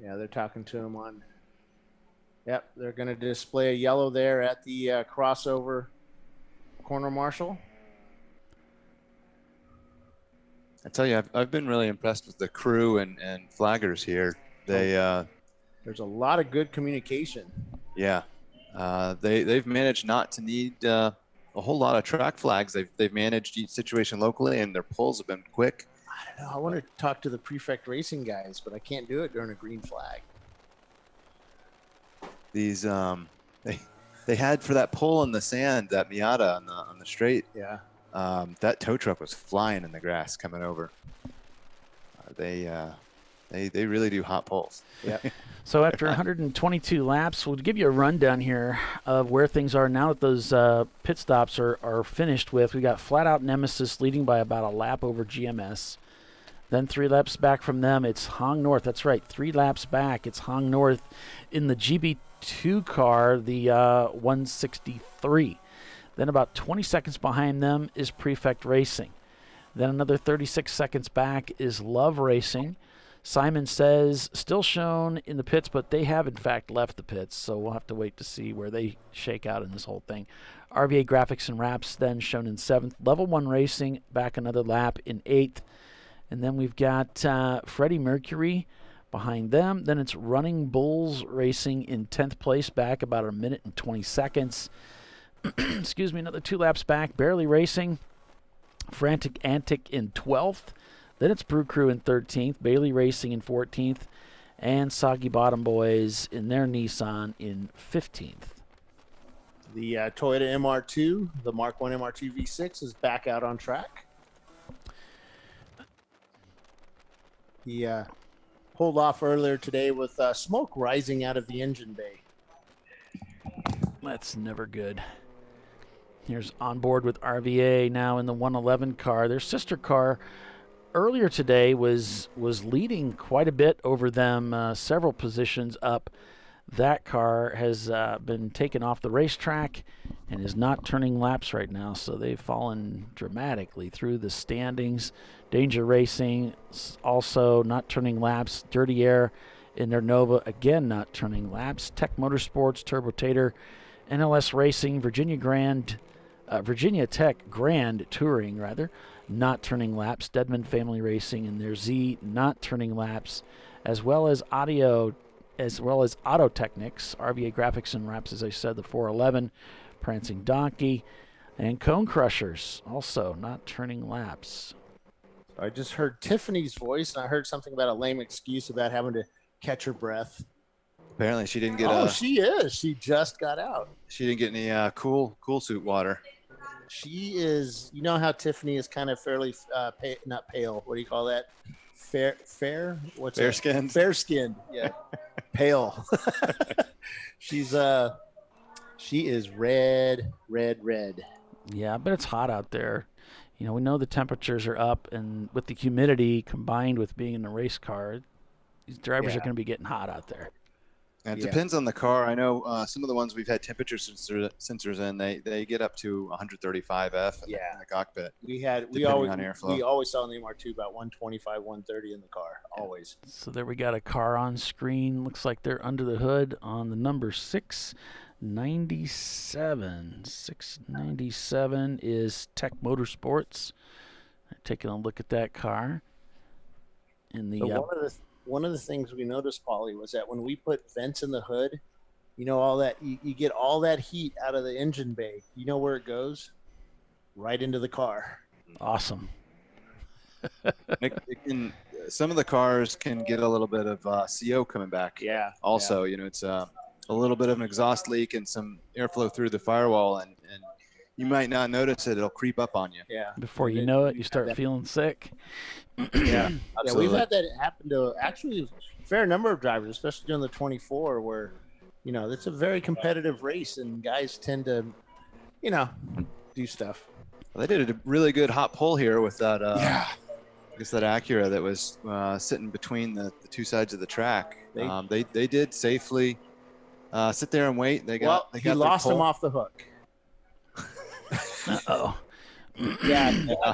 Yeah, they're talking to him on. Yep, they're going to display a yellow there at the crossover corner marshal. I tell you, I've been really impressed with the crew and flaggers here. There's a lot of good communication. Yeah, they've managed not to need a whole lot of track flags. They've managed each situation locally, and their pulls have been quick. I don't know. I want to talk to the Prefect Racing guys, but I can't do it during a green flag. These they had for that pull in the sand, that Miata on the straight. Yeah. That tow truck was flying in the grass coming over. They really do hot pulls. Yeah. So after 122 laps, we'll give you a rundown here of where things are now that those pit stops are finished with. We got Flat Out Nemesis leading by about a lap over GMS. Then 3 laps back from them, it's Hong North. That's right, 3 laps back. It's Hong North in the GB2 car, the 163. Then about 20 seconds behind them is Prefect Racing. Then another 36 seconds back is Love Racing. Simon Says still shown in the pits, but they have in fact left the pits, so we'll have to wait to see where they shake out in this whole thing. RVA Graphics and Wraps then shown in 7th. Level 1 Racing back another lap in 8th. And then we've got Freddie Mercury behind them. Then it's Running Bulls Racing in 10th place, back about 1 minute and 20 seconds. Excuse me, another 2 laps back. Barely Racing, Frantic Antic in 12th. Then it's Brew Crew in 13th, Bailey Racing in 14th, and Soggy Bottom Boys in their Nissan in 15th. The Toyota MR2, the Mark 1 MR2 V6 is back out on track. He pulled off earlier today with smoke rising out of the engine bay. That's never good. Here's on board with RVA now in the 111 car. Their sister car earlier today was leading quite a bit over them, several positions up. That car has been taken off the racetrack and is not turning laps right now, so they've fallen dramatically through the standings. Danger Racing also not turning laps. Dirty Air in their Nova, again not turning laps. Tech Motorsports, Turbo Tater, NLS Racing, Virginia Tech Grand Touring, not turning laps. Deadman Family Racing in their Z not turning laps, as well as Auto Technics, RVA Graphics and Wraps, as I said, the 411, Prancing Donkey, and Cone Crushers also not turning laps. I just heard Tiffany's voice, and I heard something about a lame excuse about having to catch her breath. Apparently, she didn't get. She is. She just got out. She didn't get any cool suit water. She is. You know how Tiffany is kind of fairly not pale. What do you call that? Fair. What's fair skinned? Fair skinned. Yeah. Pale. She is red. Yeah, but it's hot out there. You know, we know the temperatures are up, and with the humidity combined with being in a race car, these drivers are going to be getting hot out there. And it depends on the car. I know some of the ones we've had temperature sensors in, they get up to 135 F in the cockpit. We always saw in the MR2 about 125, 130 in the car, always. So there we got a car on screen. Looks like they're under the hood on the number 697. 697 is Tech Motorsports. Taking a look at that car. In the one of the things we noticed, Paulie, was that when we put vents in the hood, you know, all that you get all that heat out of the engine bay. You know where it goes? Right into the car. Awesome. Some of the cars can get a little bit of CO coming back. Yeah. Also, you know, it's a little bit of an exhaust leak and some airflow through the firewall, and you might not notice it. It'll creep up on you. Yeah. Before you know it, you start feeling sick. Yeah, we've had that happen to actually a fair number of drivers, especially during the 24, where, you know, it's a very competitive race and guys tend to, you know, do stuff. Well, they did a really good hot pull here with that. I guess that Acura that was sitting between the two sides of the track. They did safely sit there and wait. They lost him off the hook. Uh-oh. Yeah,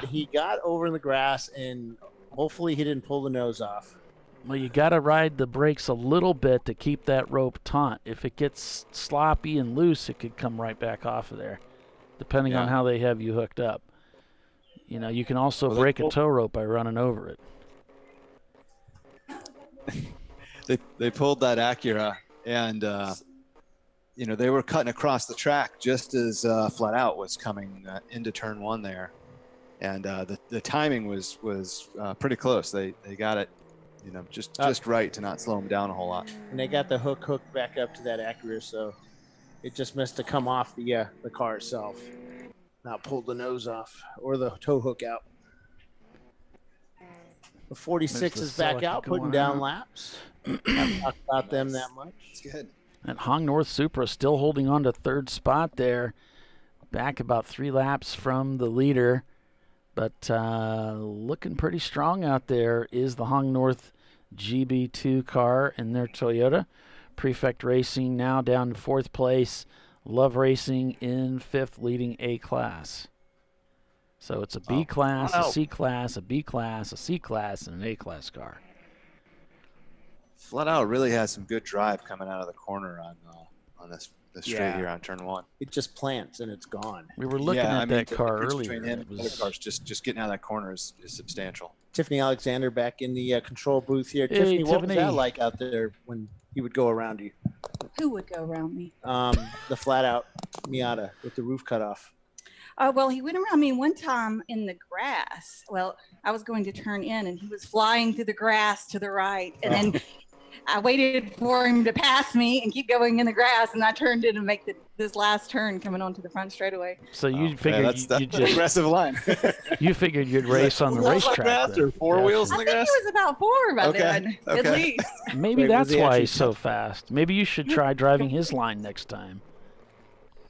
he got over in the grass, and hopefully he didn't pull the nose off. Well, you got to ride the brakes a little bit to keep that rope taut. If it gets sloppy and loose, it could come right back off of there, depending on how they have you hooked up. You know, you can also break a tow rope by running over it. They pulled that Acura, and you know, they were cutting across the track just as Flat Out was coming into turn one there, and the timing was pretty close. They got it, you know, just right to not slow them down a whole lot. And they got the hook hooked back up to that Acura, so it just missed to come off the car itself, not pulled the nose off or the tow hook out. The 46 is back out, putting down laps. Haven't talked about them that much. It's good. And Hong North Supra still holding on to third spot there, back about 3 laps from the leader, but looking pretty strong out there is the Hong North GB2 car in their Toyota. Prefect Racing now down to 4th place. Love Racing in 5th, leading A class. So it's a B class, a C class, a B class, a C class, and an A class car. Flat Out really has some good drive coming out of the corner on this straight here on turn one. It just plants and it's gone. We were looking at that car earlier. Between him and other cars, just getting out of that corner is substantial. Tiffany Alexander back in the control booth here. Hey, Tiffany, what was that like out there when he would go around you? Who would go around me? The Flat Out Miata with the roof cut off. Well, he went around me one time in the grass. Well, I was going to turn in and he was flying through the grass to the right. And then I waited for him to pass me and keep going in the grass, and I turned in and make this last turn coming onto the front straightaway. So you figured that's you an just aggressive line. you figured you'd race on the racetrack. Or four wheels in the I think grass? it was about 4 by then, at least. Maybe Wait, was that's he why actually he's so fast. Maybe you should try driving his line next time.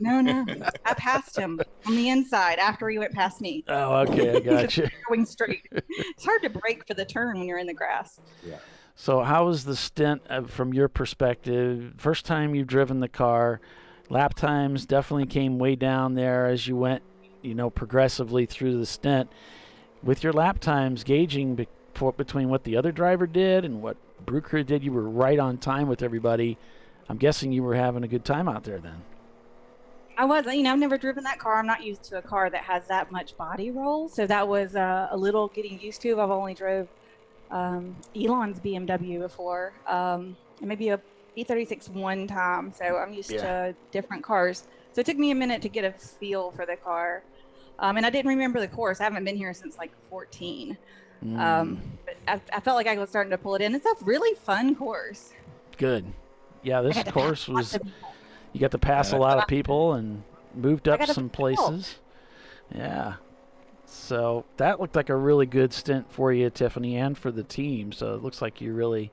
No. I passed him on the inside after he went past me. Oh, okay, I got you. Going straight. It's hard to brake for the turn when you're in the grass. Yeah. So how was the stint from your perspective? First time you've driven the car, lap times definitely came way down there as you went, progressively through the stint. With your lap times gauging between what the other driver did and what Brew Crew did, you were right on time with everybody. I'm guessing you were having a good time out there then. I was, I've never driven that car. I'm not used to a car that has that much body roll. So that was a little getting used to. I've only drove Elon's BMW before, and maybe a E36 one time. So I'm used to different cars. So it took me a minute to get a feel for the car. And I didn't remember the course. I haven't been here since like 14. But I felt like I was starting to pull it in. It's a really fun course. Good. Yeah, this course was... You got to pass a lot of people and moved up some places. Yeah. So that looked like a really good stint for you, Tiffany, and for the team. So it looks like you really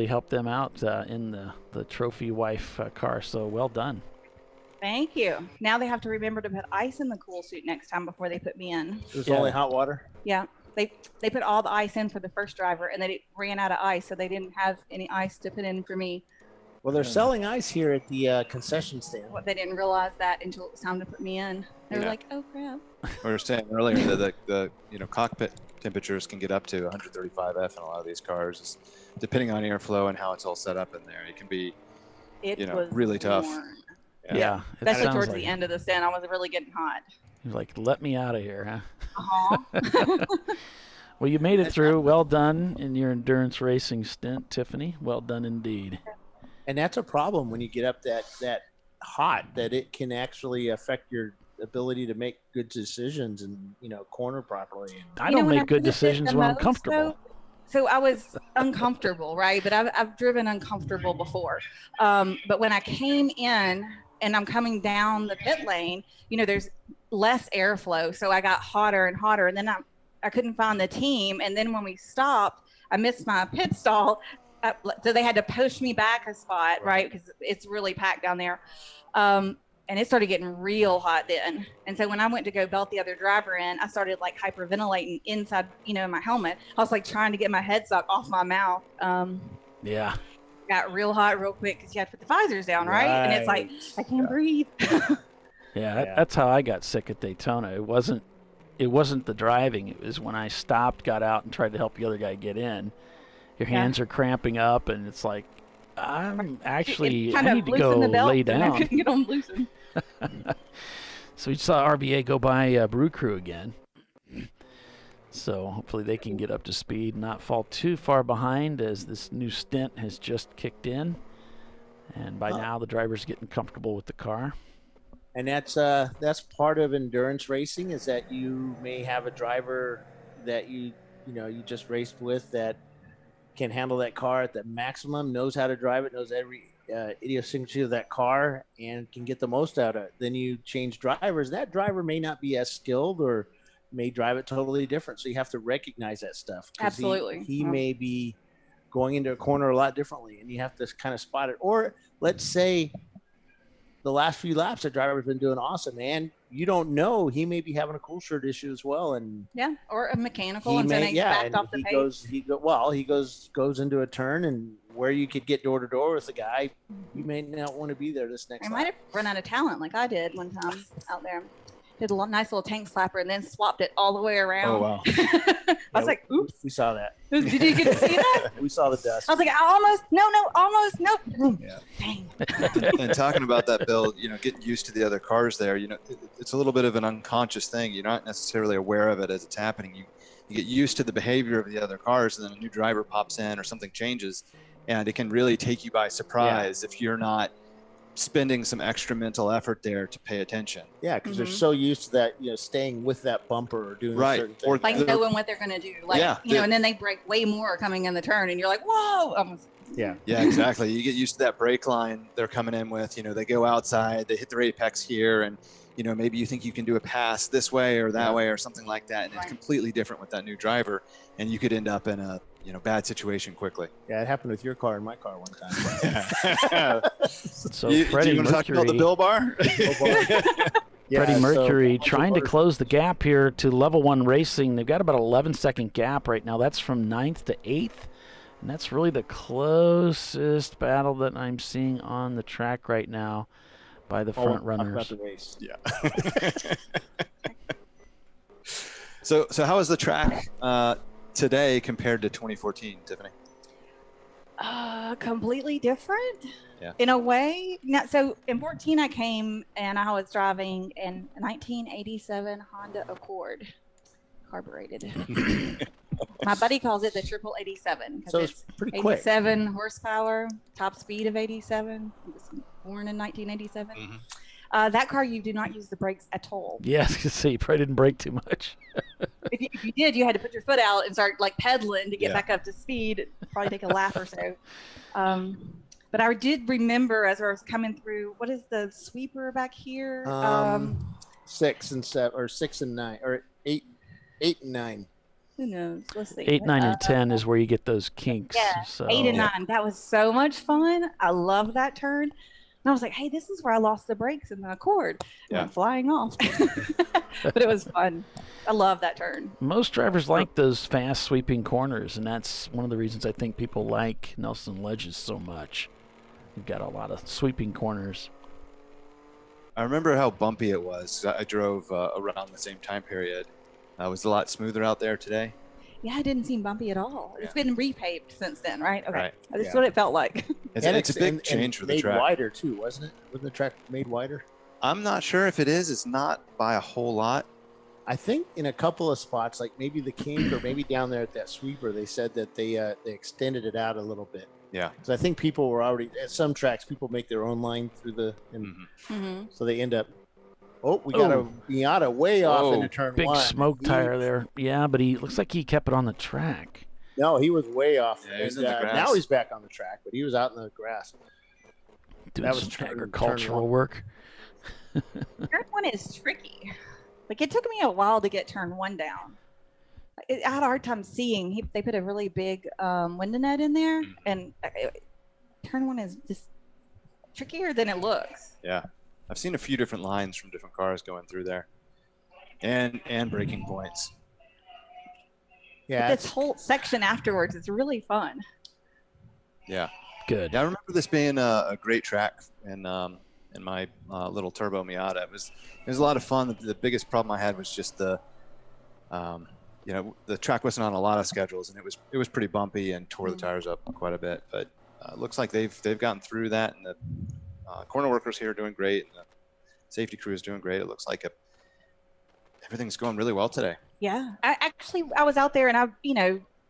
helped them out in the trophy wife car. So well done. Thank you. Now they have to remember to put ice in the cool suit next time before they put me in. There's only hot water? Yeah. They put all the ice in for the first driver, and they ran out of ice, so they didn't have any ice to put in for me. Well, they're selling ice here at the concession stand. Well, they didn't realize that until it was time to put me in. They were like, "Oh crap!" We were saying earlier that the cockpit temperatures can get up to 135 F in a lot of these cars, just depending on airflow and how it's all set up in there. It can be, was really tough. warm. Yeah, especially towards the end of the stand, I was really getting hot. You're like, "Let me out of here, huh?" Well, you made it through. Well done in your endurance racing stint, Tiffany. Well done indeed. And that's a problem when you get up that hot, that it can actually affect your ability to make good decisions and corner properly. I don't make good decisions when I'm comfortable. So I was uncomfortable, right? But I've driven uncomfortable before. But when I came in and I'm coming down the pit lane, there's less airflow, so I got hotter and hotter, and then I couldn't find the team, and then when we stopped, I missed my pit stall. So they had to push me back a spot, right? Because it's really packed down there. And it started getting real hot then. And so when I went to go belt the other driver in, I started like hyperventilating inside, my helmet. I was like trying to get my headstock off my mouth. Yeah. Got real hot real quick because you have to put the visors down, right? And it's like, I can't breathe. That's how I got sick at Daytona. It wasn't the driving. It was when I stopped, got out, and tried to help the other guy get in. Your hands are cramping up, and it's like, I need to go lay down. I couldn't get them loosened. So we saw RVA go by Brew Crew again. So hopefully they can get up to speed, not fall too far behind as this new stint has just kicked in. And by now the driver's getting comfortable with the car. And that's part of endurance racing, is that you may have a driver that you just raced with that can handle that car at the maximum, knows how to drive it, knows every idiosyncrasy of that car, and can get the most out of it. Then you change drivers. That driver may not be as skilled or may drive it totally different. So you have to recognize that stuff. Absolutely. He may be going into a corner a lot differently, and you have to kind of spot it. Or let's say the last few laps, the driver's been doing awesome, and you don't know, he may be having a cool shirt issue as well, and or a mechanical, and then backed off the pace. He goes into a turn, and where you could get door to door with the guy, you may not want to be there this next. I might have run out of talent like I did one time out there. Did a nice little tank slapper and then swapped it all the way around. Oh wow! I was like, "Oops!" We saw that. Did you get to see that? We saw the dust. I was like, almost, nope. Yeah. Dang. And talking about that, Bill, getting used to the other cars there, it's a little bit of an unconscious thing. You're not necessarily aware of it as it's happening. You get used to the behavior of the other cars, and then a new driver pops in or something changes, and it can really take you by surprise if you're not spending some extra mental effort there to pay attention. Yeah, because they're so used to that, staying with that bumper or doing Right. certain thing. Or Like knowing what they're going to do. Like, and then they break way more coming in the turn and you're like, whoa. Yeah. Yeah, exactly. You get used to that brake line they're coming in with. They go outside, they hit their apex here, and maybe you think you can do a pass this way or that way or something like that, and it's completely different with that new driver, and you could end up in a bad situation quickly. Yeah, it happened with your car and my car one time. So do Freddie you want to talk about the Bill bar? Freddie Mercury trying to close the gap here to level 1 racing. They've got about 11-second gap right now. That's from 9th to 8th. And that's really the closest battle that I'm seeing on the track right now by the front runners. About the race. Yeah. So how is the track today compared to 2014, Tiffany? Completely different. Yeah. In a way. Now, so in 14, I came and I was driving in a 1987 Honda Accord, carbureted. My buddy calls it the triple 87 because So it's pretty quick. 87 horsepower, top speed of 87. He was born in 1987. That car, you do not use the brakes at all. Yes, you see, you probably didn't brake too much. If you did, you had to put your foot out and start like pedaling to get back up to speed. It'd probably take a lap or so. But I did remember as I was coming through, what is the sweeper back here? 6 and 7 or 6 and 9 or 8 and 9. Who knows? Let's see. 8, 9, and 10 is where you get those kinks. Yeah, So 8 and 9. That was so much fun. I love that turn. And I was like, hey, this is where I lost the brakes in the Accord. And I'm flying off. But it was fun. I love that turn. Most drivers like those fast sweeping corners, and that's one of the reasons I think people like Nelson Ledges so much. You've got a lot of sweeping corners. I remember how bumpy it was. I drove around the same time period. It was a lot smoother out there today. Yeah, it didn't seem bumpy at all. It's been repaved since then, right? Okay. Right. That's what it felt like. It's a big change for the track. Made wider too, wasn't it? Wasn't the track made wider? I'm not sure if it is. It's not by a whole lot. I think in a couple of spots, like maybe the kink or maybe down there at that sweeper, they said that they extended it out a little bit. Yeah. Because I think people were already at some tracks. People make their own line through the, so they end up. Oh, we got a Miata way off into turn big 1. smoke tire there. Yeah, but he looks like he kept it on the track. No, he was way off. Yeah, he was And, in the grass. now he's back on the track, but he was out in the grass. Doing That was some turn agricultural one. work. Turn 1 is tricky. Like it took me a while to get turn 1 down. I had a hard time seeing. They put a really big window net in there, and turn 1 is just trickier than it looks. Yeah. I've seen a few different lines from different cars going through there, and braking points. Yeah, But this whole section afterwards is really fun. Yeah. Good. Yeah, I remember this being a great track in my little turbo Miata. It was a lot of fun. The biggest problem I had was just the track wasn't on a lot of schedules, and it was pretty bumpy and tore the tires up quite a bit. But it looks like they've gotten through that, and the corner workers here are doing great, and the safety crew is doing great. It looks like everything's going really well today. Yeah, I was out there, and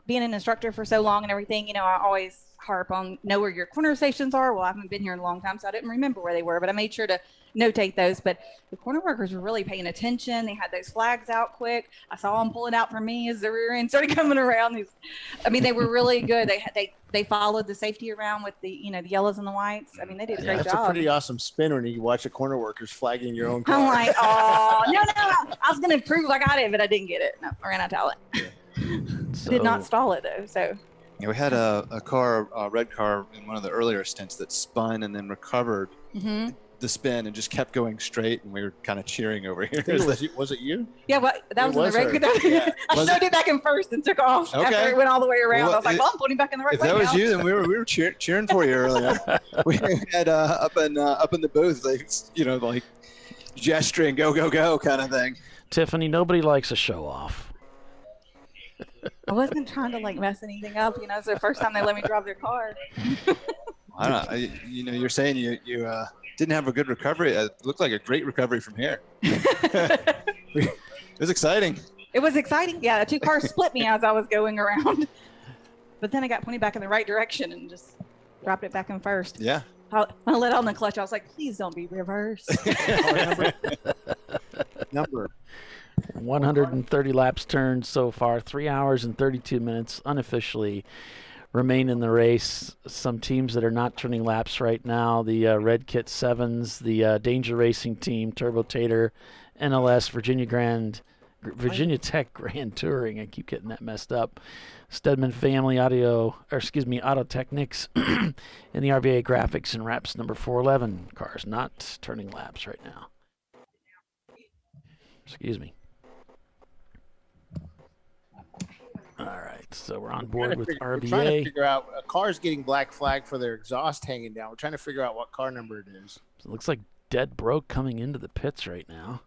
being an instructor for so long and everything, I always harp on know where your corner stations are. Well, I haven't been here in a long time, so I didn't remember where they were, but I made sure to notate those. But the corner workers were really paying attention. They had those flags out quick. I saw them pulling out for me as the rear end started coming around. They were really good. They followed the safety around with the the yellows and the whites. I mean, they did a great That's job. a pretty awesome spin when you watch the corner workers flagging your own car. I'm like, oh no, I was gonna prove I got it, but I didn't get it. No, I ran out of talent. Did not stall it though. So. Yeah, we had a red car in one of the earlier stints that spun and then recovered the spin and just kept going straight, and we were kind of cheering over here. Was it you? Yeah, but that was in the red. I started back in first and took off after it went all the way around. I was like, I'm putting back in the right If way that was now. you, then we were cheering for you earlier. We had up in the booth, like gesturing, go kind of thing. Tiffany, nobody likes a show off. I wasn't trying to mess anything up. It's the first time they let me drive their car. I don't know. You're saying you didn't have a good recovery. It looked like a great recovery from here. It was exciting. It was exciting. Yeah, the two cars split me as I was going around. But then I got pointed back in the right direction and just dropped it back in first. Yeah. I let on the clutch. I was like, please don't be reversed. Number 130 laps turned so far, 3 hours and 32 minutes unofficially remain in the race. Some teams that are not turning laps right now, the Red Kit 7s, the Danger Racing Team, Turbo Tater, NLS, Virginia Tech Grand Touring. I keep getting that messed up. Stedman Family Auto Technics, and the RVA Graphics and Wraps number 411 cars not turning laps right now. Excuse me. All right, so we're on board with RVA. We're trying to figure out, a car's getting black flag for their exhaust hanging down. We're trying to figure out what car number it is. It looks like Dead Broke coming into the pits right now.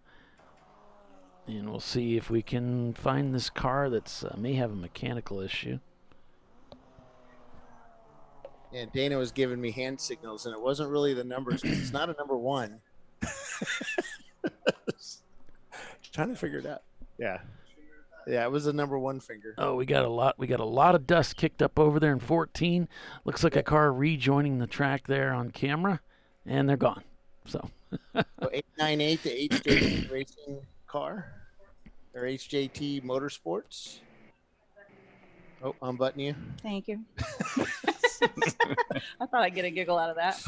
And we'll see if we can find this car that's may have a mechanical issue. And Dana was giving me hand signals, and it wasn't really the numbers. It's not a number 1. Trying to figure it out. Yeah, it was a number 1 finger. Oh, we got a lot of dust kicked up over there in 14. Looks like a car rejoining the track there on camera, and they're gone. So 898, the HJT Racing car, or HJT Motorsports. Oh, unbutton you. Thank you. I thought I'd get a giggle out of that.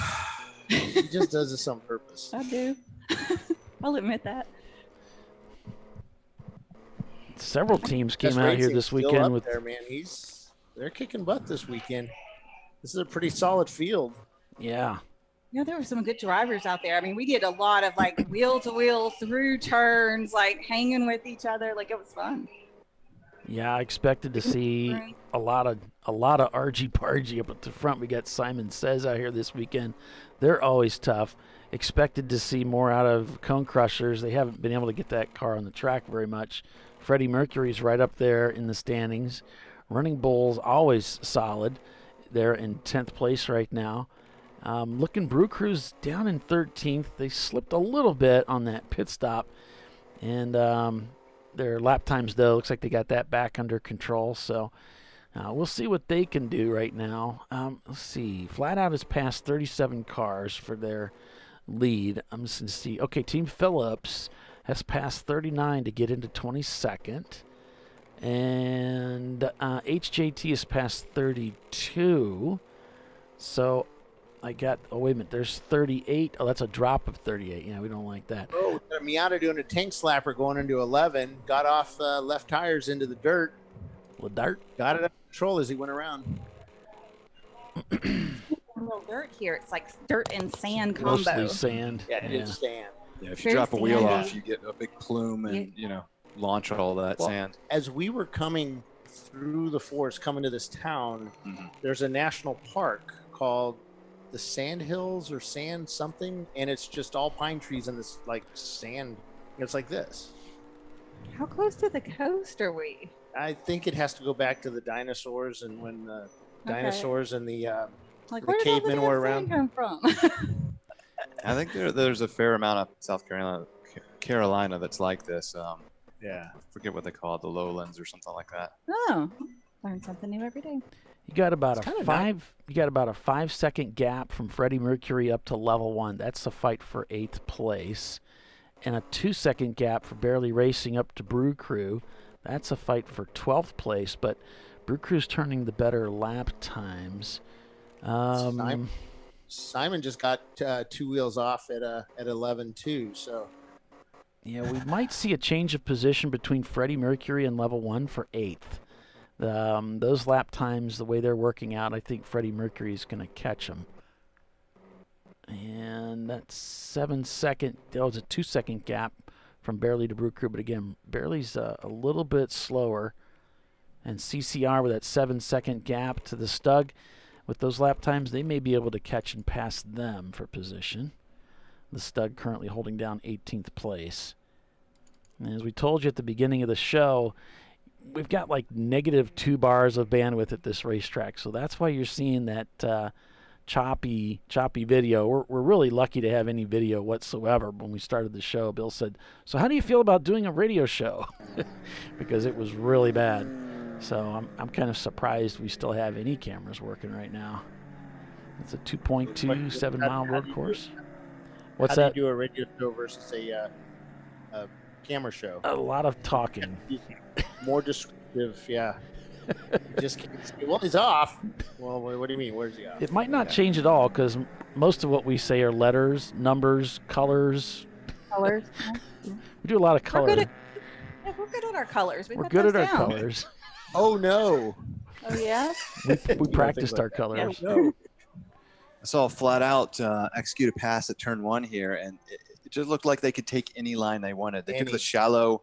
He just does this on purpose. I do. I'll admit that. Several teams came out here this weekend with there, man. They're kicking butt this weekend. This is a pretty solid field. Yeah. Yeah, there were some good drivers out there. I mean, we did a lot of like wheel to wheel through turns, like hanging with each other. Like it was fun. Yeah, I expected to see a lot of argy-bargy up at the front. We got Simon Says out here this weekend. They're always tough. Expected to see more out of Cone Crushers. They haven't been able to get that car on the track very much. Freddie Mercury's right up there in the standings. Running Bulls always solid. They're in 10th place right now. Looking Brew Crew's down in 13th. They slipped a little bit on that pit stop. And their lap times, though, looks like they got that back under control. So we'll see what they can do right now. Let's see. Flat Out has passed 37 cars for their lead. I'm just going to see. Okay, Team Phillips has passed 39 to get into 22nd. And HJT has passed 32. So I got, oh, wait a minute, there's 38. Oh, that's a drop of 38. Yeah, we don't like that. Oh, Miata doing a tank slapper going into 11. Got off left tires into the dirt. The dirt? Got it under control as he went around. A little dirt here. It's like dirt and sand combo. Mostly sand. Yeah, it is sand. Yeah, if you drop a wheel off, you get a big plume and, launch all that sand. As we were coming through the forest, coming to this town, there's a national park called the Sand Hills or Sand something, and it's just all pine trees and this like sand. It's like this. How close to the coast are we? I think it has to go back to the dinosaurs and when the dinosaurs and the cavemen were around. Come from? I think there's a fair amount of South Carolina that's like this. Yeah, I forget what they call it, the lowlands or something like that. Oh, learn something new every day. You got about a 5 second gap from Freddie Mercury up to level 1. That's a fight for 8th place. And a 2 second gap for Barely Racing up to Brew Crew. That's a fight for 12th place, but Brew Crew's turning the better lap times. Simon just got 2 wheels off at 11 too, so yeah, we might see a change of position between Freddie Mercury and level 1 for 8th. Those lap times, the way they're working out, I think Freddie Mercury is going to catch them. And that's 7 second. That was a 2 second gap from Barely to Brew Crew, but again, Barely's a little bit slower. And CCR with that 7 second gap to the Stug, with those lap times, they may be able to catch and pass them for position. The Stug currently holding down 18th place. And as we told you at the beginning of the show, we've got like -2 bars of bandwidth at this racetrack, so that's why you're seeing that choppy video. We're really lucky to have any video whatsoever. When we started the show, Bill said, "So how do you feel about doing a radio show?" Because it was really bad. So I'm kind of surprised we still have any cameras working right now. It's a 2.27 mile road course. What's How that? do you do a radio show versus a camera show? A lot of talking. More descriptive, yeah. You just can't say, well, he's off. Well, what do you mean? Where's he off? It might not change at all because most of what we say are letters, numbers, colors. Colors. We do a lot of color. We're good at our colors. We're good at our colors. Oh, no. Oh, yeah? We practiced our colors. Yeah, no. I saw flat out execute a pass at turn 1 here, and it just looked like they could take any line they wanted. They took the shallow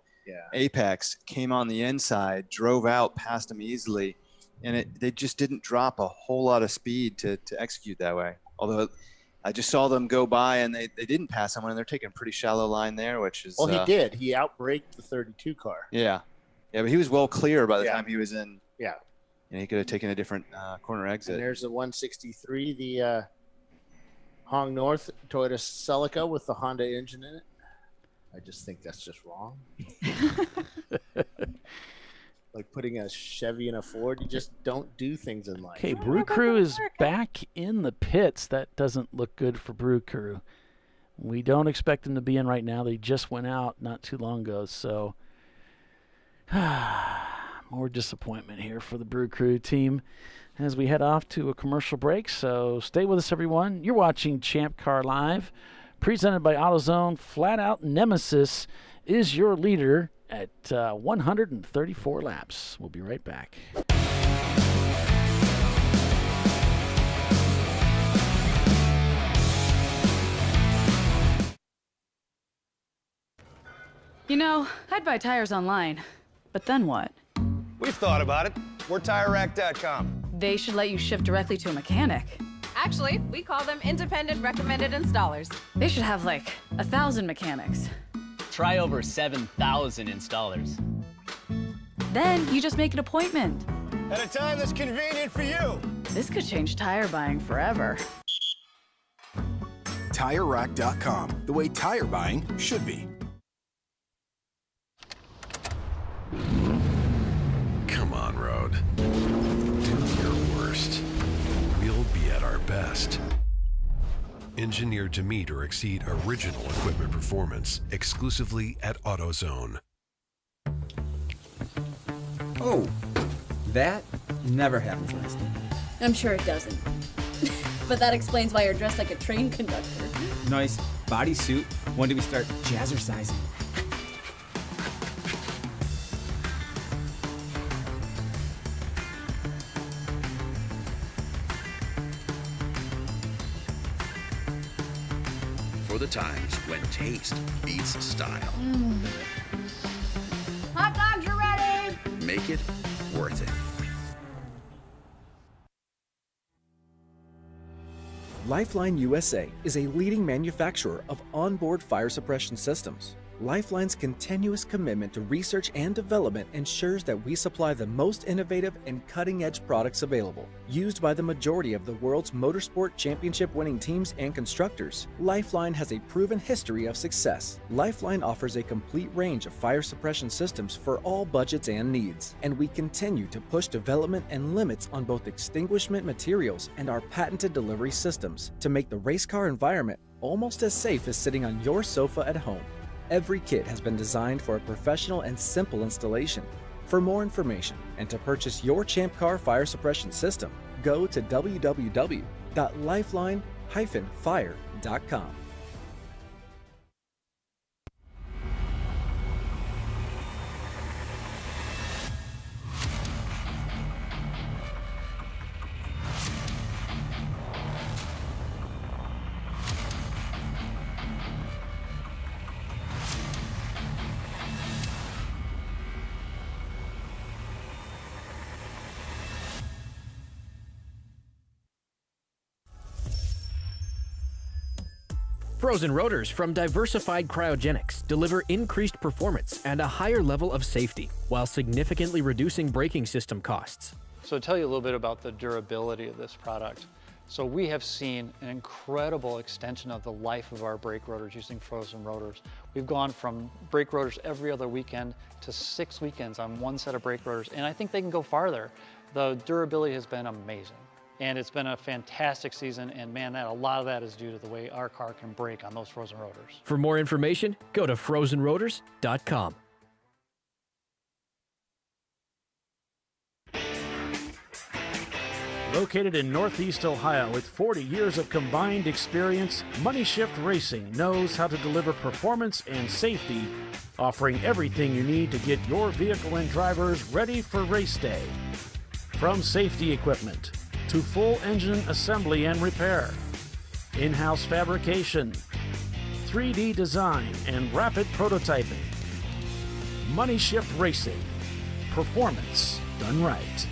apex, came on the inside, drove out, passed them easily, and they just didn't drop a whole lot of speed to execute that way. Although I just saw them go by, and they didn't pass someone, and they're taking a pretty shallow line there, which is... Well, he did. He outbraked the 32 car. Yeah. Yeah, but he was well clear by the time he was in. Yeah. And he could have taken a different corner exit. And there's the 163, the Hong North Toyota Celica with the Honda engine in it. I just think that's just wrong. Like putting a Chevy in a Ford, you just don't do things in life. Okay, Brew Crew is back in the pits. That doesn't look good for Brew Crew. We don't expect them to be in right now. They just went out not too long ago, so more disappointment here for the Brew Crew team as we head off to a commercial break. So stay with us, everyone. You're watching Champ Car Live, presented by AutoZone. Flat Out Nemesis is your leader at 134 laps. We'll be right back. You know, I'd buy tires online, but then what? We've thought about it. We're TireRack.com. They should let you ship directly to a mechanic. Actually, we call them independent recommended installers. They should have like 1,000 mechanics. Try over 7,000 installers. Then you just make an appointment. At a time that's convenient for you. This could change tire buying forever. TireRack.com, the way tire buying should be. Come on, Road. Do your worst. We'll be at our best. Engineered to meet or exceed original equipment performance exclusively at AutoZone. Oh, that never happens last time. I'm sure it doesn't. But that explains why you're dressed like a train conductor. Nice bodysuit. When do we start jazzercising? For the times when taste beats style. Hot dogs are ready! Make it worth it. Lifeline USA is a leading manufacturer of onboard fire suppression systems. Lifeline's continuous commitment to research and development ensures that we supply the most innovative and cutting-edge products available. Used by the majority of the world's motorsport championship-winning teams and constructors, Lifeline has a proven history of success. Lifeline offers a complete range of fire suppression systems for all budgets and needs, and we continue to push development and limits on both extinguishment materials and our patented delivery systems to make the race car environment almost as safe as sitting on your sofa at home. Every kit has been designed for a professional and simple installation. For more information and to purchase your Champ Car fire suppression system, go to www.lifeline-fire.com. Frozen rotors from Diversified Cryogenics deliver increased performance and a higher level of safety, while significantly reducing braking system costs. So to tell you a little bit about the durability of this product. So we have seen an incredible extension of the life of our brake rotors using frozen rotors. We've gone from brake rotors every other weekend to 6 weekends on one set of brake rotors, and I think they can go farther. The durability has been amazing. And it's been a fantastic season, and man, a lot of that is due to the way our car can brake on those frozen rotors. For more information, go to frozenrotors.com. Located in Northeast Ohio with 40 years of combined experience, Money Shift Racing knows how to deliver performance and safety, offering everything you need to get your vehicle and drivers ready for race day. From safety equipment to full engine assembly and repair, in-house fabrication, 3D design, and rapid prototyping. Money Shift Racing. Performance done right.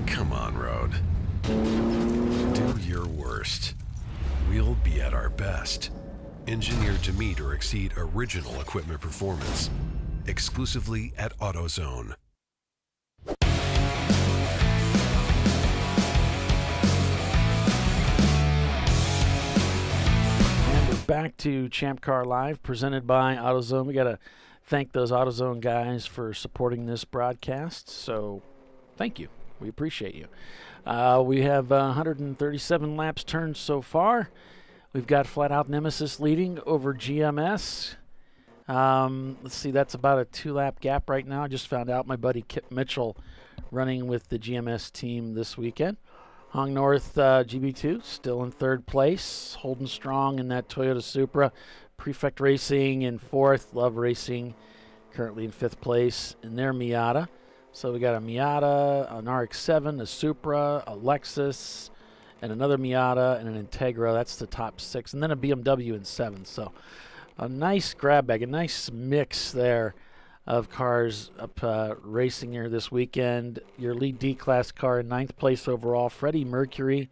Come on, Road. Do your worst. We'll be at our best. Engineered to meet or exceed original equipment performance. Exclusively at AutoZone. And we're back to ChampCar.Live, presented by AutoZone. We got to thank those AutoZone guys for supporting this broadcast. So, thank you. We appreciate you. We have 137 laps turned so far. We've got Flat Out Nemesis leading over GMS. Let's see, that's about a 2-lap gap right now. I just found out my buddy Kip Mitchell running with the GMS team this weekend. Hong North GB2 still in 3rd place, holding strong in that Toyota Supra. Prefect Racing in 4th. Love Racing currently in 5th place in their Miata. So we got a Miata, an RX-7, a Supra, a Lexus, and another Miata, and an Integra. That's the top 6. And then a BMW in 7th. So a nice grab bag, a nice mix there of cars up racing here this weekend. Your lead D-Class car in 9th place overall, Freddie Mercury.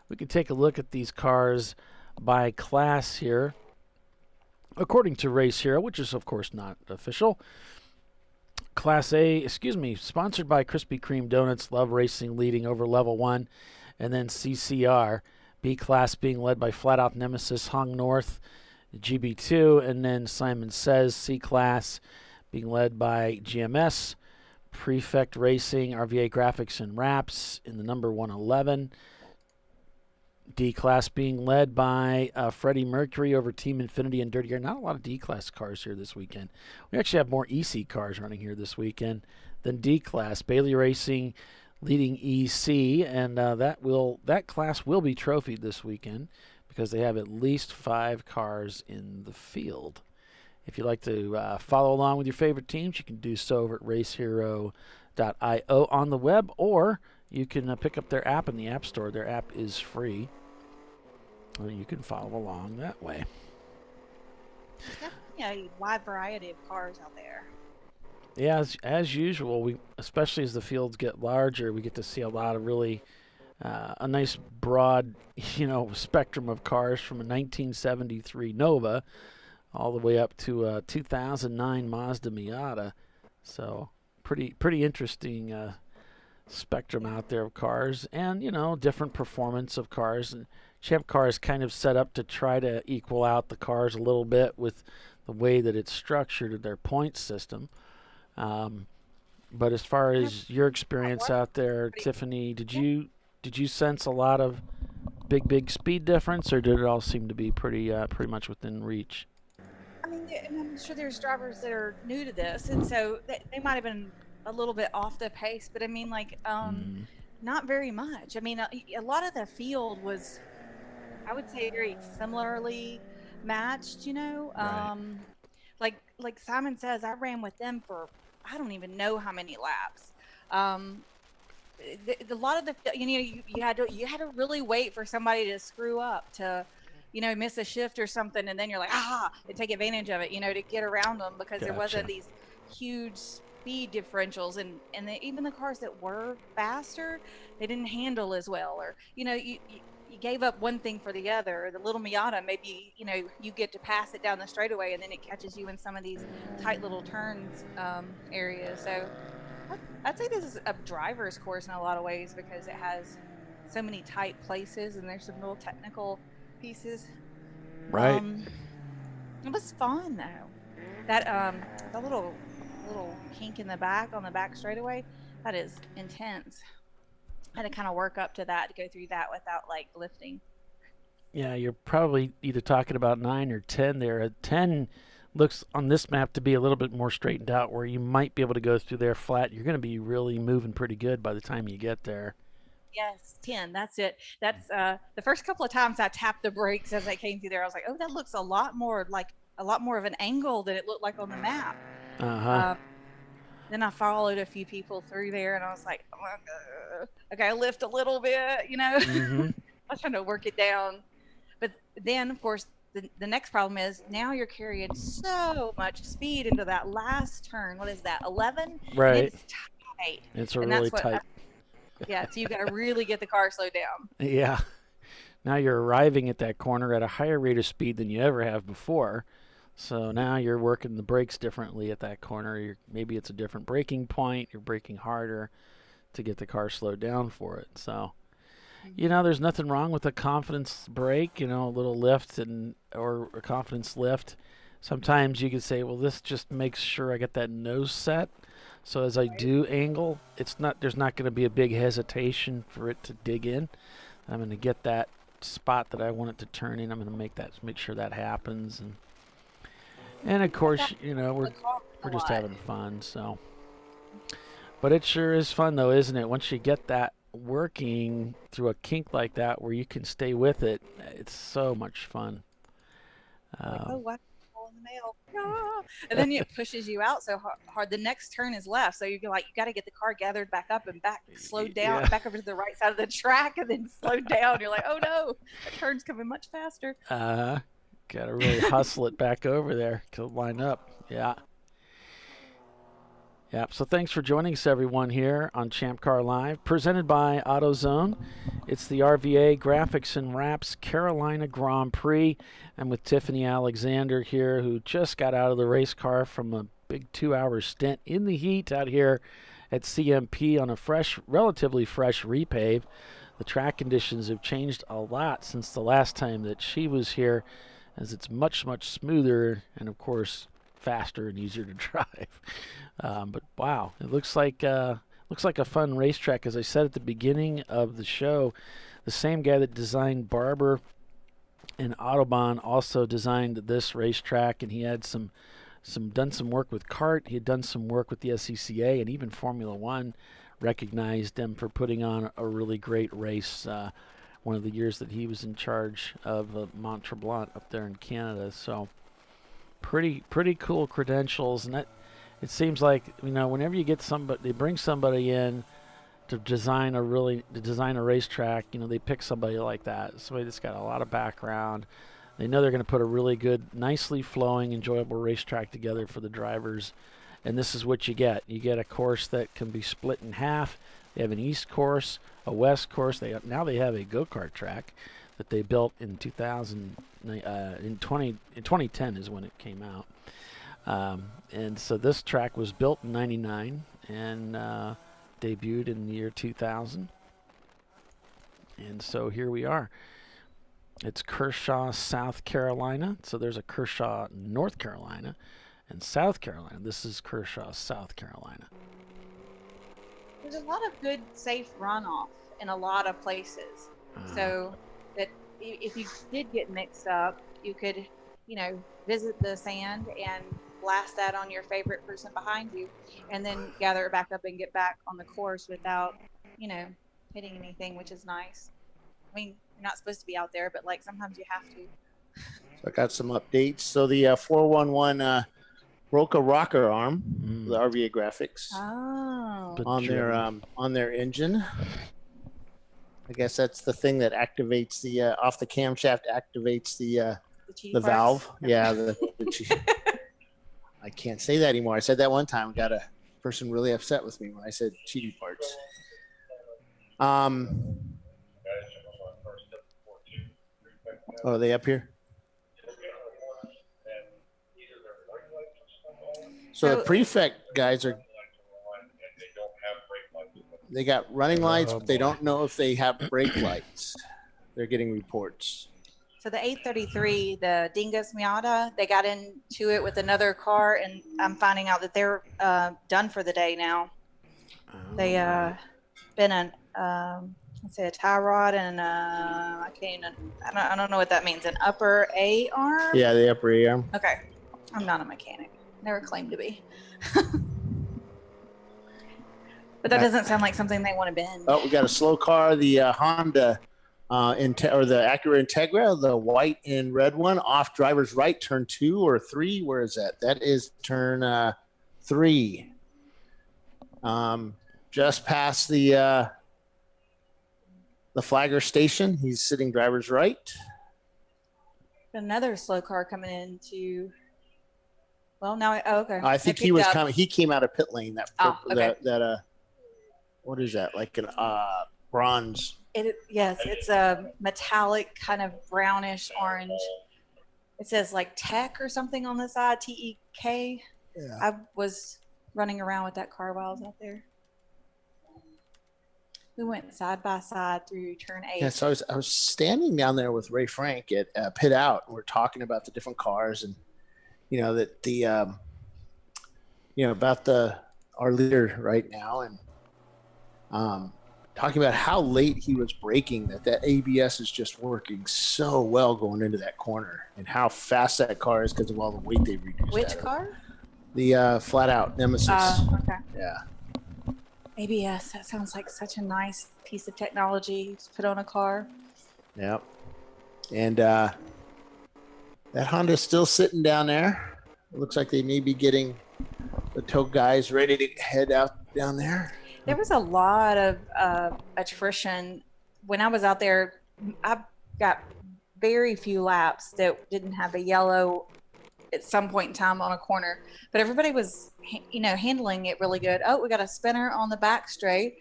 We can take a look at these cars by class here. According to Race Hero, which is, of course, not official. Class A, sponsored by Krispy Kreme Donuts, Love Racing leading over Level 1. And then CCR, B-Class being led by Flat Out Nemesis, Hong North, GB2. And then Simon Says, C-Class being led by GMS. Prefect Racing, RVA Graphics and Wraps in the number 111. D-Class being led by Freddie Mercury over Team Infinity and Dirty Air. Not a lot of D-Class cars here this weekend. We actually have more EC cars running here this weekend than D-Class. Bailey Racing leading EC, and that class will be trophied this weekend because they have at least 5 cars in the field. If you'd like to follow along with your favorite teams, you can do so over at racehero.io on the web, or you can pick up their app in the App Store. Their app is free. Or you can follow along that way. Definitely a wide variety of cars out there. Yeah, as usual, especially as the fields get larger, we get to see a lot of really a nice broad, spectrum of cars from a 1973 Nova all the way up to a 2009 Mazda Miata. So pretty interesting spectrum out there of cars, and different performance of cars. And Champ Car is kind of set up to try to equal out the cars a little bit with the way that it's structured, their point system. But as far as your experience out there, Tiffany, did you sense a lot of big speed difference, or did it all seem to be pretty much within reach? I mean, I'm sure there's drivers that are new to this, and so they might have been a little bit off the pace, but I mean, not very much. I mean, a lot of the field was, I would say, very similarly matched, Right. Like Simon Says, I ran with them for I don't even know how many laps. A lot of the you had to really wait for somebody to screw up to miss a shift or something, and then you're like and take advantage of it, to get around them, because there wasn't these huge speed differentials, and even the cars that were faster, they didn't handle as well, or you gave up one thing for the other. The little Miata, maybe you get to pass it down the straightaway, and then it catches you in some of these tight little turns areas. So I'd say this is a driver's course in a lot of ways, because it has so many tight places, and there's some real technical pieces. Right. It was fun though. That the little little kink in the back on the back straightaway. That is intense. I had to kind of work up to that to go through that without like lifting. Yeah, you're probably either talking about 9 or 10 there. A 10 looks on this map to be a little bit more straightened out, where you might be able to go through there flat. You're going to be really moving pretty good by the time you get there. Yes, 10. That's it. That's the first couple of times I tapped the brakes as I came through there. I was like, oh, that looks a lot more of an angle than it looked like on the map. Then I followed a few people through there, and I was like, oh, okay, I lift a little bit, Mm-hmm. I was trying to work it down. But then, of course, the next problem is now you're carrying so much speed into that last turn. What is that, 11? Right. It's tight. It's really tight. Yeah, so you got to really get the car slowed down. Yeah. Now you're arriving at that corner at a higher rate of speed than you ever have before. So now you're working the brakes differently at that corner. Maybe it's a different braking point. You're braking harder to get the car slowed down for it. So, there's nothing wrong with a confidence brake, a little lift or a confidence lift. Sometimes you could say, well, this just makes sure I get that nose set. So as I do angle, there's not going to be a big hesitation for it to dig in. I'm going to get that spot that I want it to turn in. I'm going to make sure that happens. And of course, we're just having fun. So, but it sure is fun though, isn't it? Once you get that working through a kink like that, where you can stay with it, it's so much fun. Oh, wow. In the mail. Ah. And then it pushes you out so hard. The next turn is left, so you got to get the car gathered back up and slowed down, back over to the right side of the track, and then slowed down. You're like, oh no, that turn's coming much faster. Got to really hustle it back over there to line up. Yeah. So thanks for joining us, everyone, here on ChampCar.Live, presented by AutoZone. It's the RVA Graphics and Wraps Carolina Grand Prix. I'm with Tiffany Alexander here, who just got out of the race car from a big 2-hour stint in the heat out here at CMP on a relatively fresh repave. The track conditions have changed a lot since the last time that she was here, as it's much, much smoother and, of course, faster and easier to drive. But wow, it looks like a fun racetrack. As I said at the beginning of the show, the same guy that designed Barber and Autobahn also designed this racetrack, and he had done some work with CART. He had done some work with the SCCA, and even Formula One recognized him for putting on a really great race. One of the years that he was in charge of Mont Tremblant up there in Canada. So pretty cool credentials, and it seems like whenever you get they bring somebody in to design a racetrack, they pick somebody like that, somebody that's got a lot of background. They know they're going to put a really good, nicely flowing, enjoyable racetrack together for the drivers, and this is what you get. You get a course that can be split in half. They have an east course, a west course. Now they have a go-kart track that they built in 2010 is when it came out. And so this track was built in 99 and debuted in the year 2000. And so here we are. It's Kershaw, South Carolina. So there's a Kershaw, North Carolina, and South Carolina. This is Kershaw, South Carolina. There's a lot of good, safe runoff in a lot of places. So that if you did get mixed up, you could, visit the sand and blast that on your favorite person behind you, and then gather it back up and get back on the course without, hitting anything, which is nice. I mean, you're not supposed to be out there, but sometimes you have to. So I got some updates. So the 411 broke a rocker arm, the RVA graphics, on their engine. I guess that's the thing that activates the off the camshaft, activates the valve. Yeah, I can't say that anymore. I said that one time. Got a person really upset with me when I said cheating parts. Oh, are they up here? So the prefect guys they got running lights, but they don't know if they have brake lights. They're getting reports. So the 833, the Dingus Miata, they got into it with another car, and I'm finding out that they're done for the day now. They been an let's say a tie rod and I don't know what that means. An upper A arm. Yeah, the upper A arm. Okay, I'm not a mechanic. Never claimed to be. But that doesn't sound like something they want to bend. Oh, we got a slow car, the Honda or the Acura Integra, the white and red one, off driver's right, turn 2 or 3. Where is that? That is turn 3. Just past the flagger station. He's sitting driver's right. Another slow car coming into. Well, now okay. I think he was coming. He came out of pit lane. Okay. That what is that? Like an bronze. Yes, it's a metallic kind of brownish orange. It says like Tech or something on the side, TEK. Yeah. I was running around with that car while I was out there. We went side by side through turn 8. Yeah, so I was standing down there with Ray Frank at Pit Out, and we're talking about the different cars, and that the about our leader right now, and talking about how late he was braking, that ABS is just working so well going into that corner, and how fast that car is because of all the weight they reduced. Which car? The flat out Nemesis. Okay. Yeah. ABS, that sounds like such a nice piece of technology to put on a car. Yep. And that Honda's still sitting down there. It looks like they may be getting the tow guys ready to head out down there. There was a lot of attrition. When I was out there, I got very few laps that didn't have a yellow at some point in time on a corner, but everybody was, handling it really good. Oh, we got a spinner on the back straight.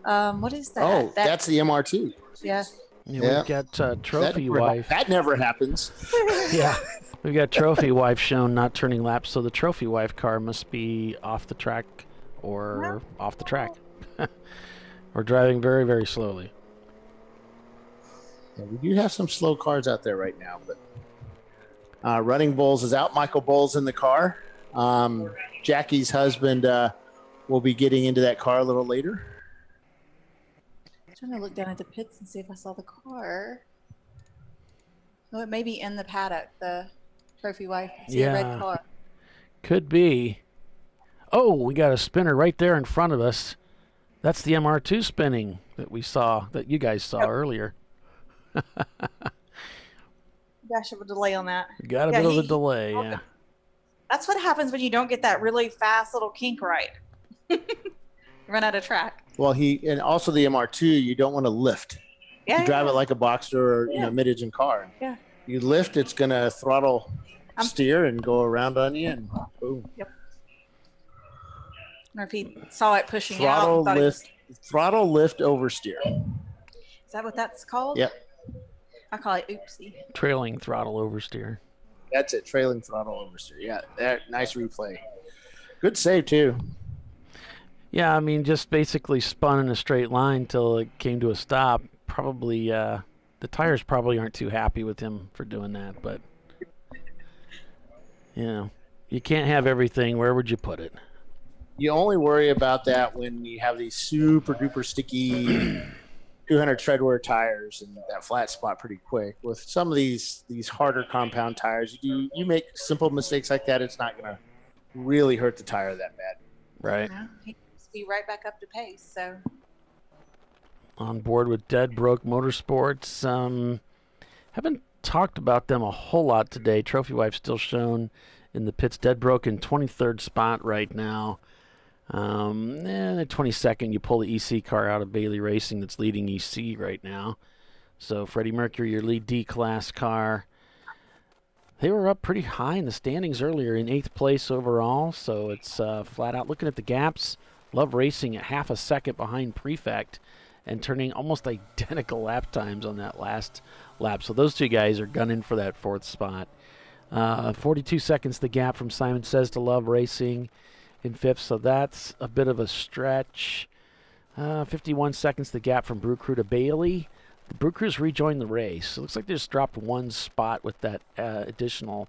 What is that? Oh, that's the MR2. Yeah. Yeah, we've got Trophy Wife. That never happens. Yeah. We've got Trophy Wife shown not turning laps, so the Trophy Wife car must be off the track or off the track. Or driving very, very slowly. Yeah, we do have some slow cars out there right now, but Running Bulls is out. Michael Bulls in the car. Jackie's husband will be getting into that car a little later. I'm trying to look down at the pits and see if I saw the car. Oh, it may be in the paddock, the Trophy Wife. See a red car. Could be. Oh, we got a spinner right there in front of us. That's the MR2 spinning that we saw, that you guys saw earlier. Gosh, of a delay on that. Got a bit of a delay, yeah. That's what happens when you don't get that really fast little kink right. Run out of track. Well, and also the MR2, you don't want to lift. Yeah, you drive it like a Boxster or mid-engine car. Yeah. You lift, it's going to throttle steer and go around on you, and boom. Yep. Or if he saw it pushing throttle out. Throttle lift oversteer. Is that what that's called? Yep. I call it oopsie. Trailing throttle oversteer. That's it. Trailing throttle oversteer. Yeah. Nice replay. Good save too. Yeah, I mean, just basically spun in a straight line till it came to a stop. Probably, the tires probably aren't too happy with him for doing that, but you can't have everything. Where would you put it? You only worry about that when you have these super duper sticky 200 tread wear tires and that flat spot pretty quick. With some of these harder compound tires, you make simple mistakes like that, it's not going to really hurt the tire that bad. Right. Well, he must be right back up to pace. So on board with Dead Broke Motorsports. Haven't talked about them a whole lot today. Trophy Wife still shown in the pits. Dead Broke in 23rd spot right now. The 22nd, you pull the EC car out of Bailey Racing that's leading EC right now. So Freddie Mercury, your lead D-Class car. They were up pretty high in the standings earlier, in 8th place overall. So it's flat out. Looking at the gaps, Love Racing at half a second behind Prefect and turning almost identical lap times on that last lap. So those two guys are gunning for that 4th spot. 42 seconds the gap from Simon Says to Love Racing in 5th, so that's a bit of a stretch. 51 seconds the gap from Brew Crew to Bailey. The Brew Crews rejoined the race. It looks like they just dropped one spot with that additional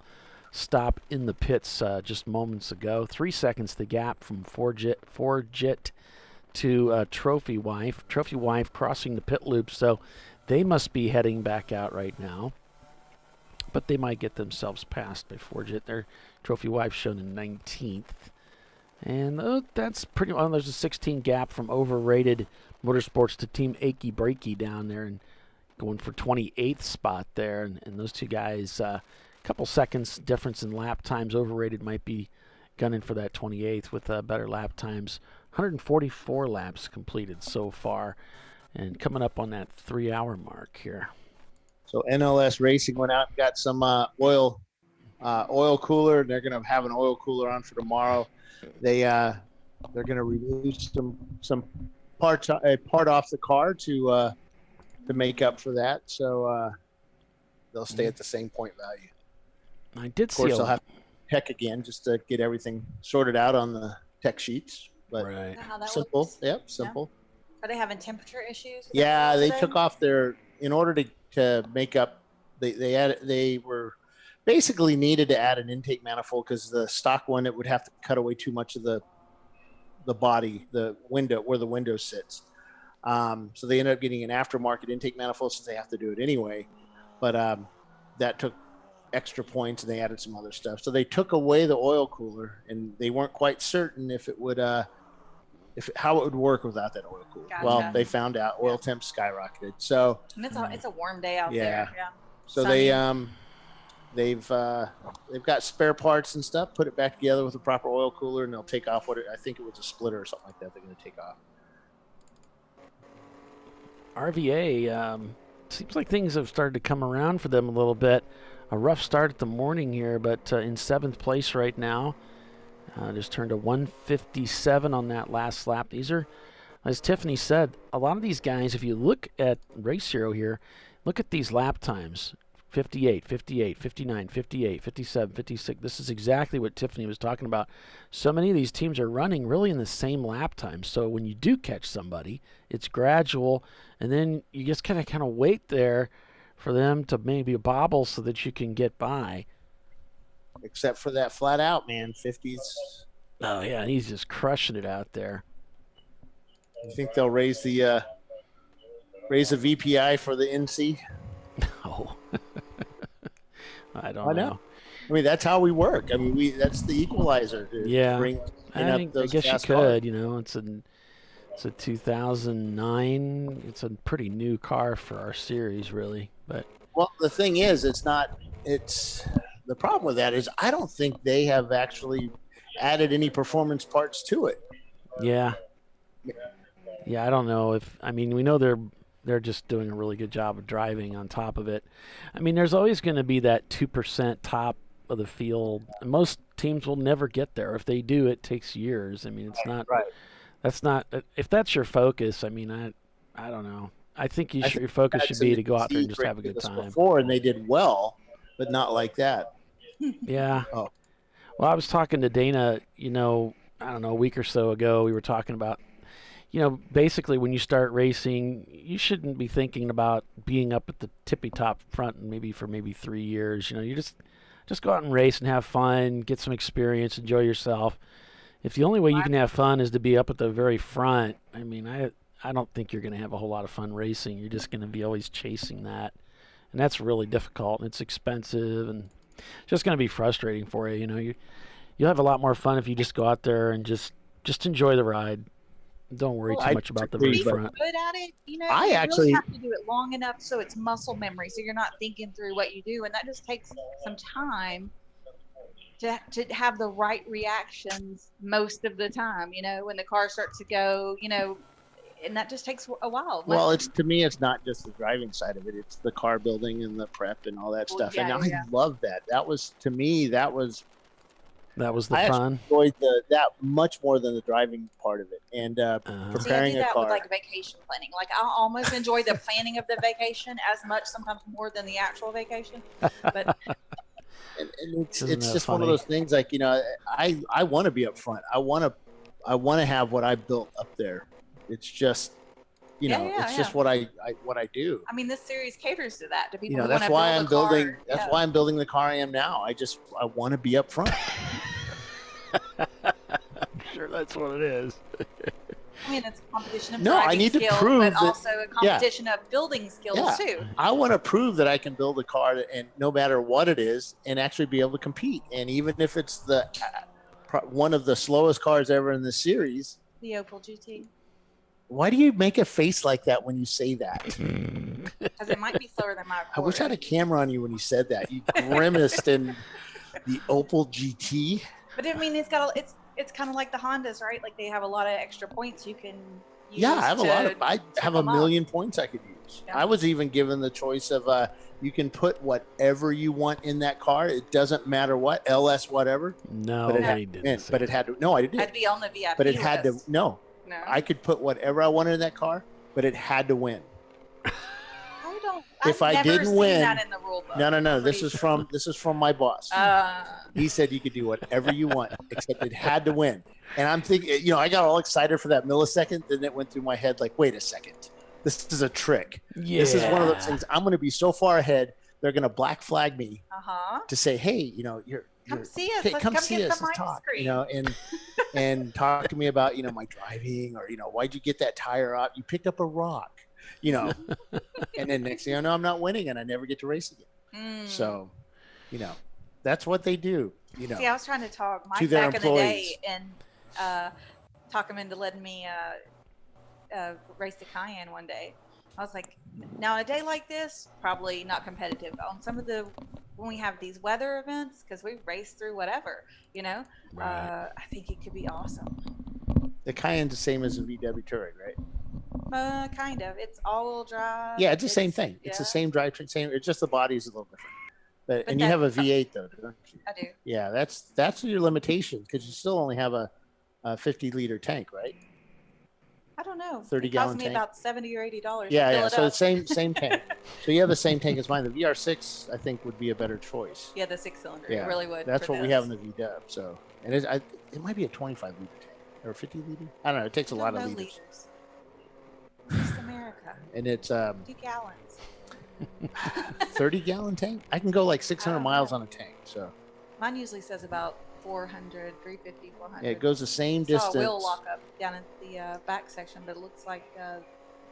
stop in the pits just moments ago. 3 seconds the gap from Forget to Trophy Wife. Trophy Wife crossing the pit loop, so they must be heading back out right now. But they might get themselves passed by Forget. Their Trophy Wife shown in 19th. And that's pretty well. There's a 16 gap from Overrated Motorsports to Team Achy Breaky down there and going for 28th spot there. And those two guys, a couple seconds difference in lap times. Overrated might be gunning for that 28th with better lap times. 144 laps completed so far and coming up on that 3-hour mark here. So NLS Racing went out and got some oil cooler, and they're going to have an oil cooler on for tomorrow. They're going to remove some part off the car to make up for that. So they'll stay at the same point value. I did Of course, see they'll have to check again just to get everything sorted out on the tech sheets. But right. How that simple. works? Yep, simple. Are they having temperature issues? Yeah, they today? took off in order to make up. They were basically needed to add an intake manifold because the stock one, it would have to cut away too much of the body, the window where the window sits. So they ended up getting an aftermarket intake manifold since they have to do it anyway. But that took extra points, and they added some other stuff. So they took away the oil cooler, and they weren't quite certain if it would how it would work without that oil cooler. Gotcha. Well, they found out oil temps skyrocketed. So And it's a warm day out Yeah. there. Yeah. so Sunny. they've got spare parts and stuff, put it back together with a proper oil cooler, and they'll take off I think it was a splitter or something like that they're going to take off. RVA, seems like things have started to come around for them a little bit. A rough start at the morning here, but in 7th place right now. Just turned a 157 on that last lap. These are, as Tiffany said, a lot of these guys, if you look at Race Hero here, look at these lap times. 58, 58, 59, 58, 57, 56. This is exactly what Tiffany was talking about. So many of these teams are running really in the same lap time. So when you do catch somebody, it's gradual, and then you just kind of wait there for them to maybe bobble so that you can get by. Except for that flat out, man, 50s. Oh, yeah, he's just crushing it out there. You think they'll raise the VPI for the NC? No. I don't know. I mean, that's how we work. I mean, that's the equalizer. Yeah. I guess you fast could. cars. It's a 2009. It's a pretty new car for our series, really. But Well, the thing is, the problem with that is I don't think they have actually added any performance parts to it. yeah, I don't know we know they're just doing a really good job of driving on top of it. I mean, there's always going to be that 2% top of the field. Most teams will never get there. If they do, it takes years. I mean, it's not right. That's not if that's your focus. I mean, I don't know. I think your focus should be to go out there and just have a good time. Before, and they did well, but not like that. Yeah. Oh. Well, I was talking to Dana, I don't know, a week or so ago. We were talking about, basically when you start racing, you shouldn't be thinking about being up at the tippy top front and for 3 years. You just go out and race and have fun, get some experience, enjoy yourself. If the only way you can have fun is to be up at the very front, I mean, I don't think you're going to have a whole lot of fun racing. You're just going to be always chasing that. And that's really difficult, and it's expensive, and just going to be frustrating for you. You'll have a lot more fun if you just go out there and just enjoy the ride. Don't worry too much about the very front. Good at it, I you actually really have to do it long enough so it's muscle memory, so you're not thinking through what you do, and that just takes some time to have the right reactions most of the time. When the car starts to go, and that just takes a while. Well, to me, it's not just the driving side of it; it's the car building and the prep and all that stuff. Yeah, and I love that. That was the I fun. Enjoyed that much more than the driving part of it, and preparing See, I do a that car. with like vacation planning. Like I almost enjoy the planning of the vacation as much, sometimes more than the actual vacation. But and it's just one of those things. Like I want to be up front. I want to have what I built up there. It's just You know, it's just what I do. I mean, this series caters to that. To people You know, who that's wanna why build I'm a car. building. That's why I'm building the car I am now. I want to be up front. Sure, that's what it is. I mean, it's a competition of No, I driving need to skill, prove but that- also a competition of building skills too. I want to prove that I can build a car and no matter what it is, and actually be able to compete. And even if it's the one of the slowest cars ever in the series, The Opel GT. why do you make a face like that when you say that? Because it might be slower than my Accord. I wish I had a camera on you when you said that. You grimaced in the Opel GT. But I mean, it's kind of like the Hondas, right? Like they have a lot of extra points you can use. Yeah, I have I have a them up. million points I could use. Yeah. I was even given the choice of you can put whatever you want in that car. It doesn't matter what, LS whatever. No, but it they didn't. But it had to. No, I didn't. Had to be on the VIP But it had list. to. No, I could put whatever I wanted in that car, but it had to win. If I I've never didn't seen win, that in the rule book. no. This is from my boss. He said you could do whatever you want, except it had to win. And I'm thinking, I got all excited for that millisecond. Then it went through my head like, wait a second, this is a trick. Yeah. This is one of those things. I'm going to be so far ahead. They're going to black flag me to say, hey, you're Come see us. Hey, Let's come come see get us. some Let's ice talk. cream. And talk to me about my driving, or why'd you get that tire out? You picked up a rock. And then next thing I know, I'm not winning and I never get to race again. So, that's what they do. See, I was trying to talk Mike to their back in the day employees. and talk him into letting me race the Cayenne one day. I was like, now a day like this, probably not competitive. On some of when we have these weather events, because we race through whatever, I think it could be awesome. The Cayenne's the same as a VW Touareg, right? Kind of. It's all-wheel drive. Yeah, it's the same thing. It's the same drivetrain, it's just the body's a little different. And you that- have a V8 though, don't you? I do. Yeah, that's your limitation because you still only have a 50-liter tank, right? I don't know. 30 It cost gallon me tank. about $70 or $80. Yeah. To So fill it it's same tank. So you have the same tank as mine. The VR6, I think, would be a better choice. Yeah, the 6-cylinder. Yeah, It really would. That's for what we this. have in the VW. So, and it might be a 25-liter tank or a 50-liter. I don't know. It takes a lot of liters. Just America. And it's 2 gallons. 30-gallon tank. I can go like 600 miles on a tank. So Mine usually says about 400, 350, 400. yeah, it goes the same I saw distance. a wheel lock up down at the back section, but it looks like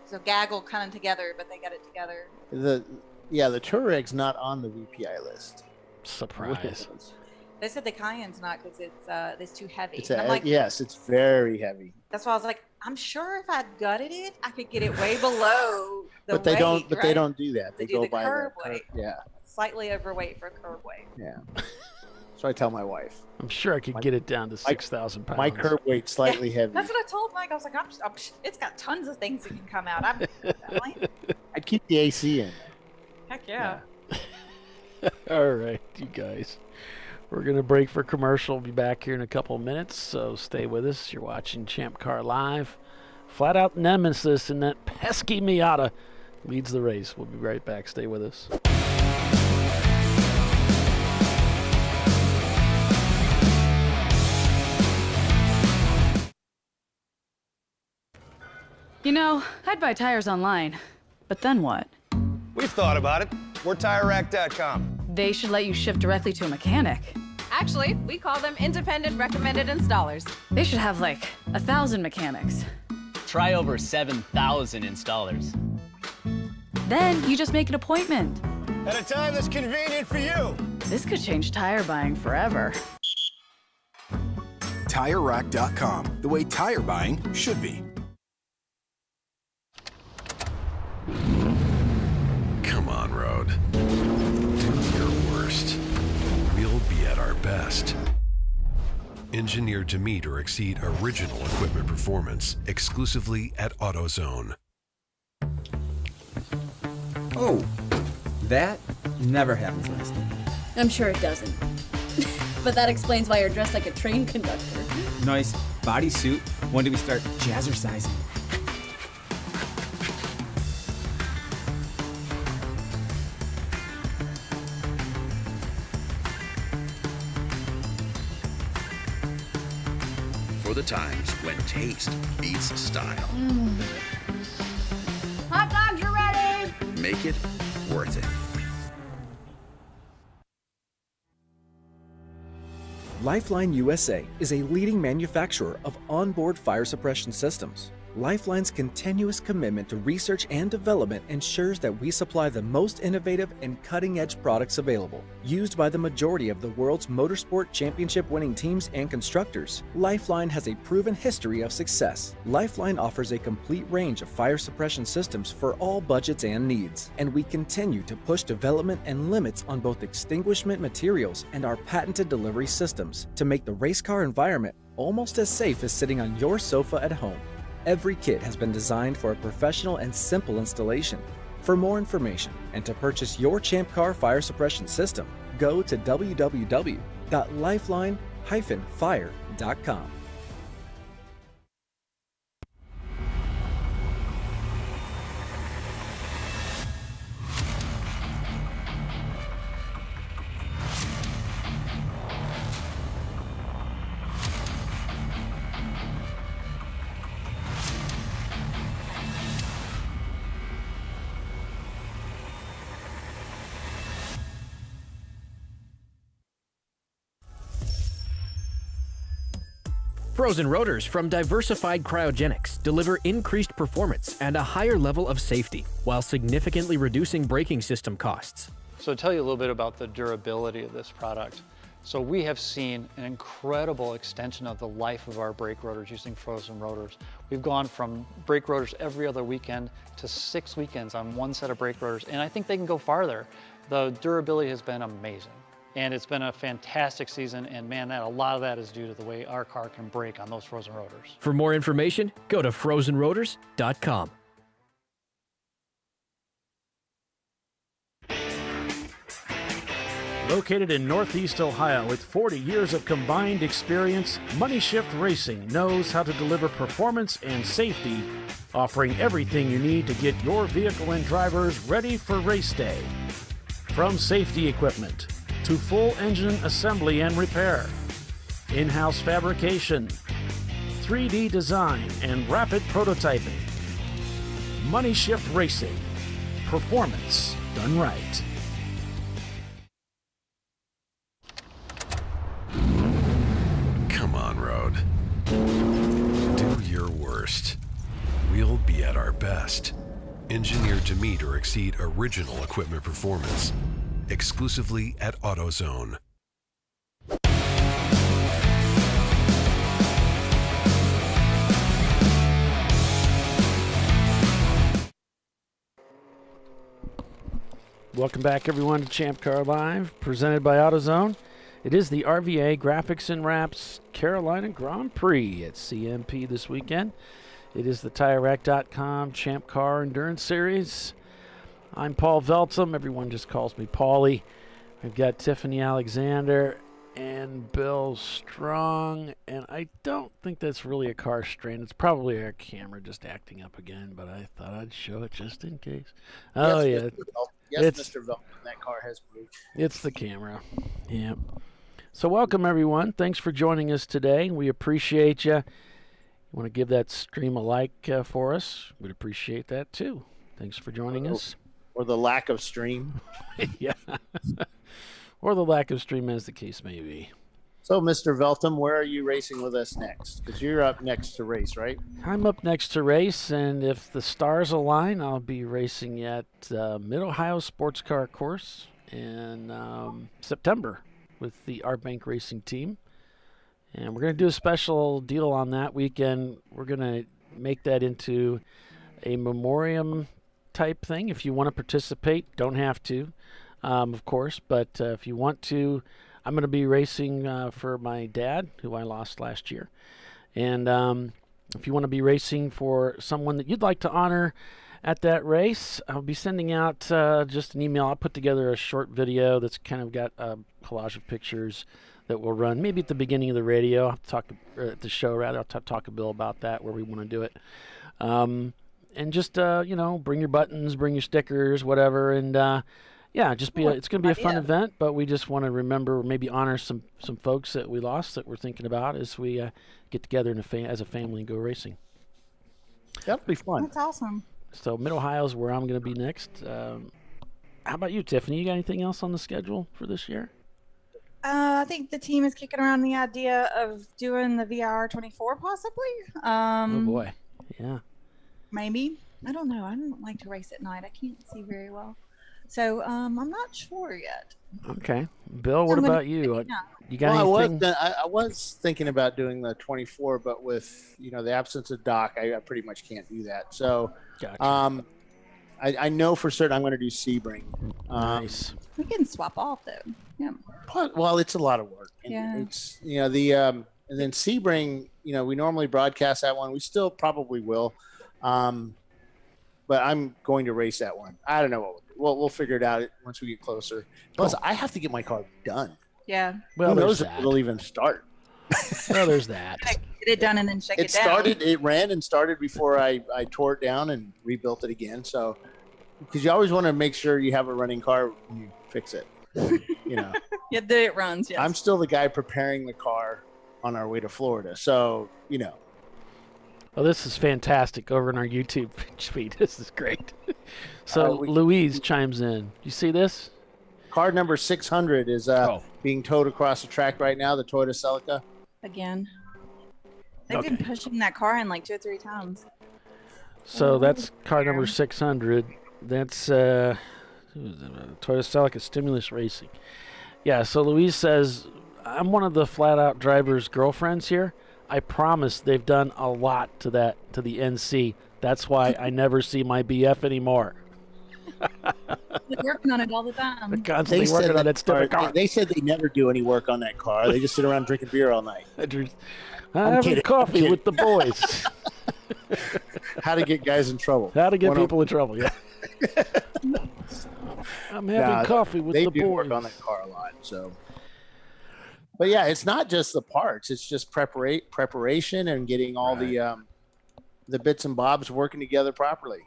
so gaggle kind of together, but they got it together. The Touareg's not on the VPI list. Surprise. They said the Cayenne's not because it's too heavy. It's And I'm like, yes, it's very heavy. that's why I was like, I'm sure if I gutted it, I could get it way below the But they weight, don't. But they right? don't do that. They do go the by curb the weight. Yeah. Slightly overweight for curb weight. Yeah. So I tell my wife. I'm sure I could get it down to 6,000 pounds. My curb weight's slightly heavy. That's what I told Mike. I was like, it's got tons of things that can come out. I'd keep the AC in. Heck yeah. All right, you guys. We're going to break for commercial. We'll be back here in a couple of minutes, so stay with us. You're watching Champ Car Live. Flat out nemesis and that pesky Miata leads the race. We'll be right back. Stay with us. I'd buy tires online, but then what? We've thought about it. We're TireRack.com. They should let you ship directly to a mechanic. Actually, we call them independent recommended installers. They should have like 1,000 mechanics. Try over 7,000 installers. Then you just make an appointment. At a time that's convenient for you. This could change tire buying forever. TireRack.com, the way tire buying should be. Come on, Road. Do your worst. We'll be at our best. Engineered to meet or exceed original equipment performance exclusively at AutoZone. Oh, that never happens last night. I'm sure it doesn't. But that explains why you're dressed like a train conductor. Nice bodysuit. When do we start jazzercising? For the times when taste beats style. Hot dogs are ready! Make it worth it. Lifeline USA is a leading manufacturer of onboard fire suppression systems. Lifeline's continuous commitment to research and development ensures that we supply the most innovative and cutting-edge products available. Used by the majority of the world's motorsport championship-winning teams and constructors, Lifeline has a proven history of success. Lifeline offers a complete range of fire suppression systems for all budgets and needs, and we continue to push development and limits on both extinguishment materials and our patented delivery systems to make the race car environment almost as safe as sitting on your sofa at home. Every kit has been designed for a professional and simple installation. For more information and to purchase your ChampCar fire suppression system, go to www.lifeline-fire.com. Frozen rotors from Diversified Cryogenics deliver increased performance and a higher level of safety, while significantly reducing braking system costs. So to tell you a little bit about the durability of this product. So we have seen an incredible extension of the life of our brake rotors using frozen rotors. We've gone from brake rotors every other weekend to 6 weekends on one set of brake rotors, and I think they can go farther. The durability has been amazing. And it's been a fantastic season, and man, a lot of that is due to the way our car can brake on those frozen rotors. For more information, go to frozenrotors.com. Located in Northeast Ohio with 40 years of combined experience, Money Shift Racing knows how to deliver performance and safety, offering everything you need to get your vehicle and drivers ready for race day. From safety equipment to full engine assembly and repair, in-house fabrication, 3D design, and rapid prototyping. Money Shift Racing. Performance done right. Come on, Road. Do your worst. We'll be at our best. Engineered to meet or exceed original equipment performance. Exclusively at AutoZone. Welcome back, everyone, to ChampCar.Live, presented by AutoZone. It is the RVA Graphics and Wraps Carolina Grand Prix at CMP this weekend. It is the TireRack.com Champ Car Endurance Series. I'm Paul Veltum. Everyone just calls me Paulie. We've got Tiffany Alexander and Bill Strong, and I don't think that's really a car strain. It's probably our camera just acting up again, but I thought I'd show it just in case. Oh, yes, yeah. Yes, Mr. Velton, that car has moved. It's the camera. Yeah. So welcome, everyone. Thanks for joining us today. We appreciate you. You want to give that stream a like for us? We'd appreciate that, too. Thanks for joining us. Or the lack of stream. Yeah. Or the lack of stream, as the case may be. So, Mr. Veltum, where are you racing with us next? Because you're up next to race, right? I'm up next to race, and if the stars align, I'll be racing at Mid-Ohio Sports Car Course in September with the Art Bank Racing Team. And we're going to do a special deal on that weekend. We're going to make that into a memoriam type thing. If you want to participate, don't have to, of course, but if you want to, I'm going to be racing for my dad, who I lost last year. And if you want to be racing for someone that you'd like to honor at that race, I'll be sending out just an email. I'll put together a short video that's kind of got a collage of pictures that will run maybe at the beginning of the radio. I'll talk at the show, rather. I'll talk to Bill about that, where we want to do it. And just, bring your buttons, bring your stickers, whatever. And, it's going to be a fun event, but we just want to remember, maybe honor some folks that we lost that we're thinking about as we get together as a family and go racing. That'll be fun. That's awesome. So Mid-Ohio is where I'm going to be next. How about you, Tiffany? You got anything else on the schedule for this year? I think the team is kicking around the idea of doing the VIR 24 possibly. Oh boy, yeah. Maybe. I don't know. I don't like to race at night. I can't see very well. So I'm not sure yet. Okay. Bill, what about you? You got anything? I was thinking about doing the 24, but with the absence of Doc, I pretty much can't do that. So gotcha. I know for certain I'm going to do Sebring. Nice. We can swap off though. Yeah. Well, it's a lot of work. And Yeah. It's and then Sebring, we normally broadcast that one. We still probably will. But I'm going to race that one. I don't know what we'll figure it out once we get closer. Plus, I have to get my car done. Yeah. Well, who knows there's if that. it'll even start. Well, there's that. Get it done and then shake it down. It ran and started before I tore it down and rebuilt it again. So, because you always want to make sure you have a running car when you fix it. Yeah, that it runs. Yes. I'm still the guy preparing the car on our way to Florida. So, Well, this is fantastic over in our YouTube feed. This is great. So Louise chimes in. You see this? Car number 600 is being towed across the track right now, the Toyota Celica. Again. They've been pushing that car in like 2 or 3 times. So that's car number 600. That's Toyota Celica Stimulus Racing. Yeah, so Louise says, I'm one of the flat-out driver's girlfriends here. I promise they've done a lot to the NC. That's why I never see my BF anymore. They're working on it all the time. They're constantly working on that stupid car. They said they never do any work on that car. They just sit around drinking beer all night. Having coffee with the boys. How to get guys in trouble. How to get people in trouble, yeah. I'm having coffee with the boys. They do work on that car a lot, so. But yeah, it's not just the parts. It's just preparation and getting all the bits and bobs working together properly.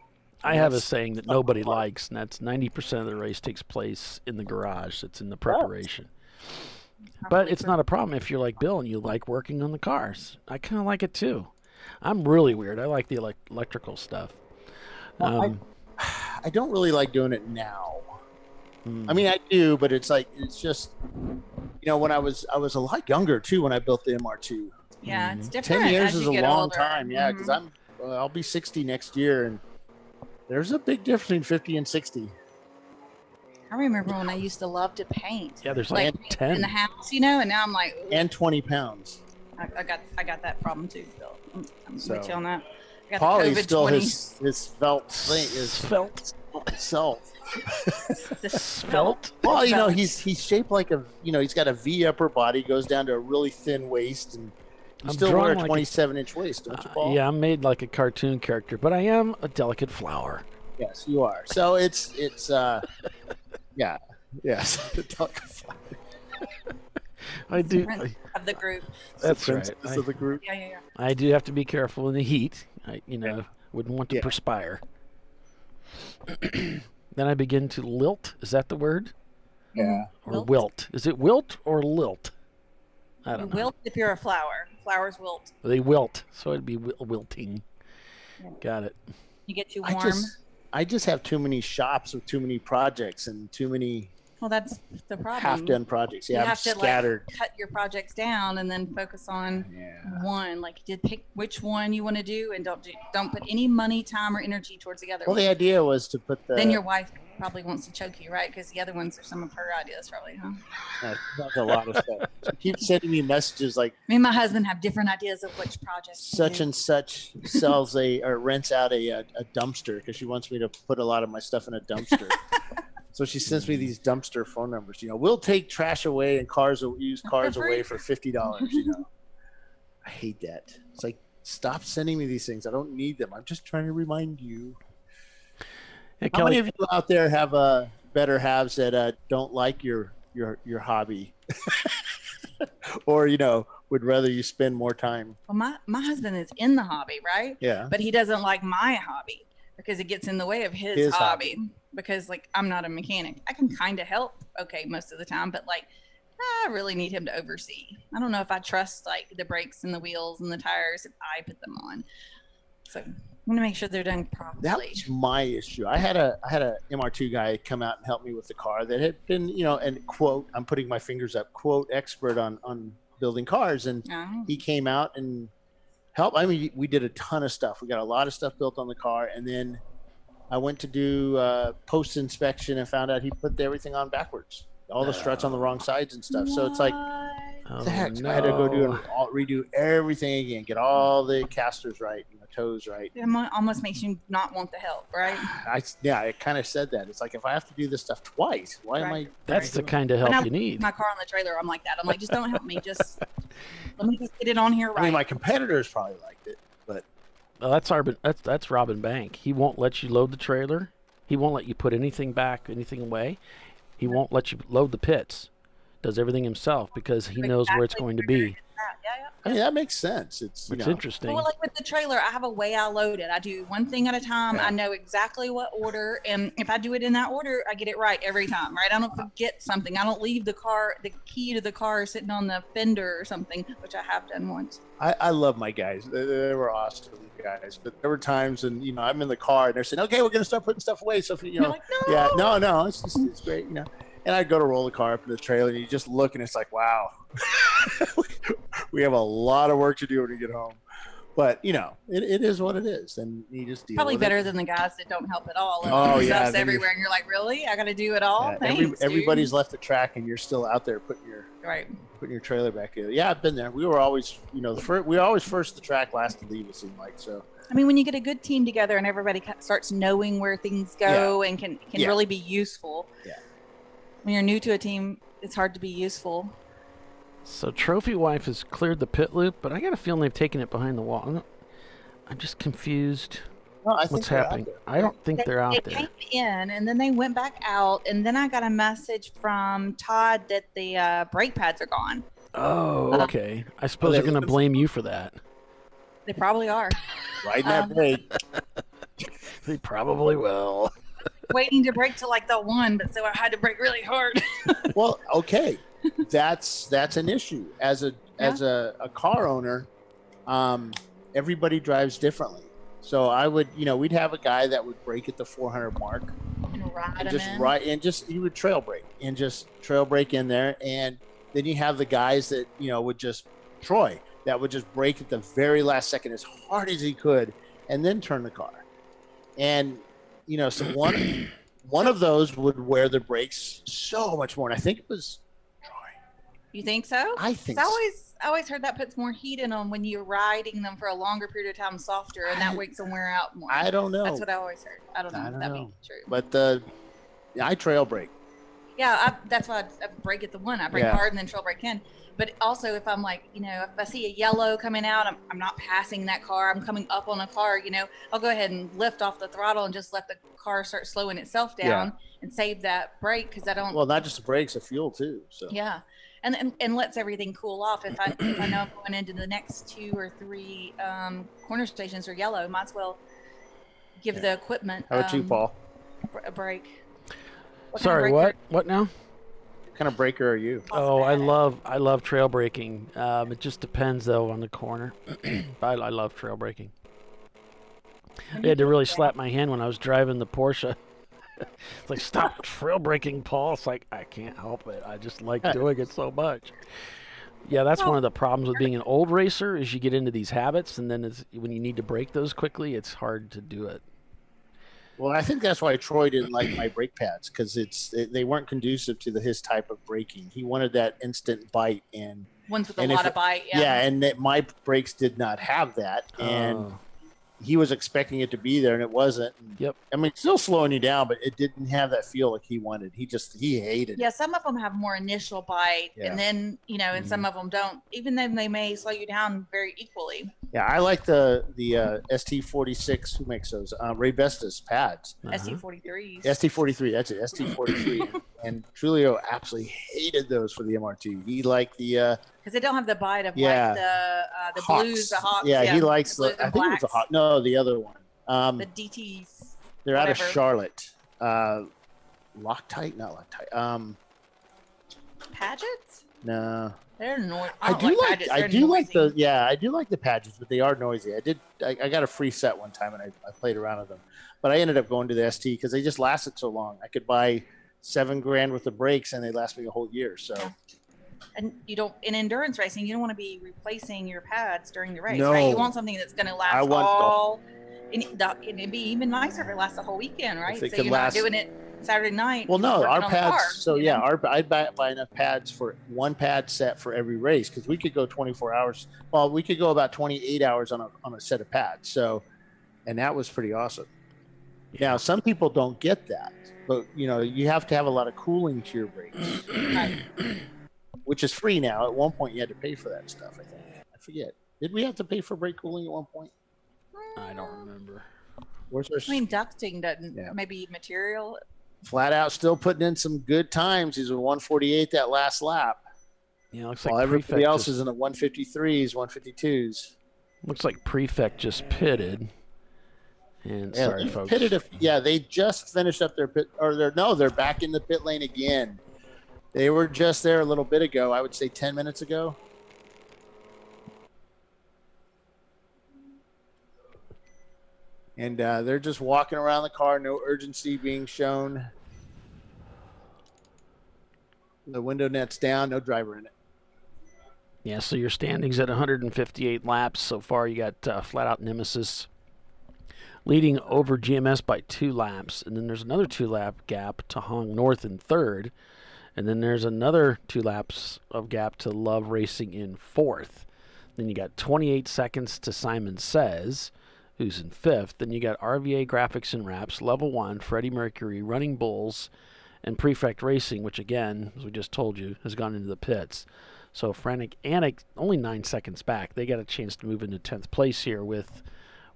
I have a saying that nobody likes, and that's 90% of the race takes place in the garage. It's in the preparation. But it's not a problem if you're like Bill and you like working on the cars. I kind of like it too. I'm really weird. I like the electrical stuff. I don't really like doing it now. I mean, I do, but it's just, when I was a lot younger too when I built the MR2. Yeah, it's different. 10 years as is you a get long older. time. Yeah, because I'll be 60 next year, and there's a big difference between 50 and 60. I remember when I used to love to paint. Yeah, there's like 10 in the house, and now I'm like, and 20 pounds. I got that problem too, Bill. I'm with you on that. I got Paulie the still COVID-20. his felt thing is felt self. The spelt. Well, he's shaped like he's got a V upper body, goes down to a really thin waist, and you still wear a 27-inch waist, don't you, Paul? Yeah, I'm made like a cartoon character, but I am a delicate flower. Yes, you are. So it's yeah, yes, the delicate flower. I do. Of the group. That's right. Of the group. Yeah. I do have to be careful in the heat. Wouldn't want to perspire. Then I begin to lilt. Is that the word? Yeah. Or wilt. Is it wilt or lilt? I don't know. Wilt if you're a flower. Flowers wilt. They wilt, so it'd be wilting. Yeah. Got it. You get too warm. I just have too many shops with too many projects and too many. Well, that's the problem. Half-done projects. Yeah, you I'm have to scattered. cut your projects down and then focus on one. Like, you did pick which one you want to do, and don't put any money, time, or energy towards the other Well, one. the idea was to put the. Then your wife probably wants to choke you, right? Because the other ones are some of her ideas, probably, huh? That's a lot of stuff. She keeps sending me messages like. Me and my husband have different ideas of which projects. Such and such sells or rents out a dumpster because she wants me to put a lot of my stuff in a dumpster. So she sends me these dumpster phone numbers. We'll take trash away and used cars away for $50. I hate that. It's like, stop sending me these things. I don't need them. I'm just trying to remind you. Hey, How many of you out there have better halves that don't like your hobby, or would rather you spend more time? Well, my husband is in the hobby, right? Yeah. But he doesn't like my hobby because it gets in the way of his hobby. Because I'm not a mechanic. I can kind of help, most of the time, but I really need him to oversee. I don't know if I trust the brakes and the wheels and the tires if I put them on. So I'm gonna make sure they're done properly. That was my issue. I had a MR2 guy come out and help me with the car that had been, and quote, I'm putting my fingers up, quote, expert on building cars. And he came out and helped. I mean, we did a ton of stuff. We got a lot of stuff built on the car. And then I went to do post inspection and found out he put everything on backwards, all the struts on the wrong sides and stuff. So it's like, Oh, the heck? no. I had to go redo everything again, get all the casters right and the toes right. It almost makes you not want the help, right? It kind of said that. It's like, if I have to do this stuff twice, why am I? That's the kind of help you need. My car on the trailer, I'm like that. I'm like, just don't help me. Just let me just get it on here right. I mean, my competitors probably liked it, but well, that's Robin Bank. He won't let you load the trailer. He won't let you put anything back, anything away. He won't let you load the pits. Does everything himself because he knows where it's going to be. I mean, that makes sense. It's interesting. Well, like with the trailer, I have a way I load it. I do one thing at a time. I know exactly what order, and if I do it in that order, I get it right every time, right? I don't forget something. I don't leave the key to the car sitting on the fender or something, which I have done once. I love my guys. They were awesome guys, but there were times, and I'm in the car, and they're saying, "Okay, we're going to start putting stuff away." So You're like, no. yeah, no, it's great, And I'd go to roll the car up in the trailer, and you just look, and it's like, wow, we have a lot of work to do when we get home. But, it is what it is, and you just deal Probably with better it. than the guys that don't help at all. Oh, yeah. Stuff's everywhere, and you're like, really? I got to do it all? Yeah, Thanks, everybody's dude. left the track, and you're still out there putting your trailer back in. Yeah, I've been there. We were always, we were always first to the track, last to leave, it seemed like, so. I mean, when you get a good team together and everybody starts knowing where things go and can really be useful. Yeah. When you're new to a team, it's hard to be useful. So Trophy Wife has cleared the pit loop, but I got a feeling they've taken it behind the wall. I'm just confused. No, I think what's they're out happening. there. I don't think they're out They there. came in and then they went back out, and then I got a message from Todd that the brake pads are gone. Oh, okay. I suppose they're going to blame you for that. They probably are. Riding that brake. They probably will. Waiting to brake to like the one, but so I had to brake really hard. Well, okay, that's an issue as a car owner. Everybody drives differently, so I would we'd have a guy that would brake at the 400 mark and he would trail brake in there, and then you have the guys that would just Troy that would just brake at the very last second as hard as he could and then turn the car, and so one of those would wear the brakes so much more, and I think it was You think so? I think I always heard that puts more heat in them when you're riding them for a longer period of time, softer, and that makes them wear out more. I don't know. That's what I always heard. I don't know if that means true. But I trail brake. Yeah, that's why I brake at the one. I brake Yeah. hard and then trail brake in. But also, if I'm like, if I see a yellow coming out, I'm not passing that car. I'm coming up on a car. I'll go ahead and lift off the throttle and just let the car start slowing itself down and save that brake because I don't. Well, not just the brakes, the fuel too. So Yeah. And lets everything cool off. If I know I'm going into the next 2 or 3 corner stations are yellow, might as well give the equipment How about you, Paul? a break. Sorry, what? What now? What kind of braker are you? Oh, I love trail braking. It just depends though on the corner. But I love trail braking. I had to really slap my hand when I was driving the Porsche. It's like, stop trail braking, Paul. It's like, I can't help it. I just like doing it so much. Yeah, that's one of the problems with being an old racer is you get into these habits, and then when you need to brake those quickly, it's hard to do it. Well, I think that's why Troy didn't like my brake pads because they weren't conducive to his type of braking. He wanted that instant bite and ones with a lot of bite. And my brakes did not have that, and he was expecting it to be there, and it wasn't. Yep. I mean, still slowing you down, but it didn't have that feel like he wanted. He hated it. Yeah, some of them have more initial bite, and then and some of them don't. Even then, they may slow you down very equally. Yeah, I like the ST46. Who makes those? Ray Bestas pads. ST43s. ST43. That's it. ST43. and Trulio absolutely hated those for the MR2. He liked the because they don't have the bite of yeah. like the Hawks. blues, the Hawks. Yeah, he likes the. I think it was the Hawk. No, the other one. The DTs. They're out of whatever. Charlotte. Loctite, not Loctite. Paget's? No. They're noisy. I do like the Padgett's, but they are noisy. I got a free set one time and I played around with them, but I ended up going to the ST because they just lasted so long. I could buy $7,000 worth of brakes and they last me a whole year. So, and you don't in endurance racing, you don't want to be replacing your pads during the race, No. right? You want something that's going to last all. And it'd be even nicer if it lasts the whole weekend, right? If it So could you're last- not doing it Saturday night. well, no, working our on the pads. car, So you yeah, know? I'd buy enough pads for one pad set for every race because we could go 24 hours. Well, we could go about 28 hours on a set of pads. So, and that was pretty awesome. Now, some people don't get that, but you have to have a lot of cooling to your brakes, which is free now. At one point, you had to pay for that stuff. I think I forget. Did we have to pay for brake cooling at one point? I don't remember. Where's our Ducting doesn't maybe material. Flat out still putting in some good times. He's a 148 that last lap. Yeah, looks While like everybody Prefect else just- is in the 153s, 152s. Looks like Prefect just pitted. And Yeah, sorry, they folks. they just finished up their pit, or they're back in the pit lane again. They were just there a little bit ago. I would say 10 minutes ago. And they're just walking around the car, no urgency being shown. The window net's down, no driver in it. Yeah, so your standings at 158 laps so far. You got Flat Out Nemesis leading over GMS by 2 laps, and then there's another 2-lap gap to Hong North in third, and then there's another 2 laps of gap to Love Racing in fourth. Then you got 28 seconds to Simon Says, who's in fifth. Then you got RVA Graphics and Wraps, Level 1, Freddie Mercury, Running Bulls, and Prefect Racing, which again, as we just told you, has gone into the pits. So Frantic Antic only 9 seconds back. They got a chance to move into 10th place here with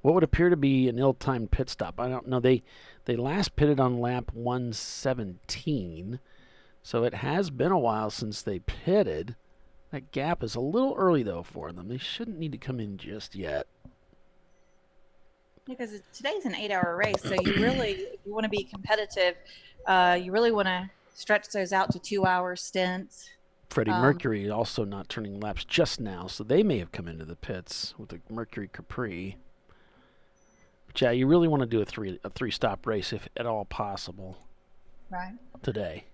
what would appear to be an ill-timed pit stop. I don't know. They last pitted on lap 117, so it has been a while since they pitted. That gap is a little early, though, for them. They shouldn't need to come in just yet. Because today's an 8-hour race, so you want to be competitive. You really want to stretch those out to 2-hour stints. Freddie Mercury also not turning laps just now, so they may have come into the pits with the Mercury Capri. But yeah, you really want to do a three-stop race if at all possible. Right. Today.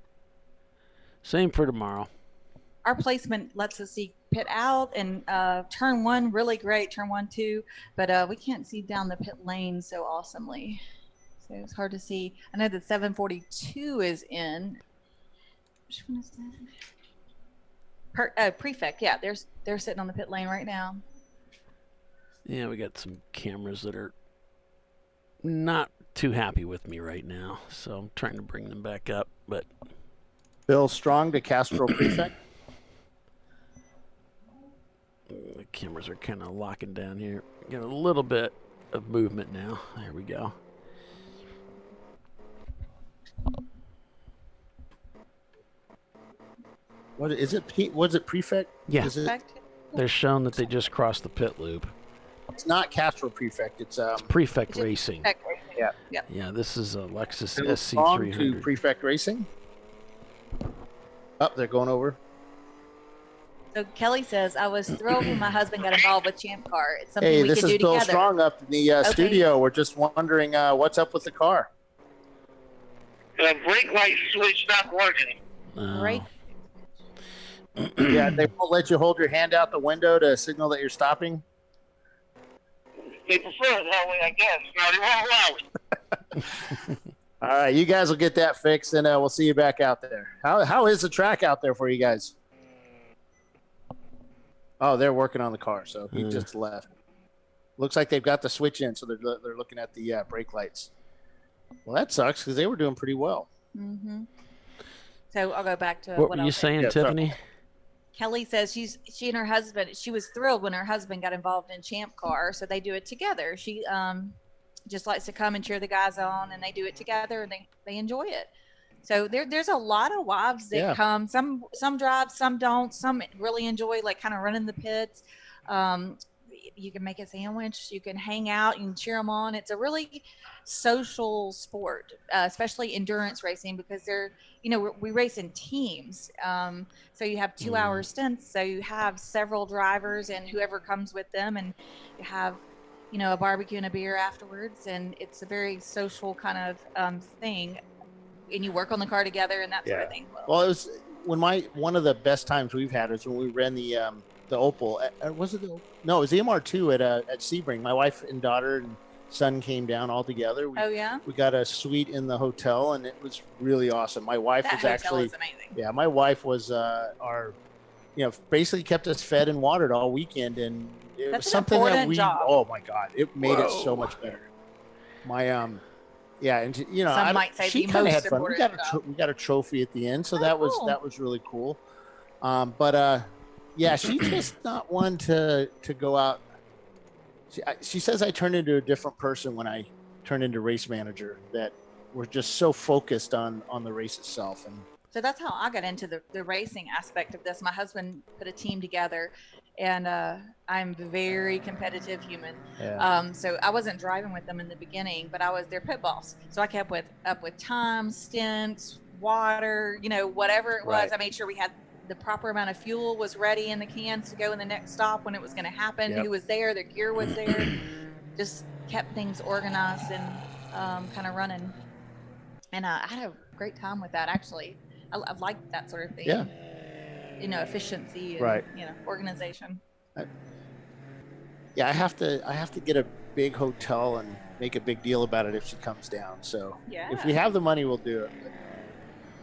Same for tomorrow. Our placement lets us see pit out and turn 1 really great, turn 1, 2, but we can't see down the pit lane so awesomely. So it's hard to see. I know that 742 is in. Which one is that? Prefect, yeah, they're sitting on the pit lane right now. Yeah, we got some cameras that are not too happy with me right now, so I'm trying to bring them back up. But Bill Strong to Castro Prefect. The cameras are kind of locking down here. Got a little bit of movement now. There we go. What is it? Was it Prefect? Yeah. Is it? They're showing that they just crossed the pit loop. It's not Castro Prefect. It's Prefect Racing. Yeah. Yeah, this is a Lexus Bill Strong to SC300. Prefect Racing. They're going over. So Kelly says, I was thrilled when my husband got involved with ChampCar. It's something Hey, we this could is do Bill together. Strong up in the studio. We're just wondering what's up with the car. The brake light switch not working. Brake. Yeah, they won't let you hold your hand out the window to signal that you're stopping. They prefer it that way, I guess. No, they won't allow it. All right, you guys will get that fixed, and we'll see you back out there. How is the track out there for you guys? Oh, they're working on the car, so he just left. Looks like they've got the switch in, so they're looking at the brake lights. Well, that sucks because they were doing pretty well. Mm-hmm. So I'll go back to What what were I you was saying, Tiffany? Kelly says she and her husband, she was thrilled when her husband got involved in ChampCar, so they do it together. She just likes to come and cheer the guys on, and they do it together, and they enjoy it. So there's a lot of wives that come. Some drive, some don't. Some really enjoy like kind of running the pits. You can make a sandwich. You can hang out. You can cheer them on. It's a really social sport, especially endurance racing, because we race in teams. So you have 2-hour stints. So you have several drivers and whoever comes with them, and you have, a barbecue and a beer afterwards. And it's a very social kind of thing. And you work on the car together and that sort of thing. Well, it was one of the best times we've had is when we ran the Opal. Was it no, it was the MR2 at Sebring. My wife and daughter and son came down all together. We got a suite in the hotel, and it was really awesome. My wife was actually amazing. Yeah, my wife was our, basically kept us fed and watered all weekend, and it was something that we job. Oh my God, it made it so much better. My yeah, and some might say she the most had fun. We got a trophy at the end, so that was really cool. Yeah, she's just not one to go out. She says I turn into a different person when I turn into race manager, that we're just so focused on the race itself. And so that's how I got into the racing aspect of this. My husband put a team together, and I'm a very competitive human. Yeah. So I wasn't driving with them in the beginning, but I was their pit boss. So I kept up with time, stints, water, whatever it was. Right. I made sure we had the proper amount of fuel was ready in the cans to go in the next stop when it was going to happen. Yep. Who was there? Their gear was there. Just kept things organized and kind of running. And I had a great time with that, actually. I liked that sort of thing. Yeah. Efficiency and, right. Organization. Yeah, I have to get a big hotel and make a big deal about it if she comes down. So if we have the money, we'll do it. But,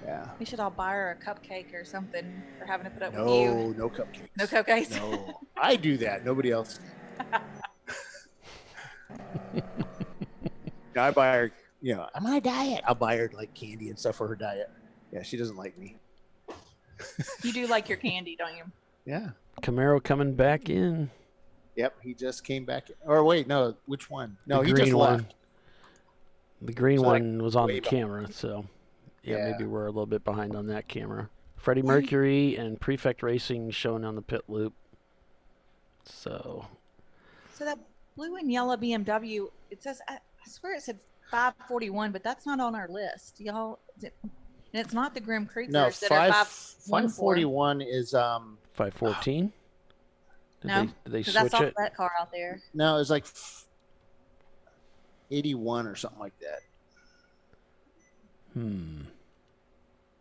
yeah. We should all buy her a cupcake or something for having to put up with you. No cupcakes. No cupcakes? No. I do that. Nobody else can. I buy her, I'm on a diet. I'll buy her like candy and stuff for her diet. Yeah, she doesn't like me. You do like your candy, don't you? Yeah. Camaro coming back in. Yep, he just came back in. Or wait, no, which one? No, he just left. One. The green one was on the camera, so yeah, maybe we're a little bit behind on that camera. Freddie Mercury and Prefect Racing showing on the pit loop. So that blue and yellow BMW, it says, I swear it said 541, but that's not on our list. Y'all, and it's not the Grim Creepers that are 541 is 514. Did they switch that's it? That car out there. No, it's like 81 or something like that.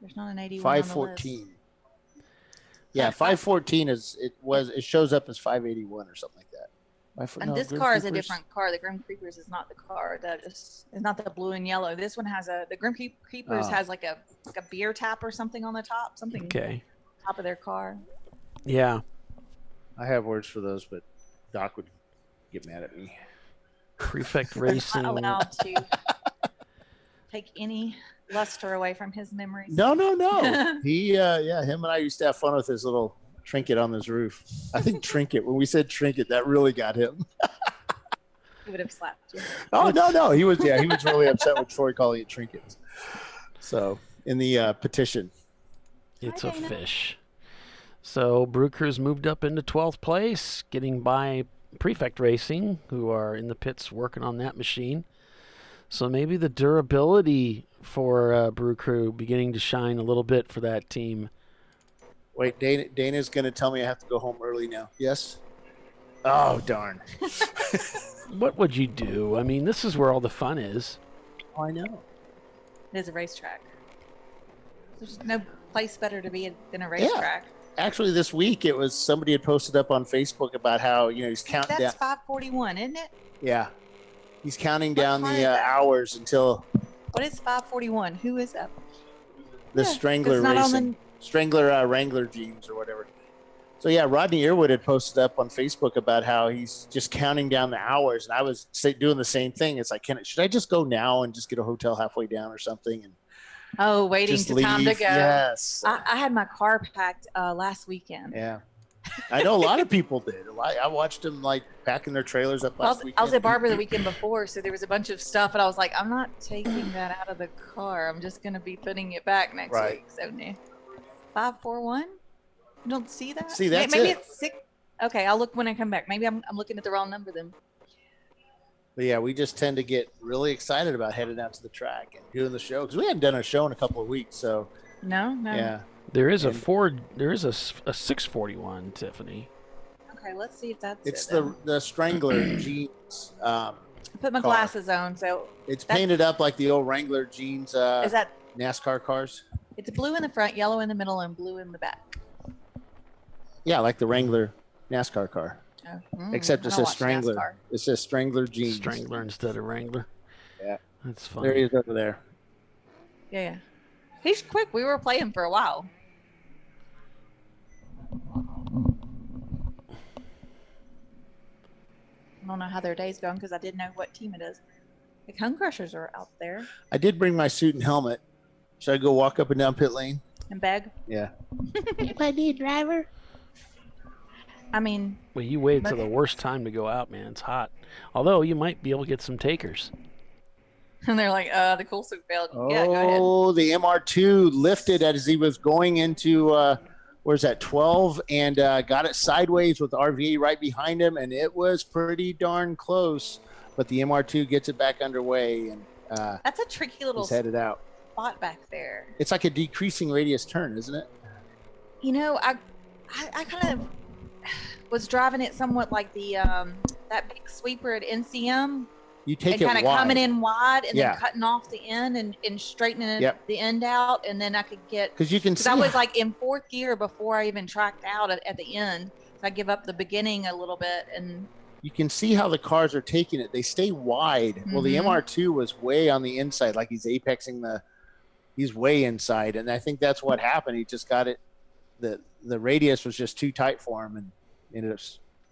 There's not an 81 514. on the list. Yeah, 514 it shows up as 581 or something like that. And this car is a different car. The Grim Creepers is not the car. That is not the blue and yellow. This one has the Grim Creepers has like a beer tap or something on the top. Something top of their car. Yeah. I have words for those, but Doc would get mad at me. Prefect Racing. I'm not allowed to take any luster away from his memories. No. He, him and I used to have fun with his little trinket on his roof. I think trinket. When we said trinket, that really got him. He would have slapped you. Oh no, he was really upset with Troy calling it trinkets. So in the petition, it's a fish. So Brew Crew's moved up into 12th place, getting by Prefect Racing, who are in the pits working on that machine. So maybe the durability for Brew Crew beginning to shine a little bit for that team. Wait, Dana's going to tell me I have to go home early now. Yes? Oh, darn. What would you do? I mean, this is where all the fun is. Oh, I know. It is a racetrack. There's no place better to be than a racetrack. Yeah. Actually, this week it was somebody had posted up on Facebook about how he's counting down. That's 541, isn't it? Yeah, he's counting down the hours until. What is 541? Who is that? The Strangler Racing, Strangler Wrangler Jeans or whatever. So yeah, Rodney Earwood had posted up on Facebook about how he's just counting down the hours, and I was doing the same thing. It's like, should I just go now and just get a hotel halfway down or something? And waiting to time to go. Yes. I had my car packed last weekend. Yeah. I know a lot of people did. I watched them packing their trailers up last weekend. I was at Barber the weekend before, so there was a bunch of stuff, and I was like, I'm not taking that out of the car. I'm just going to be putting it back next week. So, 541? You don't see that? See, that's maybe it. It's 6. Okay, I'll look when I come back. Maybe I'm looking at the wrong number then. But yeah, we just tend to get really excited about heading out to the track and doing the show because we hadn't done a show in a couple of weeks. So No. yeah, There is a Ford. There is a 641, Tiffany. Okay, let's see if that's it's it. the Strangler jeans. I put my car. glasses on, so It's painted up like the old Wrangler jeans. Is that NASCAR cars? It's blue in the front, yellow in the middle, and blue in the back. Yeah, like the Wrangler NASCAR car. Oh, Except it I don't says watch Strangler. NASCAR. It says Strangler jeans. Strangler instead of Wrangler. Yeah. That's funny. There he is over there. Yeah. He's quick. We were playing for a while. I don't know how their day's going because I didn't know what team it is. The Cone Crushers are out there. I did bring my suit and helmet. Should I go walk up and down pit lane? And beg. Yeah. If I need driver. I mean. Well, you waited till the worst time to go out, man. It's hot. Although you might be able to get some takers. And they're like, the cool suit failed. Yeah, go ahead. Oh, the MR2 lifted as he was going into, where's that, 12, and got it sideways with the RVA right behind him, and it was pretty darn close. But the MR2 gets it back underway, and That's a tricky little he's headed out. spot back there. It's like a decreasing radius turn, isn't it? You know, I kind of was driving it somewhat like the that big sweeper at NCM. You take and it kind of wide. coming in wide and Yeah. then cutting off the end and straightening it, Yep. the end out, and then I could get 'Cause you can I see- was like in fourth gear before I even tracked out at the end. So I give up the beginning a little bit, and You can see how the cars are taking it. They stay wide. Well, the Mhm. MR2 was way on the inside, like he's apexing he's way inside. And I think that's what happened. He just got it. The radius was just too tight for him and ended up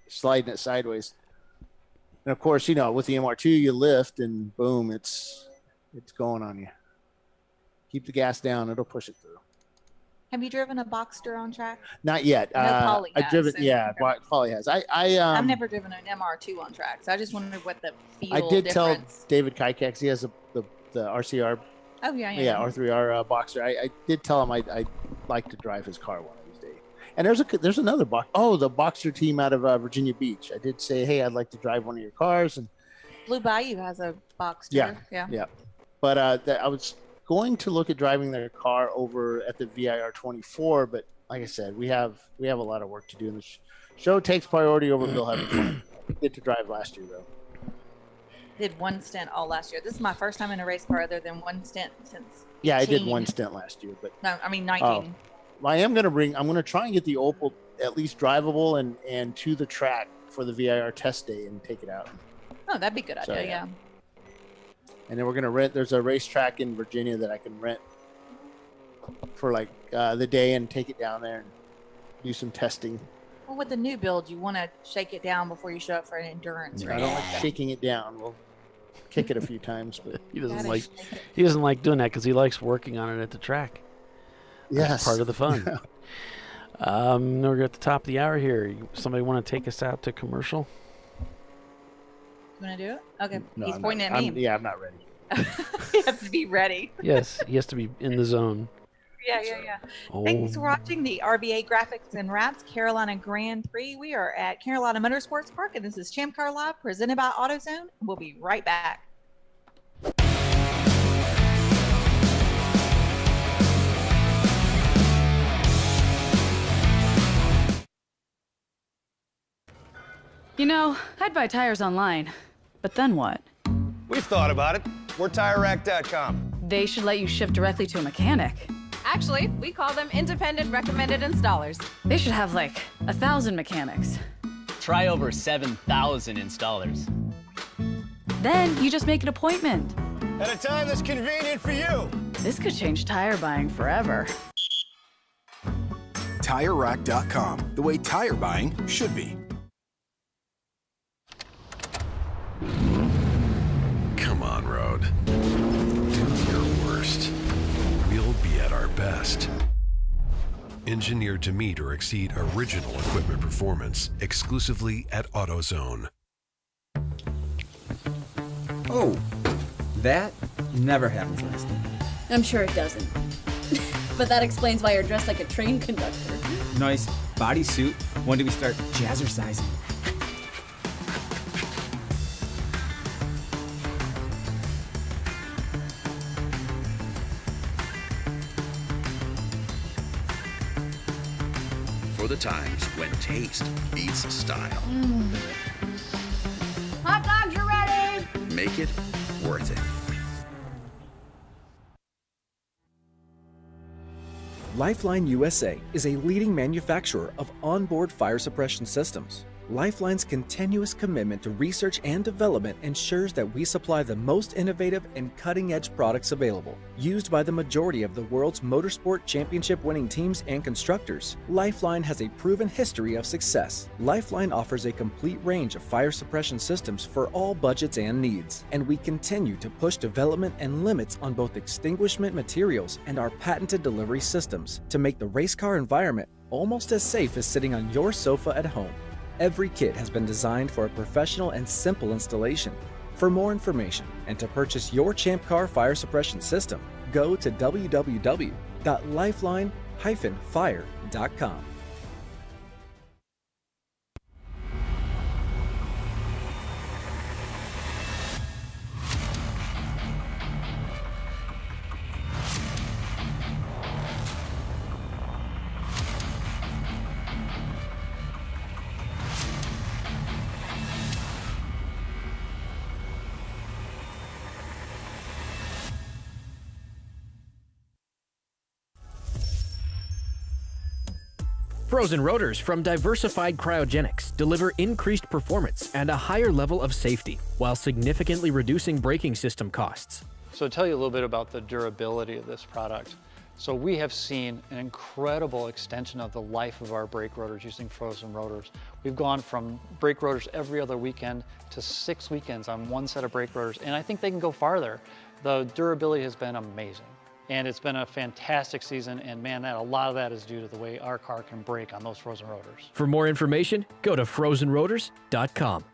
sliding it sideways. And of course, with the MR2, you lift and boom, it's going on you. Keep the gas down. It'll push it through. have you driven a Boxster on track? Not yet. No, Polly I've has, driven. so- Yeah, Polly has. I've never driven an MR2 on track, so I just wondered what the feel I did tell difference. David Kykex, he has the RCR. Oh, yeah. R3R Boxer. I did tell him I'd like to drive his car one of these days. And there's another box. Oh, the Boxer team out of Virginia Beach. I did say, hey, I'd like to drive one of your cars. And Blue Bayou has a Boxster. yeah. But I was going to look at driving their car over at the VIR 24, but like I said, we have a lot of work to do. And the show takes priority over Bill having fun. We did to drive last year though. Did one stint all last year. This is my first time in a race car other than one stint since. Yeah, I did 18. one stint last year, but No, I mean 19. I'm going to try and get the Opel at least drivable and to the track for the VIR test day and take it out. Oh, that'd be a good So, idea. yeah. Yeah. And then we're going to rent. There's a racetrack in Virginia that I can rent for like the day and take it down there and do some testing. Well, with the new build, you want to shake it down before you show up for an endurance I race. don't like shaking it down. We'll kick it a few times, but He doesn't Gotta like shake it. he doesn't like doing that because he likes working on it at the track. That's Yes. part of the fun. We're at the top of the hour here. Somebody want to take us out to commercial? You want to do it? Okay. No, He's I'm pointing not, at me. I'm not ready. He has to be ready. Yes, he has to be in the zone. Yeah. Oh. Thanks for watching the RVA Graphics and Wraps Carolina Grand Prix. We are at Carolina Motorsports Park, and this is ChampCar.Live presented by AutoZone. We'll be right back. You know, I'd buy tires online, but then what? We've thought about it. We're TireRack.com. They should let you ship directly to a mechanic. Actually, we call them independent recommended installers. They should have like 1,000 mechanics. Try over 7,000 installers. Then you just make an appointment. At a time that's convenient for you. This could change tire buying forever. TireRack.com, the way tire buying should be. Come on, Road. Do your worst. We'll be at our best. Engineered to meet or exceed original equipment performance exclusively at AutoZone. Oh, that never happens last night. I'm sure it doesn't. But that explains why you're dressed like a train conductor. Nice bodysuit, When do we start jazzercising? For the times when taste beats style. Hot dogs are ready! Make it worth it. Lifeline USA is a leading manufacturer of onboard fire suppression systems. Lifeline's continuous commitment to research and development ensures that we supply the most innovative and cutting-edge products available. Used by the majority of the world's motorsport championship-winning teams and constructors, Lifeline has a proven history of success. Lifeline offers a complete range of fire suppression systems for all budgets and needs, and we continue to push development and limits on both extinguishment materials and our patented delivery systems to make the race car environment almost as safe as sitting on your sofa at home. Every kit has been designed for a professional and simple installation. For more information and to purchase your ChampCar fire suppression system, go to www.lifeline-fire.com. Frozen rotors from Diversified Cryogenics deliver increased performance and a higher level of safety, while significantly reducing braking system costs. So to tell you a little bit about the durability of this product. So we have seen an incredible extension of the life of our brake rotors using frozen rotors. We've gone from brake rotors every other weekend to 6 weekends on one set of brake rotors, and I think they can go farther. The durability has been amazing. And it's been a fantastic season, and man, a lot of that is due to the way our car can brake on those frozen rotors. For more information, go to frozenrotors.com.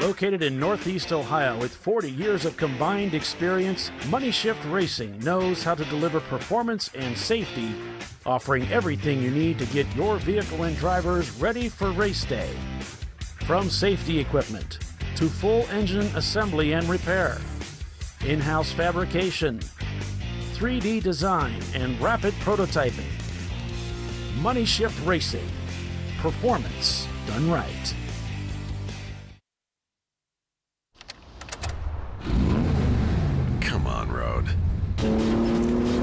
Located in Northeast Ohio with 40 years of combined experience, Money Shift Racing knows how to deliver performance and safety, offering everything you need to get your vehicle and drivers ready for race day. From safety equipment to full engine assembly and repair, in-house fabrication, 3D design, and rapid prototyping. Money Shift Racing. Performance done right. Come on, Road.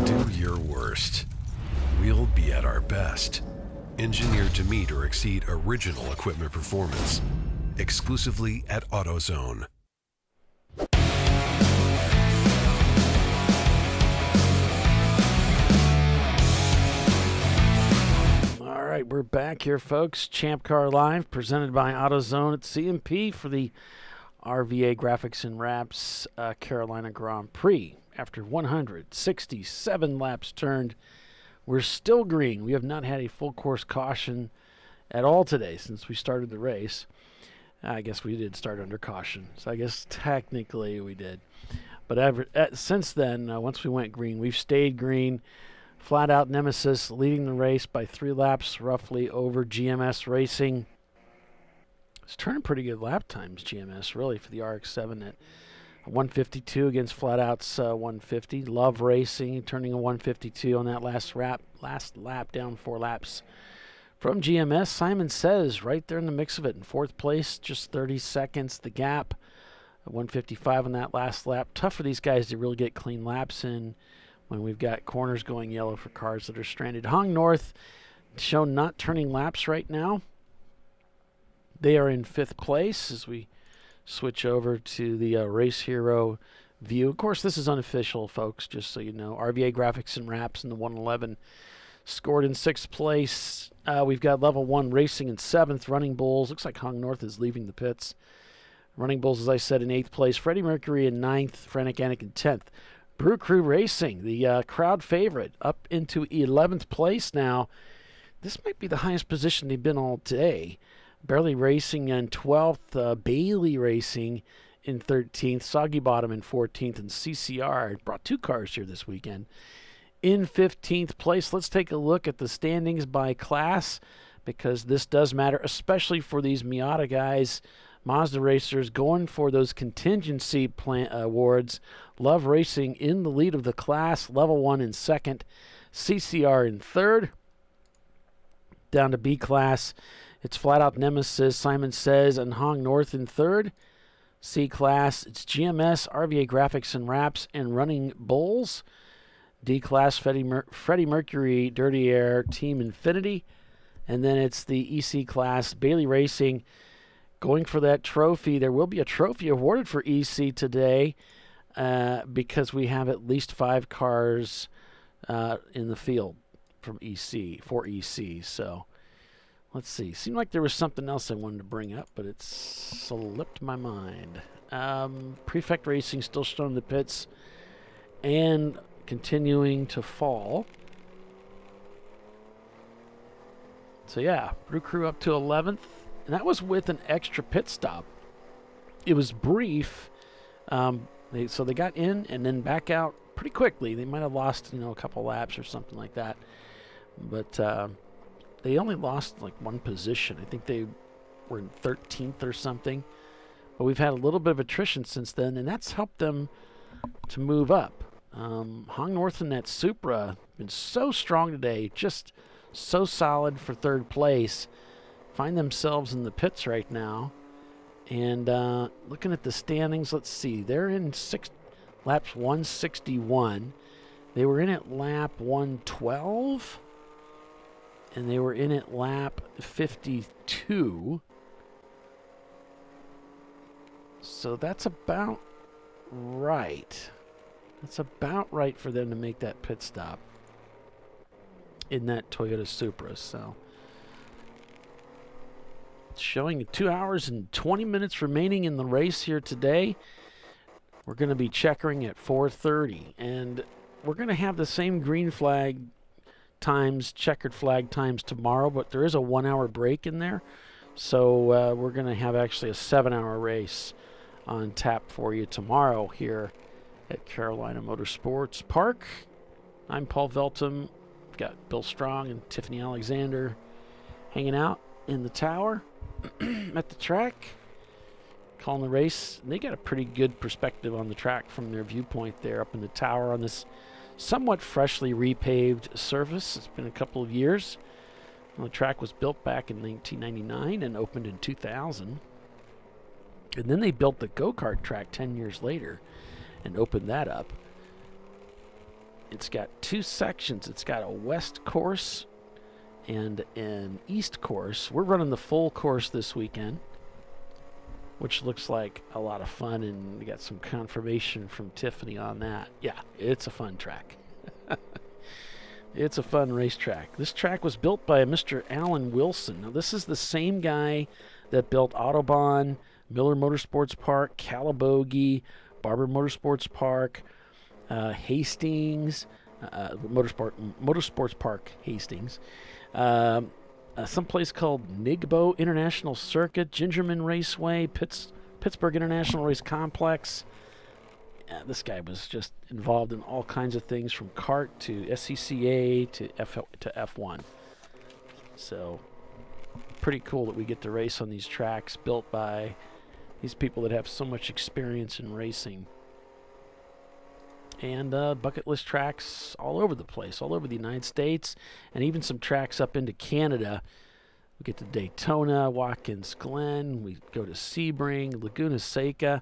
Do your worst. We'll be at our best. Engineered to meet or exceed original equipment performance. Exclusively at AutoZone. All right, we're back here, folks. ChampCar.Live, presented by AutoZone at CMP for the RVA Graphics and Wraps Carolina Grand Prix. After 167 laps turned, we're still green. We have not had a full course caution at all today since we started the race. I guess we did start under caution, so I guess technically we did. But since then, once we went green, we've stayed green. Flat out Nemesis leading the race by 3 laps roughly over GMS Racing. It's turning pretty good lap times, GMS, really, for the RX-7 at 152 against Flat Out's 150. Love Racing turning a 152 on that last lap, down 4 laps. From GMS, Simon Says right there in the mix of it in 4th place, just 30 seconds the gap. 155 on that last lap. Tough for these guys to really get clean laps in when we've got corners going yellow for cars that are stranded. Hong North shown not turning laps right now. They are in 5th place as we switch over to the Race Hero view. Of course, this is unofficial, folks, just so you know. RVA Graphics and Wraps in the 111 scored in 6th place. We've got Level 1 Racing in 7th. Running Bulls. Looks like Hong North is leaving the pits. Running Bulls, as I said, in 8th place. Freddie Mercury in 9th. Frantic Annick in 10th. Brew Crew Racing, the crowd favorite, up into 11th place now. This might be the highest position they've been all day. Barely Racing in 12th. Bailey Racing in 13th. Soggy Bottom in 14th. And CCR brought 2 cars here this weekend in 15th place. Let's take a look at the standings by class, because this does matter, especially for these Miata guys, Mazda racers going for those contingency awards. Love Racing in the lead of the class, Level 1 in second, CCR in third. Down to B class, it's Flat Out Nemesis, Simon Says, and Hong North in third. C class, it's GMS, RVA Graphics and Wraps, and Running Bulls. D class, Freddie Mercury, Dirty Air, Team Infinity. And then it's the EC class, Bailey Racing, going for that trophy. There will be a trophy awarded for EC today because we have at least 5 cars in the field from EC, for EC. So let's see. Seemed like there was something else I wanted to bring up, but it's slipped my mind. Prefect Racing still still in the pits and continuing to fall. So yeah, Brew Crew up to 11th, and that was with an extra pit stop. It was brief, so they got in and then back out pretty quickly. They might have lost, a couple laps or something like that, but they only lost like 1 position. I think they were in 13th or something, but we've had a little bit of attrition since then, and that's helped them to move up. Hong North and that Supra been so strong today, just so solid for third place. Find themselves in the pits right now. And looking at the standings, let's see. They're in laps 161. They were in at lap 112. And they were in at lap 52. So that's about right. That's about right for them to make that pit stop in that Toyota Supra. So it's showing 2 hours and 20 minutes remaining in the race here today. We're going to be checkering at 4:30, and we're going to have the same green flag times, checkered flag times tomorrow, but there is a 1 hour break in there. So we're going to have actually a 7-hour race on tap for you tomorrow here at Carolina Motorsports Park. I'm Paul Veltum. Got Bill Strong and Tiffany Alexander hanging out in the tower at the track, calling the race. And they got a pretty good perspective on the track from their viewpoint there up in the tower on this somewhat freshly repaved surface. It's been a couple of years. Well, the track was built back in 1999 and opened in 2000. And then they built the go-kart track 10 years later and opened that up. It's got 2 sections. It's got a west course and an east course. We're running the full course this weekend, which looks like a lot of fun, and we got some confirmation from Tiffany on that. Yeah, it's a fun track. It's a fun racetrack. This track was built by Mr. Alan Wilson. Now, this is the same guy that built Autobahn, Miller Motorsports Park, Calabogie, Barber Motorsports Park, Hastings, Motorsports Park Hastings, someplace called Nigbo International Circuit, Gingerman Raceway, Pittsburgh International Race Complex. This guy was just involved in all kinds of things, from kart to SCCA to F1. So pretty cool that we get to race on these tracks built by these people that have so much experience in racing. And bucket list tracks all over the place, all over the United States, and even some tracks up into Canada. We get to Daytona, Watkins Glen, we go to Sebring, Laguna Seca.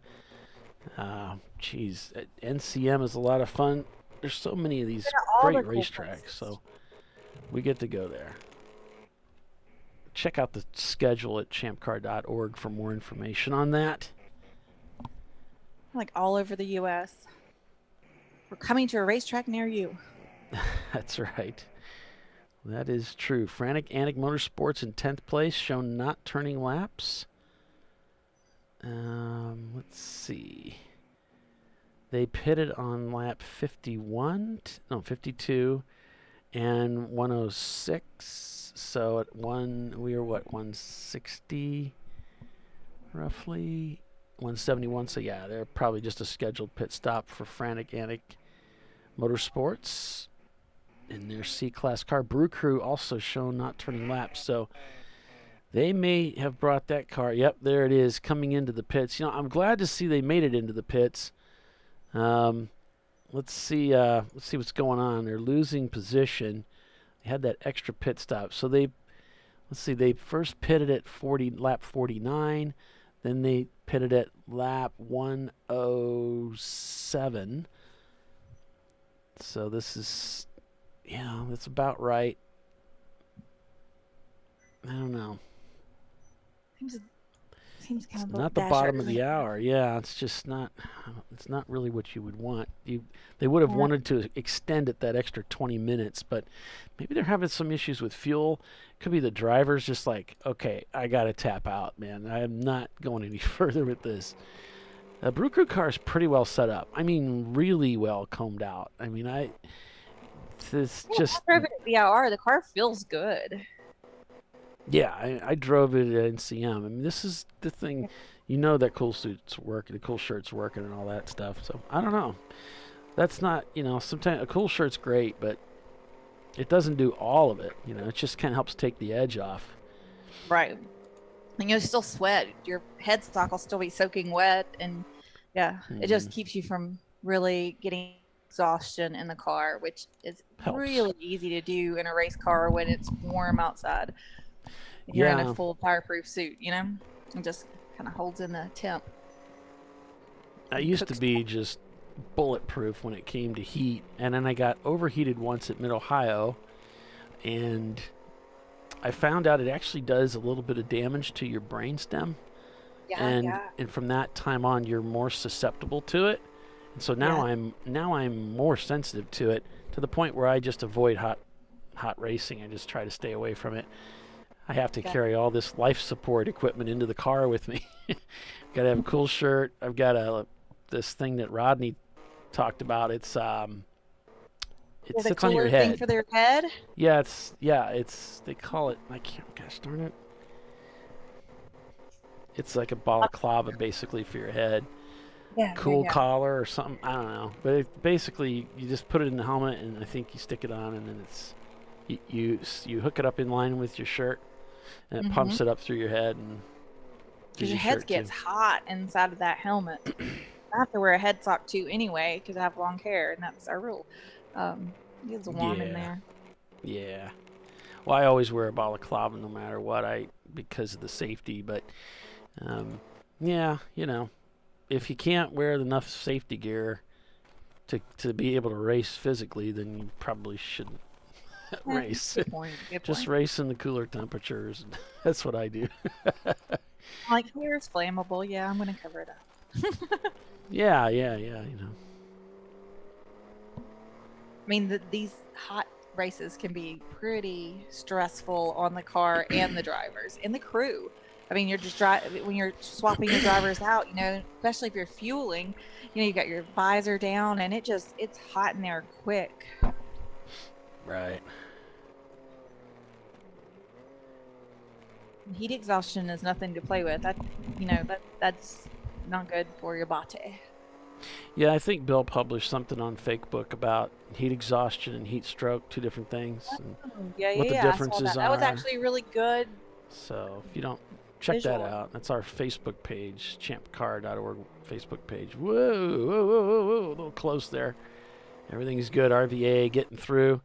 NCM is a lot of fun. There's so many of these great racetracks, so we get to go there. Check out the schedule at ChampCar.org for more information on that. Like all over the U.S. We're coming to a racetrack near you. That's right. That is true. Frantic Antic Motorsports in 10th place, shown not turning laps. Let's see. They pitted on lap 52 and 106. So at we were 160 roughly, 171. So yeah, they're probably just a scheduled pit stop for Frantic Antic Motorsports. in their C-Class car. Brew Crew also shown not turning laps, so they may have brought that car. Yep, there it is, coming into the pits. I'm glad to see they made it into the pits. Let's see what's going on. They're losing position. They had that extra pit stop, so they first pitted at lap 49, then they pitted at lap 107. So this is, that's about right. I don't know. Seems kind of not the bottom of the hour. Yeah, it's just not. It's not really what you would want. They would have wanted to extend it that extra 20 minutes, but maybe they're having some issues with fuel. Could be the driver's just like, okay, I gotta tap out, man. I am not going any further with this. The Brew Crew car is pretty well set up. I mean, really well combed out. I mean, I drove it at VIR. The car feels good. Yeah, I drove it at NCM. I mean, this is the thing. That cool suit's working, the cool shirt's working, and all that stuff. So I don't know. That's not, sometimes a cool shirt's great, but it doesn't do all of it. It just kind of helps take the edge off. Right. And you'll still sweat. Your headstock will still be soaking wet, and it just keeps you from really getting exhaustion in the car, which is really easy to do in a race car when it's warm outside. You're in a full fireproof suit, it just kind of holds in the temp. I used to be just bulletproof when it came to heat, and then I got overheated once at Mid-Ohio, and I found out it actually does a little bit of damage to your brainstem, and from that time on, you're more susceptible to it. And so now I'm more sensitive to it, to the point where I just avoid hot racing. I just try to stay away from it. I have to carry all this life support equipment into the car with me. Got to have a cool shirt. I've got this thing that Rodney talked about. It sits on your head. Thing for their head? Yeah, it's they call it. Gosh darn it. It's like a balaclava basically for your head. Yeah. Cool collar or something. I don't know, but basically you just put it in the helmet, and I think you stick it on, and then you hook it up in line with your shirt. And it pumps it up through your head, and because your head gets hot inside of that helmet. I have to wear a head sock too anyway because I have long hair, and that's our rule. It gets warm in there. Yeah. Well, I always wear a balaclava no matter what, because of the safety. But if you can't wear enough safety gear to be able to race physically, then you probably shouldn't race. Good point. Just race in the cooler temperatures. That's what I do. Like, here's flammable. Yeah, I'm going to cover it up. Yeah. I mean, these hot races can be pretty stressful on the car and the drivers and the crew. I mean, you're just when you're swapping your drivers out, especially if you're fueling, you got your visor down, and it's hot in there quick. Right. Heat exhaustion is nothing to play with. That's not good for your body. Yeah, I think Bill published something on Facebook about heat exhaustion and heat stroke, two different things. And what the differences are. That was actually really good. So if you don't check that out, that's our Facebook page, ChampCar.org Facebook page. Whoa, a little close there. Everything's good. RVA getting through.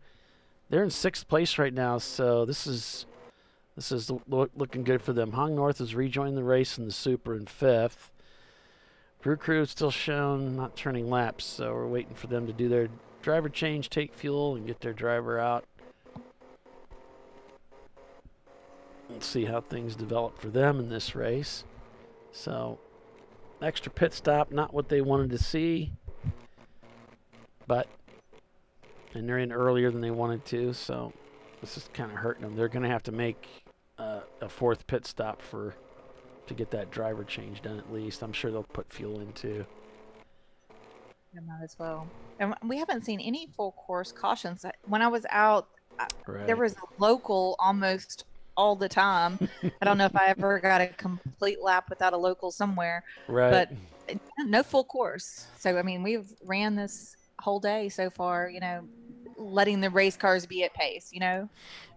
They're in 6th place right now, so this is looking good for them. Hong North has rejoined the race in the Super in 5th. Brew Crew still shown not turning laps, so we're waiting for them to do their driver change, take fuel, and get their driver out. Let's see how things develop for them in this race. So, extra pit stop, not what they wanted to see, and they're in earlier than they wanted to, so this is kind of hurting them. They're going to have to make a 4th pit stop to get that driver change done at least. I'm sure they'll put fuel in too. Yeah, might as well. And we haven't seen any full course cautions. When I was out, there was a local almost all the time. I don't know if I ever got a complete lap without a local somewhere. Right. But no full course. So, I mean, we've ran this whole day so far, letting the race cars be at pace, you know?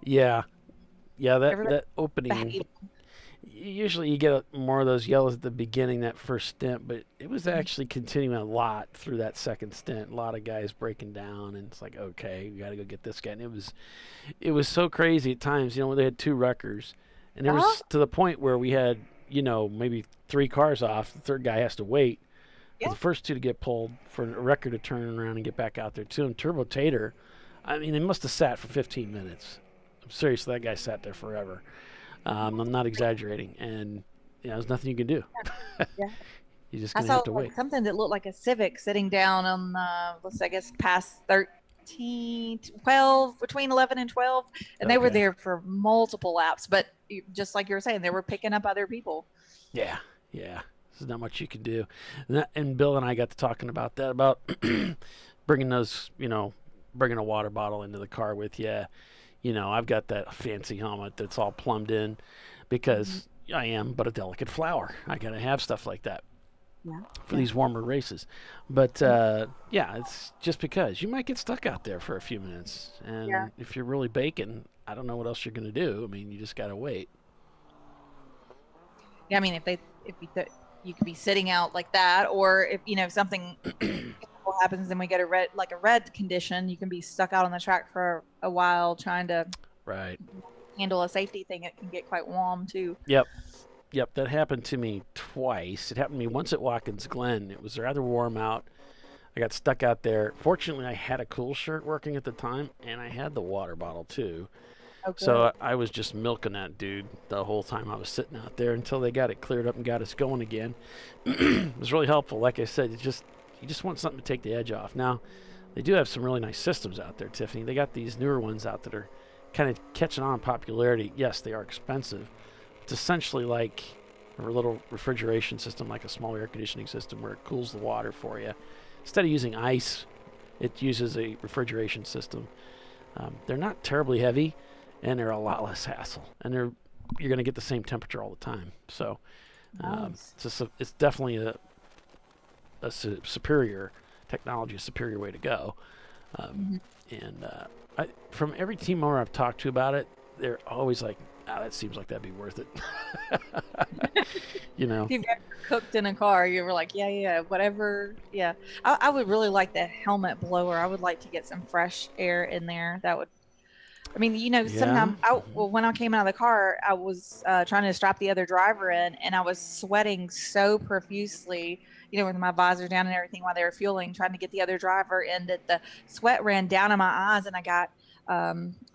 Yeah. Yeah, Everybody that opening. behave. Usually you get more of those yellows at the beginning, that first stint, but it was actually continuing a lot through that second stint. A lot of guys breaking down, and it's like, okay, we got to go get this guy. And it was so crazy at times. You know, they had 2 wreckers, and it was to the point where we had, you know, maybe 3 cars off. The third guy has to wait for the first 2 to get pulled for a wrecker to turn around and get back out there too. And Turbo Tater, I mean, they must have sat for 15 minutes. I'm serious, that guy sat there forever. I'm not exaggerating, and you know, there's nothing you can do. Yeah. You just I gonna saw have to wait. something that looked like a Civic sitting down on, I guess, past 12, between 11 and 12, and they were there for multiple laps. But just like you were saying, they were picking up other people. Yeah. There's not much you can do. And Bill and I got to talking about that, about bringing those, you know, bringing a water bottle into the car with you. You know, I've got that fancy helmet that's all plumbed in because I am but a delicate flower. I got to have stuff like that for these warmer races. But, yeah, it's just because you might get stuck out there for a few minutes. And if you're really baking, I don't know what else you're going to do. I mean, you just got to wait. Yeah, I mean, you could be sitting out like that, or if, you know, something happens and we get a red condition, you can be stuck out on the track for a while trying to handle a safety thing. It can get quite warm too. Yep, that happened to me twice. It happened to me once at Watkins Glen. It was rather warm out. I got stuck out there. Fortunately, I had a cool shirt working at the time, and I had the water bottle too. So I was just milking that dude the whole time I was sitting out there until they got it cleared up and got us going again. It was really helpful. Like I said, you just want something to take the edge off. Now, they do have some really nice systems out there, Tiffany. They got these newer ones out that are kind of catching on in popularity. Yes, they are expensive. It's essentially like a little refrigeration system, like a small air conditioning system where it cools the water for you. Instead of using ice, it uses a refrigeration system. They're not terribly heavy, and they're a lot less hassle. And you're going to get the same temperature all the time. So it's definitely a superior technology, a superior way to go. And from every team owner I've talked to about it, they're always like, that seems like that'd be worth it. You know, if you've ever cooked in a car, you were like, yeah, whatever. Yeah. I would really like the helmet blower. I would like to get some fresh air in there. That would, I mean, you know, sometimes when I came out of the car, I was trying to strap the other driver in, and I was sweating so profusely, you know, with my visor down and everything while they were fueling, trying to get the other driver in, that the sweat ran down in my eyes, and I got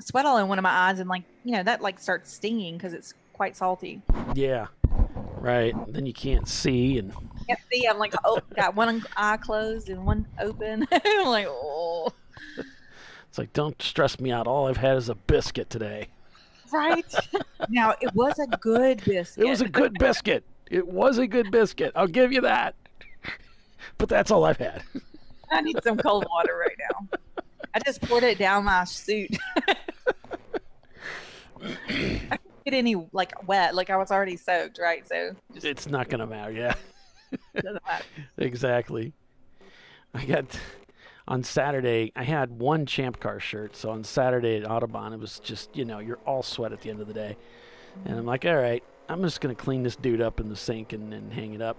sweat all in one of my eyes, and like, you know, that like starts stinging because it's quite salty. Yeah, right. Then you can't see, and can't see. I'm like, got one eye closed and one open. I'm like, oh. It's like, don't stress me out. All I've had is a biscuit today. Right. Now, it was a good biscuit. It was a good biscuit. It was a good biscuit. I'll give you that. But that's all I've had. I need some cold water right now. I just poured it down my suit. I couldn't get any like wet. Like I was already soaked, right? So it's not going to matter. Yeah. Doesn't matter. Exactly. On Saturday, I had one Champ Car shirt. So on Saturday at Autobahn, it was just, you know, you're all sweat at the end of the day. And I'm like, all right, I'm just going to clean this dude up in the sink and then hang it up.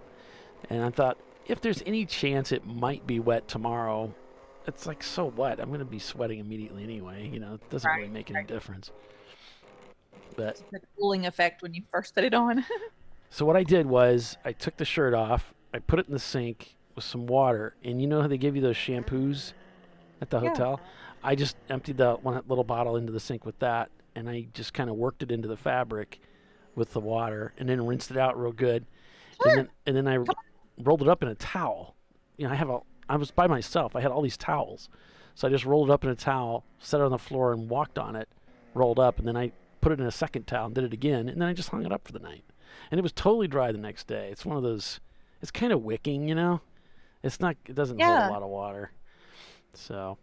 And I thought, if there's any chance it might be wet tomorrow, it's like, so what? I'm going to be sweating immediately anyway. You know, it doesn't really make any difference. But it's the cooling effect when you first put it on. So what I did was I took the shirt off, I put it in the sink with some water, and you know how they give you those shampoos at the hotel? I just emptied the one little bottle into the sink with that, and I just kind of worked it into the fabric with the water, and then rinsed it out real good. Sure. And then I rolled it up in a towel. You know, I was by myself. I had all these towels. So I just rolled it up in a towel, set it on the floor, and walked on it, rolled up, and then I put it in a second towel and did it again, and then I just hung it up for the night. And it was totally dry the next day. It's one of those, it's kind of wicking, you know? It doesn't hold a lot of water. So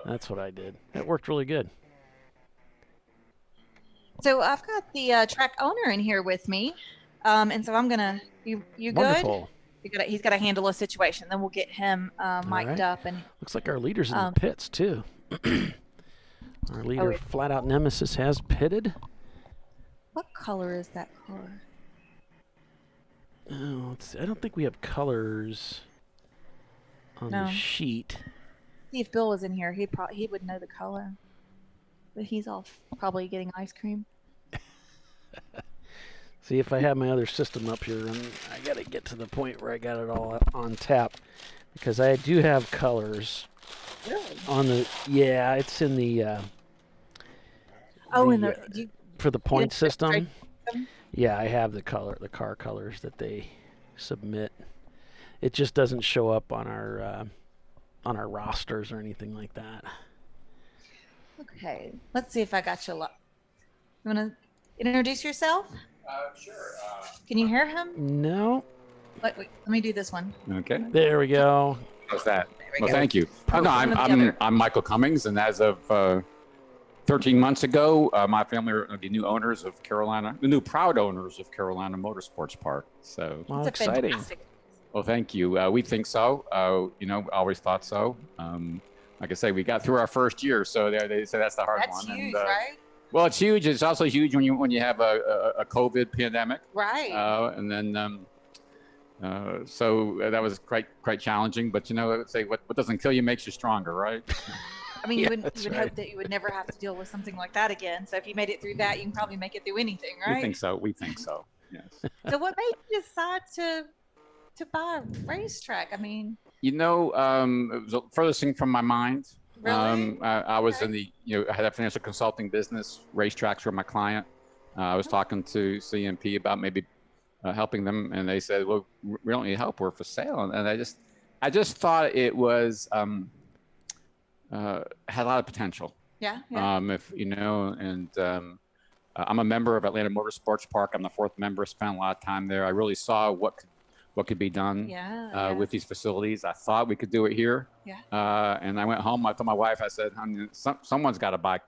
that's what I did. It worked really good. So I've got the track owner in here with me. And so I'm going to, you good? Wonderful. He's got to handle a situation. Then we'll get him mic'd right. up. And looks like our leader's in the pits too. Our leader, Flat Out Nemesis, has pitted. What color is that car? Oh, let's see. I don't think we have colors on the sheet. See if Bill was in here. He would know the color. But he's off probably getting ice cream. See if I have my other system up here, and I got to get to the point where I got it all on tap, because I do have colors. Really? On the it's in the. For the point system. Yeah, I have the car colors that they submit. It just doesn't show up on our rosters or anything like that. Okay, let's see if I got you. You want to introduce yourself? Sure. Can you hear him? No. Wait, let me do this one. Okay. There we go. How's that? we go. Thank you. No, I'm Michael Cummings, and as of 13 months ago, my family are the new owners of the new proud owners of Carolina Motorsports Park. So. Well, exciting. Well, thank you. We think so. Always thought so. Like I say, we got through our first year, so they say that's the hard one. That's huge, right? Well, it's huge. It's also huge when you have a COVID pandemic, right? And then so that was quite challenging. But I would say what doesn't kill you makes you stronger, right? I mean, you would hope that you would never have to deal with something like that again. So if you made it through that, you can probably make it through anything, right? We think so. Yes. So what made you decide to buy a racetrack? I mean, it was the furthest thing from my mind. Really? I was in the, I had a financial consulting business. Racetracks were my client. I was talking to CMP about maybe helping them, and they said, "Well, we don't need help. We're for sale." And I just thought it was had a lot of potential. Yeah. I'm a member of Atlanta Motorsports Park. I'm the fourth member. Spent a lot of time there. I really saw what could be done with these facilities. I thought we could do it here. Yeah. And I went home. I told my wife, I said, "Honey, someone's got to buy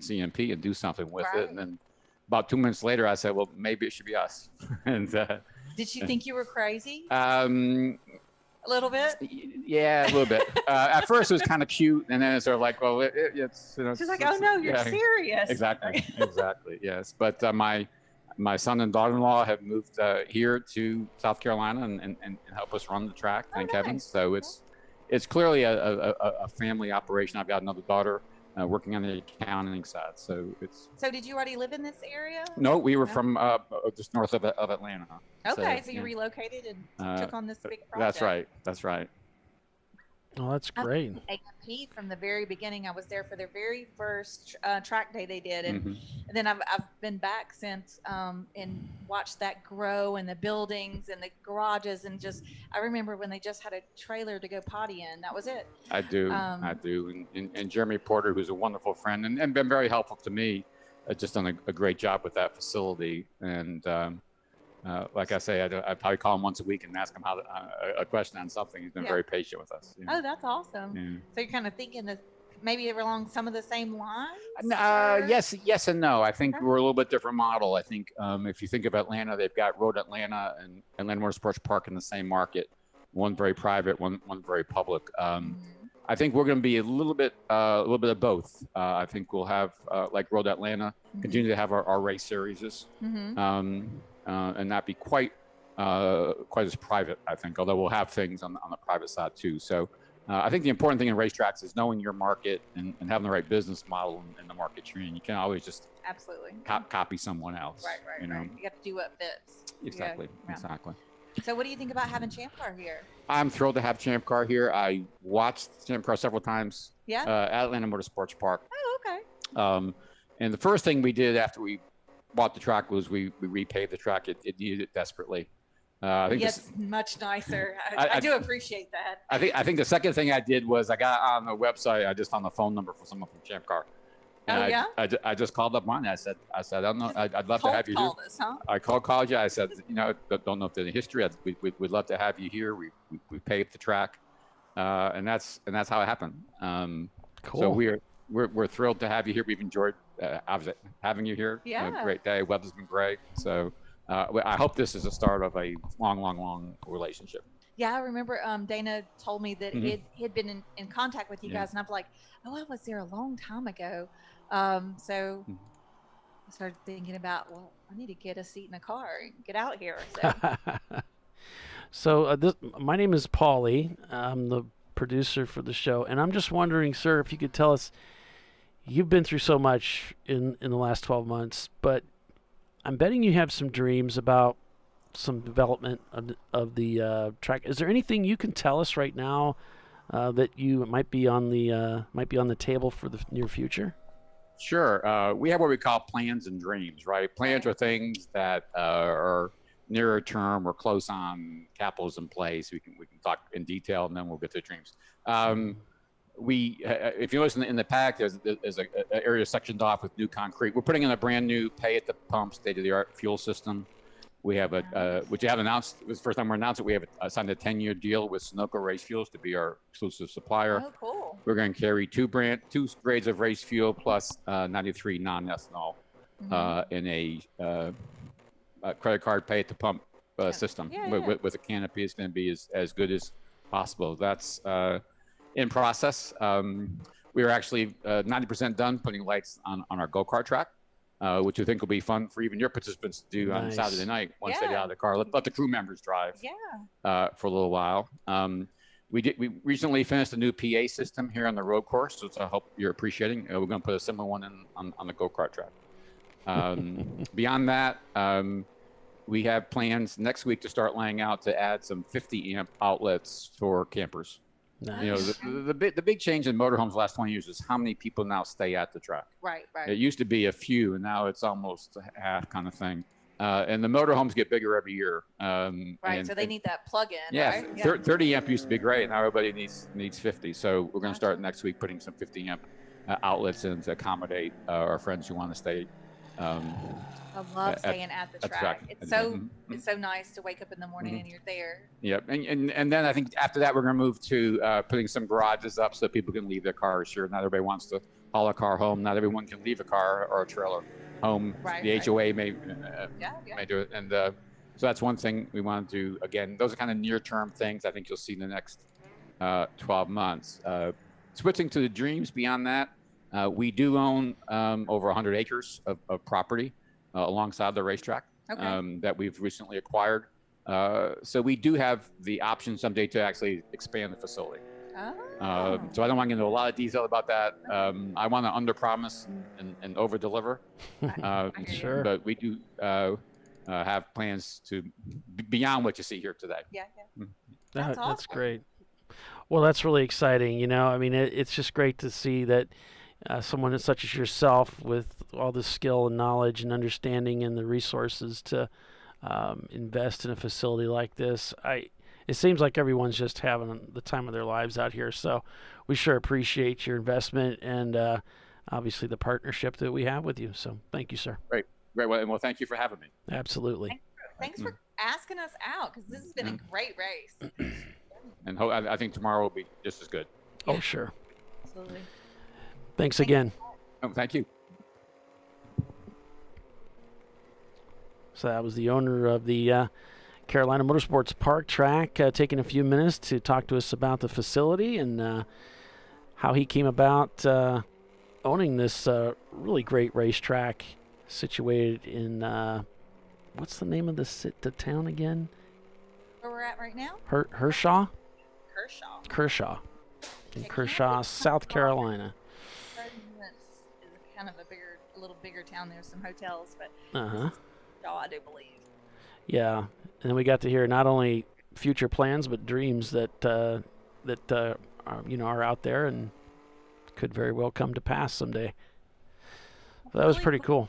CMP and do something with it." And then about 2 minutes later, I said, "Well, maybe it should be us." And did you think you were crazy? A little bit. Yeah, a little bit. At first, it was kind of cute, and then it's sort of like, well, it's. She's like, "Oh no, you're serious." Exactly. Exactly. Yes, but my son and daughter-in-law have moved here to South Carolina and help us run the track. Thank heavens. So it's clearly a family operation. I've got another daughter working on the accounting side. So it's. So did you already live in this area? No, we were from just north of Atlanta. Okay, so you relocated and took on this big project. That's right. Oh, that's great. AMP from the very beginning. I was there for their very first track day they did, and then I've been back since and watched that grow, and the buildings and the garages, and I remember when they just had a trailer to go potty in. That was it. I do. And Jeremy Porter, who's a wonderful friend and been very helpful to me, just done a great job with that facility. And like I say, I probably call him once a week and ask him a question on something. He's been very patient with us. Oh, that's awesome. Yeah. So you're kind of thinking that maybe along some of the same lines? Yes and no. I think we're a little bit different model. I think if you think of Atlanta, they've got Road Atlanta and Atlanta Motorsports Park in the same market. One very private, one very public. I think we're going to be a little bit of both. I think we'll have like Road Atlanta continue to have our race series. And not be quite as private, I think, although we'll have things on the private side too. So I think the important thing in racetracks is knowing your market and having the right business model in the market you're in. You can't always just absolutely copy someone else. Right. You got to do what fits. Exactly. So what do you think about having ChampCar here? I'm thrilled to have ChampCar here. I watched ChampCar several times at Atlanta Motorsports Park. Oh, okay. And the first thing we did after we bought the track was we repaved the track. It needed it desperately. I think much nicer. I do appreciate that. I think the second thing I did was I got on the website. I just found the phone number for someone from ChampCar. I just called up mine. I said I don't know. I'd love to have you here. This, huh? I called you. I said, don't know if there's any history. We'd love to have you here. We paved the track, and that's how it happened. Cool. So we're thrilled to have you here. We've enjoyed having you here. Yeah. Great day. Weather's been great. So I hope this is the start of a long relationship. Yeah, I remember Dana told me that he'd been in contact with you guys, and I'm like, oh, I was there a long time ago. So I started thinking about, well, I need to get a seat in a car and get out here. So, My name is Paulie. I'm the producer for the show, and I'm just wondering, sir, if you could tell us, you've been through so much in the last 12 months, but I'm betting you have some dreams about some development of the track. Is there anything you can tell us right now that you might be on the table for the near future? Sure. We have what we call plans and dreams, right? Plans are things that are nearer term or close on, capital's in place. We can talk in detail, and then we'll get to dreams. If you listen in the pack, there's an area sectioned off with new concrete. We're putting in a brand new pay at the pump, state-of-the-art fuel system. We have which you haven't announced. It was the first time we're announced it. We have signed a 10-year deal with Sunoco Race Fuels to be our exclusive supplier. Oh, cool. We're going to carry two grades of race fuel plus 93 non-ethanol in a credit card pay at the pump system with a canopy. It's going to be as good as possible. That's in process. We are actually 90% done putting lights on our go-kart track, which we think will be fun for even your participants to do on Saturday night once they get out of the car. Let the crew members drive for a little while. We recently finished a new PA system here on the road course, so I hope you're appreciating. We're going to put a similar one in on the go-kart track. Beyond that, we have plans next week to start laying out to add some 50 amp outlets for campers. Nice. You know, the big change in motorhomes the last 20 years is how many people now stay at the track. Right. It used to be a few, and now it's almost half kind of thing. And the motorhomes get bigger every year. So they need that plug-in. Yeah, right? 30 amp used to be great. Now everybody needs 50. So we're going to start next week putting some 50 amp outlets in to accommodate our friends who want to stay. I love staying at the track. It's so nice to wake up in the morning and you're there. Yep, and then I think after that we're going to move to putting some garages up so people can leave their cars. Sure, not everybody wants to haul a car home. Not everyone can leave a car or a trailer home. The HOA may do it, and so that's one thing we want to do. Again, those are kind of near-term things. I think you'll see in the next 12 months. Switching to the dreams beyond that, we do own over 100 acres of property alongside the racetrack that we've recently acquired. So we do have the option someday to actually expand the facility. So I don't want to get into a lot of detail about that. I want to underpromise and over-deliver. Sure. But we do have plans to beyond what you see here today. That's awesome. That's great. Well, that's really exciting. You know, I mean, it's just great to see that someone such as yourself with all the skill and knowledge and understanding and the resources to invest in a facility like this. It seems like everyone's just having the time of their lives out here. So we sure appreciate your investment and obviously the partnership that we have with you. So thank you, sir. Great. Well, thank you for having me. Absolutely. Thanks for asking us out, because this has been a great race. And I think tomorrow will be just as good. Oh, sure. Absolutely. Thanks again. Oh, thank you. So that was the owner of the Carolina Motorsports Park track, taking a few minutes to talk to us about the facility and how he came about owning this really great racetrack situated in, what's the name of the town again? Where we're at right now? Kershaw? Kershaw. In Kershaw, South Carolina. 30 minutes is kind of a little bigger town. There's some hotels, but Kershaw, I do believe. Yeah, and then we got to hear not only future plans but dreams that are out there and could very well come to pass someday. So that was pretty cool.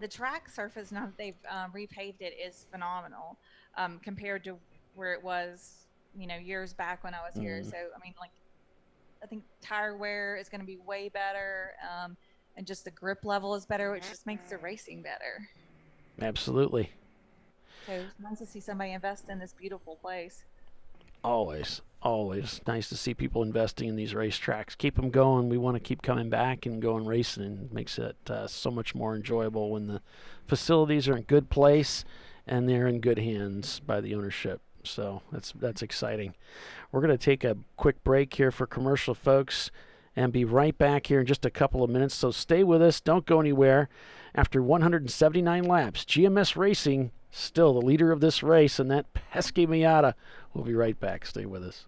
The track surface, now that they've repaved it, is phenomenal compared to where it was, years back when I was here. So, I think tire wear is going to be way better, and just the grip level is better, which just makes the racing better. Absolutely. So it's nice to see somebody invest in this beautiful place. Always nice to see people investing in these racetracks. Keep them going. We want to keep coming back and going racing, and it makes it so much more enjoyable when the facilities are in good place and they're in good hands by the ownership. So that's exciting. We're going to take a quick break here for commercial, folks, and be right back here in just a couple of minutes. So stay with us. Don't go anywhere. After 179 laps, GMS Racing still the leader of this race, and that pesky Miata. We'll be right back. Stay with us.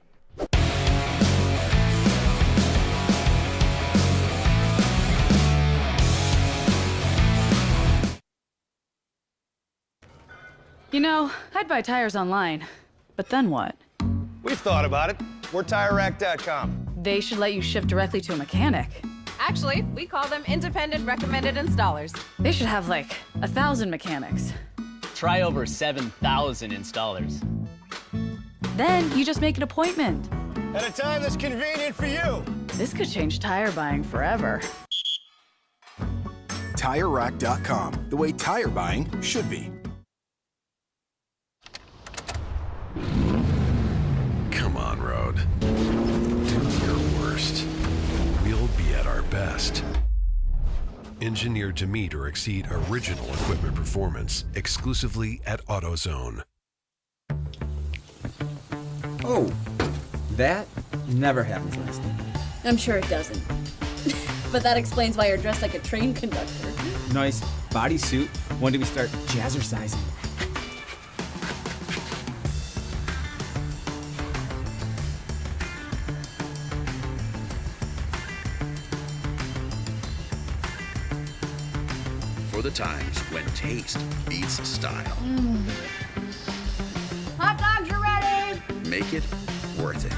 You know, I'd buy tires online, but then what? We've thought about it. We're TireRack.com. They should let you ship directly to a mechanic. Actually, we call them independent recommended installers. They should have like 1,000 mechanics. Try over 7,000 installers. Then you just make an appointment. At a time that's convenient for you. This could change tire buying forever. TireRack.com, the way tire buying should be. Come on, Road. Do your worst. We'll be at our best. Engineered to meet or exceed original equipment performance exclusively at AutoZone. Oh, that never happens last night. I'm sure it doesn't. But that explains why you're dressed like a train conductor. Nice bodysuit. When do we start jazzercising? For the times when taste beats style. Hot dogs are ready! Make it worth it.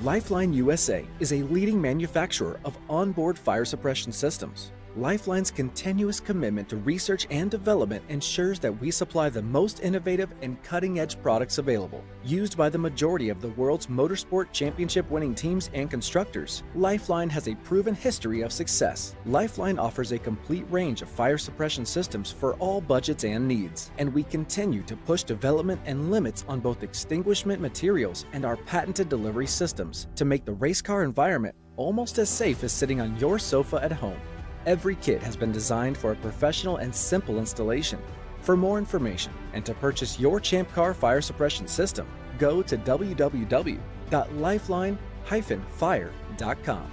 Lifeline USA is a leading manufacturer of onboard fire suppression systems. Lifeline's continuous commitment to research and development ensures that we supply the most innovative and cutting-edge products available. Used by the majority of the world's motorsport championship-winning teams and constructors, Lifeline has a proven history of success. Lifeline offers a complete range of fire suppression systems for all budgets and needs, and we continue to push development and limits on both extinguishment materials and our patented delivery systems to make the race car environment almost as safe as sitting on your sofa at home. Every kit has been designed for a professional and simple installation. For more information and to purchase your ChampCar fire suppression system, go to www.lifeline-fire.com.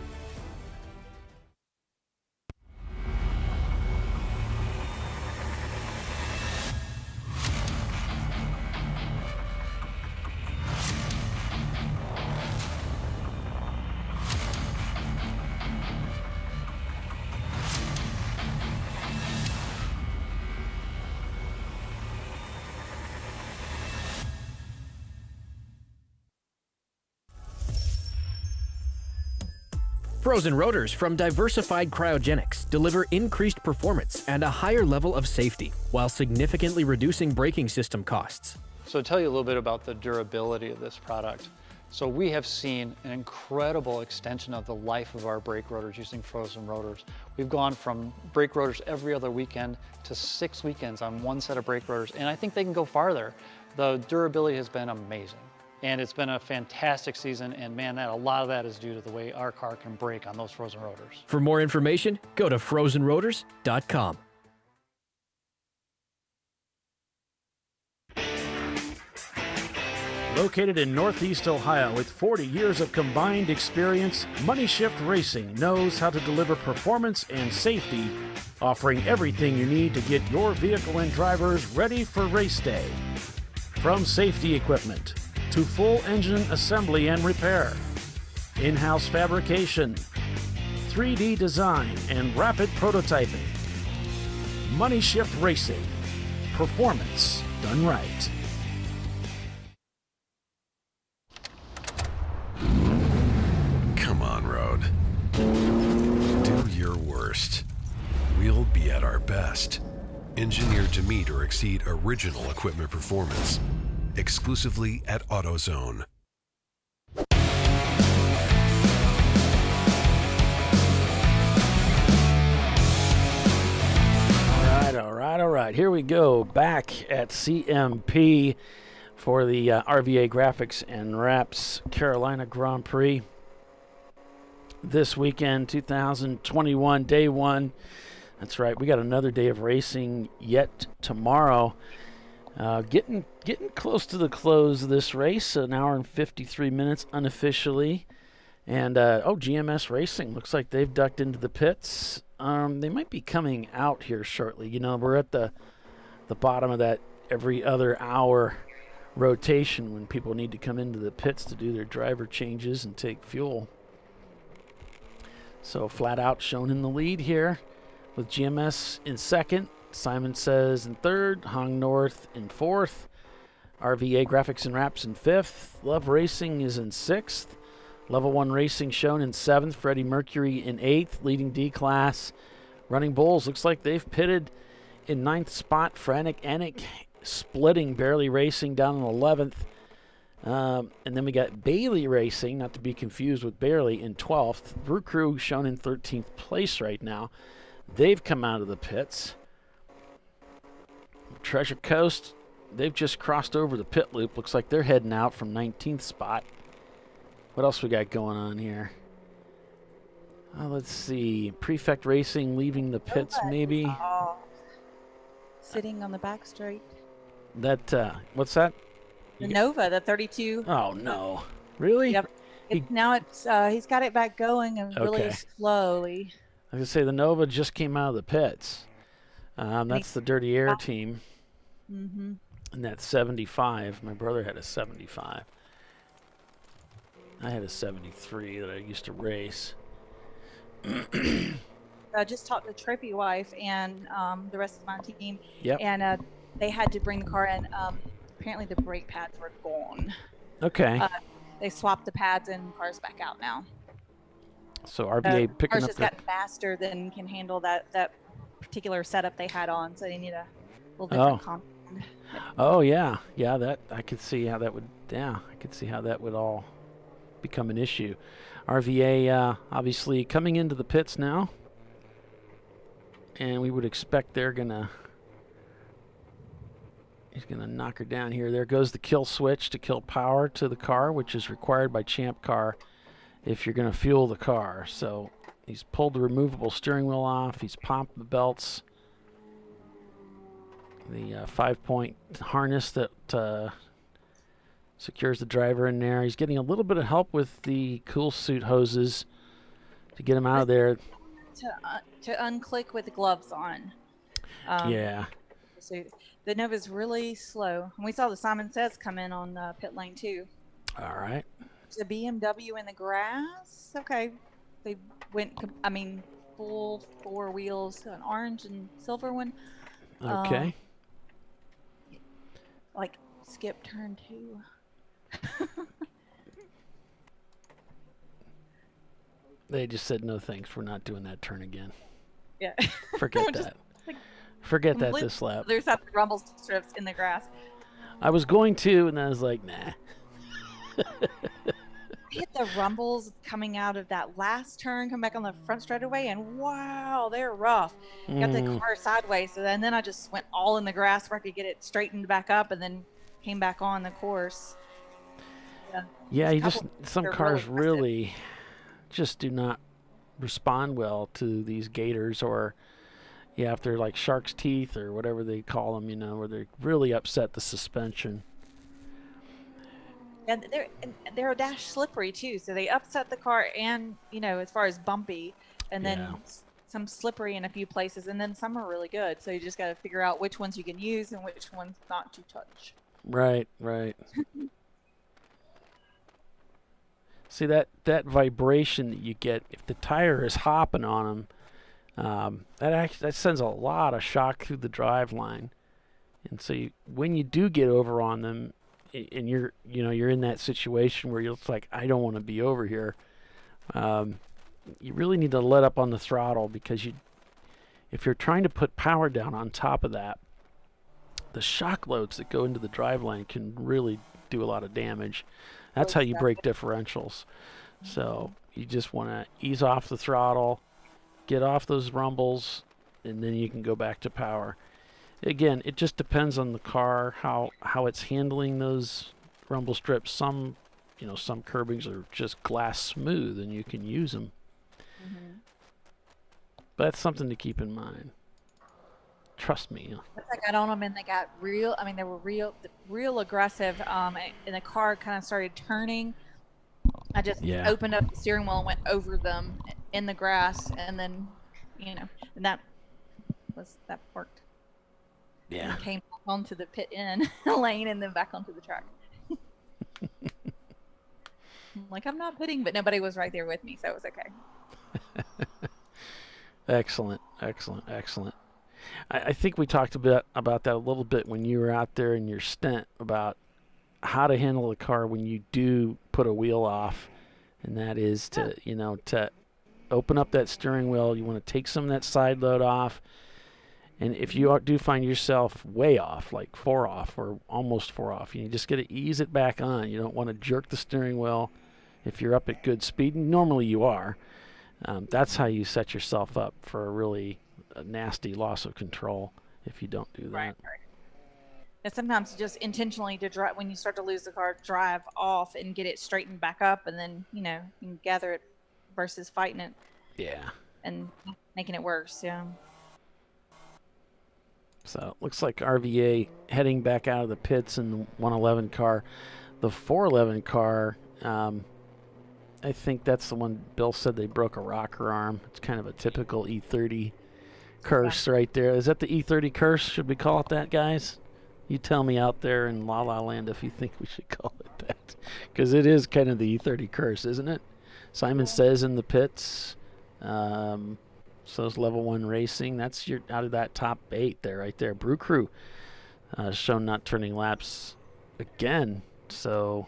Frozen rotors from Diversified Cryogenics deliver increased performance and a higher level of safety, while significantly reducing braking system costs. So to tell you a little bit about the durability of this product. So we have seen an incredible extension of the life of our brake rotors using frozen rotors. We've gone from brake rotors every other weekend to 6 weekends on one set of brake rotors, and I think they can go farther. The durability has been amazing. And it's been a fantastic season, and man, a lot of that is due to the way our car can brake on those frozen rotors. For more information, go to frozenrotors.com. Located in Northeast Ohio with 40 years of combined experience, Money Shift Racing knows how to deliver performance and safety, offering everything you need to get your vehicle and drivers ready for race day. From safety equipment to full engine assembly and repair, in-house fabrication, 3D design, and rapid prototyping. Money Shift Racing. Performance done right. Come on, Road. Do your worst. We'll be at our best. Engineered to meet or exceed original equipment performance. Exclusively at AutoZone. All right, here we go. Back at CMP for the RVA Graphics and Wraps Carolina Grand Prix. This weekend, 2021, day one. That's right, we got another day of racing yet tomorrow. Getting close to the close of this race, an hour and 53 minutes unofficially. And, GMS Racing, looks like they've ducked into the pits. They might be coming out here shortly. You know, we're at the bottom of that every other hour rotation when people need to come into the pits to do their driver changes and take fuel. So Flat Out shown in the lead here with GMS in second. Simon Says in third. Hong North in fourth. RVA Graphics and Wraps in fifth. Love Racing is in sixth. Level 1 Racing shown in seventh. Freddie Mercury in eighth, leading D-Class. Running Bulls looks like they've pitted in ninth spot. Frantic Anik splitting, barely racing down in 11th. And then we got Bailey Racing, not to be confused with Barely, in 12th. Brew Crew shown in 13th place right now. They've come out of the pits. Treasure Coast, they've just crossed over the pit loop. Looks like they're heading out from 19th spot. What else we got going on here? Let's see. Prefect Racing leaving the pits, maybe. Sitting on the back straight. That, what's that? The Nova, the 32. Oh, no. Really? Yep. Now it's he's got it back going and really slowly. I was going to say, the Nova just came out of the pits. That's the Dirty Air team. Mm-hmm. And that's 75. My brother had a 75. I had a 73 that I used to race. I just talked to Trophy Wife and the rest of my team. Yep. And they had to bring the car in. Apparently the brake pads were gone. Okay. They swapped the pads and the car's back out now. So RVA picking cars up just got faster than can handle that particular setup they had on. So they need a little different compound. Oh, yeah. Yeah, that I could see how that would, I could see how that would all become an issue. RVA obviously coming into the pits now, and we would expect he's gonna knock her down here. There goes the kill switch to kill power to the car, which is required by Champ Car if you're gonna fuel the car. So he's pulled the removable steering wheel off. He's popped the belts. The 5-point harness that secures the driver in there. He's getting a little bit of help with the cool suit hoses to get him out of there. To unclick with the gloves on. Yeah. So the Nova's really slow. And we saw the Simon Says come in on pit lane too. All right. The BMW in the grass. Okay. They went, full four wheels, an orange and silver one. Okay. Like skip turn 2. They just said no thanks, we're not doing that turn again. Yeah. Forget that. Forget that this lap. There's that rumble strips in the grass. I was going to, and then I was like, nah. I hit the rumbles coming out of that last turn, come back on the front straightaway, and wow, they're rough. Got the car sideways, and then I just went all in the grass where I could get it straightened back up, and then came back on the course. Yeah, some cars really just do not respond well to these gators, or if they're like shark's teeth or whatever they call them, where they really upset the suspension. And they're a dash slippery too, so they upset the car, and as far as bumpy, and then some slippery in a few places, and then some are really good. So you just got to figure out which ones you can use and which ones not to touch. Right. See that vibration that you get if the tire is hopping on them, that sends a lot of shock through the drive line, and so when you do get over on them, and you're in that situation where you're like, I don't want to be over here, you really need to let up on the throttle, because if you're trying to put power down on top of that, the shock loads that go into the driveline can really do a lot of damage. That's how you break differentials. So you just want to ease off the throttle, get off those rumbles, and then you can go back to power. again, it just depends on the car, how it's handling those rumble strips. Some, some curbings are just glass smooth and you can use them. Mm-hmm. But that's something to keep in mind. Trust me. Once I got on them and they got real, they were real aggressive. And the car kind of started turning. I just opened up the steering wheel and went over them in the grass, and then, and that worked. Yeah. And came back onto the pit in lane and then back onto the track. I'm not pitting, but nobody was right there with me, so it was okay. Excellent. I think we talked about that a little bit when you were out there in your stint about how to handle the car when you do put a wheel off, and that is to to open up that steering wheel. You want to take some of that side load off, and if you do find yourself way off, like 4 off or almost 4 off, you just got to ease it back on. You don't want to jerk the steering wheel if you're up at good speed. Normally you are. That's how you set yourself up for a really nasty loss of control if you don't do that. Right. And sometimes just intentionally to drive, when you start to lose the car, drive off and get it straightened back up, and then you can gather it versus fighting it. Yeah. And making it worse. Yeah. So it looks like RVA heading back out of the pits in the 111 car. The 411 car, I think that's the one Bill said they broke a rocker arm. It's kind of a typical E30 curse right there. Is that the E30 curse? Should we call it that, guys? You tell me out there in La La Land if you think we should call it that. Because it is kind of the E30 curse, isn't it? Simon says in the pits. So it's level 1 racing. That's your out of that top 8 there, right there. Brew Crew shown not turning laps again. So,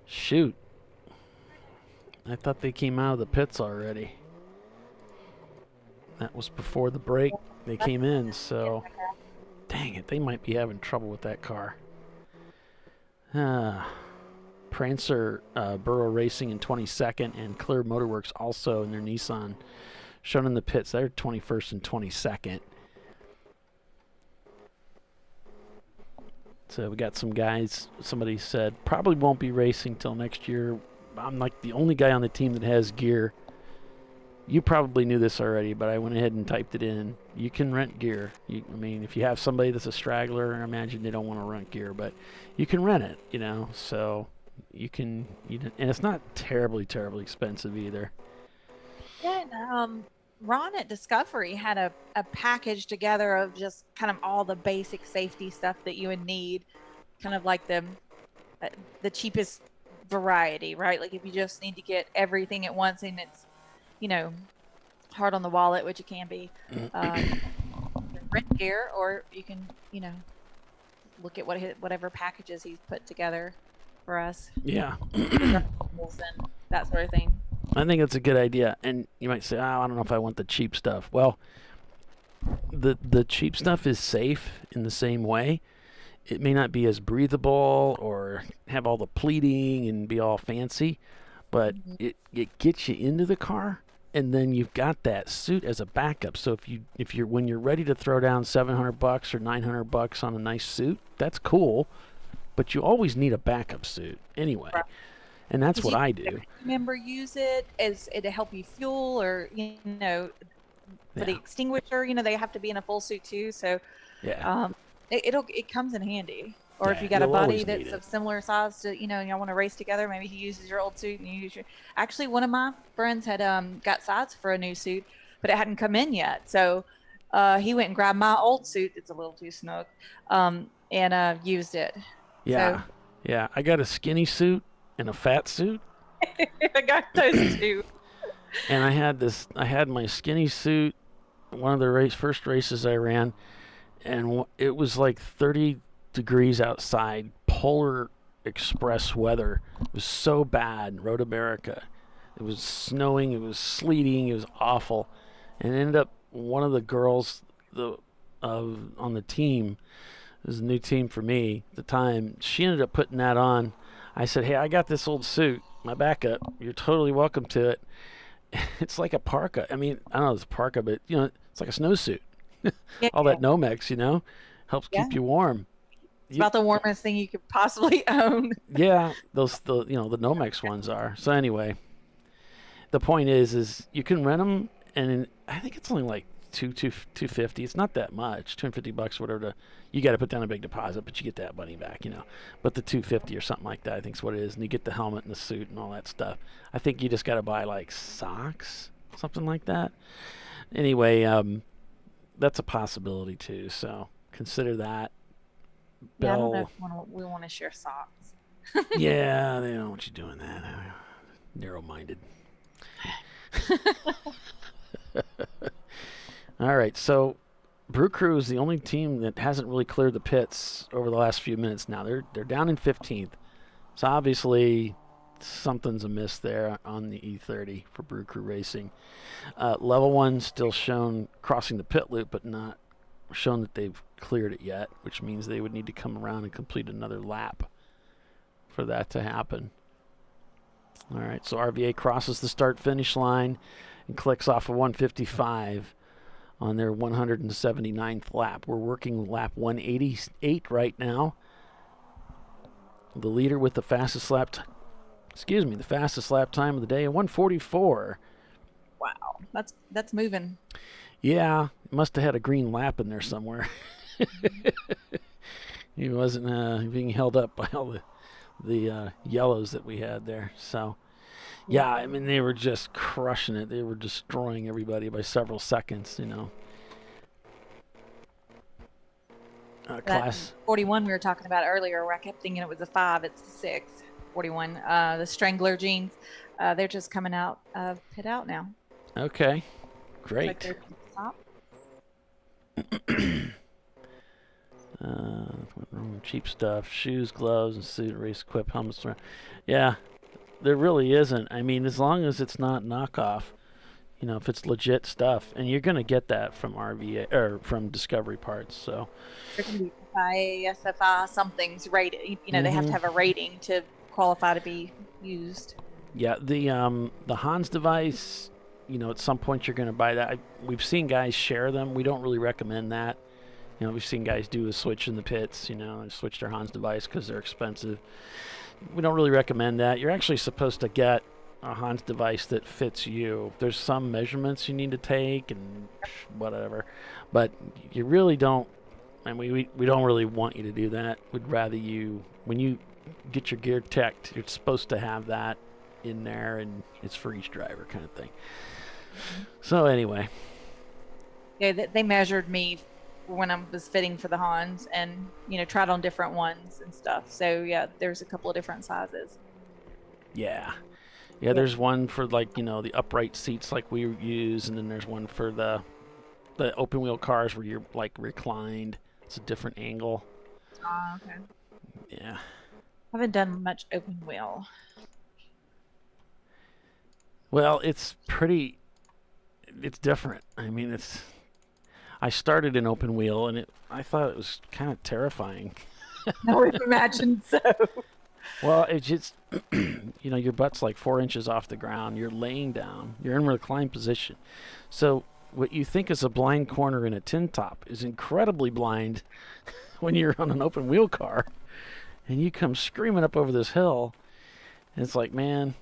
shoot. I thought they came out of the pits already. That was before the break. They came in, so dang it, they might be having trouble with that car. Prancer Burrow Racing in 22nd, and Clear Motorworks also in their Nissan shown in the pits. They're 21st and 22nd. So we got some guys, somebody said, probably won't be racing till next year. I'm like the only guy on the team that has gear. You probably knew this already, but I went ahead and typed it in. You can rent gear. If you have somebody that's a straggler, I imagine they don't want to rent gear, but you can rent it, so you can, and it's not terribly expensive either. Yeah, and Ron at Discovery had a package together of just kind of all the basic safety stuff that you would need, kind of like the cheapest variety, right? Like if you just need to get everything at once and it's, hard on the wallet, which it can be, rent gear, or you can, look at whatever packages he's put together for us. Yeah. And that sort of thing. I think it's a good idea. And you might say, I don't know if I want the cheap stuff. Well, the cheap stuff is safe in the same way. It may not be as breathable or have all the pleating and be all fancy, but it gets you into the car, and then you've got that suit as a backup. So if you're when you're ready to throw down $700 or $900 on a nice suit, that's cool, but you always need a backup suit anyway. Right. And that's what I do. Member use it as to help you fuel, or for the extinguisher. They have to be in a full suit too. So it comes in handy. Or if you got a buddy that's of similar size to y'all want to race together, maybe he uses your old suit and you use your. Actually, one of my friends had got sides for a new suit, but it hadn't come in yet. So he went and grabbed my old suit. It's a little too snug, and used it. Yeah, yeah. I got a skinny suit and a fat suit. I got those too. And I had my skinny suit, one of the first races I ran, and it was like 30 degrees outside, polar express weather. It was so bad, Road America. It was snowing, it was sleeting, it was awful. And it ended up one of the girls on the team, it was a new team for me at the time, she ended up putting that on. I said, hey, I got this old suit, my backup. You're totally welcome to it. It's like a parka. I mean, I don't know if it's a parka, but it's like a snowsuit. All that Nomex, helps keep you warm. It's about the warmest thing you could possibly own. Yeah, the Nomex ones are. So anyway, the point is you can rent them, and I think it's only like $250. It's not that much, $250 or whatever. You got to put down a big deposit, but you get that money back, But the $250 or something like that, I think is what it is, and you get the helmet and the suit and all that stuff. I think you just got to buy like socks, something like that. Anyway, that's a possibility too. So consider that. Yeah, I don't know if we want to share socks. Yeah, they don't want you doing that. Narrow-minded. All right, so Brew Crew is the only team that hasn't really cleared the pits over the last few minutes now. They're down in 15th. So obviously something's amiss there on the E30 for Brew Crew Racing. Level 1 still shown crossing the pit loop, but not shown that they've cleared it yet, which means they would need to come around and complete another lap for that to happen. All right, so RVA crosses the start-finish line and clicks off of 155 on their 179th lap. We're working lap 188 right now. The leader with the fastest lap time of the day, 144. Wow, that's moving. Yeah, must have had a green lap in there somewhere. He wasn't being held up by all the yellows that we had there. So, yeah, I mean, they were just crushing it. They were destroying everybody by several seconds, Class 41 we were talking about earlier, where I kept thinking it was a 5, it's a 6. 41, the Strangler jeans, they're just coming out of pit out now. Okay, great. Like they're top. Cheap stuff, shoes, gloves, and suit, race equip, helmets. Yeah, there really isn't. I mean, as long as it's not knockoff, if it's legit stuff, and you're gonna get that from RVA or from Discovery Parts. So There can be FIA, SFI, something's rated. They have to have a rating to qualify to be used. Yeah, the Hans device. At some point you're gonna buy that. We've seen guys share them. We don't really recommend that. We've seen guys do a switch in the pits, and switch their Hans device because they're expensive. We don't really recommend that. You're actually supposed to get a Hans device that fits you. There's some measurements you need to take and whatever, but you really don't. And we don't really want you to do that. We'd rather you, when you get your gear teched, you're supposed to have that in there, and it's for each driver kind of thing. So anyway. Yeah, they measured me when I was fitting for the Hans, and tried on different ones and stuff. So yeah, there's a couple of different sizes. Yeah, there's one for the upright seats like we use, and then there's one for the open wheel cars where you're like reclined. It's a different angle. Oh, okay. Yeah. I haven't done much open wheel. Well, it's different. I mean, I started in open wheel, and I thought it was kind of terrifying. I would imagine so. Well, it's just, your butt's like 4 inches off the ground. You're laying down. You're in a reclined position. So what you think is a blind corner in a tin top is incredibly blind when you're on an open wheel car, and you come screaming up over this hill, and it's like, man,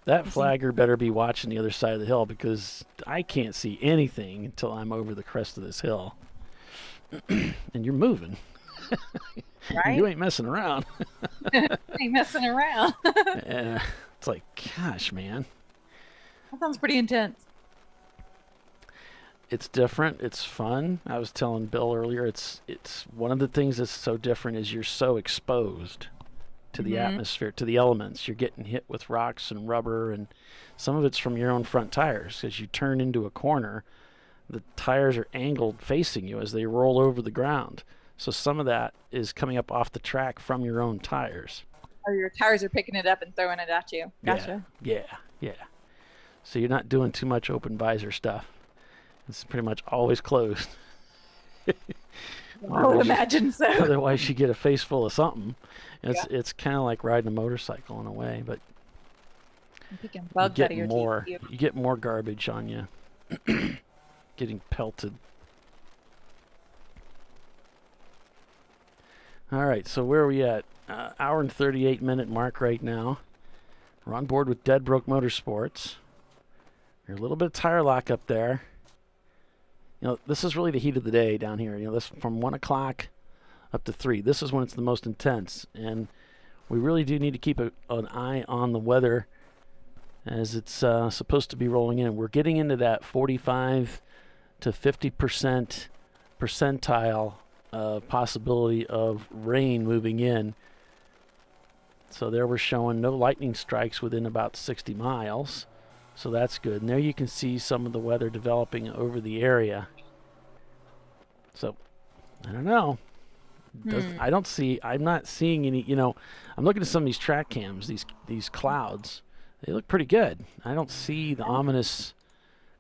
that flagger better be watching the other side of the hill, because I can't see anything until I'm over the crest of this hill. And you're moving. Right? You ain't messing around. Ain't messing around. It's like, gosh, man. That sounds pretty intense. It's different. It's fun. I was telling Bill earlier, it's one of the things that's so different is you're so exposed to the atmosphere, to the elements. You're getting hit with rocks and rubber, and some of it's from your own front tires. As you turn into a corner, the tires are angled facing you as they roll over the ground. So some of that is coming up off the track from your own tires. Or your tires are picking it up and throwing it at you. Gotcha. Yeah. So you're not doing too much open visor stuff. It's pretty much always closed. I would imagine so. Otherwise, you get a face full of something. It's kind of like riding a motorcycle in a way, but picking bugs out of your teeth. You get more garbage on you. Getting pelted. All right, so where are we at? Hour and 38-minute mark right now. We're on board with Dead Broke Motorsports. There's a little bit of tire lock up there. You know, this is really the heat of the day down here. You know, this from 1 o'clock up to 3. This is when it's the most intense, and we really do need to keep an eye on the weather as it's supposed to be rolling in. We're getting into that 45 to 50% percentile possibility of rain moving in. So there we're showing no lightning strikes within about 60 miles. So that's good. And there you can see some of the weather developing over the area. So, I don't know. I'm not seeing any, you know, I'm looking at some of these track cams, these clouds. They look pretty good. I don't see the ominous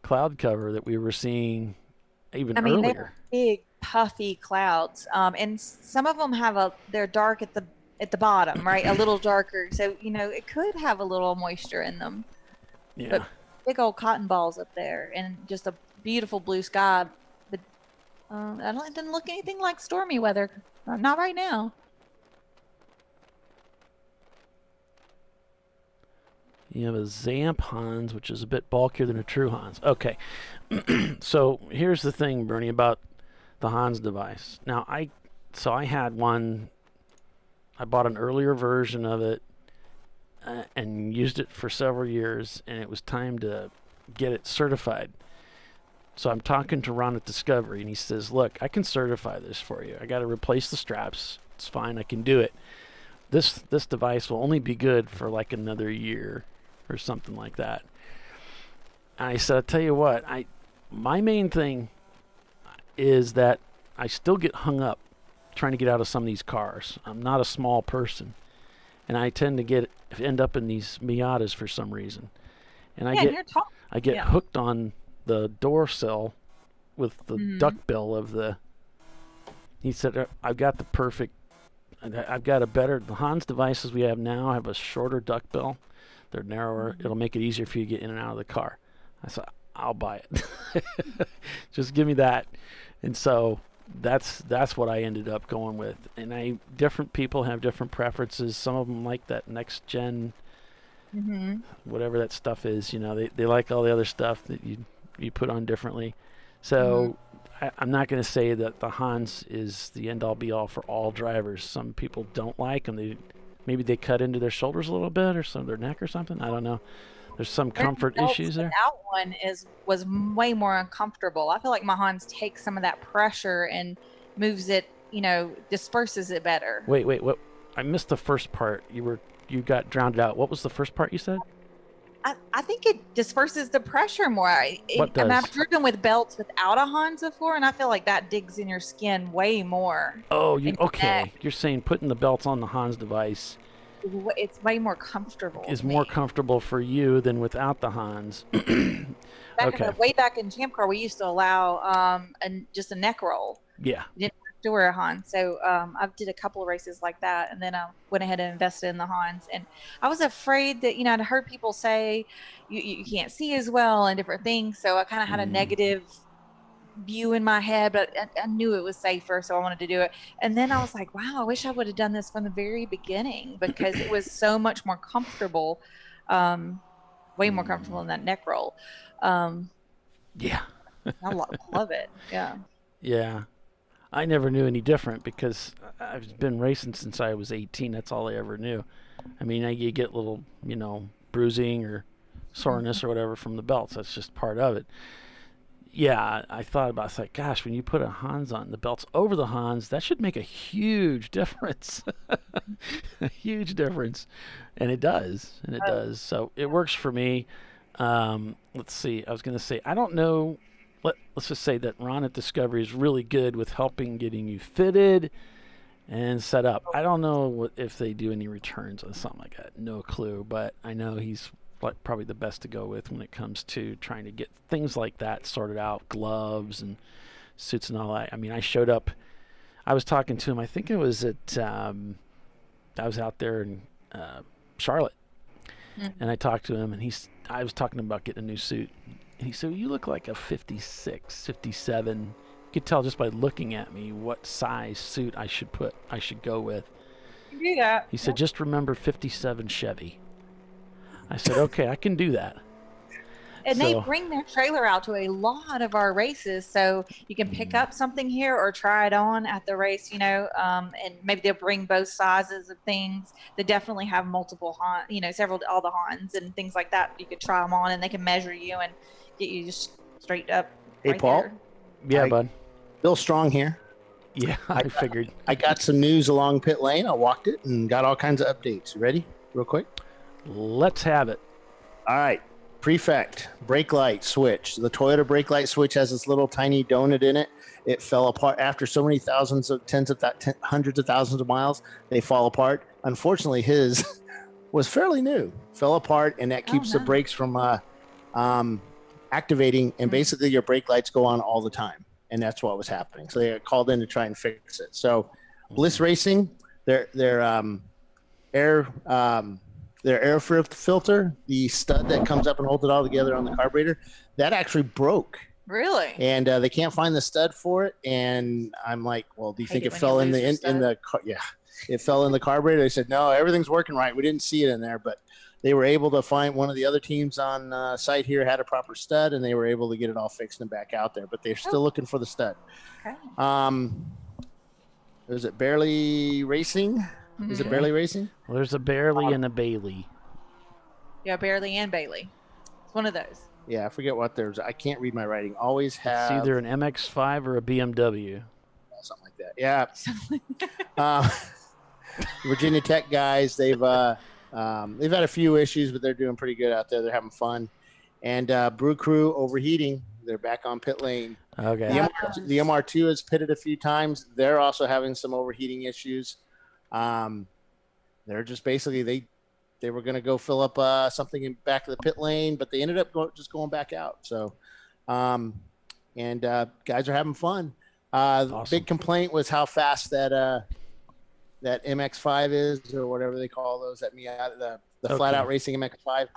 cloud cover that we were seeing even earlier. They're big, puffy clouds. And some of them they're dark at the bottom, right? A little darker. So, you know, it could have a little moisture in them. Yeah. But big old cotton balls up there and just a beautiful blue sky. But it didn't look anything like stormy weather. Not right now. You have a Zamp Hans, which is a bit bulkier than a true Hans. Okay. So here's the thing, Bernie, about the Hans device. Now, I had one. I bought an earlier version of it and used it for several years, and it was time to get it certified. So I'm talking to Ron at Discovery, and he says, look, I can certify this for you. I got to replace the straps. It's fine. I can do it. This device will only be good for like another year or something like that. And I said, I'll tell you what, my main thing is that I still get hung up trying to get out of some of these cars. I'm not a small person, and I tend to end up in these Miatas for some reason. And I get hooked on the door sill with the duckbill of the. He said, I've got the Hans devices we have now have a shorter duckbill. They're narrower. It'll make it easier for you to get in and out of the car. I said, I'll buy it. Just give me that. And so that's what I ended up going with. And different people have different preferences. Some of them like that next gen, whatever that stuff is. You know, they like all the other stuff that you put on differently. So I'm not going to say that the Hans is the end all be all for all drivers. Some people don't like them. Maybe they cut into their shoulders a little bit or some of their neck or something. I don't know. There's some comfort issues there. That one was way more uncomfortable. I feel like my Hans takes some of that pressure and moves it, you know, disperses it better. Wait, what? I missed the first part. You got drowned out. What was the first part you said? I think it disperses the pressure more. I've driven with belts without a Hans before, and I feel like that digs in your skin way more. Oh, okay. You're saying putting the belts on the Hans device. It's way more comfortable. Is more comfortable for you than without the Hans. Way back in ChampCar, we used to allow just a neck roll. Yeah. You didn't have to wear a Hans. So I did a couple of races like that, and then I went ahead and invested in the Hans. And I was afraid that, I'd heard people say you can't see as well and different things. So I kind of had a negative view in my head, but I knew it was safer, so I wanted to do it. And then I was like, wow, I wish I would have done this from the very beginning, because it was so much more comfortable, way more comfortable in that neck roll. Yeah. I love it. Yeah. I never knew any different because I've been racing since I was 18. That's all I ever knew. I mean, you get little, bruising or soreness or whatever from the belts. That's just part of it. Yeah, I thought about it. It's like, gosh, when you put a Hans on, the belts over the Hans, that should make a huge difference. A huge difference. And it does. So it works for me. Let's see. I was going to say, I don't know. Let's just say that Ron at Discovery is really good with helping getting you fitted and set up. I don't know if they do any returns on something like that. No clue. But I know he's probably the best to go with when it comes to trying to get things like that sorted out, gloves and suits and all that. I mean, I showed up, I was talking to him, I think it was at, I was out there in Charlotte, and I talked to him, and I was talking about getting a new suit, and he said, you look like a 56, 57 could tell just by looking at me what size suit I should go with. You can do that. He said, just remember 57 Chevy. I said, okay, I can do that. And they bring their trailer out to a lot of our races, so you can pick up something here or try it on at the race, and maybe they'll bring both sizes of things. They definitely have multiple, all the Hans and things like that. You could try them on, and they can measure you and get you just straight up. Hey, right Paul. there. Yeah, bud. Bill Strong here. Yeah, I figured. I got some news along pit lane. I walked it and got all kinds of updates. You ready? Real quick. Let's have it. All right. Prefect, brake light switch. The Toyota brake light switch has this little tiny donut in it. It fell apart after so many hundreds of thousands of miles. They fall apart. Unfortunately, his was fairly new. Fell apart, and that keeps the brakes from activating. And basically, your brake lights go on all the time, and that's what was happening. So they got called in to try and fix it. So, Bliss Racing, their air filter, the stud that comes up and holds it all together on the carburetor, that actually broke. Really? And they can't find the stud for it. And I'm like, well, do you think it fell in the yeah, it fell in the carburetor? They said, no, everything's working right. We didn't see it in there, but they were able to find one of the other teams on site here had a proper stud, and they were able to get it all fixed and back out there. But they're still looking for the stud. Okay. Is it Barely Racing? Is it Barely Racing? Well, there's a Barely and a Bailey. Yeah, Barely and Bailey. It's one of those. Yeah, I forget what there's. I can't read my writing. Always have. It's either an MX-5 or a BMW. Something like that. Yeah. Virginia Tech guys, they've had a few issues, but they're doing pretty good out there. They're having fun. And Brew Crew overheating. They're back on pit lane. Okay. The MR2 has pitted a few times. They're also having some overheating issues. They're just basically they were going to go fill up something in back of the pit lane, but they ended up just going back out. So, guys are having fun. Awesome. Big complaint was how fast that MX-5 is, or whatever they call those. The flat out racing MX-5.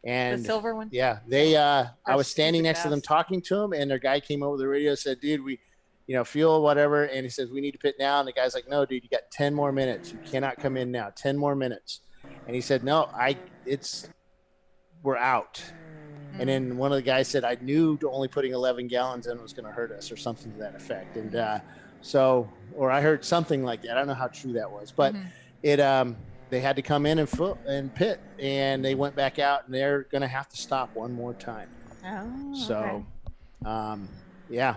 And the silver one. Yeah, I was standing next to them talking to them, and their guy came over the radio and said, "Dude, we." Fuel, whatever. And he says, we need to pit now. And the guy's like, no, dude, you got 10 more minutes. You cannot come in now. 10 more minutes. And he said, no, we're out. And then one of the guys said, I knew only putting 11 gallons in was going to hurt us, or something to that effect. And or I heard something like that. I don't know how true that was, but they had to come in and pit, and they went back out, and they're going to have to stop one more time. Oh, so, yeah.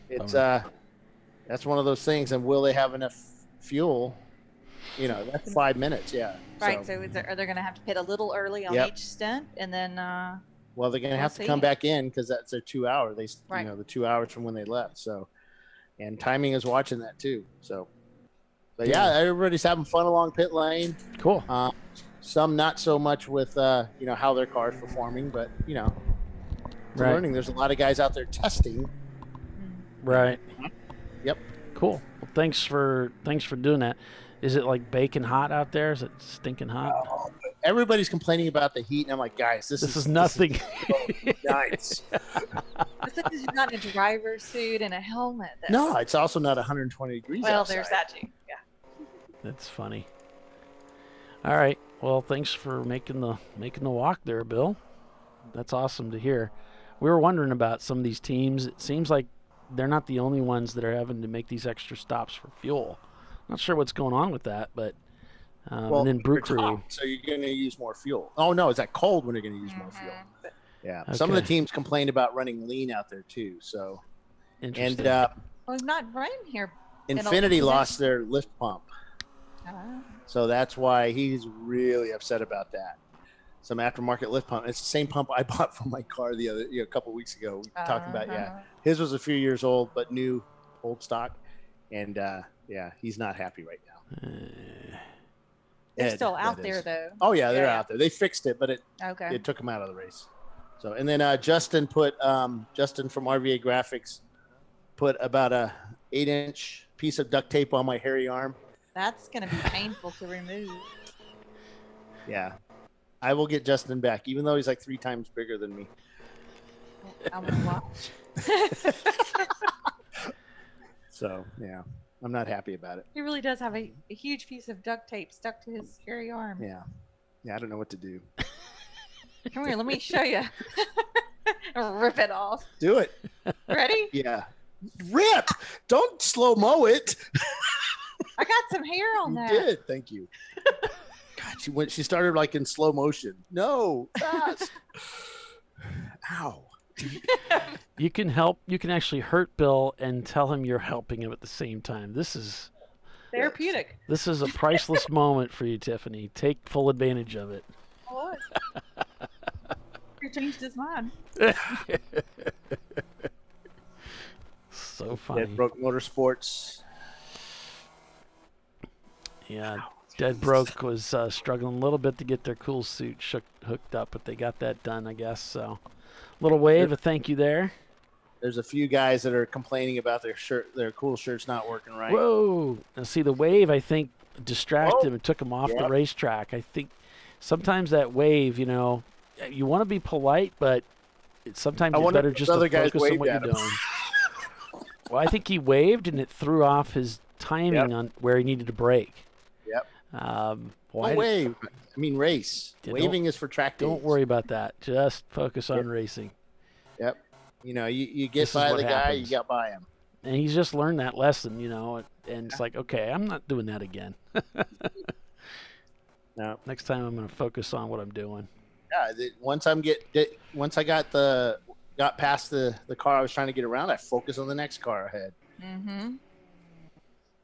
It's that's one of those things. And will they have enough fuel? That's 5 minutes. Yeah. Right. So are they going to have to pit a little early on each stint, and then? Well, they're going to have to come back in because that's their 2 hour. The 2 hours from when they left. So, and timing is watching that too. So, but yeah, everybody's having fun along pit lane. Cool. Some not so much with how their car's performing, but learning. There's a lot of guys out there testing. Right. Yep. Cool. Well, thanks for doing that. Is it like baking hot out there? Is it stinking hot? Everybody's complaining about the heat, and I'm like, guys, this is nothing. Nice. It's like you're not in a driver's suit and a helmet. No, it's also not 120 degrees. Well, outside. There's that too. Yeah. That's funny. All right. Well, thanks for making the walk there, Bill. That's awesome to hear. We were wondering about some of these teams. It seems like they're not the only ones that are having to make these extra stops for fuel. Not sure what's going on with that, but and then Brew Crew. So you're going to use more fuel. Oh no, is that cold when you're going to use more fuel? Yeah. Okay. Some of the teams complained about running lean out there too. So, interesting. And well, not right here. Infinity lost their lift pump, so that's why he's really upset about that. Some aftermarket lift pump. It's the same pump I bought for my car a couple of weeks ago. We talked about his was a few years old, but new, old stock, and he's not happy right now. They're still out there though. Oh yeah, they're out there. They fixed it, but it took them out of the race. So and then Justin from RVA Graphics put about a 8-inch piece of duct tape on my hairy arm. That's going to be painful to remove. Yeah. I will get Justin back, even though he's like 3 times bigger than me. I'm going to watch. So yeah, I'm not happy about it. He really does have a huge piece of duct tape stuck to his hairy arm. Yeah, I don't know what to do. Come here, let me show you. Rip it off. Do it. Ready? Yeah. Rip! Don't slow-mo it. I got some hair on You that. did. Thank you. God, she started like in slow motion. No, fast. Ow. You can help. You can actually hurt Bill and tell him you're helping him at the same time. This is therapeutic. This is a priceless moment for you, Tiffany. Take full advantage of it. What? He changed his mind. So funny. Dead Broke Motorsports. Yeah, Dead Broke was struggling a little bit to get their cool suit hooked up, but they got that done, I guess. So, little wave of thank you there. There's a few guys that are complaining about their cool shirts not working right. Whoa! Now see, the wave I think distracted him and took him off the racetrack. I think sometimes that wave, you know, you want to be polite, but sometimes it's better just to focus on what you're doing. Well, I think he waved and it threw off his timing on where he needed to brake. Yep. Wave. I mean race. Waving is for track days. Don't worry about that. Just focus on racing. Yep. You know, you get by the guy, you got by him. And he's just learned that lesson, you know, and it's like, okay, I'm not doing that again. No. Next time I'm going to focus on what I'm doing. Yeah, once I got past the car I was trying to get around, I focus on the next car ahead. Mm-hmm.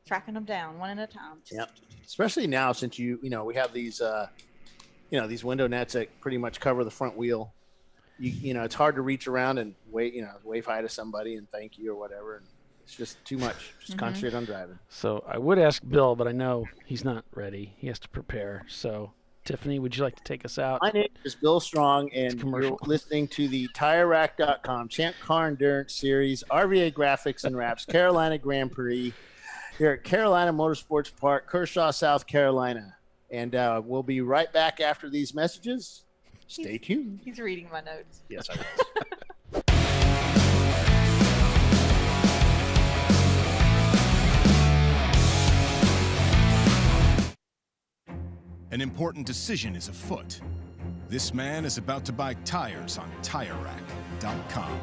Tracking them down one at a time. Yep. Especially now since we have these these window nets that pretty much cover the front wheel. You know, it's hard to reach around and wave hi to somebody and thank you or whatever. And it's just too much. Just concentrate on driving. So I would ask Bill, but I know he's not ready. He has to prepare. So Tiffany, would you like to take us out? My name is Bill Strong, and you're listening to the TireRack.com Champ Car Endurance Series, RVA Graphics and Wraps, Carolina Grand Prix, here at Carolina Motorsports Park, Kershaw, South Carolina. And we'll be right back after these messages. Stay tuned. He's reading my notes. Yes, I was. An important decision is afoot. This man is about to buy tires on TireRack.com.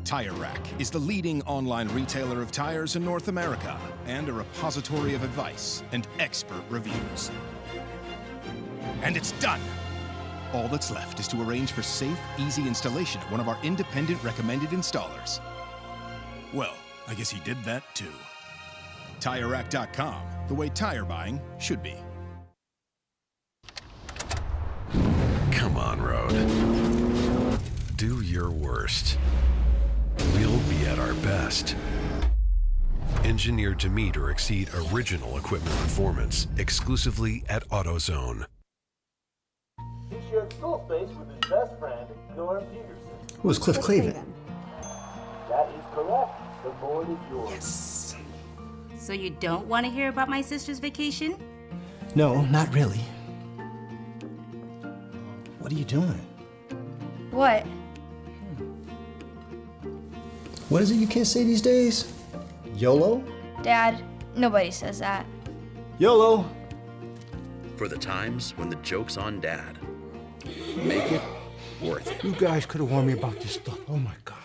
Tire Rack is the leading online retailer of tires in North America and a repository of advice and expert reviews. And it's done! All that's left is to arrange for safe, easy installation at one of our independent recommended installers. Well, I guess he did that too. TireRack.com, the way tire buying should be. Come on, Road. Do your worst. We'll be at our best. Engineered to meet or exceed original equipment performance exclusively at AutoZone. He shared school space with his best friend, Norm Peterson. Who was Cliff Clavin? That is correct. The board is yours. Yes. So you don't want to hear about my sister's vacation? No, not really. What are you doing? What? What is it you kids say these days? YOLO? Dad, nobody says that. YOLO! For the times when the joke's on Dad. Make it worth it. You guys could have warned me about this stuff. Oh my God.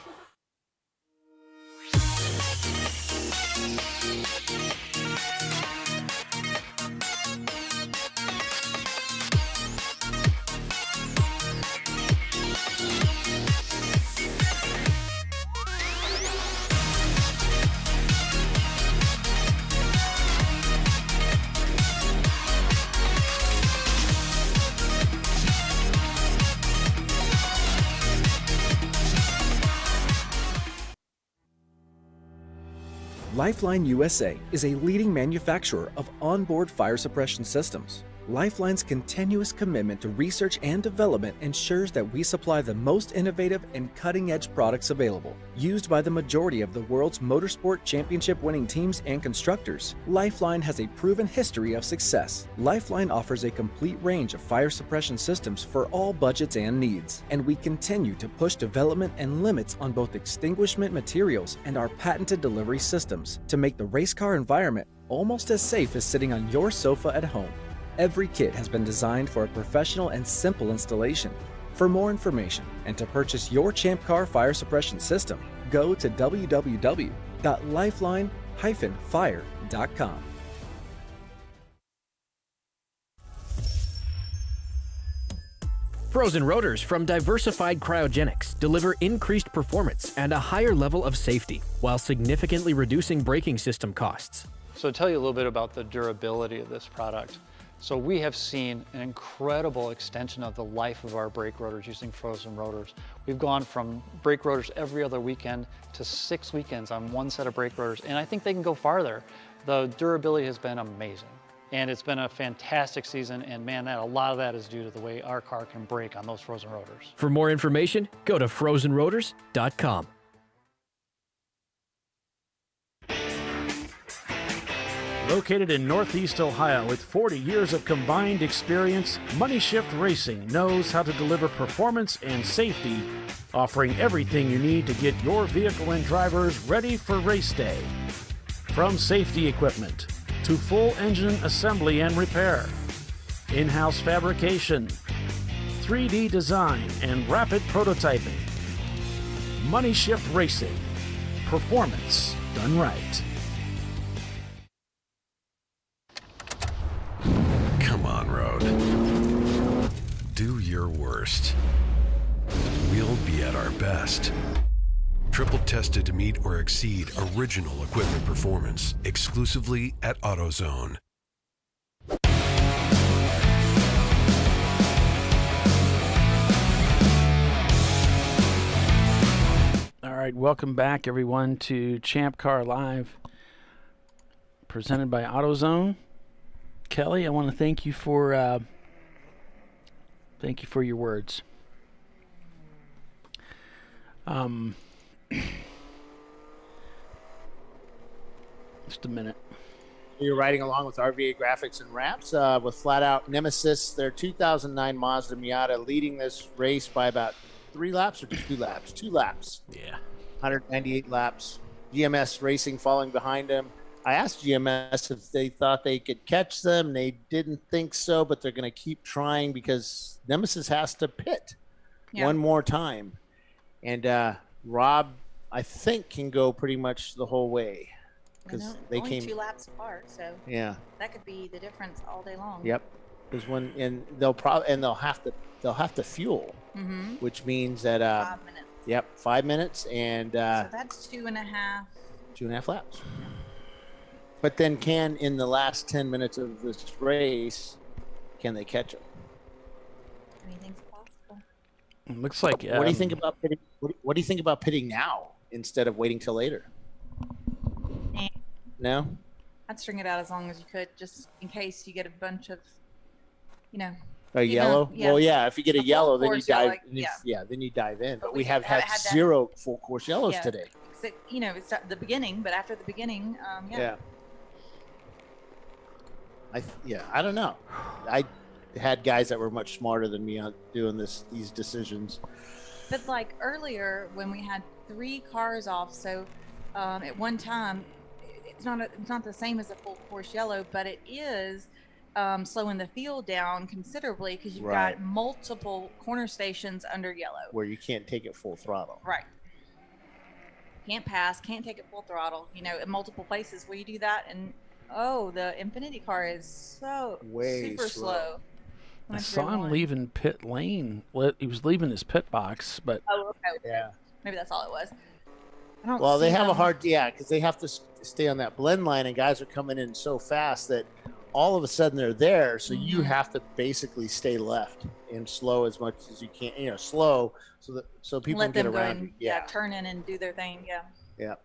Lifeline USA is a leading manufacturer of onboard fire suppression systems. Lifeline's continuous commitment to research and development ensures that we supply the most innovative and cutting-edge products available. Used by the majority of the world's motorsport championship-winning teams and constructors, Lifeline has a proven history of success. Lifeline offers a complete range of fire suppression systems for all budgets and needs, and we continue to push development and limits on both extinguishment materials and our patented delivery systems to make the race car environment almost as safe as sitting on your sofa at home. Every kit has been designed for a professional and simple installation. For more information and to purchase your ChampCar fire suppression system, go to www.lifeline-fire.com. Frozen rotors from Diversified Cryogenics deliver increased performance and a higher level of safety, while significantly reducing braking system costs. So to tell you a little bit about the durability of this product. So we have seen an incredible extension of the life of our brake rotors using frozen rotors. We've gone from brake rotors every other weekend to 6 weekends on one set of brake rotors, and I think they can go farther. The durability has been amazing, and it's been a fantastic season, and man, a lot of that is due to the way our car can brake on those frozen rotors. For more information, go to frozenrotors.com. Located in Northeast Ohio with 40 years of combined experience, Money Shift Racing knows how to deliver performance and safety, offering everything you need to get your vehicle and drivers ready for race day. From safety equipment to full engine assembly and repair, in-house fabrication, 3D design, and rapid prototyping. Money Shift Racing. Performance done right. Come on, Road. Do your worst. We'll be at our best. Triple tested to meet or exceed original equipment performance exclusively at AutoZone. All right, welcome back, everyone, to ChampCar.Live, presented by AutoZone. Kelly, I want to thank you for your words. Just a minute. You're riding along with RVA Graphics and Wraps with Flat Out Nemesis, their 2009 Mazda Miata, leading this race by about 3 laps or 2 laps? 2 laps. Yeah. 198 laps. GMS Racing following behind him. I asked GMS if they thought they could catch them. They didn't think so, but they're going to keep trying because Nemesis has to pit one more time. And Rob, I think, can go pretty much the whole way because they only came 2 laps apart, so that could be the difference all day long. Yep. Because they'll have to fuel, which means that 5 minutes. Yep, 5 minutes, and so that's 2.5. 2.5 laps. But then in the last 10 minutes of this race, can they catch him? Anything's possible. It looks like. What do you think about pitting? What do you think about pitting now instead of waiting till later? No. I'd string it out as long as you could, just in case you get a bunch of, A yellow? Well, yeah. If you get a yellow, then you dive. Like, then you dive in. But we have had 0 full course yellows today. So, it's at the beginning, but after the beginning, Yeah. I don't know. I had guys that were much smarter than me on doing these decisions. But like earlier when we had 3 cars off, so at one time, it's not the same as a full course yellow, but it is slowing the field down considerably because you've got multiple corner stations under yellow where you can't take it full throttle. Right. Can't pass, can't take it full throttle. In multiple places where you do that, and the Infiniti car is super slow. I saw him leaving pit lane. He was leaving his pit box, but maybe that's all it was. Well, they have a hard because they have to stay on that blend line, and guys are coming in so fast that all of a sudden they're there. So you have to basically stay left and slow as much as you can. Slow so people let can them get around. Go and, turn in and do their thing. Yeah.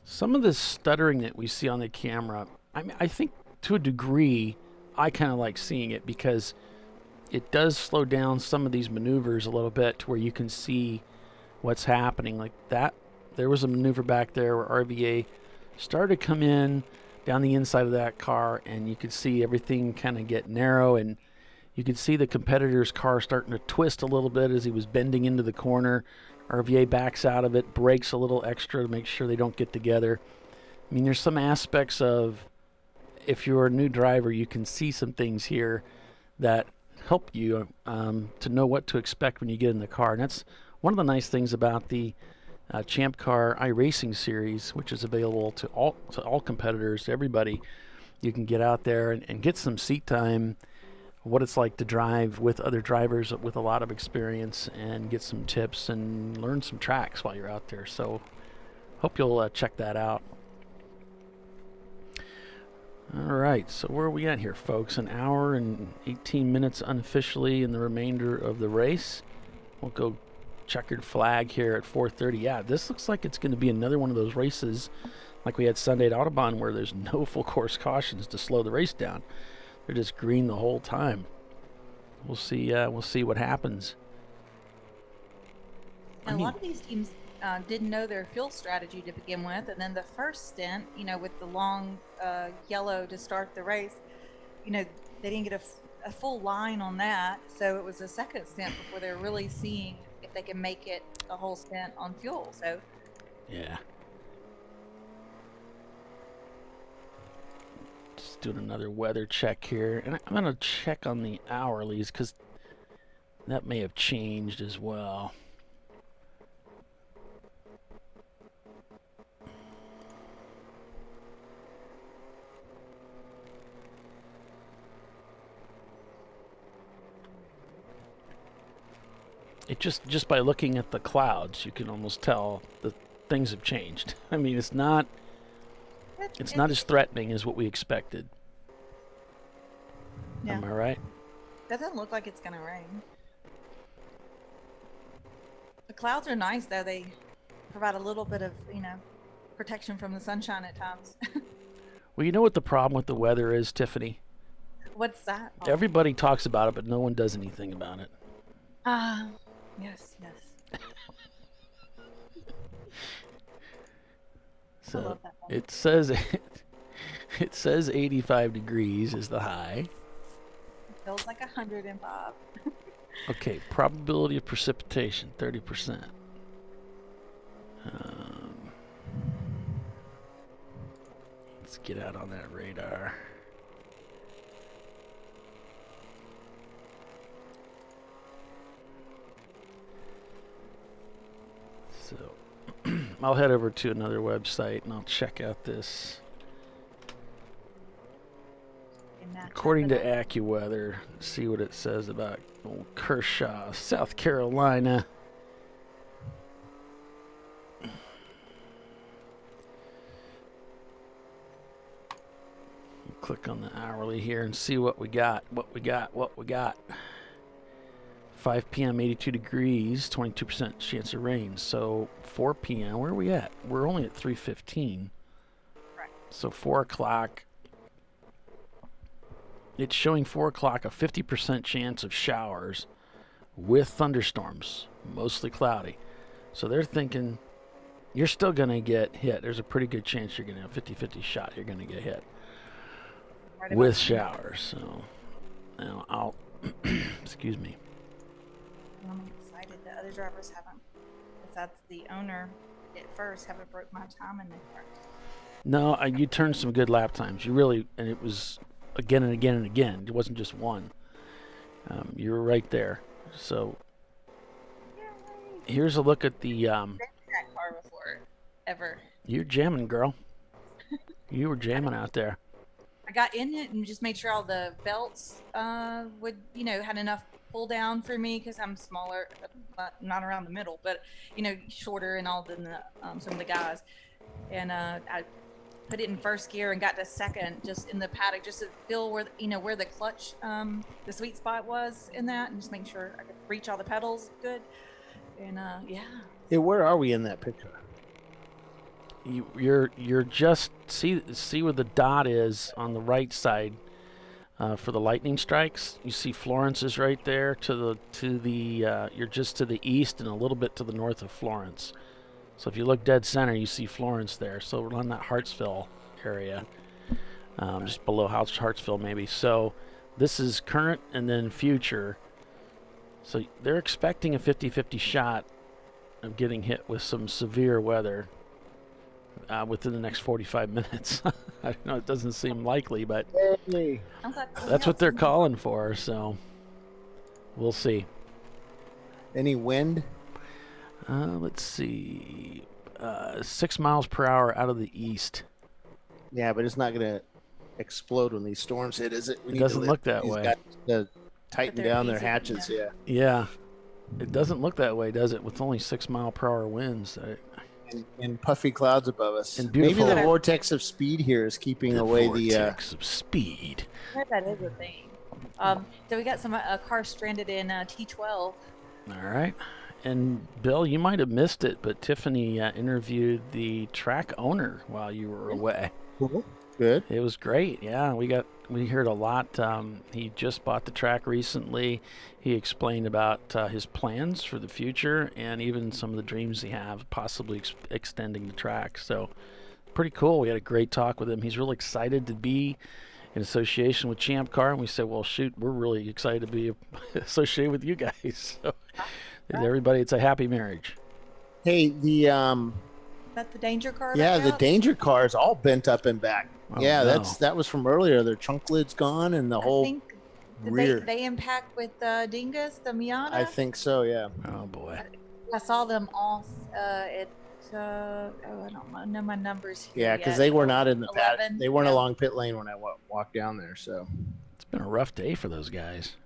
Some of the stuttering that we see on the camera, I mean, I think to a degree, I kind of like seeing it because it does slow down some of these maneuvers a little bit to where you can see what's happening. Like that, there was a maneuver back there where RVA started to come in down the inside of that car, and you could see everything kind of get narrow, and you could see the competitor's car starting to twist a little bit as he was bending into the corner. RVA backs out of it, brakes a little extra to make sure they don't get together. I mean, there's some aspects of, if you're a new driver, you can see some things here that help you to know what to expect when you get in the car. And that's one of the nice things about the Champ Car iRacing series, which is available to all competitors, to everybody. You can get out there and get some seat time, what it's like to drive with other drivers with a lot of experience, and get some tips and learn some tracks while you're out there. So hope you'll check that out. All right, so where are we at here, folks? An hour and 18 minutes unofficially in the remainder of the race. We'll go checkered flag here at 4:30. Yeah, this looks like it's going to be another one of those races like we had Sunday at Autobahn, where there's no full course cautions to slow the race down. They're just green the whole time. We'll see what happens. A lot of these teams didn't know their fuel strategy to begin with, and then the first stint, with the long yellow to start the race, they didn't get a full line on that, so it was the second stint before they were really seeing if they can make it the whole stint on fuel. So yeah, just doing another weather check here, and I'm gonna check on the hourlies because that may have changed as well. It just by looking at the clouds, you can almost tell that things have changed. I mean, it's not as threatening as what we expected. Yeah. Am I right? That doesn't look like it's gonna rain. The clouds are nice though. They provide a little bit of, protection from the sunshine at times. Well, you know what the problem with the weather is, Tiffany? What's that? Everybody talks about it, but no one does anything about it. Yes. So it says 85 degrees is the high. It feels like 105. Okay, probability of precipitation 30%. Let's get out on that radar. So I'll head over to another website and I'll check out this. According to AccuWeather, see what it says about old Kershaw, South Carolina. Click on the hourly here and see what we got. 5 p.m. 82 degrees, 22% chance of rain. So 4 p.m. where are we at? We're only at 3:15. Right. So 4 o'clock. It's showing 4 o'clock a 50% chance of showers with thunderstorms, mostly cloudy. So they're thinking you're still going to get hit. There's a pretty good chance you're going to have 50-50 shot you're going to get hit with showers. So now I'll excuse me. I'm excited that other drivers haven't, besides the owner at first, haven't broke my time in the car. No, you turned some good lap times. You really, and it was again and again and again. It wasn't just one. You were right there. So here's a look at the. I've been in that car before, ever. You're jamming, girl. You were jamming out there. I got in it and just made sure all the belts would, had enough pull down for me because I'm smaller, not around the middle, but shorter and all than some of the guys. And I put it in first gear and got to second, just in the paddock, just to feel where where the clutch, the sweet spot was in that, and just make sure I could reach all the pedals good. And yeah. Where are we in that picture? you're just see where the dot is on the right side for the lightning strikes. You see Florence is right there to the you're just to the east and a little bit to the north of Florence. So if you look dead center, you see Florence there. So we're on that Hartsville area, just below Hartsville maybe. So this is current and then future. So they're expecting a 50-50 shot of getting hit with some severe weather within the next 45 minutes. I know it doesn't seem likely, but that's what they're calling for. So we'll see. Any wind? Let's see. 6 miles per hour out of the east. Yeah, but it's not going to explode when these storms hit, is it? It doesn't look that way. Got to tighten down their hatches, Yeah. It doesn't look that way, does it? With only 6 mile per hour winds. And puffy clouds above us. And maybe the vortex of speed here is keeping away the vortex of speed. I heard that is a thing. So we got some cars stranded in T12. All right. And Bill, you might have missed it, but Tiffany interviewed the track owner while you were away. Cool. Good. It was great. Yeah, we heard a lot. He just bought the track recently. He explained about his plans for the future and even some of the dreams he has, possibly extending the track. So pretty cool. We had a great talk with him. He's really excited to be in association with Champ Car, and we said, well, shoot, we're really excited to be associated with you guys. So everybody, it's a happy marriage. Hey, the That's the danger car. yeah, the danger car is all bent up and back. Oh, yeah, no. that was from earlier. Their trunk lid's gone and the whole Did rear. they impact with Dingus, the Miata? I think so. Yeah. Oh boy. I saw them all at I don't know my numbers here. Yeah, because yet. they were not in the pad. 11, They weren't yeah. along pit lane when I walked down there. So It's been a rough day for those guys.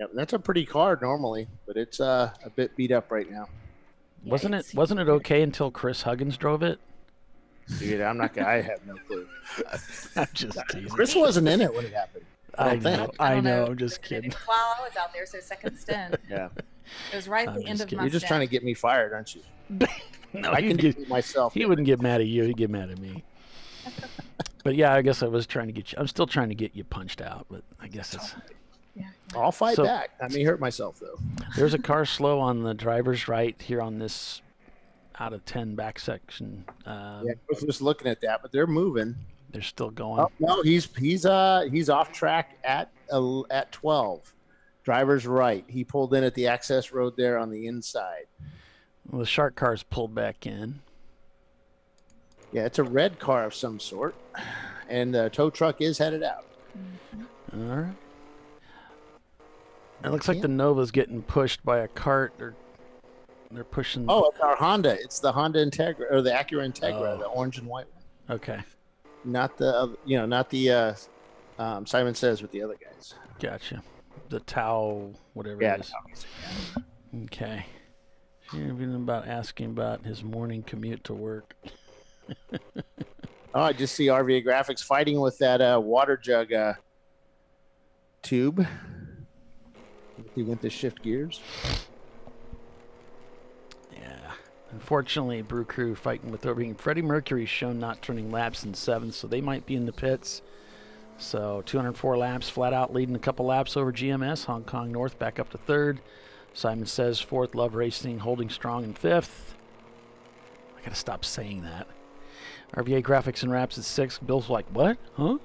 yep, that's a pretty car normally, but it's a bit beat up right now. Wasn't it okay until Chris Huggins drove it? Dude, I'm not gonna. I have no clue. I'm just teasing. Chris wasn't in it when it happened. I don't know. think. I know. I'm just kidding. While I was out there, so second stint. Yeah. It was right at I'm the end just of kidding. my You're just stint. trying to get me fired, aren't you? No, I can he'd do it myself. He wouldn't get mad at you. He'd get mad at me. But yeah, I guess I was trying to get you. I'm still trying to get you punched out, but I guess it's. I'll fight So- back. I may hurt myself though. There's a car slow on the driver's right here on this out of 10 back section. Yeah, I was just looking at that, but they're moving. They're still going. Oh, no, he's off track at 12. Driver's right. He pulled in at the access road there on the inside. Well, the shark car's pulled back in. Yeah, it's a red car of some sort, and the tow truck is headed out. All right. It looks like the Nova's getting pushed by a cart, or they're pushing. Oh, it's our Honda. It's the Honda Integra or the Acura Integra, Oh. the orange and white one. Okay. Not the not the Simon Says with the other guys. Gotcha. The Tau, whatever Yeah, it is. Okay. Even about asking about his morning commute to work. Oh, I just see RVA Graphics fighting with that water jug tube. He went to shift gears. Yeah. Unfortunately, Brew Crew fighting with overheating. Freddie Mercury's shown not turning laps in 7th, so they might be in the pits. So 204 laps flat out, leading a couple laps over GMS. Hong Kong North back up to 3rd. Simon Says 4th. Love Racing holding strong in 5th. I gotta stop saying that. RVA Graphics and Wraps at 6th. Bill's like, what? Huh?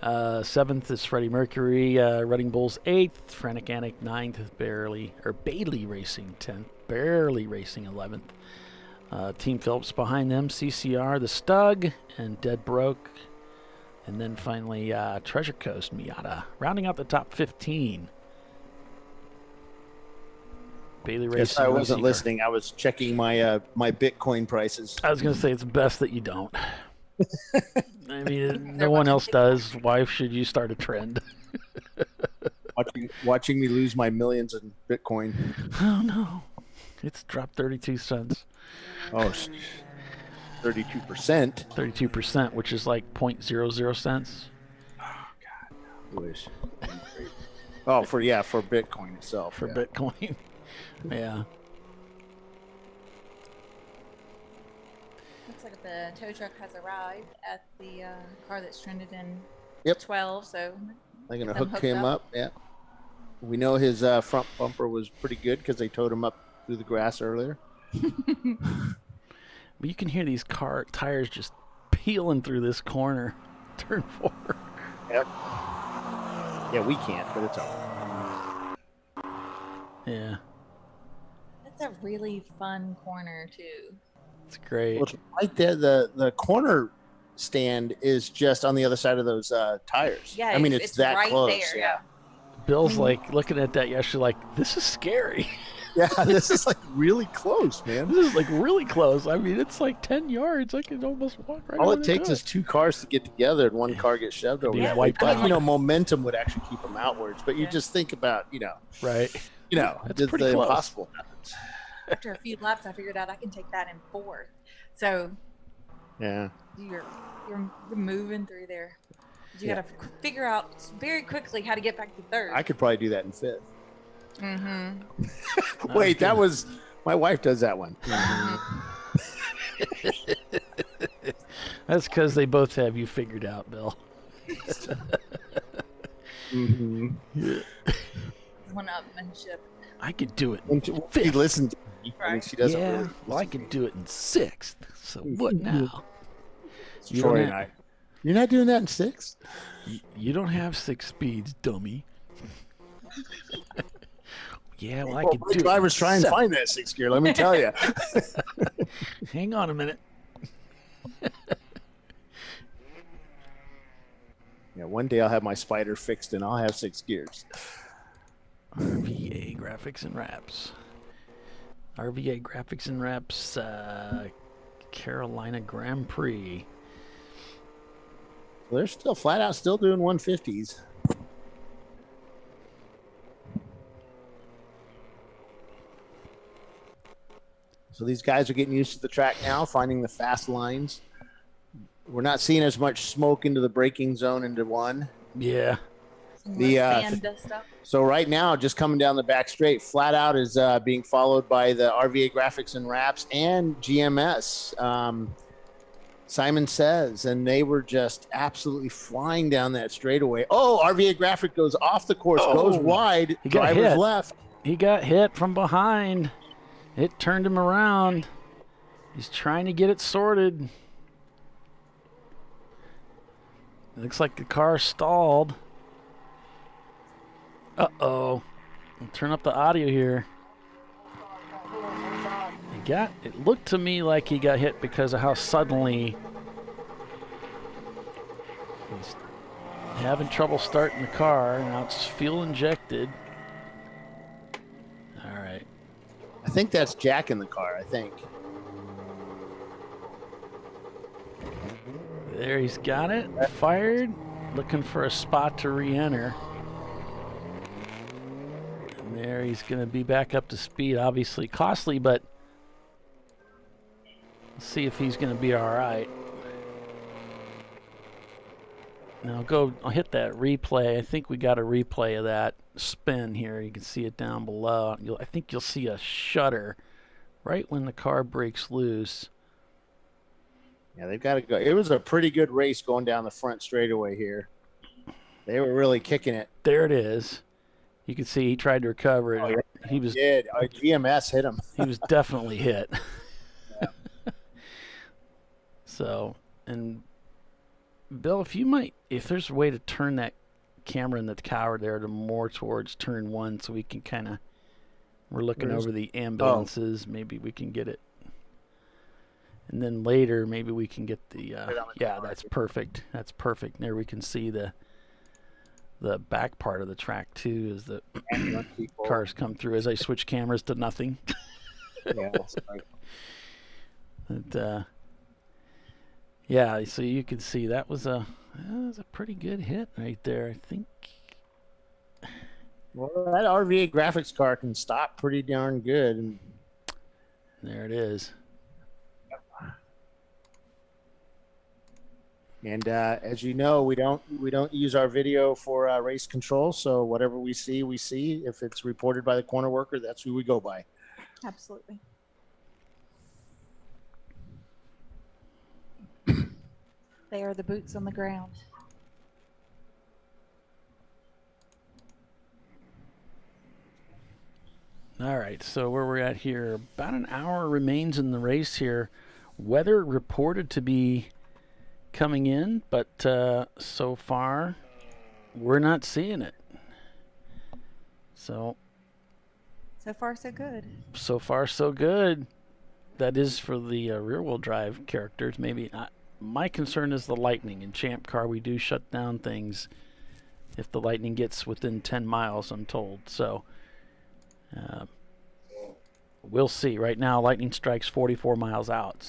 7th is Freddie Mercury. Reading Bulls 8th. Frantic Annick 9th. Bailey Racing 10th. Barely Racing 11th. Team Phillips behind them. CCR, The Stug, and Dead Broke. And then finally, Treasure Coast Miata, rounding out the top 15. Bailey Racing. Yes, I wasn't Lucy listening. I was checking my my Bitcoin prices. I was going to say it's best that you don't. I mean, no one else does. Why should you start a trend? watching me lose my millions in Bitcoin. Oh no, it's dropped 32 cents. Oh, 32%. 32%, which is like 0.00 cents. Wish. Oh, for Bitcoin itself. For Bitcoin. Yeah. Looks like the tow truck has arrived at the car that's trended in Yep. 12. So They're going to get them hook hooked him up. Yeah. We know his front bumper was pretty good because they towed him up through the grass earlier. But you can hear these car tires just peeling through this corner. Turn 4. Yep. Yeah, we can't, but it's all right. Yeah. That's a really fun corner too. It's great. Well, it's right there. The corner stand is just on the other side of those tires. Yeah, I mean, it's that right close. there. Yeah. Bill's like looking at that yesterday, like, this is scary. Yeah, this is like really close, man. This is like really close. I mean, it's like 10 yards. I can almost walk right All over it takes is 2 cars to get together and one car gets shoved over. be there. wiped But, out. momentum would actually keep them outwards. But you just think about, Right. That's That's pretty the close. impossible happens. After a few laps, I figured out I can take that in 4th. So Yeah. you're moving through there. You got to figure out very quickly how to get back to 3rd. I could probably do that in 5th. Mm-hmm. Wait, that was my wife does that one. That's because they both have you figured out, Bill. Mm-hmm. Yeah. One-upmanship. I could do it. And she listened to me. I mean, she doesn't Yeah, really. well, I could do it in 6th. So what now? You Troy don't and have- I. You're not doing that in 6th? You don't have 6 speeds, dummy. Yeah, well, I Well, could my do it. drivers try and 7th. find that 6th gear. Let me tell you. Hang on a minute. Yeah, one day I'll have my Spider fixed and I'll have 6 gears. RVA graphics and wraps. RVA graphics and wraps. Carolina Grand Prix. Well, they're still flat out still doing 150s. So these guys are getting used to the track now, finding the fast lines. We're not seeing as much smoke into the braking zone into 1. Yeah. Sand dust up. So right now, just coming down the back straight, flat out is being followed by the RVA graphics and wraps and GMS. Simon Says, and they were just absolutely flying down that straightaway. Oh, RVA graphic goes off the course, goes wide, He got driver's hit. left. He got hit from behind. It turned him around. He's trying to get it sorted. It looks like the car stalled. Uh-oh. I'll turn up the audio here. It looked to me like he got hit because of how suddenly he's having trouble starting the car. Now it's fuel injected. All right. I think that's Jack in the car, I think. There, he's got it. Fired. Looking for a spot to re-enter. And there, he's going to be back up to speed. Obviously costly, but let's see if he's going to be all right. Now I'll hit that replay. I think we got a replay of that spin here. You can see it down below. I think you'll see a shudder right when the car breaks loose. Yeah, they've got to go. It was a pretty good race going down the front straightaway here. They were really kicking it. There it is. You can see he tried to recover it. Oh, yeah. He was did. GMS hit him. He was definitely hit. So, and Bill, if there's a way to turn that camera in the tower there to more towards turn 1 so we can we're looking over the ambulances, maybe we can get it. And then later, maybe we can get the, that's perfect. That's perfect. There we can see the back part of the track too as the cars come through as I switch cameras to nothing. Yeah. And, yeah, so you can see that was a pretty good hit right there, I think. Well, that RVA graphics car can stop pretty darn good. And there it is. And as you know, we don't use our video for race control. So whatever we see, we see. If it's reported by the corner worker, that's who we go by. Absolutely. They are the boots on the ground. All right, so where we're at here, about an hour remains in the race here. Weather reported to be coming in, but so far we're not seeing it. So far, so good. So far, so good. That is for the rear-wheel drive characters. Maybe not. My concern is the lightning. In Champ Car, we do shut down things if the lightning gets within 10 miles, I'm told. So we'll see. Right now, lightning strikes 44 miles out.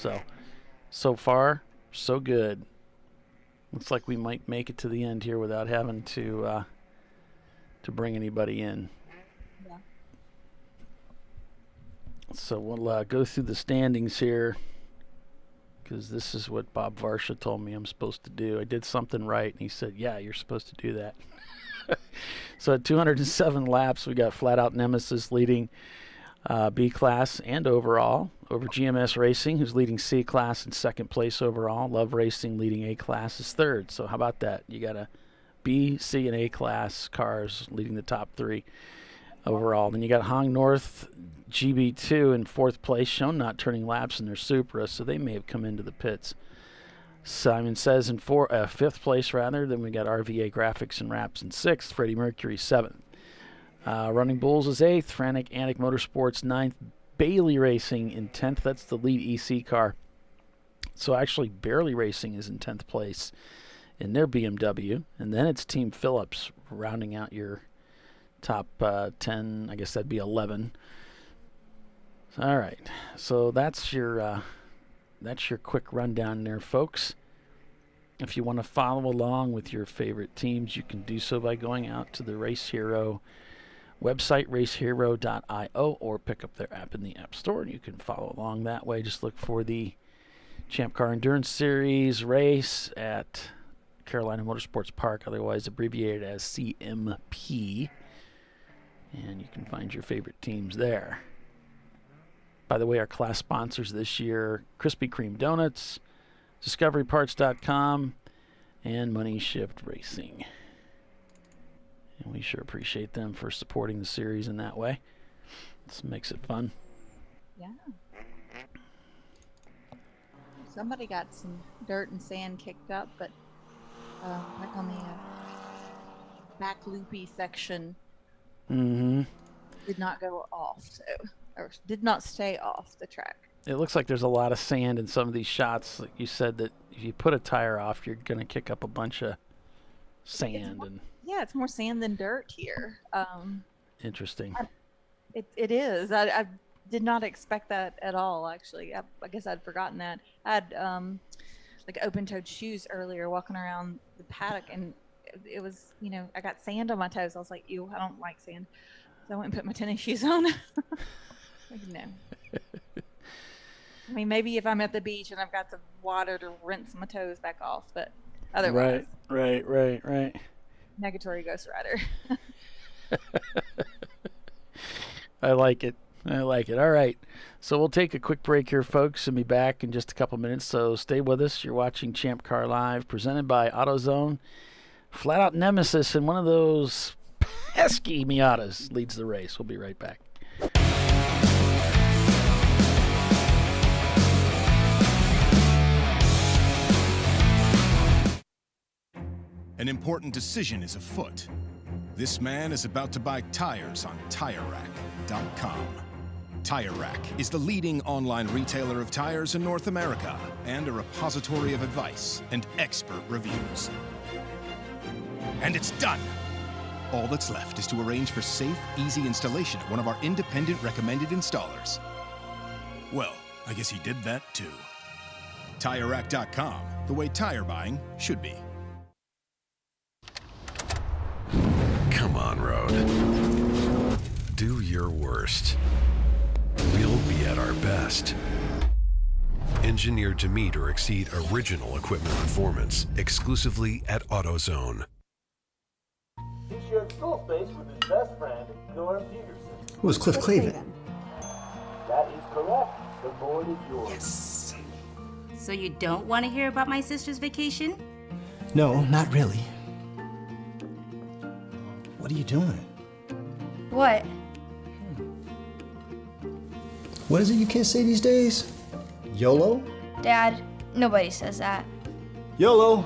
So far, so good. Looks like we might make it to the end here without having to bring anybody in. Yeah. So we'll go through the standings here, because this is what Bob Varsha told me I'm supposed to do. I did something right, and he said, yeah, you're supposed to do that. So at 207 laps, we got Flat Out Nemesis leading B class and overall over GMS Racing, who's leading C class in second place overall. Love Racing leading A class is third. So how about that? You got a B, C, and A class cars leading the top three overall. Then you got Hong North GB2 in fourth place, shown not turning laps in their Supra, so they may have come into the pits. Simon Says in fifth place, rather. Then we got RVA Graphics and Wraps in sixth. Freddie Mercury seventh. Running Bulls is eighth. Frantic Antic Motorsports ninth. Bailey Racing in 10th. That's the lead EC car. So actually, Barely Racing is in 10th place in their BMW. And then it's Team Phillips rounding out your top 10. I guess that'd be 11. All right. So that's your quick rundown there, folks. If you want to follow along with your favorite teams, you can do so by going out to the Race Hero website, racehero.io, or pick up their app in the App Store, and you can follow along that way. Just look for the Champ Car Endurance Series race at Carolina Motorsports Park, otherwise abbreviated as CMP, and you can find your favorite teams there. By the way, our class sponsors this year, Krispy Kreme Donuts, DiscoveryParts.com, and Money Shift Racing. And we sure appreciate them for supporting the series in that way. This makes it fun. Yeah. Somebody got some dirt and sand kicked up, but like on the back loopy section, did not go off, or did not stay off the track. It looks like there's a lot of sand in some of these shots. Like you said, that if you put a tire off, you're going to kick up a bunch of sand. Yeah, it's more sand than dirt here. Interesting. It is. I did not expect that at all, actually. I guess I'd forgotten that. I had like open-toed shoes earlier walking around the paddock, and it was, I got sand on my toes. I was like, ew, I don't like sand. So I went and put my tennis shoes on. No. I mean, maybe if I'm at the beach and I've got the water to rinse my toes back off, but otherwise. Right. Negatory Ghost Rider. I like it. All right. So we'll take a quick break here, folks, and be back in just a couple minutes. So stay with us. You're watching Champ Car Live, presented by AutoZone. Flat Out Nemesis and one of those pesky Miatas leads the race. We'll be right back. An important decision is afoot. This man is about to buy tires on TireRack.com. Tire Rack is the leading online retailer of tires in North America and a repository of advice and expert reviews. And it's done! All that's left is to arrange for safe, easy installation at one of our independent recommended installers. Well, I guess he did that too. TireRack.com, the way tire buying should be. Come on, Road. Do your worst. We'll be at our best. Engineered to meet or exceed original equipment performance exclusively at AutoZone. He shared school space with his best friend, Norm Peterson. Who was Cliff Clavin? That is correct. The board is yours. Yes. So you don't want to hear about my sister's vacation? No, not really. What are you doing? What? What is it you kids say these days? YOLO? Dad, nobody says that. YOLO!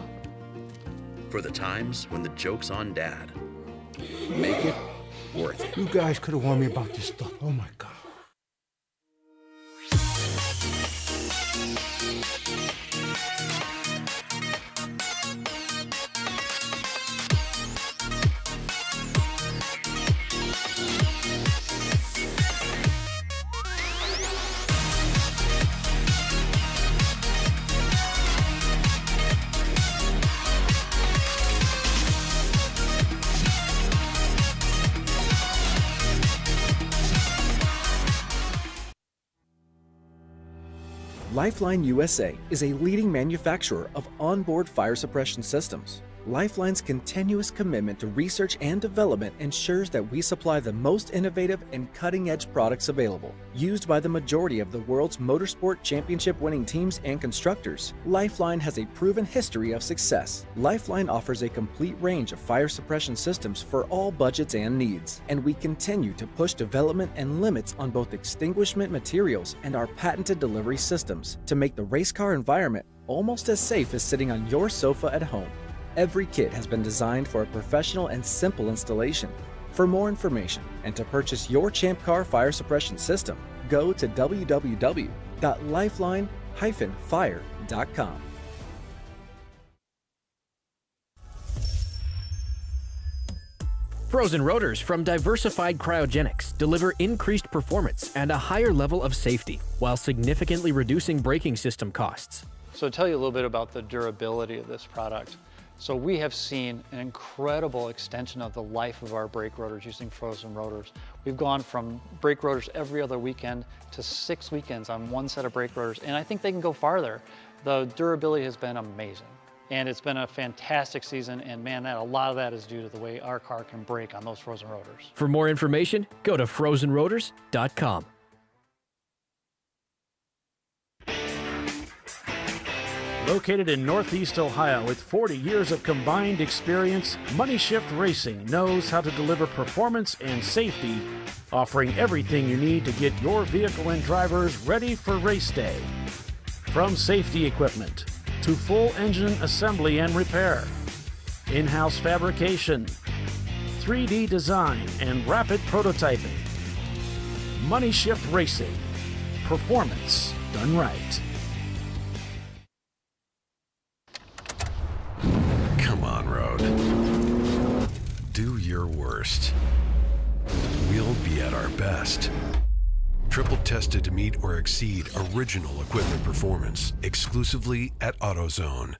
For the times when the joke's on Dad. Make it worth it. You guys could have warned me about this stuff. Oh my God. Lifeline USA is a leading manufacturer of onboard fire suppression systems. Lifeline's continuous commitment to research and development ensures that we supply the most innovative and cutting-edge products available. Used by the majority of the world's motorsport championship-winning teams and constructors, Lifeline has a proven history of success. Lifeline offers a complete range of fire suppression systems for all budgets and needs, and we continue to push development and limits on both extinguishment materials and our patented delivery systems to make the race car environment almost as safe as sitting on your sofa at home. Every kit has been designed for a professional and simple installation. For more information and to purchase your ChampCar fire suppression system, go to www.lifeline-fire.com. Frozen rotors from Diversified Cryogenics deliver increased performance and a higher level of safety while significantly reducing braking system costs. So to tell you a little bit about the durability of this product. So we have seen an incredible extension of the life of our brake rotors using frozen rotors. We've gone from brake rotors every other weekend to 6 weekends on one set of brake rotors, and I think they can go farther. The durability has been amazing, and it's been a fantastic season, and man, a lot of that is due to the way our car can brake on those frozen rotors. For more information, go to frozenrotors.com. Located in Northeast Ohio with 40 years of combined experience, Money Shift Racing knows how to deliver performance and safety, offering everything you need to get your vehicle and drivers ready for race day. From safety equipment to full engine assembly and repair, in-house fabrication, 3D design, and rapid prototyping. Money Shift Racing. Performance done right. Come on, Road. Do your worst. We'll be at our best. Triple tested to meet or exceed original equipment performance exclusively at AutoZone.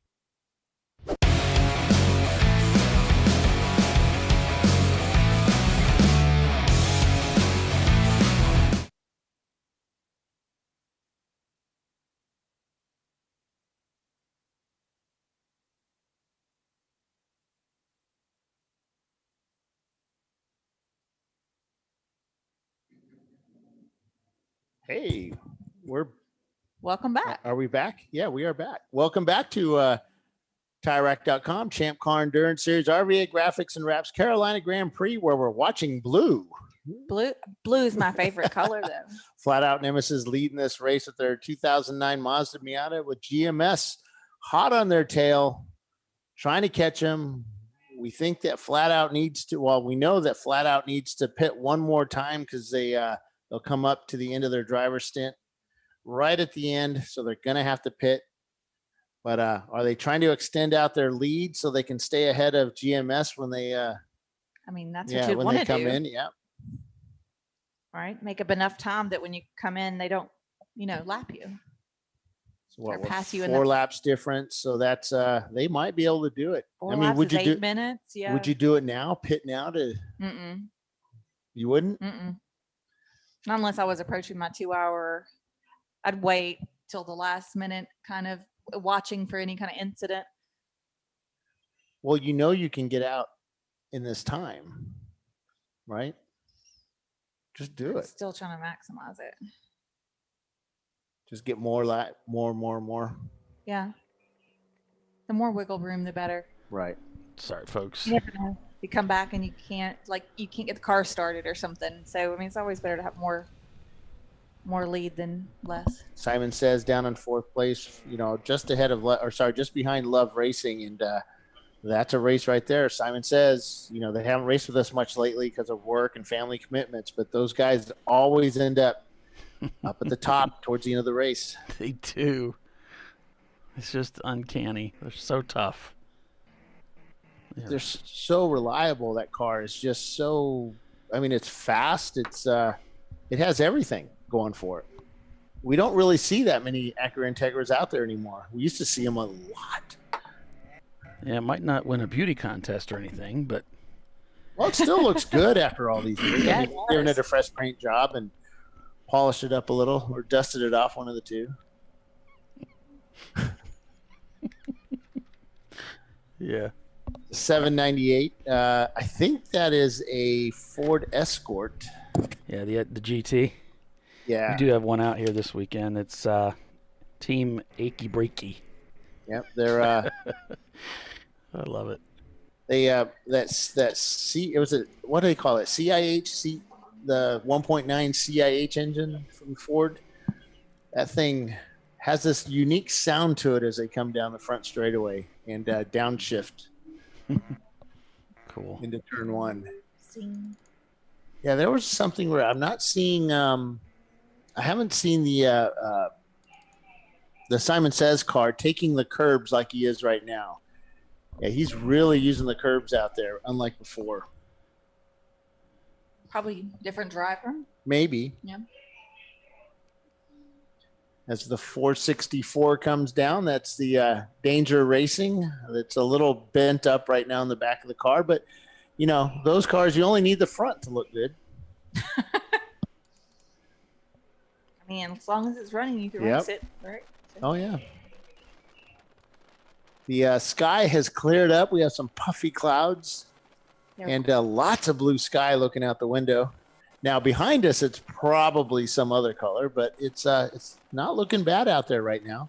Hey, welcome back. Are we back? Yeah, we are back. Welcome back to TireRack.com, Champ Car Endurance Series, RVA Graphics and Wraps, Carolina Grand Prix, where we're watching blue. Blue is my favorite color, though. Flat Out Nemesis leading this race with their 2009 Mazda Miata with GMS hot on their tail, trying to catch them. We think that Flat Out needs to, well, we know that Flat Out needs to pit one more time because they'll come up to the end of their driver stint right at the end. So they're going to have to pit. But are they trying to extend out their lead so they can stay ahead of GMS when they I mean, that's what you'd want to do. Come in, yeah. Right? Make up enough time that when you come in, they don't, lap you. So what, or pass you in 4 laps difference. So that's they might be able to do it. 4 laps would you do 8 minutes? Yeah. Would you do it now? Pit now to You wouldn't? Not unless I was approaching my 2-hour. I'd wait till the last minute, kind of watching for any kind of incident. Well, you can get out in this time, right? Just do it. Still trying to maximize it. Just get more. Yeah. The more wiggle room, the better. Right. Sorry, folks. You never know. You come back and you can't get the car started or something. So I mean, it's always better to have more lead than less. Simon Says down in 4th place, just ahead of, just behind Love Racing, and that's a race right there. Simon Says, they haven't raced with us much lately because of work and family commitments, but those guys always end up at the top towards the end of the race. They do. It's just uncanny. They're so tough. Yeah. They're so reliable. That car is just so. I mean, it's fast. It has everything going for it. We don't really see that many Acura Integras out there anymore. We used to see them a lot. Yeah, it might not win a beauty contest or anything, but well, it still looks good after all these years. Yeah, I mean, giving it a fresh paint job and polished it up a little, or dusted it off, one of the two. Yeah. 798. I think that is a Ford Escort. Yeah, the GT. Yeah. We do have one out here this weekend. It's Team Achy Breaky. Yep, they're. I love it. They what do they call it? CIH, the 1.9 CIH engine from Ford. That thing has this unique sound to it as they come down the front straightaway and downshift. Cool. Into turn 1. Yeah, there was something where I'm not seeing. I haven't seen the Simon Says car taking the curbs like he is right now. Yeah, he's really using the curbs out there, unlike before. Probably different driver. Maybe. Yeah. As the 464 comes down, that's the Danger Racing. It's a little bent up right now in the back of the car, but those cars, you only need the front to look good. I mean, as long as it's running, you can race it, right? So. Oh yeah. The sky has cleared up. We have some puffy clouds and lots of blue sky looking out the window. Now behind us, it's probably some other color, but it's not looking bad out there right now.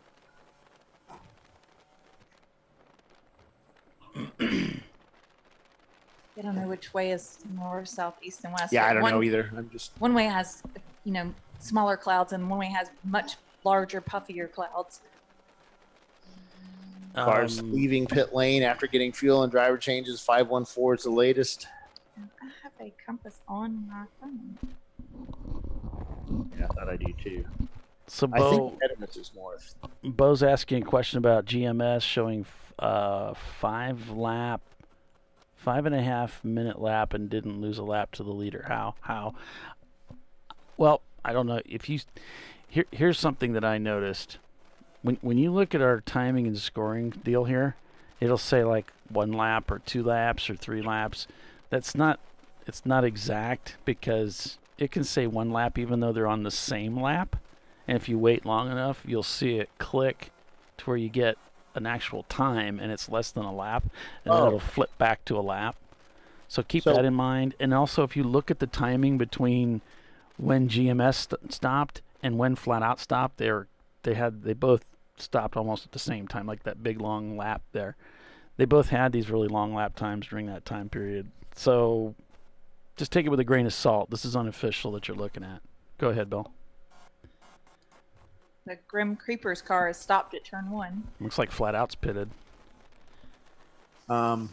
I don't know which way is north, south, east, and west. Yeah, I don't know either. One way has smaller clouds, and one way has much larger, puffier clouds. Cars leaving pit lane after getting fuel and driver changes. 514 is the latest. I have a compass on my phone. Yeah, I thought I do too. So I think Edimus is north. Bo's asking a question about GMS showing 5.5 minute lap and didn't lose a lap to the leader. How? Well, I don't know if you. Here's something that I noticed. When you look at our timing and scoring deal here, it'll say like 1 lap or 2 laps or 3 laps. It's not exact because it can say 1 lap even though they're on the same lap. And if you wait long enough, you'll see it click to where you get an actual time and it's less than a lap. And then it'll flip back to a lap. So keep that in mind. And also if you look at the timing between when GMS stopped and when Flat Out stopped, they both stopped almost at the same time, like that big long lap there. They both had these really long lap times during that time period. So just take it with a grain of salt. This is unofficial that you're looking at. Go ahead, Bill. The Grim Creeper's car is stopped at turn 1. Looks like Flat Out's pitted. Yeah,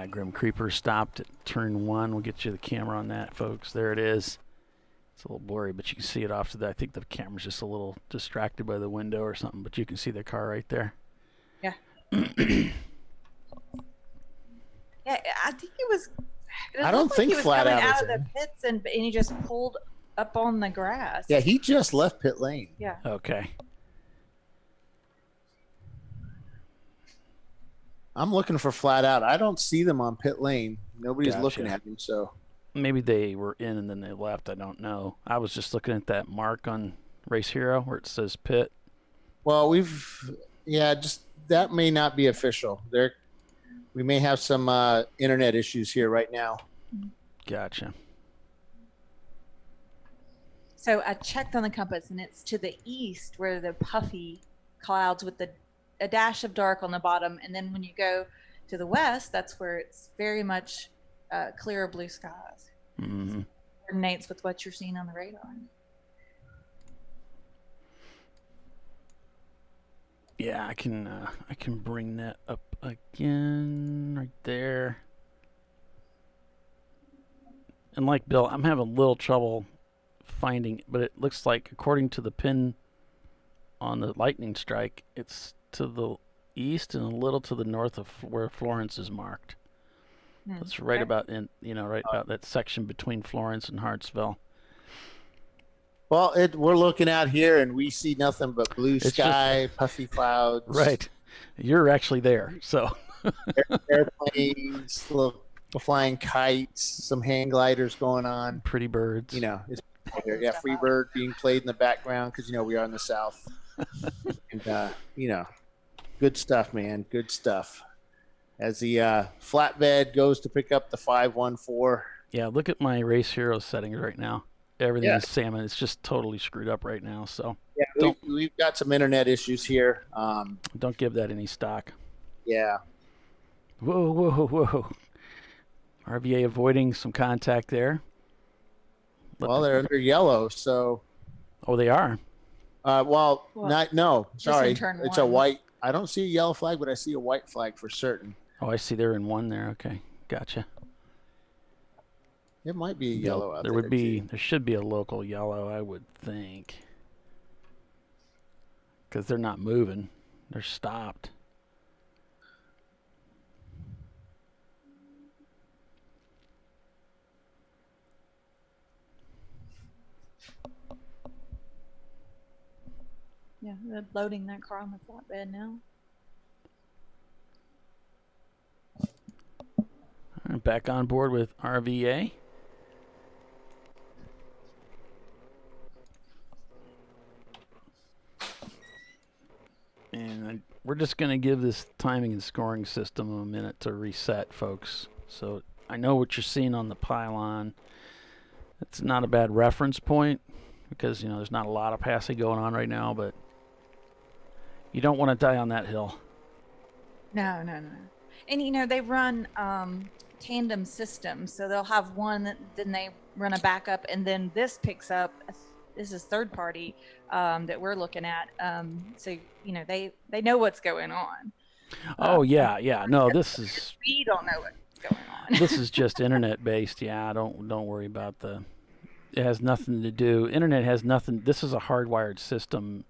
Grim Creeper stopped at turn 1. We'll get you the camera on that, folks. There it is. It's a little blurry, but you can see it off to the. I think the camera's just a little distracted by the window or something, but you can see the car right there. Yeah. Yeah, I think it was. I don't think he was Flat coming Out out is of the pits and he just pulled up on the grass. Yeah, he just left pit lane. Yeah. Okay. I'm looking for Flat Out. I don't see them on pit lane. Nobody's looking at them, so. Maybe they were in and then they left. I don't know. I was just looking at that mark on Race Hero where it says pit. Well, just that may not be official. We may have some internet issues here right now. Gotcha. So I checked on the compass, and it's to the east where the puffy clouds with a dash of dark on the bottom. And then when you go to the west, that's where it's very much clear blue skies. Mm-hmm. Coordinates with what you're seeing on the radar. Yeah, I can bring that up again right there. And like Bill, I'm having a little trouble finding, but it looks like according to the pin on the lightning strike, it's to the east and a little to the north of where Florence is marked. It's right about about that section between Florence and Hartsville. Well, we're looking out here and we see nothing but blue sky, puffy clouds. Right. You're actually there, so. Airplanes, little flying kites, some hang gliders going on. Pretty birds. It's yeah, free bird being played in the background because we are in the South. And good stuff, man. Good stuff. As the flatbed goes to pick up the 514. Yeah, look at my Race Hero settings right now. Everything is salmon. It's just totally screwed up right now. So yeah, we've got some internet issues here. Don't give that any stock. Yeah. Whoa. RVA avoiding some contact there. Well, they're under yellow, so. Oh, they are. Sorry. It's a one. white. I don't see a yellow flag, but I see a white flag for certain. Oh, I see. They're in one there. Okay, gotcha. It might be a yellow out there. There should be a local yellow, I would think, because they're not moving. They're stopped. Yeah, they're loading that car on the flatbed now. All right, back on board with RVA. And we're just going to give this timing and scoring system a minute to reset, folks. So I know what you're seeing on the pylon. It's not a bad reference point because, there's not a lot of passing going on right now, but you don't want to die on that hill. No. And, they run tandem systems. So they'll have one, then they run a backup, and then this picks up. This is third party that we're looking at. So, they know what's going on. Oh, yeah. No, this is... We don't know what's going on. This is just internet-based. Yeah, don't worry about it has nothing to do... Internet has nothing... This is a hardwired system,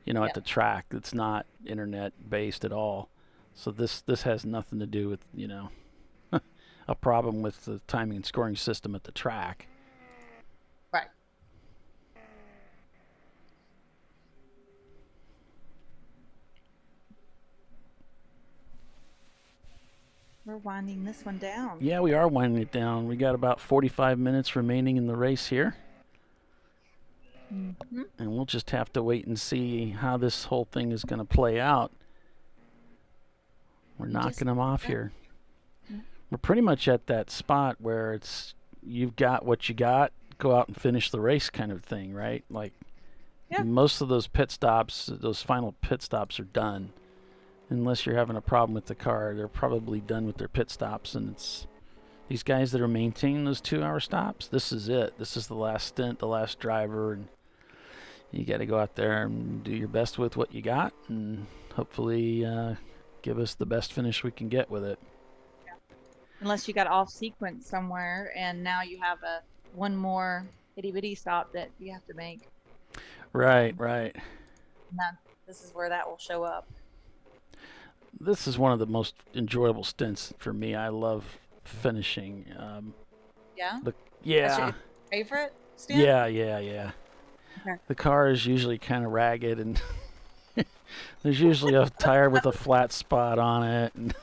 at the track. It's not internet-based at all. So this has nothing to do with, a problem with the timing and scoring system at the track. Right. We're winding this one down. Yeah, we are winding it down. We got about 45 minutes remaining in the race here. Mm-hmm. And we'll just have to wait and see how this whole thing is going to play out. We're knocking them off here. Yeah. We're pretty much at that spot where you've got what you got, go out and finish the race kind of thing, right? Like most of those pit stops, those final pit stops are done. Unless you're having a problem with the car, they're probably done with their pit stops. And it's these guys that are maintaining those 2-hour stops, this is it. This is the last stint, the last driver. And you got to go out there and do your best with what you got and hopefully give us the best finish we can get with it. Yeah. Unless you got off sequence somewhere and now you have one more itty-bitty stop that you have to make. Right. And this is where that will show up. This is one of the most enjoyable stints for me. I love finishing. Yeah? Yeah. That's your favorite stint? Yeah. Okay. The car is usually kind of ragged, and there's usually a tire with a flat spot on it. And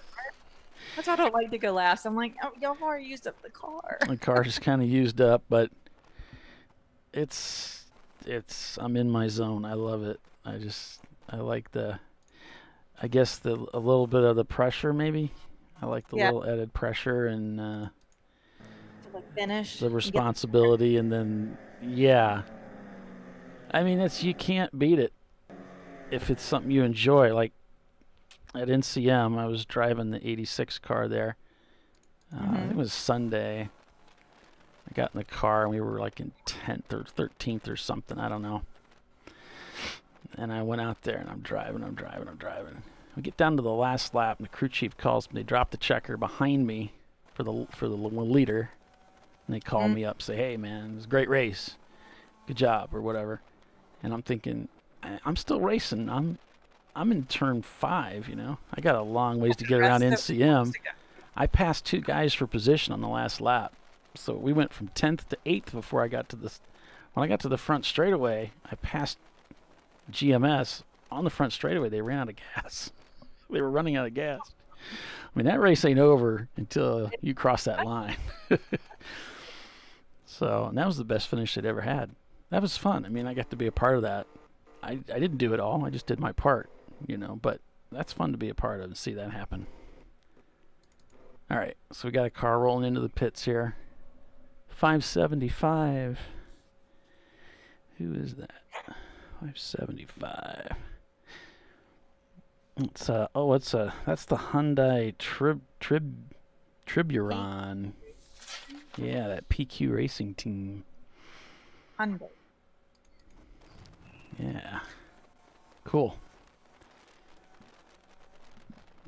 that's why I don't like to go last. I'm like, oh, y'all already used up the car. the car is kind of used up, but I'm in my zone. I love it. I like a little bit of the pressure, maybe. I like the little added pressure and to finish the responsibility, and then I mean, you can't beat it if it's something you enjoy. Like at NCM, I was driving the 86 car there. I think it was Sunday. I got in the car and we were like in 10th or 13th or something. I don't know. And I went out there and I'm driving. We get down to the last lap and the crew chief calls me. They drop the checker behind me for the leader. And they call me up, say, hey, man, it was a great race. Good job, or whatever. And I'm thinking, I'm still racing. I'm in turn 5, you know. I got a long ways to get around NCM. I passed 2 guys for position on the last lap. So we went from 10th to 8th before I got to this. When I got to the front straightaway, I passed GMS on the front straightaway. They ran out of gas. They were running out of gas. I mean, that race ain't over until you cross that line. So, and that was the best finish they'd ever had. That was fun. I mean, I got to be a part of that. I didn't do it all. I just did my part, you know, but that's fun to be a part of and see that happen. All right, so we got a car rolling into the pits here. 575. Who is that? 575. It's that's the Hyundai Triburon. Yeah, that PQ Racing team. Hyundai. Yeah. Cool.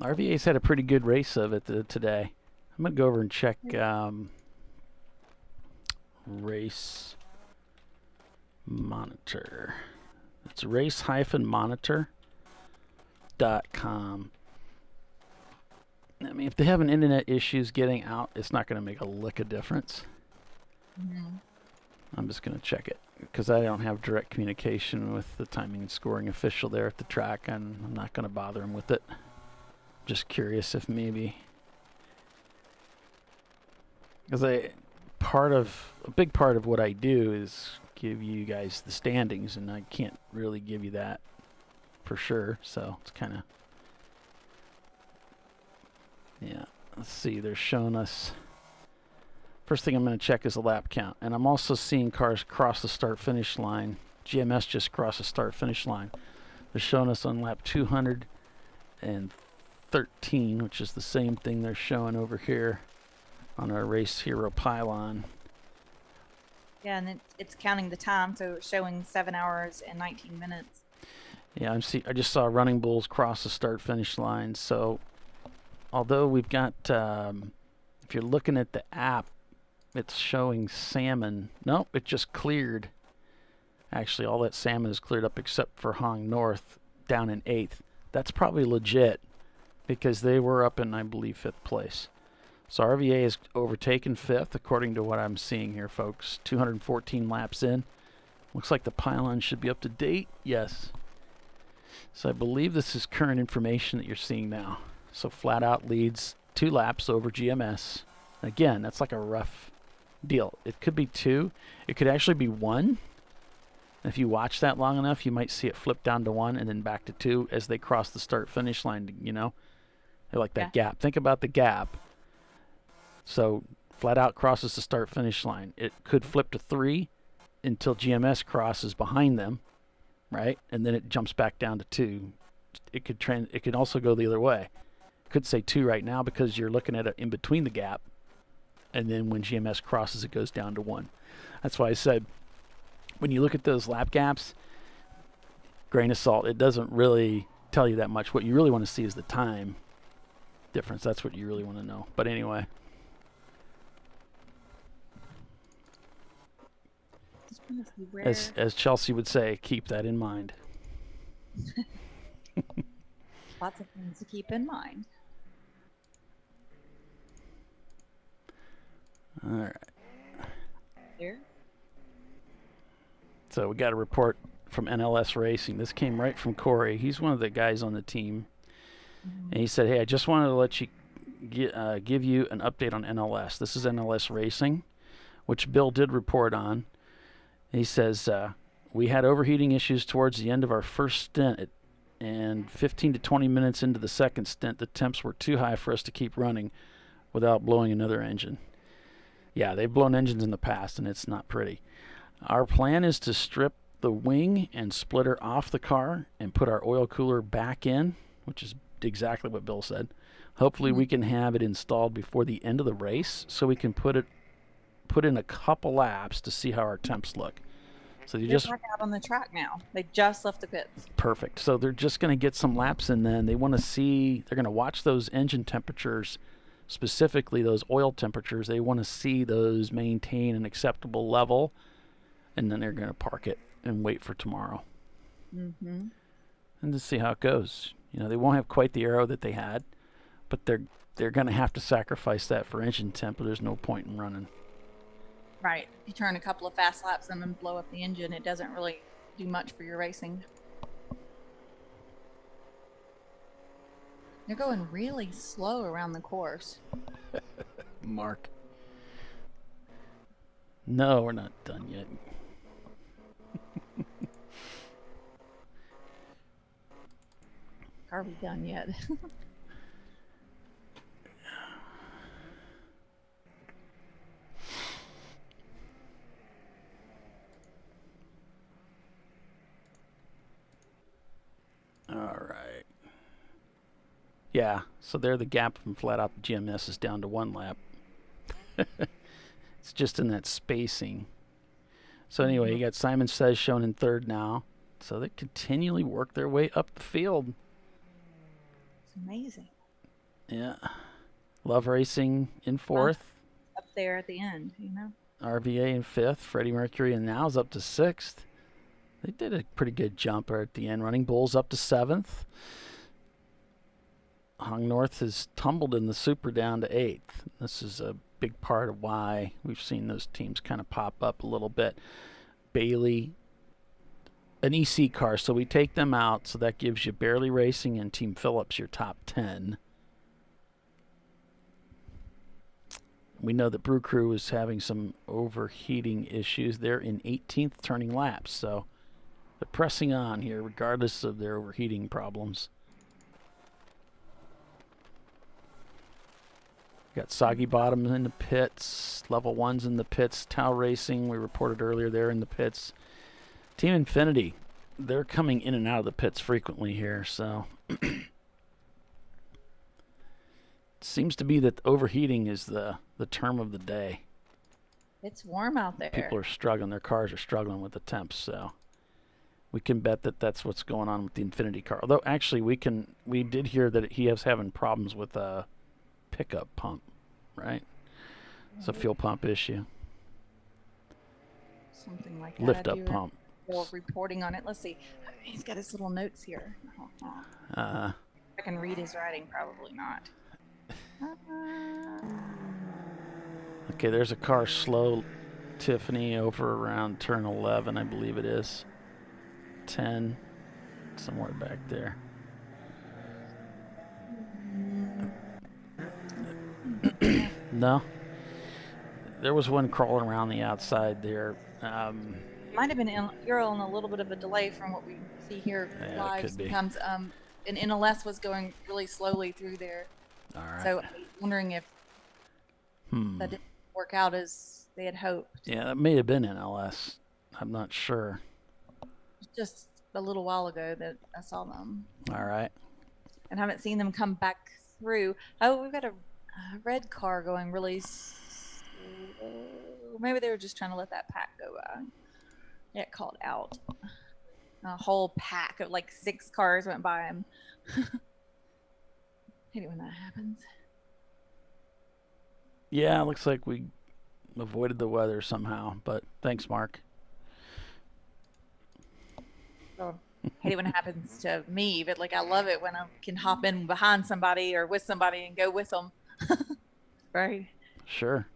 RVA's had a pretty good race of it today. I'm going to go over and check race monitor. It's race-monitor.com. I mean, if they have an internet issues getting out, it's not going to make a lick of difference. I'm just going to check it because I don't have direct communication with the timing and scoring official there at the track, and I'm not going to bother him with it. Just curious if maybe, because a big part of what I do is give you guys the standings, and I can't really give you that for sure. So it's kind of, yeah. Let's see. They're showing us. First thing I'm going to check is the lap count, and I'm also seeing cars cross the start-finish line. GMS just crossed the start-finish line. They're showing us on lap 213, which is the same thing they're showing over here on our Race Hero pylon. Yeah, and it's counting the time, so it's showing 7 hours and 19 minutes. Yeah, I just saw Running Bulls cross the start-finish line. So, although we've got, if you're looking at the app, it's showing salmon. Nope, it just cleared. Actually, all that salmon is cleared up except for Hong North down in 8th. That's probably legit because they were up in, I believe, 5th place. So RVA is overtaken 5th according to what I'm seeing here, folks. 214 laps in. Looks like the pylon should be up to date. Yes. So I believe this is current information that you're seeing now. So Flat Out leads 2 laps over GMS. Again, that's like a rough deal. It could be 2. It could actually be 1. If you watch that long enough, you might see it flip down to 1 and then back to 2 as they cross the start-finish line, you know? They're like that gap. Think about the gap. So Flat Out crosses the start-finish line. It could flip to 3 until GMS crosses behind them, right? And then it jumps back down to 2. It could also go the other way. Could say 2 right now because you're looking at it in between the gap, and then when GMS crosses, it goes down to 1. That's why I said when you look at those lap gaps, grain of salt, it doesn't really tell you that much. What you really want to see is the time difference. That's what you really want to know. But anyway, as Chelsea would say, keep that in mind. Lots of things to keep in mind. All right. Here. So we got a report from NLS Racing. This came right from Corey. He's one of the guys on the team. And he said, hey, I just wanted to let you give you an update on NLS. This is NLS Racing, which Bill did report on. He says, we had overheating issues towards the end of our first stint, and 15 to 20 minutes into the second stint, the temps were too high for us to keep running without blowing another engine. Yeah, they've blown engines in the past, and it's not pretty. Our plan is to strip the wing and splitter off the car and put our oil cooler back in, which is exactly what Bill said. Hopefully we can have it installed before the end of the race so we can put in a couple laps to see how our temps look. So They're back out on the track now. They just left the pits. Perfect. So they're just going to get some laps in then. They want to see, they're going to watch those engine temperatures, specifically those oil temperatures. They want to see those maintain an acceptable level, and then they're going to park it and wait for tomorrow. Mm-hmm. And to see how it goes. They won't have quite the aero that they had, but they're going to have to sacrifice that for engine temp, but there's no point in running. Right. If you turn a couple of fast laps and then blow up the engine, it doesn't really do much for your racing. They're going really slow around the course. Mark. No, we're not done yet. Are we done yet? All right. Yeah, so there the gap from flat out the GMS is down to 1 lap. It's just in that spacing. So anyway, you got Simon Says shown in 3rd now. So they continually work their way up the field. It's amazing. Yeah. Love Racing in 4th. Up there at the end, RVA in 5th. Freddie Mercury and now's up to 6th. They did a pretty good jumper at the end. Running Bulls up to 7th. Hung North has tumbled in the Super down to 8th. This is a big part of why we've seen those teams kind of pop up a little bit. Bailey, an EC car, so we take them out, so that gives you Barely Racing and Team Phillips your top 10. We know that Brew Crew is having some overheating issues. They're in 18th turning laps, so they're pressing on here regardless of their overheating problems. Got Soggy Bottom in the pits, Level 1's in the pits, Tau Racing, we reported earlier, they're in the pits. Team Infinity, they're coming in and out of the pits frequently here, so seems to be that overheating is the term of the day. It's warm out there. People are struggling, their cars are struggling with the temps, so we can bet that that's what's going on with the Infinity car. Although actually we did hear that he is having problems with pickup pump, right? It's a fuel pump issue. Something like that. Lift up pump. Reporting on it. Let's see. He's got his little notes here. I can read his writing. Probably not. Okay, there's a car slow, Tiffany, over around turn 11, I believe it is. 10, somewhere back there. No, there was one crawling around the outside there. Might have been you're on a little bit of a delay from what we see here live. Sometimes an NLS was going really slowly through there. All right. So I'm wondering if that didn't work out as they had hoped. Yeah, that may have been NLS. I'm not sure. Just a little while ago that I saw them. All right. And haven't seen them come back through. Oh, we've got a red car going really slow. Maybe they were just trying to let that pack go by. It called out. A whole pack of like 6 cars went by him. Hate it when that happens. Yeah, it looks like we avoided the weather somehow, but thanks, Mark. Oh, hate it when it happens to me, but like I love it when I can hop in behind somebody or with somebody and go with them. Right? Sure.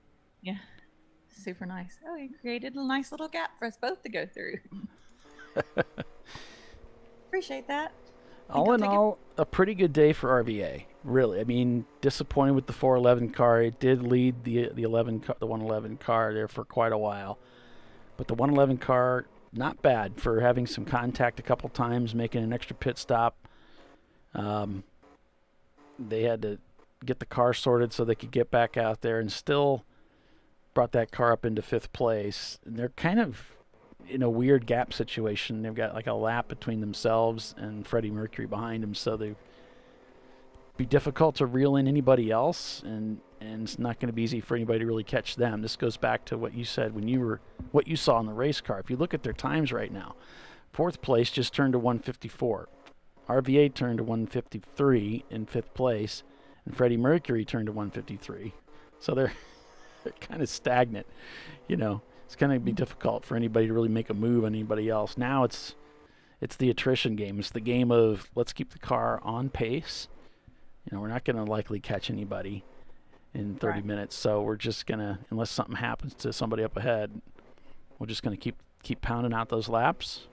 Yeah. Super nice. Oh, he created a nice little gap for us both to go through. Appreciate that. All in all, a pretty good day for RVA. Really, I mean, disappointed with the 411 car. It did lead the 111 car there for quite a while, but the 111 car not bad for having some contact a couple times, making an extra pit stop. They had to get the car sorted so they could get back out there, and still brought that car up into 5th place. And they're kind of in a weird gap situation. They've got like a lap between themselves and Freddie Mercury behind them, so they'd be difficult to reel in anybody else, and it's not going to be easy for anybody to really catch them. This goes back to what you said what you saw in the race car. If you look at their times right now, fourth place just turned to 154. RVA turned to 153 in fifth place, and Freddie Mercury turned to 153. So they're kind of stagnant. It's going to be difficult for anybody to really make a move on anybody else. Now it's the attrition game. It's the game of let's keep the car on pace. We're not going to likely catch anybody in 30 minutes, so we're just going to, unless something happens to somebody up ahead, we're just going to keep pounding out those laps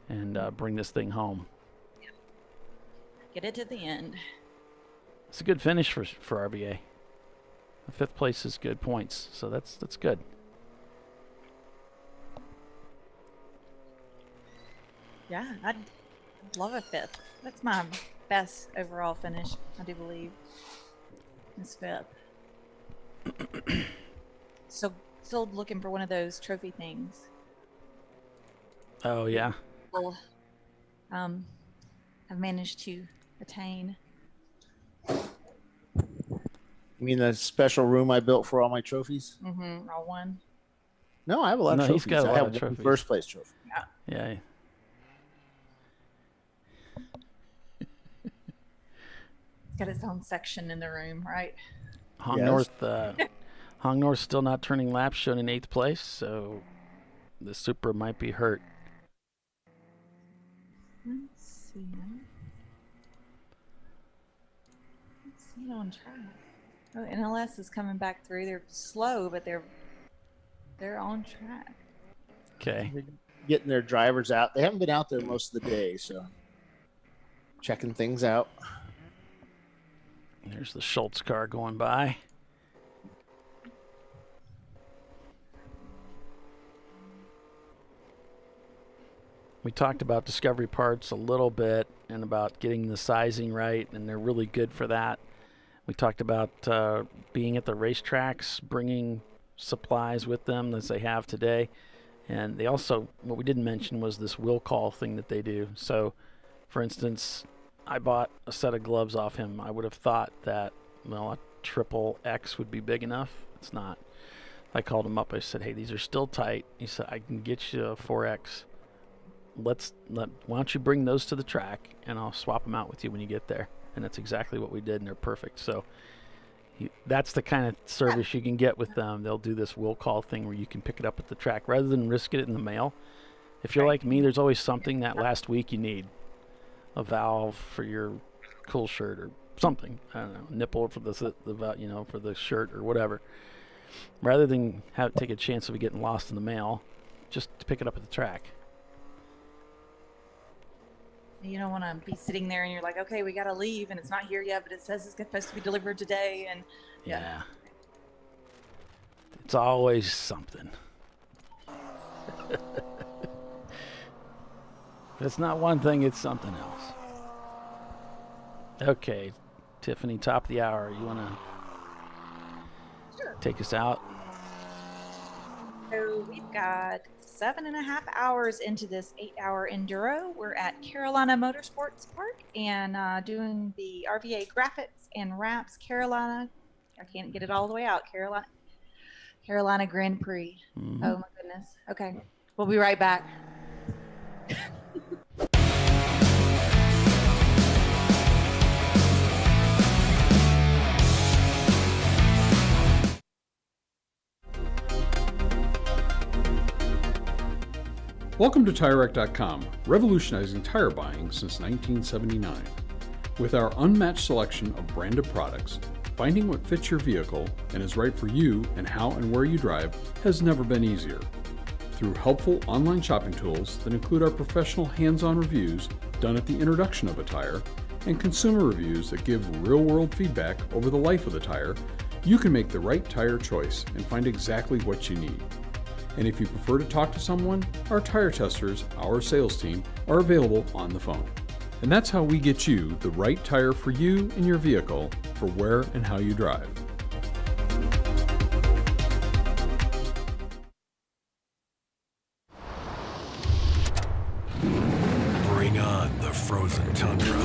and bring this thing home. Get it to the end. It's a good finish for RVA. The fifth place is good points, so that's good. Yeah, I'd love a fifth. That's my best overall finish, I do believe. This fifth. So still looking for one of those trophy things. Oh yeah. Well, I've managed to attain. You mean the special room I built for all my trophies? Mm-hmm. All one. No, I have a lot of trophies. He's got a lot I have of trophies. First place trophy. Yeah. It's got its own section in the room, right? Hong North still not turning laps, shown in 8th place, so the Supra might be hurt. Let's see it on track. Oh, NLS is coming back through. They're slow, but they're on track. Okay. They're getting their drivers out. They haven't been out there most of the day, so checking things out. There's the Schultz car going by. We talked about Discovery Parts a little bit and about getting the sizing right, and they're really good for that. We talked about being at the racetracks, bringing supplies with them as they have today. And they also, what we didn't mention was this will call thing that they do. So, for instance, I bought a set of gloves off him. I would have thought that, a triple X would be big enough. It's not. I called him up. I said, hey, these are still tight. He said, I can get you a 4X. Why don't you bring those to the track, and I'll swap them out with you when you get there. And that's exactly what we did, and they're perfect. So that's the kind of service you can get with them. They'll do this will call thing where you can pick it up at the track rather than risk it in the mail. If you're like me, there's always something that last week you need. A valve for your cool shirt or something. I don't know, nipple for the for the shirt or whatever. Rather than take a chance of it getting lost in the mail, just to pick it up at the track. You don't want to be sitting there and you're like, okay, we got to leave and it's not here yet, but it says it's supposed to be delivered today. And yeah. It's always something. If it's not one thing, it's something else. Okay, Tiffany, top of the hour. You want to take us out? So we've got 7.5 hours into this 8-hour enduro. We're at Carolina Motorsports Park and doing the RVA graphics and wraps Carolina. I can't get it all the way out. Carolina Grand Prix. Mm-hmm. Oh my goodness. Okay, we'll be right back. Welcome to TireRack.com, revolutionizing tire buying since 1979. With our unmatched selection of branded products, finding what fits your vehicle and is right for you and how and where you drive has never been easier. Through helpful online shopping tools that include our professional hands-on reviews done at the introduction of a tire and consumer reviews that give real-world feedback over the life of the tire, you can make the right tire choice and find exactly what you need. And if you prefer to talk to someone, our tire testers, our sales team, are available on the phone. And that's how we get you the right tire for you and your vehicle for where and how you drive. frozen tundra,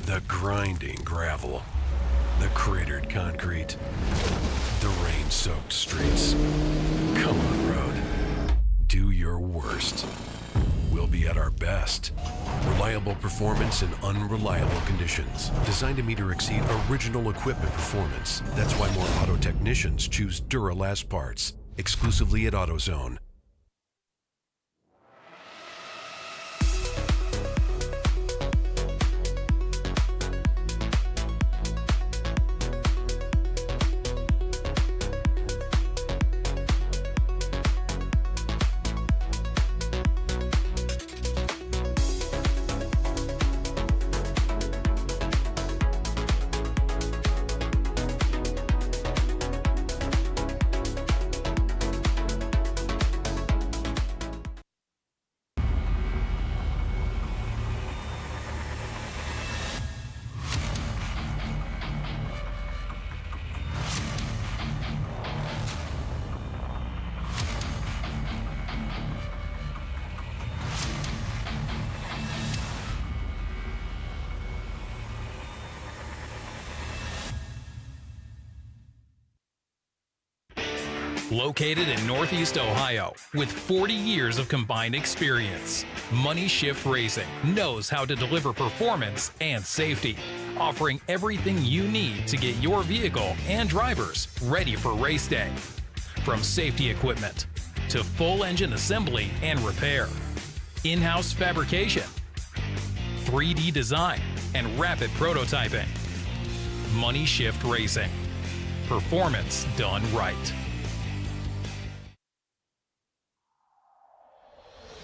the grinding gravel, the cratered concrete, the rain-soaked streets. Come on, road. Do your worst. We'll be at our best. Reliable performance in unreliable conditions. Designed to meet or exceed original equipment performance. That's why more auto technicians choose Duralast parts. Exclusively at AutoZone. Located in Northeast Ohio with 40 years of combined experience, Money Shift Racing knows how to deliver performance and safety, offering everything you need to get your vehicle and drivers ready for race day. From safety equipment to full engine assembly and repair, in-house fabrication, 3D design, and rapid prototyping. Money Shift Racing. Performance done right.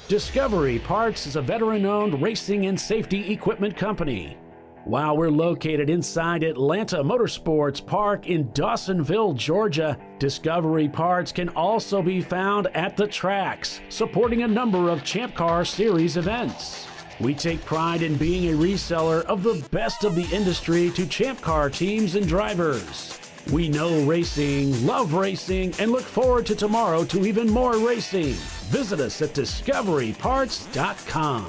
Discovery Parts is a veteran-owned racing and safety equipment company. While we're located inside Atlanta Motorsports Park in Dawsonville, Georgia, Discovery Parts can also be found at the tracks, supporting a number of Champ Car Series events. We take pride in being a reseller of the best of the industry to Champ Car teams and drivers. We know racing, love racing, and look forward to tomorrow to even more racing. Visit us at discoveryparts.com.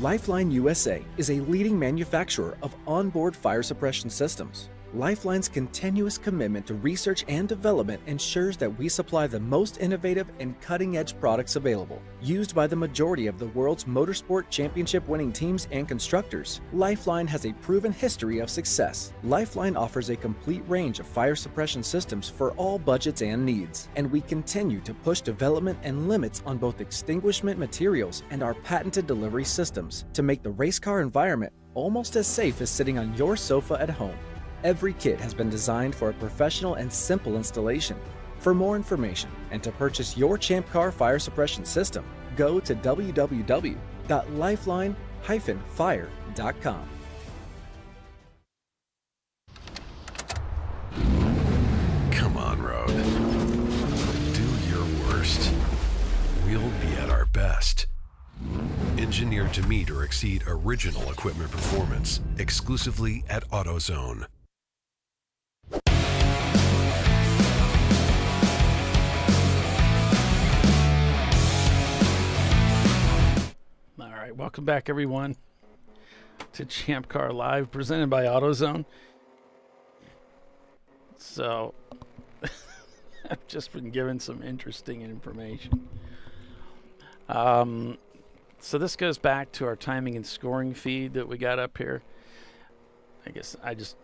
Lifeline USA is a leading manufacturer of onboard fire suppression systems. Lifeline's continuous commitment to research and development ensures that we supply the most innovative and cutting-edge products available. Used by the majority of the world's motorsport championship-winning teams and constructors, Lifeline has a proven history of success. Lifeline offers a complete range of fire suppression systems for all budgets and needs, and we continue to push development and limits on both extinguishment materials and our patented delivery systems to make the race car environment almost as safe as sitting on your sofa at home. Every kit has been designed for a professional and simple installation. For more information and to purchase your Champ Car fire suppression system, go to www.lifeline-fire.com. Come on, road. Do your worst. We'll be at our best. Engineered to meet or exceed original equipment performance, exclusively at AutoZone. All right, welcome back, everyone, to ChampCar.Live, presented by AutoZone. So, I've just been given some interesting information. So this goes back to our timing and scoring feed that we got up here. I guess I'm just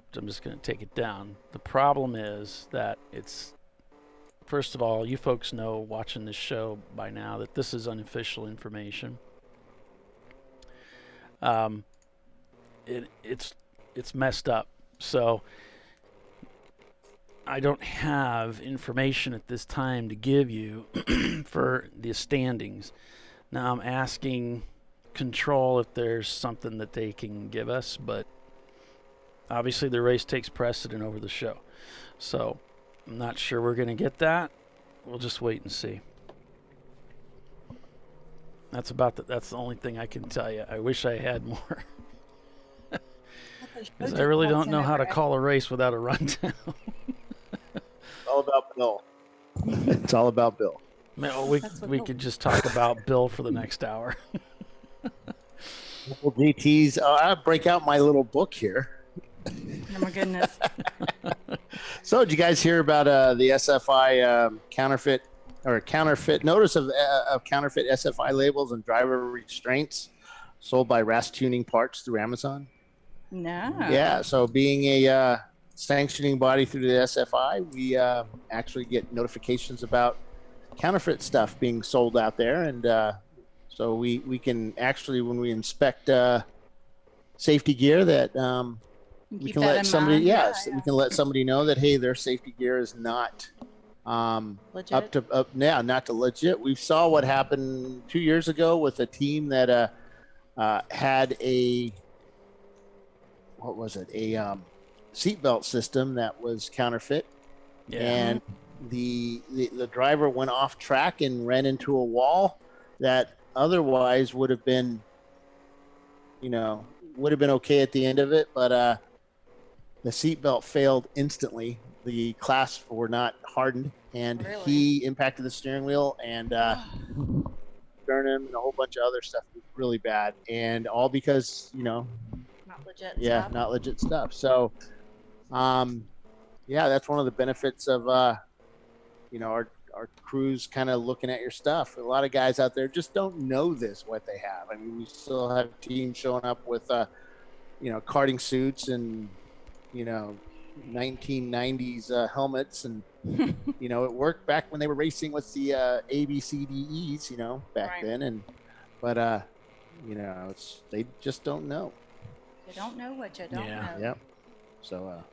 going to take it down. The problem is that it's, first of all, you folks know watching this show by now that this is unofficial information. It's messed up. So I don't have information at this time to give you for the standings. Now I'm asking control if there's something that they can give us, but obviously the race takes precedent over the show. So I'm not sure we're going to get that. We'll just wait and see. That's the only thing I can tell you. I wish I had more. Because I really don't know how to call a race without a rundown. It's all about Bill. It's all about Bill. Man, we could just talk about Bill for the next hour. Well, GTs, I'll break out my little book here. Oh my goodness. So did you guys hear about the SFI counterfeit notice of counterfeit SFI labels and driver restraints sold by RAS Tuning Parts through Amazon? No. Yeah, so being a sanctioning body through the SFI, we actually get notifications about counterfeit stuff being sold out there, and so we can actually, when we inspect safety gear, that we can let somebody, we can let somebody know that, hey, their safety gear is not not to legit. We saw what happened 2 years ago with a team that had a seatbelt system that was counterfeit, and the driver went off track and ran into a wall that otherwise would have been okay at the end of it, but the seatbelt failed instantly. The clasps were not hardened, and he impacted the steering wheel and sternum and a whole bunch of other stuff. It was really bad, and all because not legit stuff. So that's one of the benefits of our crews kind of looking at your stuff. A lot of guys out there just don't know what they have. I mean, we still have teams showing up with karting suits and 1990s helmets, and it worked back when they were racing with the ABCDEs back then, but they just don't know. You don't know what you don't know. Yep. So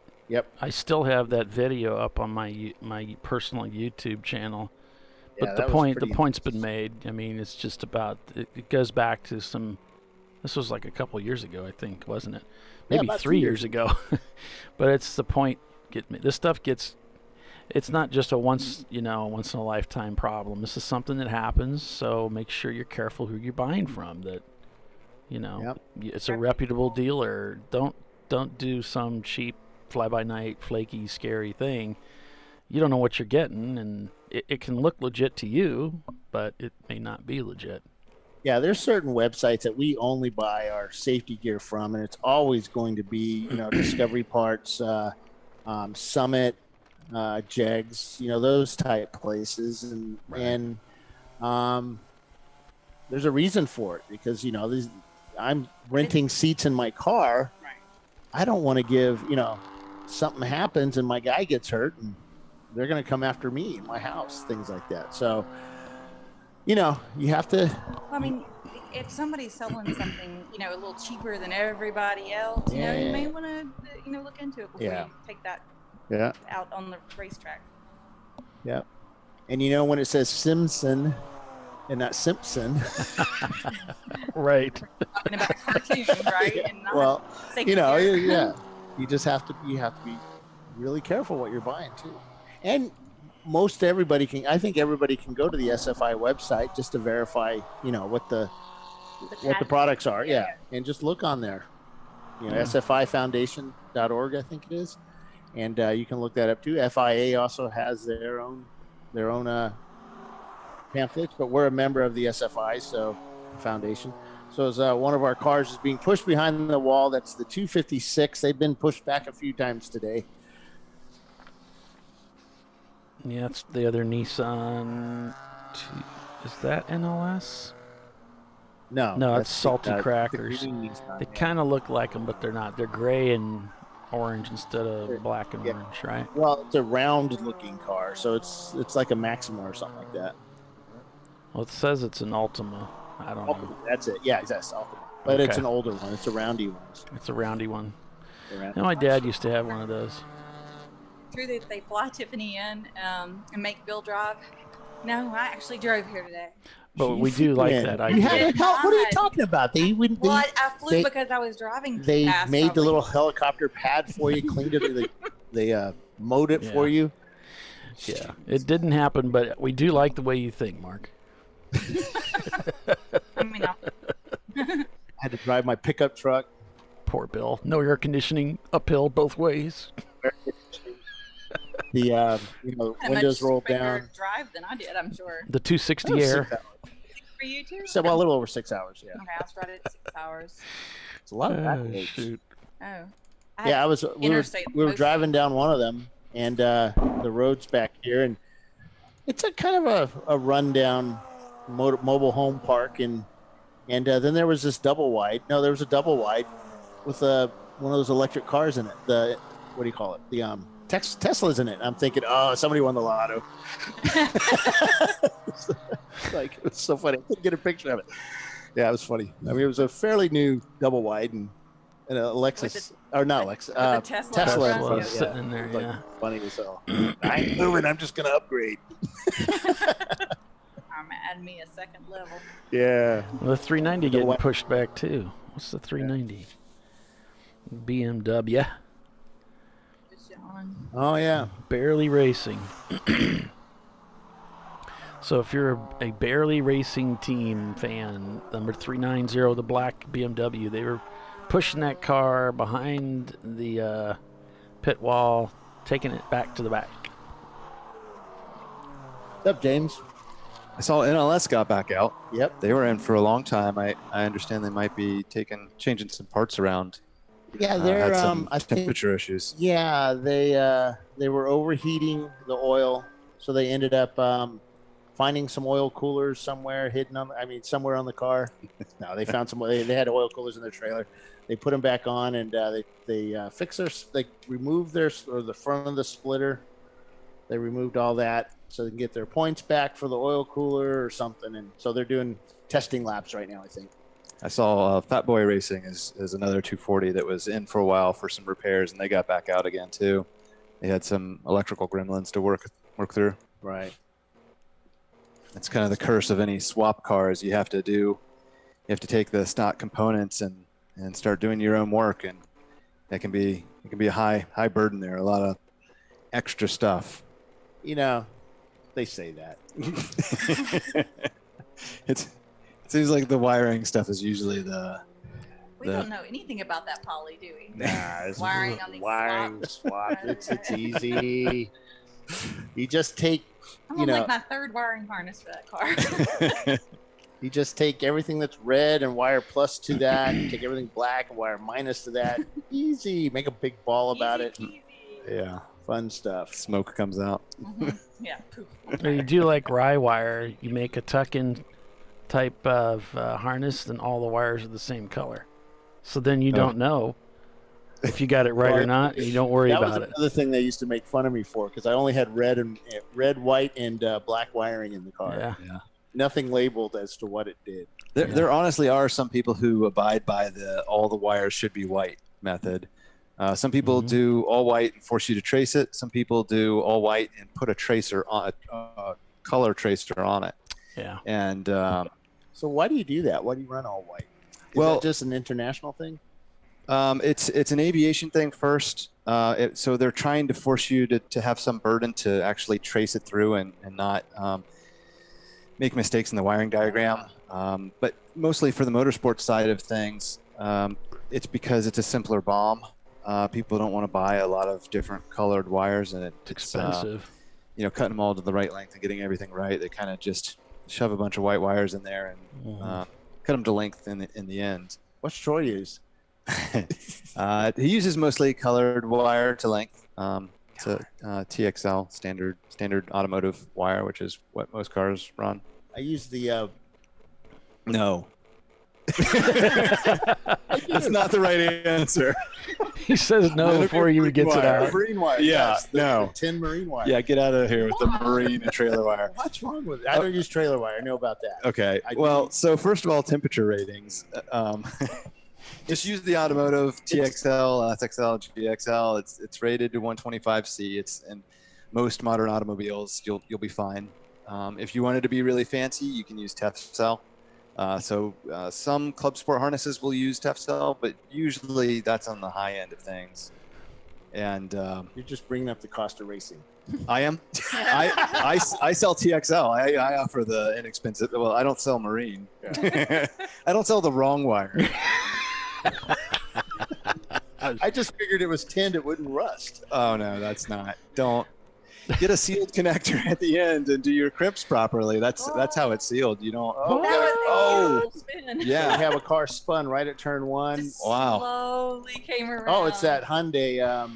I still have that video up on my personal YouTube channel. But the point's been made. I mean, it's just about it goes back to this was like a couple years ago, I think, wasn't it? Maybe 3 years ago. But it's the point. This stuff it's not just a once in a lifetime problem. This is something that happens, so make sure you're careful who you're buying from, that it's a reputable dealer. Don't do some cheap fly-by-night, flaky, scary thing. You don't know what you're getting, and it can look legit to you, but it may not be legit. Yeah, there's certain websites that we only buy our safety gear from, and it's always going to be, Discovery Parts, Summit, Jegs, those type places, and there's a reason for it, because I'm renting seats in my car. Right. I don't want to give something happens and my guy gets hurt, and they're going to come after me in my house, things like that. So, you have to. I mean, if somebody's selling something, a little cheaper than everybody else, you may want to, look into it before you take that out on the racetrack. Yeah. And when it says Simpson and not Simpson. Right. Talking about a cartoon, right? And not you just have to be really careful what you're buying too. And I think everybody can go to the SFI website just to verify, what the products are. Yeah. And just look on there. SFIfoundation.org, I think it is. And you can look that up too. FIA also has their own pamphlets, but we're a member of the SFI foundation. So as one of our cars is being pushed behind the wall, that's the 256. They've been pushed back a few times today. Yeah, that's the other Nissan. Is that NLS? No, it's Salty Crackers. They kind of look like them, but they're not. They're gray and orange instead of black and orange, right? Well, it's a round-looking car, so it's like a Maxima or something like that. Well, it says it's an Ultima. I don't know. That's it. Yeah, that's Ultima. But it's an older one. It's a roundy one. It's a roundy one. My dad used to have one of those. true that they fly Tiffany in and make Bill drive? No, I actually drove here today. But we do like that idea. What are you talking about? I flew because I was driving. They fast, made the probably. little helicopter pad for you, cleaned it, they mowed it for you. Yeah, it didn't happen, but we do like the way you think, Mark. I mean, I had to drive my pickup truck. Poor Bill. No air conditioning, uphill both ways. The windows rolled quicker down. Drive than I did, I'm sure. The 260 air. For you too? So, well, a little over 6 hours. Yeah. Okay, I was right at 6 hours. It's a lot of back roads. Shoot. Oh. Yeah, we were driving down one of them, and the road's back here, and it's a kind of a rundown mobile home park, and then there was this double wide. No, there was a double wide with one of those electric cars in it. The what do you call it? The Tesla's in it. I'm thinking, oh, somebody won the lotto. It was so funny. I couldn't get a picture of it. Yeah, it was funny. I mean, it was a fairly new double wide, and a Lexus, or not Lexus, Tesla in front of it. Sitting in there, yeah. Funny as hell. I ain't moving. I'm just going to upgrade. I'm adding me a second level. Yeah. Well, the 390 getting pushed back too. What's the 390? BMW. Oh yeah. Barely Racing. So if you're a Barely Racing team fan, number 390, the black BMW, they were pushing that car behind the pit wall, taking it back to the back. What's up, James? I saw NLS got back out. Yep. They were in for a long time. I understand they might be changing some parts around. Yeah, they're had some I think, temperature issues. Yeah, they were overheating the oil, so they ended up finding some oil coolers somewhere hidden on. I mean, somewhere on the car. No, they found some. They had oil coolers in their trailer. They put them back on, and they fixed they removed the front of the splitter. They removed all that so they can get their points back for the oil cooler or something. And so they're doing testing laps right now, I think. I saw Fat Boy Racing is another 240 that was in for a while for some repairs, and they got back out again too. They had some electrical gremlins to work through. Right. That's kind of the curse of any swap cars. You have to take the stock components and start doing your own work, and it can be a high burden there. A lot of extra stuff. You know, they say that. It seems like the wiring stuff is usually we don't know anything about that, Polly, do we? Nah, it's wiring on these swap. It's easy. You just take, I'm on like my third wiring harness for that car. You just take everything that's red and wire plus to that. Take everything black and wire minus to that. Easy. Make a big ball about it. Easy. Yeah. Fun stuff. Smoke comes out. Mm-hmm. Yeah. You do like rye wire. You make a tuck-in type of harness, then all the wires are the same color. So then you don't know if you got it right or not, and you don't worry about it. That was another thing they used to make fun of me for, because I only had red, white, and black wiring in the car. Yeah. Nothing labeled as to what it did. There honestly are some people who abide by all the wires should be white method. Some people do all white and force you to trace it. Some people do all white and put a tracer on a color tracer on it. Yeah. And so why do you do that? Why do you run all white? Is that just an international thing? It's an aviation thing first. So they're trying to force you to have some burden to actually trace it through and not make mistakes in the wiring diagram. But mostly for the motorsport side of things, it's because it's a simpler BOM. People don't want to buy a lot of different colored wires, and it's expensive. Cutting them all to the right length and getting everything right. They kind of just shove a bunch of white wires in there and cut them to length in the end. What's Troy use? He uses mostly colored wire to length. It's a TXL standard automotive wire, which is what most cars run. I use the. No. That's not the right answer. He says no before he even gets it out. Marine wire. Yeah, yes, the tin marine wire. Yeah, get out of here with the marine and trailer wire. What's wrong with it? I don't use trailer wire. I know about that. Okay. So first of all, temperature ratings. Just use the automotive TXL, SXL, GXL. It's rated to 125C. It's in most modern automobiles. You'll be fine. If you wanted to be really fancy, you can use Tefcel. Some club sport harnesses will use Tefcel, but usually that's on the high end of things. And you're just bringing up the cost of racing. I am. I sell TXL. I offer the inexpensive. Well, I don't sell marine. Yeah. I don't sell the wrong wire. I just figured it was tinned; it wouldn't rust. Oh no, that's not. Don't get a sealed connector at the end and do your crimps properly. That's how it's sealed. You don't. Yeah. We have a car spun right at turn 1. Wow. Slowly came around. Oh, it's that Hyundai. I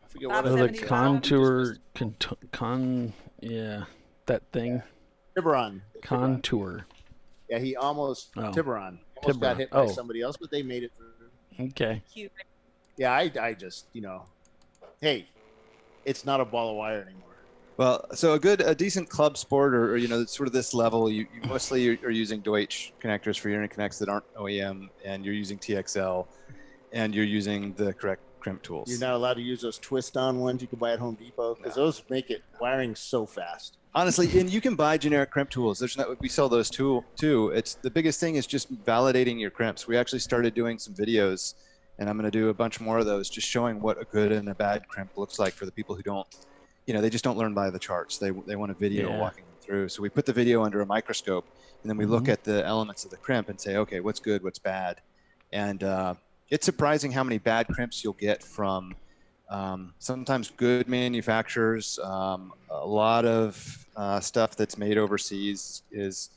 forget what the it is. Contour, that thing. Tiburon. Contour. Yeah, he almost Tiburon almost got hit by somebody else, but they made it through. Okay. Cute. Yeah, I just hey, it's not a ball of wire anymore. Well, so a decent club sport or sort of this level, you mostly are using Deutsch connectors for your interconnects that aren't OEM, and you're using TXL, and you're using the correct crimp tools. You're not allowed to use those twist-on ones you can buy at Home Depot because those make it wiring so fast. Honestly, and you can buy generic crimp tools. We sell those too. It's the biggest thing is just validating your crimps. We actually started doing some videos, and I'm going to do a bunch more of those, just showing what a good and a bad crimp looks like for the people who don't, they just don't learn by the charts. They want a video walking them through. So we put the video under a microscope, and then we look at the elements of the crimp and say, okay, what's good, what's bad, and it's surprising how many bad crimps you'll get from sometimes good manufacturers. A lot of stuff that's made overseas is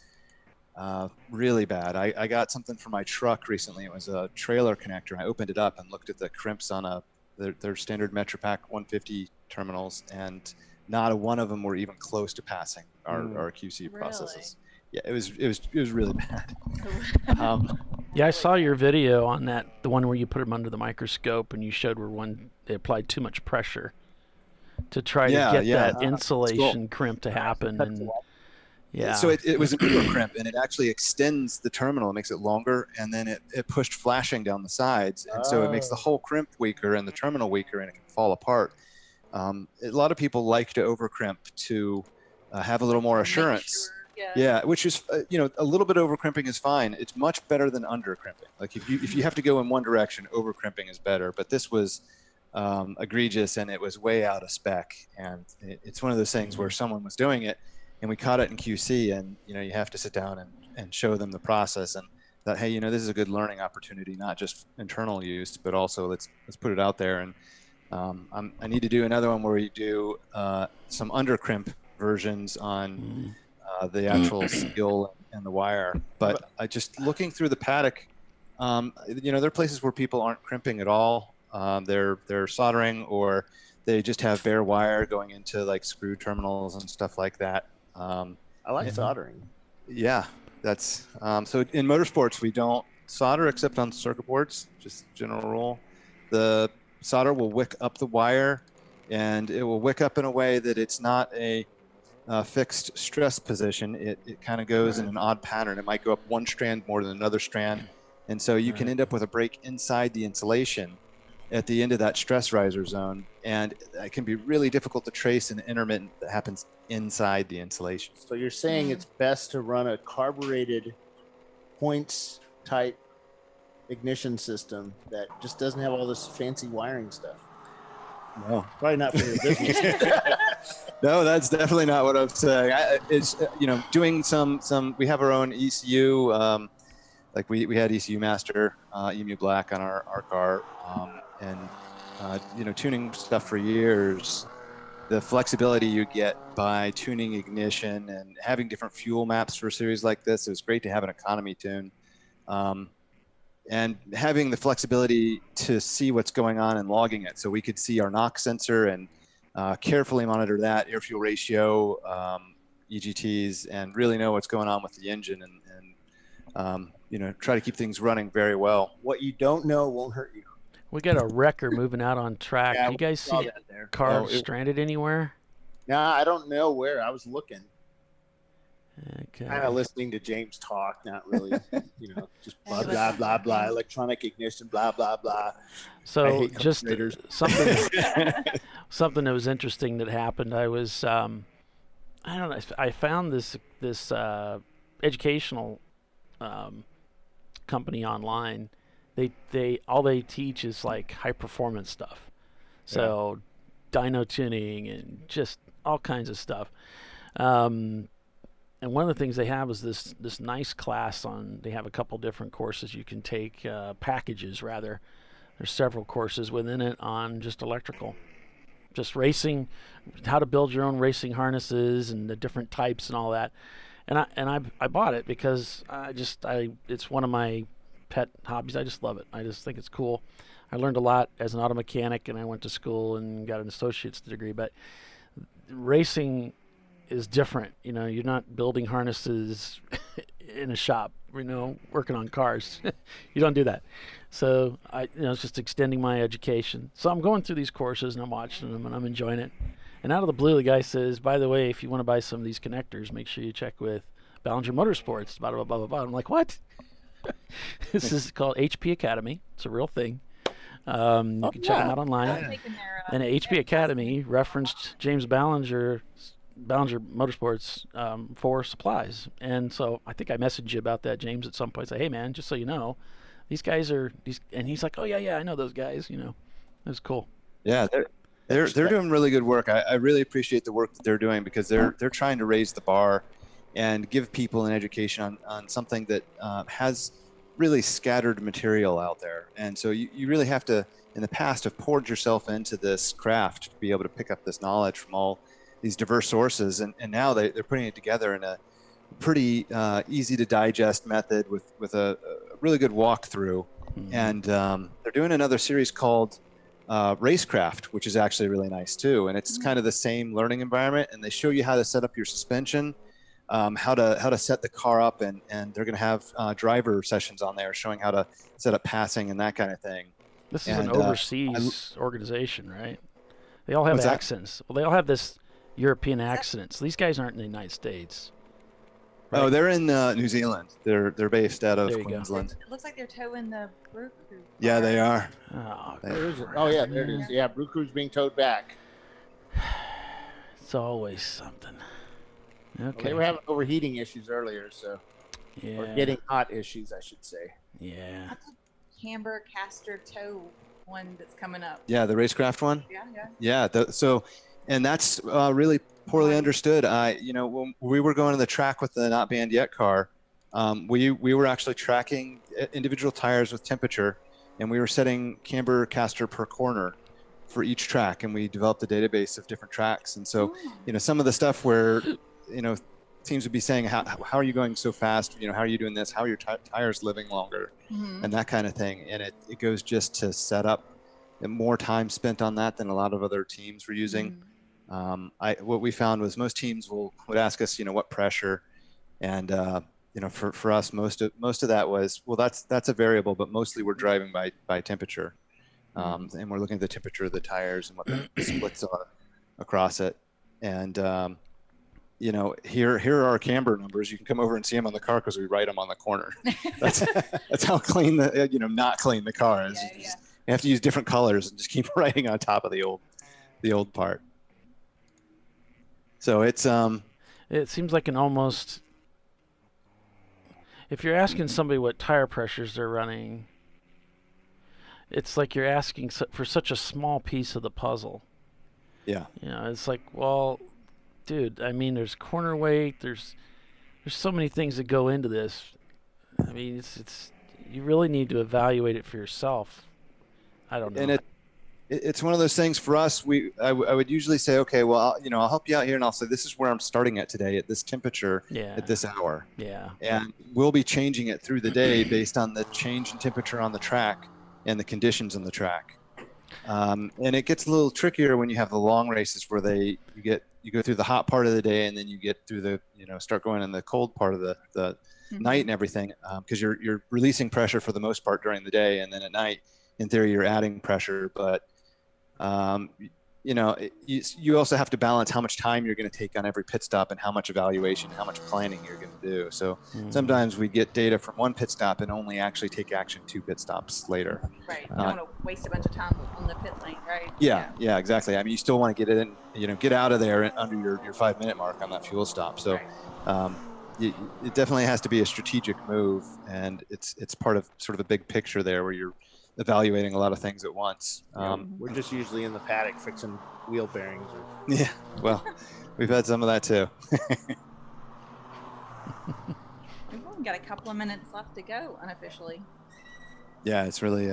really bad. I got something for my truck recently. It was a trailer connector. I opened it up and looked at the crimps on their standard MetroPack 150 terminals, and not a one of them were even close to passing our QC processes. Yeah, it was really bad. I saw your video on that, the one where you put them under the microscope and you showed where they applied too much pressure to try to get that insulation crimp to happen. And so it was a micro crimp, and it actually extends the terminal. It makes it longer, and then it pushed flashing down the sides, and so it makes the whole crimp weaker and the terminal weaker, and it can fall apart. A lot of people like to over crimp to have a little more assurance. Yeah, which is a little bit over crimping is fine. It's much better than under crimping. Like if you have to go in one direction, over crimping is better. But this was egregious, and it was way out of spec. And it's one of those things where someone was doing it, and we caught it in QC, and you have to sit down and show them the process, and that hey, this is a good learning opportunity, not just internal use, but also let's put it out there. And I need to do another one where we do some under crimp versions on. The actual seal and the wire, but I just looking through the paddock, there are places where people aren't crimping at all. They're soldering, or they just have bare wire going into like screw terminals and stuff like that. I like soldering. Yeah, that's so in motorsports we don't solder except on circuit boards. Just general rule. The solder will wick up the wire, and it will wick up in a way that it's not a fixed stress position. It kind of goes in an odd pattern. It might go up one strand more than another strand, and so you can end up with a break inside the insulation at the end of that stress riser zone, and it can be really difficult to trace an intermittent that happens inside the insulation. So you're saying it's best to run a carbureted points type ignition system that just doesn't have all this fancy wiring stuff? No, probably not for your business. No, that's definitely not what I'm saying. It's doing some. We have our own ECU. Like we had ECU Master, EMU Black on our car, and tuning stuff for years. The flexibility you get by tuning ignition and having different fuel maps for a series like this, it was great to have an economy tune. And having the flexibility to see what's going on and logging it, so we could see our NOx sensor and carefully monitor that, air fuel ratio, EGTs, and really know what's going on with the engine, and try to keep things running very well. What you don't know won't hurt you. We got a wrecker moving out on track. Yeah, you guys see car stranded anywhere? No, I don't know where. I was looking. Okay. Kind of listening to James talk, not really, just blah, blah, blah, blah, electronic ignition, blah, blah, blah. So just something that was interesting that happened. I was, I don't know, I found this educational company online. They all they teach is like high performance stuff. So dyno tuning and just all kinds of stuff. And one of the things they have is this nice class on. They have a couple different courses you can take, packages rather. There's several courses within it on just electrical, just racing, how to build your own racing harnesses and the different types and all that. And I bought it because it's one of my pet hobbies. I just love it. I just think it's cool. I learned a lot as an auto mechanic, and I went to school and got an associate's degree. But racing is different. You're not building harnesses in a shop, working on cars. You don't do that. So it's just extending my education. So I'm going through these courses and I'm watching them and I'm enjoying it. And out of the blue, the guy says, by the way, if you want to buy some of these connectors, make sure you check with Ballinger Motorsports, blah, blah, blah, blah, blah. I'm like, what? This is called HP Academy. It's a real thing. You can check them out online. And HP Academy referenced James Ballinger Motorsports for supplies. And so I think I messaged you about that, James, at some point. Say, hey, man, just so you know, these guys are these. And he's like, oh, yeah, I know those guys. It was cool. Yeah, they're doing really good work. I really appreciate the work that they're doing because they're trying to raise the bar and give people an education on something that has really scattered material out there. And so you really have to, in the past, have poured yourself into this craft to be able to pick up this knowledge from all these diverse sources. And now they're putting it together in a pretty easy to digest method with a really good walkthrough. Mm-hmm. And they're doing another series called Racecraft, which is actually really nice too. And it's kind of the same learning environment. And they show you how to set up your suspension, how to set the car up, and they're going to have driver sessions on there showing how to set up passing and that kind of thing. This is an overseas organization, right? They all have accents. Well, they all have this European accents. These guys aren't in the United States. Right? Oh, they're in New Zealand. They're based out of Queensland. It looks like they're towing the Brew Crew. Yeah, they are. Oh, yeah, there it is. Yeah, Brew Crew's being towed back. It's always something. Okay. Well, they were having overheating issues earlier, so or getting hot issues, I should say. Yeah. Camber caster tow one that's coming up. Yeah, the Racecraft one. Yeah. Yeah. And that's really poorly understood. When we were going to the track with the Not Banned Yet car, we were actually tracking individual tires with temperature, and we were setting camber caster per corner for each track, and we developed a database of different tracks. And so, some of the stuff where, teams would be saying, how are you going so fast? How are you doing this? How are your tires living longer? Mm-hmm. And that kind of thing. And it goes just to set up, and more time spent on that than a lot of other teams were using. Mm-hmm. What we found was most teams would ask us, what pressure, and for us, most of that was, well, that's a variable, but mostly we're driving by temperature, and we're looking at the temperature of the tires and what the splits are across it, and here are our camber numbers. You can come over and see them on the car because we write them on the corner. That's how clean not clean the car is. You have to use different colors and just keep writing on top of the old part. So it seems like if you're asking somebody what tire pressures they're running, it's like you're asking for such a small piece of the puzzle. Yeah. It's like, well, dude, I mean, there's corner weight, there's so many things that go into this. I mean, it's you really need to evaluate it for yourself. I don't know. And it's one of those things for us. I would usually say, okay, well, I'll help you out here, and I'll say this is where I'm starting at today at this temperature at this hour. Yeah. And we'll be changing it through the day based on the change in temperature on the track and the conditions on the track. And it gets a little trickier when you have the long races where you go through the hot part of the day, and then you get through the start going in the cold part of the night and everything, because you're releasing pressure for the most part during the day, and then at night, in theory, you're adding pressure. But you also have to balance how much time you're going to take on every pit stop and how much evaluation, how much planning you're going to do. So sometimes we get data from one pit stop and only actually take action 2 pit stops later. Right. You don't want to waste a bunch of time on the pit lane, right? Yeah, exactly. I mean, you still want to get it in, get out of there under your 5-minute mark on that fuel stop. So it definitely has to be a strategic move, and it's part of sort of a big picture there where you're evaluating a lot of things at once. We're just usually in the paddock fixing wheel bearings. Yeah, well, we've had some of that too. We've only got a couple of minutes left to go unofficially. Yeah, it's really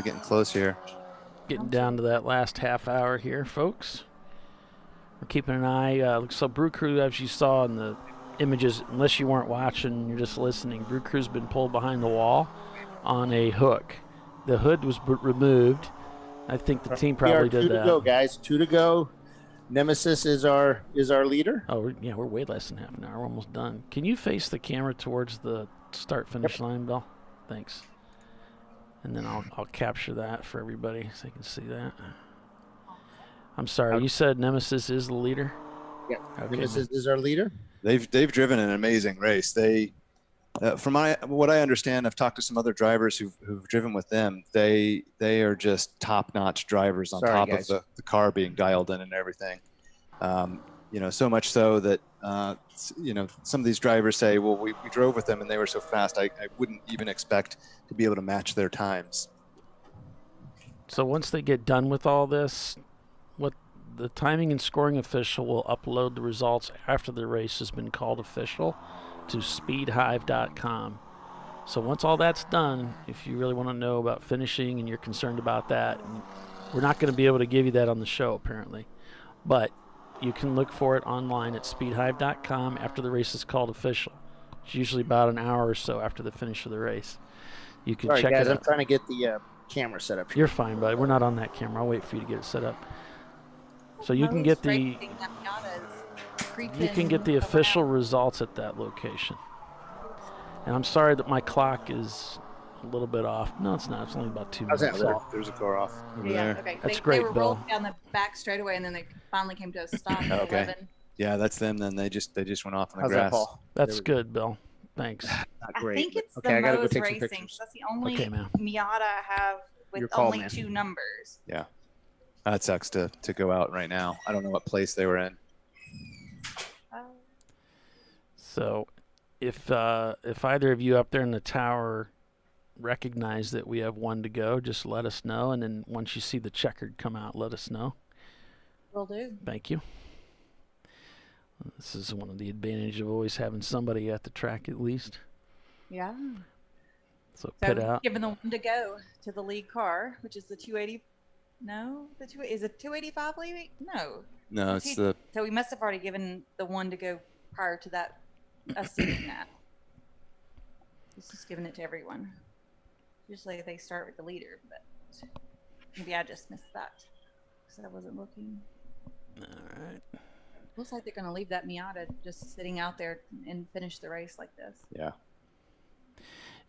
getting close here. Getting down to that last half hour here, folks. We're keeping an eye. So Brew Crew, as you saw in the images, unless you weren't watching, you're just listening, Brew Crew's been pulled behind the wall on a hook. The hood was removed. I think the team probably did that. 2 to go, guys. 2 to go. Nemesis is our leader. Oh, yeah, we're way less than half an hour. We're almost done. Can you face the camera towards the start-finish line, Bill? Thanks. And then I'll capture that for everybody so you can see that. I'm sorry, you said Nemesis is the leader? Yeah, okay, Nemesis is our leader. They've driven an amazing race. From what I understand, I've talked to some other drivers who've driven with them. They are just top-notch drivers on top of the car being dialed in and everything. So much so that some of these drivers say, well, we drove with them and they were so fast, I wouldn't even expect to be able to match their times. So once they get done with all this, what the timing and scoring official will upload the results after the race has been called official to speedhive.com. So once all that's done, if you really want to know about finishing and you're concerned about that, we're not going to be able to give you that on the show apparently, but you can look for it online at speedhive.com after the race is called official. It's usually about an hour or so after the finish of the race. You can check guys, it out. I'm trying to get the camera set up here. You're fine, buddy. We're not on that camera. I'll wait for you to get it set up. So you can get the official results at that location. And I'm sorry that my clock is a little bit off. No, it's not. It's only about 2 minutes. There's a car off over there. Okay. That's they great, were Bill. rolled down the back straightaway, and then they finally came to a stop at 11. Yeah, that's them. Then they just went off on the How's grass. that, Paul? That's good, Bill. Thanks. Not great. I think it's okay, I the gotta go Moe's take some Racing. pictures. That's the only Okay, ma'am. Miata I have with Your call, only man. 2 numbers. Yeah, that sucks to go out right now. I don't know what place they were in. So if either of you up there in the tower recognize that we have 1 to go, just let us know. And then once you see the checkered come out, let us know. Will do. Thank you. This is one of the advantages of always having somebody at the track at least. Yeah. So pit So out. given the 1 to go to the lead car, which is the 280. No, is it 285 leaving? No. No, it's the. So we must have already given the 1 to go prior to that. Us seeing that. It's just giving it to everyone. Usually they start with the leader, but maybe I just missed that because I wasn't looking. All right. Looks like they're going to leave that Miata just sitting out there and finish the race like this. Yeah.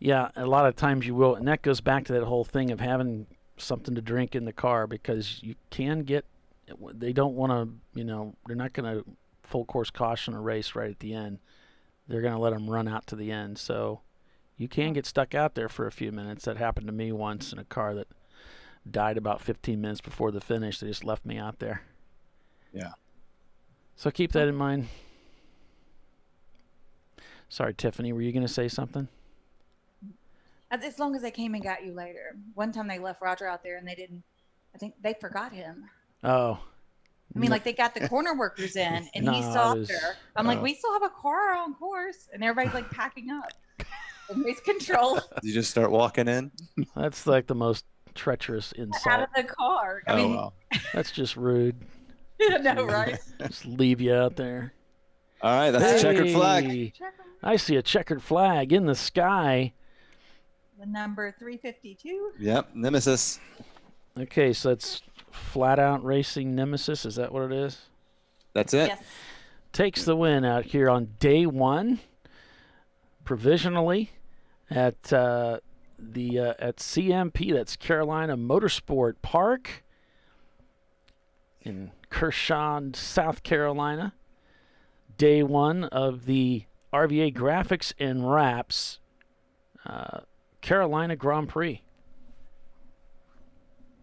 Yeah, a lot of times you will, and that goes back to that whole thing of having something to drink in the car, because you can get. They don't want to, they're not going to full course caution a race right at the end. They're going to let them run out to the end. So you can get stuck out there for a few minutes. That happened to me once in a car that died about 15 minutes before the finish. They just left me out there. Yeah. So keep that in mind. Sorry, Tiffany, were you going to say something? As long as they came and got you later. One time they left Roger out there and they didn't, I think they forgot him. Oh. I mean, like they got the corner workers in and he stopped there. I'm like, we still have a car on course. And everybody's like packing up. And race control. You just start walking in? That's like the most treacherous insult. Out of the car. I mean, wow. That's just rude. No, right? Just leave you out there. All right, that's a checkered flag. I see a checkered flag in the sky. The number 352. Yep, Nemesis. Okay, so it's Flat Out Racing Nemesis. Is that what it is? That's it. Yes. Takes the win out here on day 1, provisionally at at CMP. That's Carolina Motorsport Park. in Kershaw, South Carolina. Day 1 of the RVA Graphics and Wraps Carolina Grand Prix.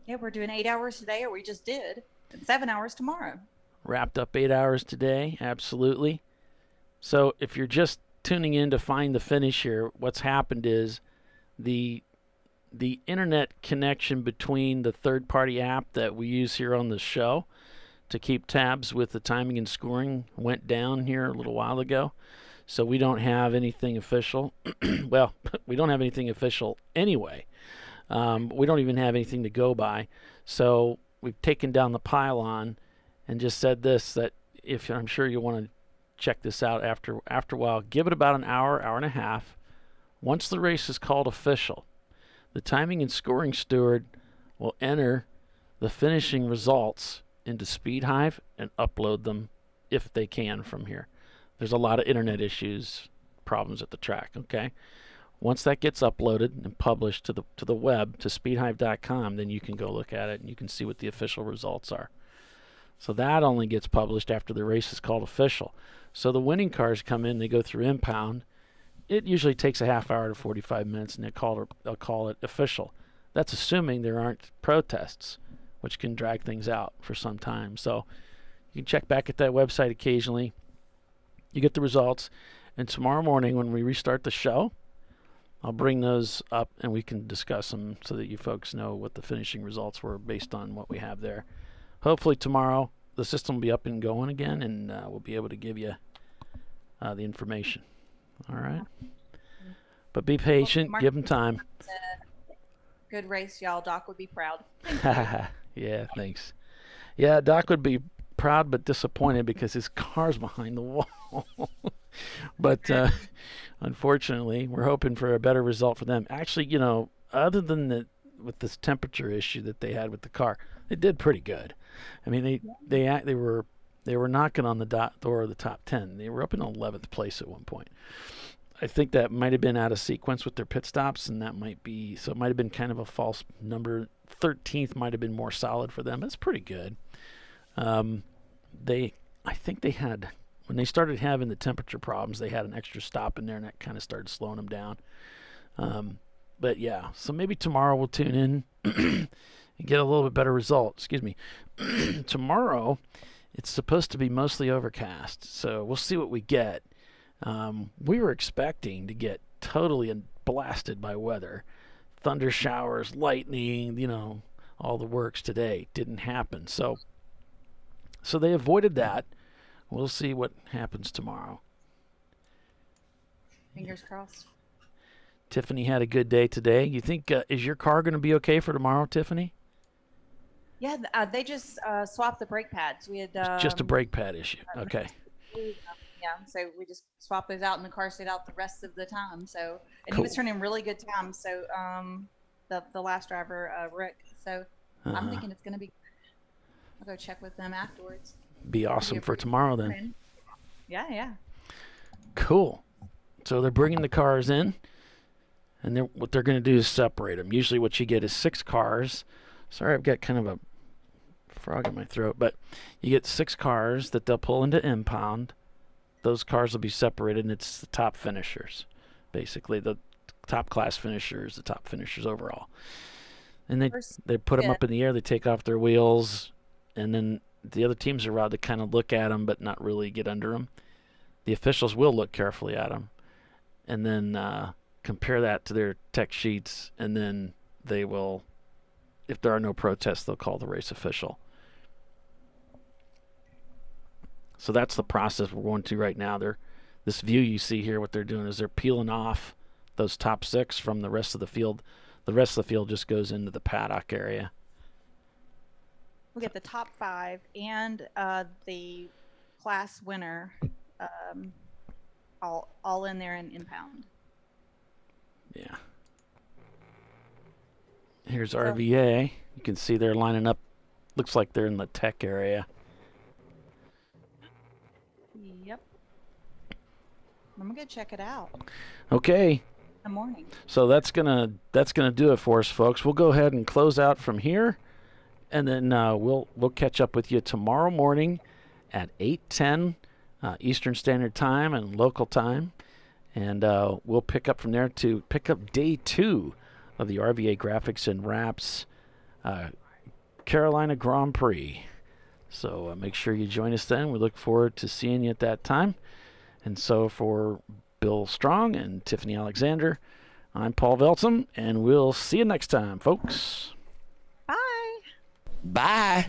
Yeah, we're doing 8 hours today, or we just did. And 7 hours tomorrow. Wrapped up 8 hours today, absolutely. So if you're just tuning in to find the finish here, what's happened is the internet connection between the third-party app that we use here on the show to keep tabs with the timing and scoring went down here a little while ago. So we don't have anything official. Well, we don't have anything official anyway. We don't even have anything to go by. So we've taken down the pylon and just said this, that if I'm sure you want to check this out after a while, give it about an hour, hour and a half. Once the race is called official, the timing and scoring steward will enter the finishing results into SpeedHive and upload them if they can from here. There's a lot of internet issues, problems at the track, okay? Once that gets uploaded and published to the web, to speedhive.com, then you can go look at it and you can see what the official results are. So that only gets published after the race is called official. So the winning cars come in, they go through impound. It usually takes a half hour to 45 minutes, and they'll call it official. That's assuming there aren't protests, which can drag things out for some time. So you can check back at that website occasionally. You get the results, and tomorrow morning when we restart the show, I'll bring those up and we can discuss them so that you folks know what the finishing results were based on what we have there. Hopefully tomorrow the system will be up and going again, and we'll be able to give you the information. All right? But be patient. Well, give them time. Good race, y'all. Doc would be proud. Yeah, thanks. Yeah, Doc would be proud but disappointed because his car's behind the wall. But unfortunately, we're hoping for a better result for them. Actually, you know, other than with this temperature issue that they had with the car, they did pretty good. I mean, they were knocking on the door of the top 10. They were up in 11th place at one point. I think that might have been out of sequence with their pit stops, and that might be, so it might have been kind of a false number. 13th might have been more solid for them. That's pretty good. I think they had, when they started having the temperature problems, they had an extra stop in there, and that kind of started slowing them down. But yeah, so maybe tomorrow we'll tune in and get a little bit better result. Excuse me. Tomorrow, it's supposed to be mostly overcast, so we'll see what we get. We were expecting to get totally blasted by weather. Thunder showers, lightning, you know, all the works today. Didn't happen. So they avoided that. We'll see what happens tomorrow. Fingers crossed. Tiffany had a good day today. You think, is your car going to be okay for tomorrow, Tiffany? Yeah, they just swapped the brake pads. We had just a brake pad issue. Okay. Yeah, so we just swapped those out, and the car stayed out the rest of the time. So, and Cool. he was turning really good time. So, the last driver, Rick. So, I'm thinking it's going to be. I'll go check with them afterwards. Be awesome for tomorrow then. Yeah. Cool. So they're bringing the cars in, and what they're going to do is separate them. Usually what you get is 6 cars. Sorry, I've got kind of a frog in my throat, but you get 6 cars that they'll pull into impound. Those cars will be separated, and it's the top finishers, basically the top class finishers, the top finishers overall. And they put them up in the air. They take off their wheels, and then the other teams are allowed to kind of look at them, but not really get under them. The officials will look carefully at them, and then compare that to their tech sheets, and then they will, if there are no protests, they'll call the race official. So that's the process we're going to right now. This view you see here, what they're doing is they're peeling off those top 6 from the rest of the field. The rest of the field just goes into the paddock area. We'll get the top 5 and the class winner all in there in impound. Yeah. Here's RVA. You can see they're lining up. Looks like they're in the tech area. Yep. I'm gonna go check it out. Okay. In the morning. So that's gonna do it for us, folks. We'll go ahead and close out from here, And then we'll catch up with you tomorrow morning at 8:10 Eastern Standard Time and local time. And we'll pick up from there to pick up day 2 of the RVA Graphics and Wraps Carolina Grand Prix. So make sure you join us then. We look forward to seeing you at that time. And so for Bill Strong and Tiffany Alexander, I'm Paul Veltsum, and we'll see you next time, folks. Bye. Bye.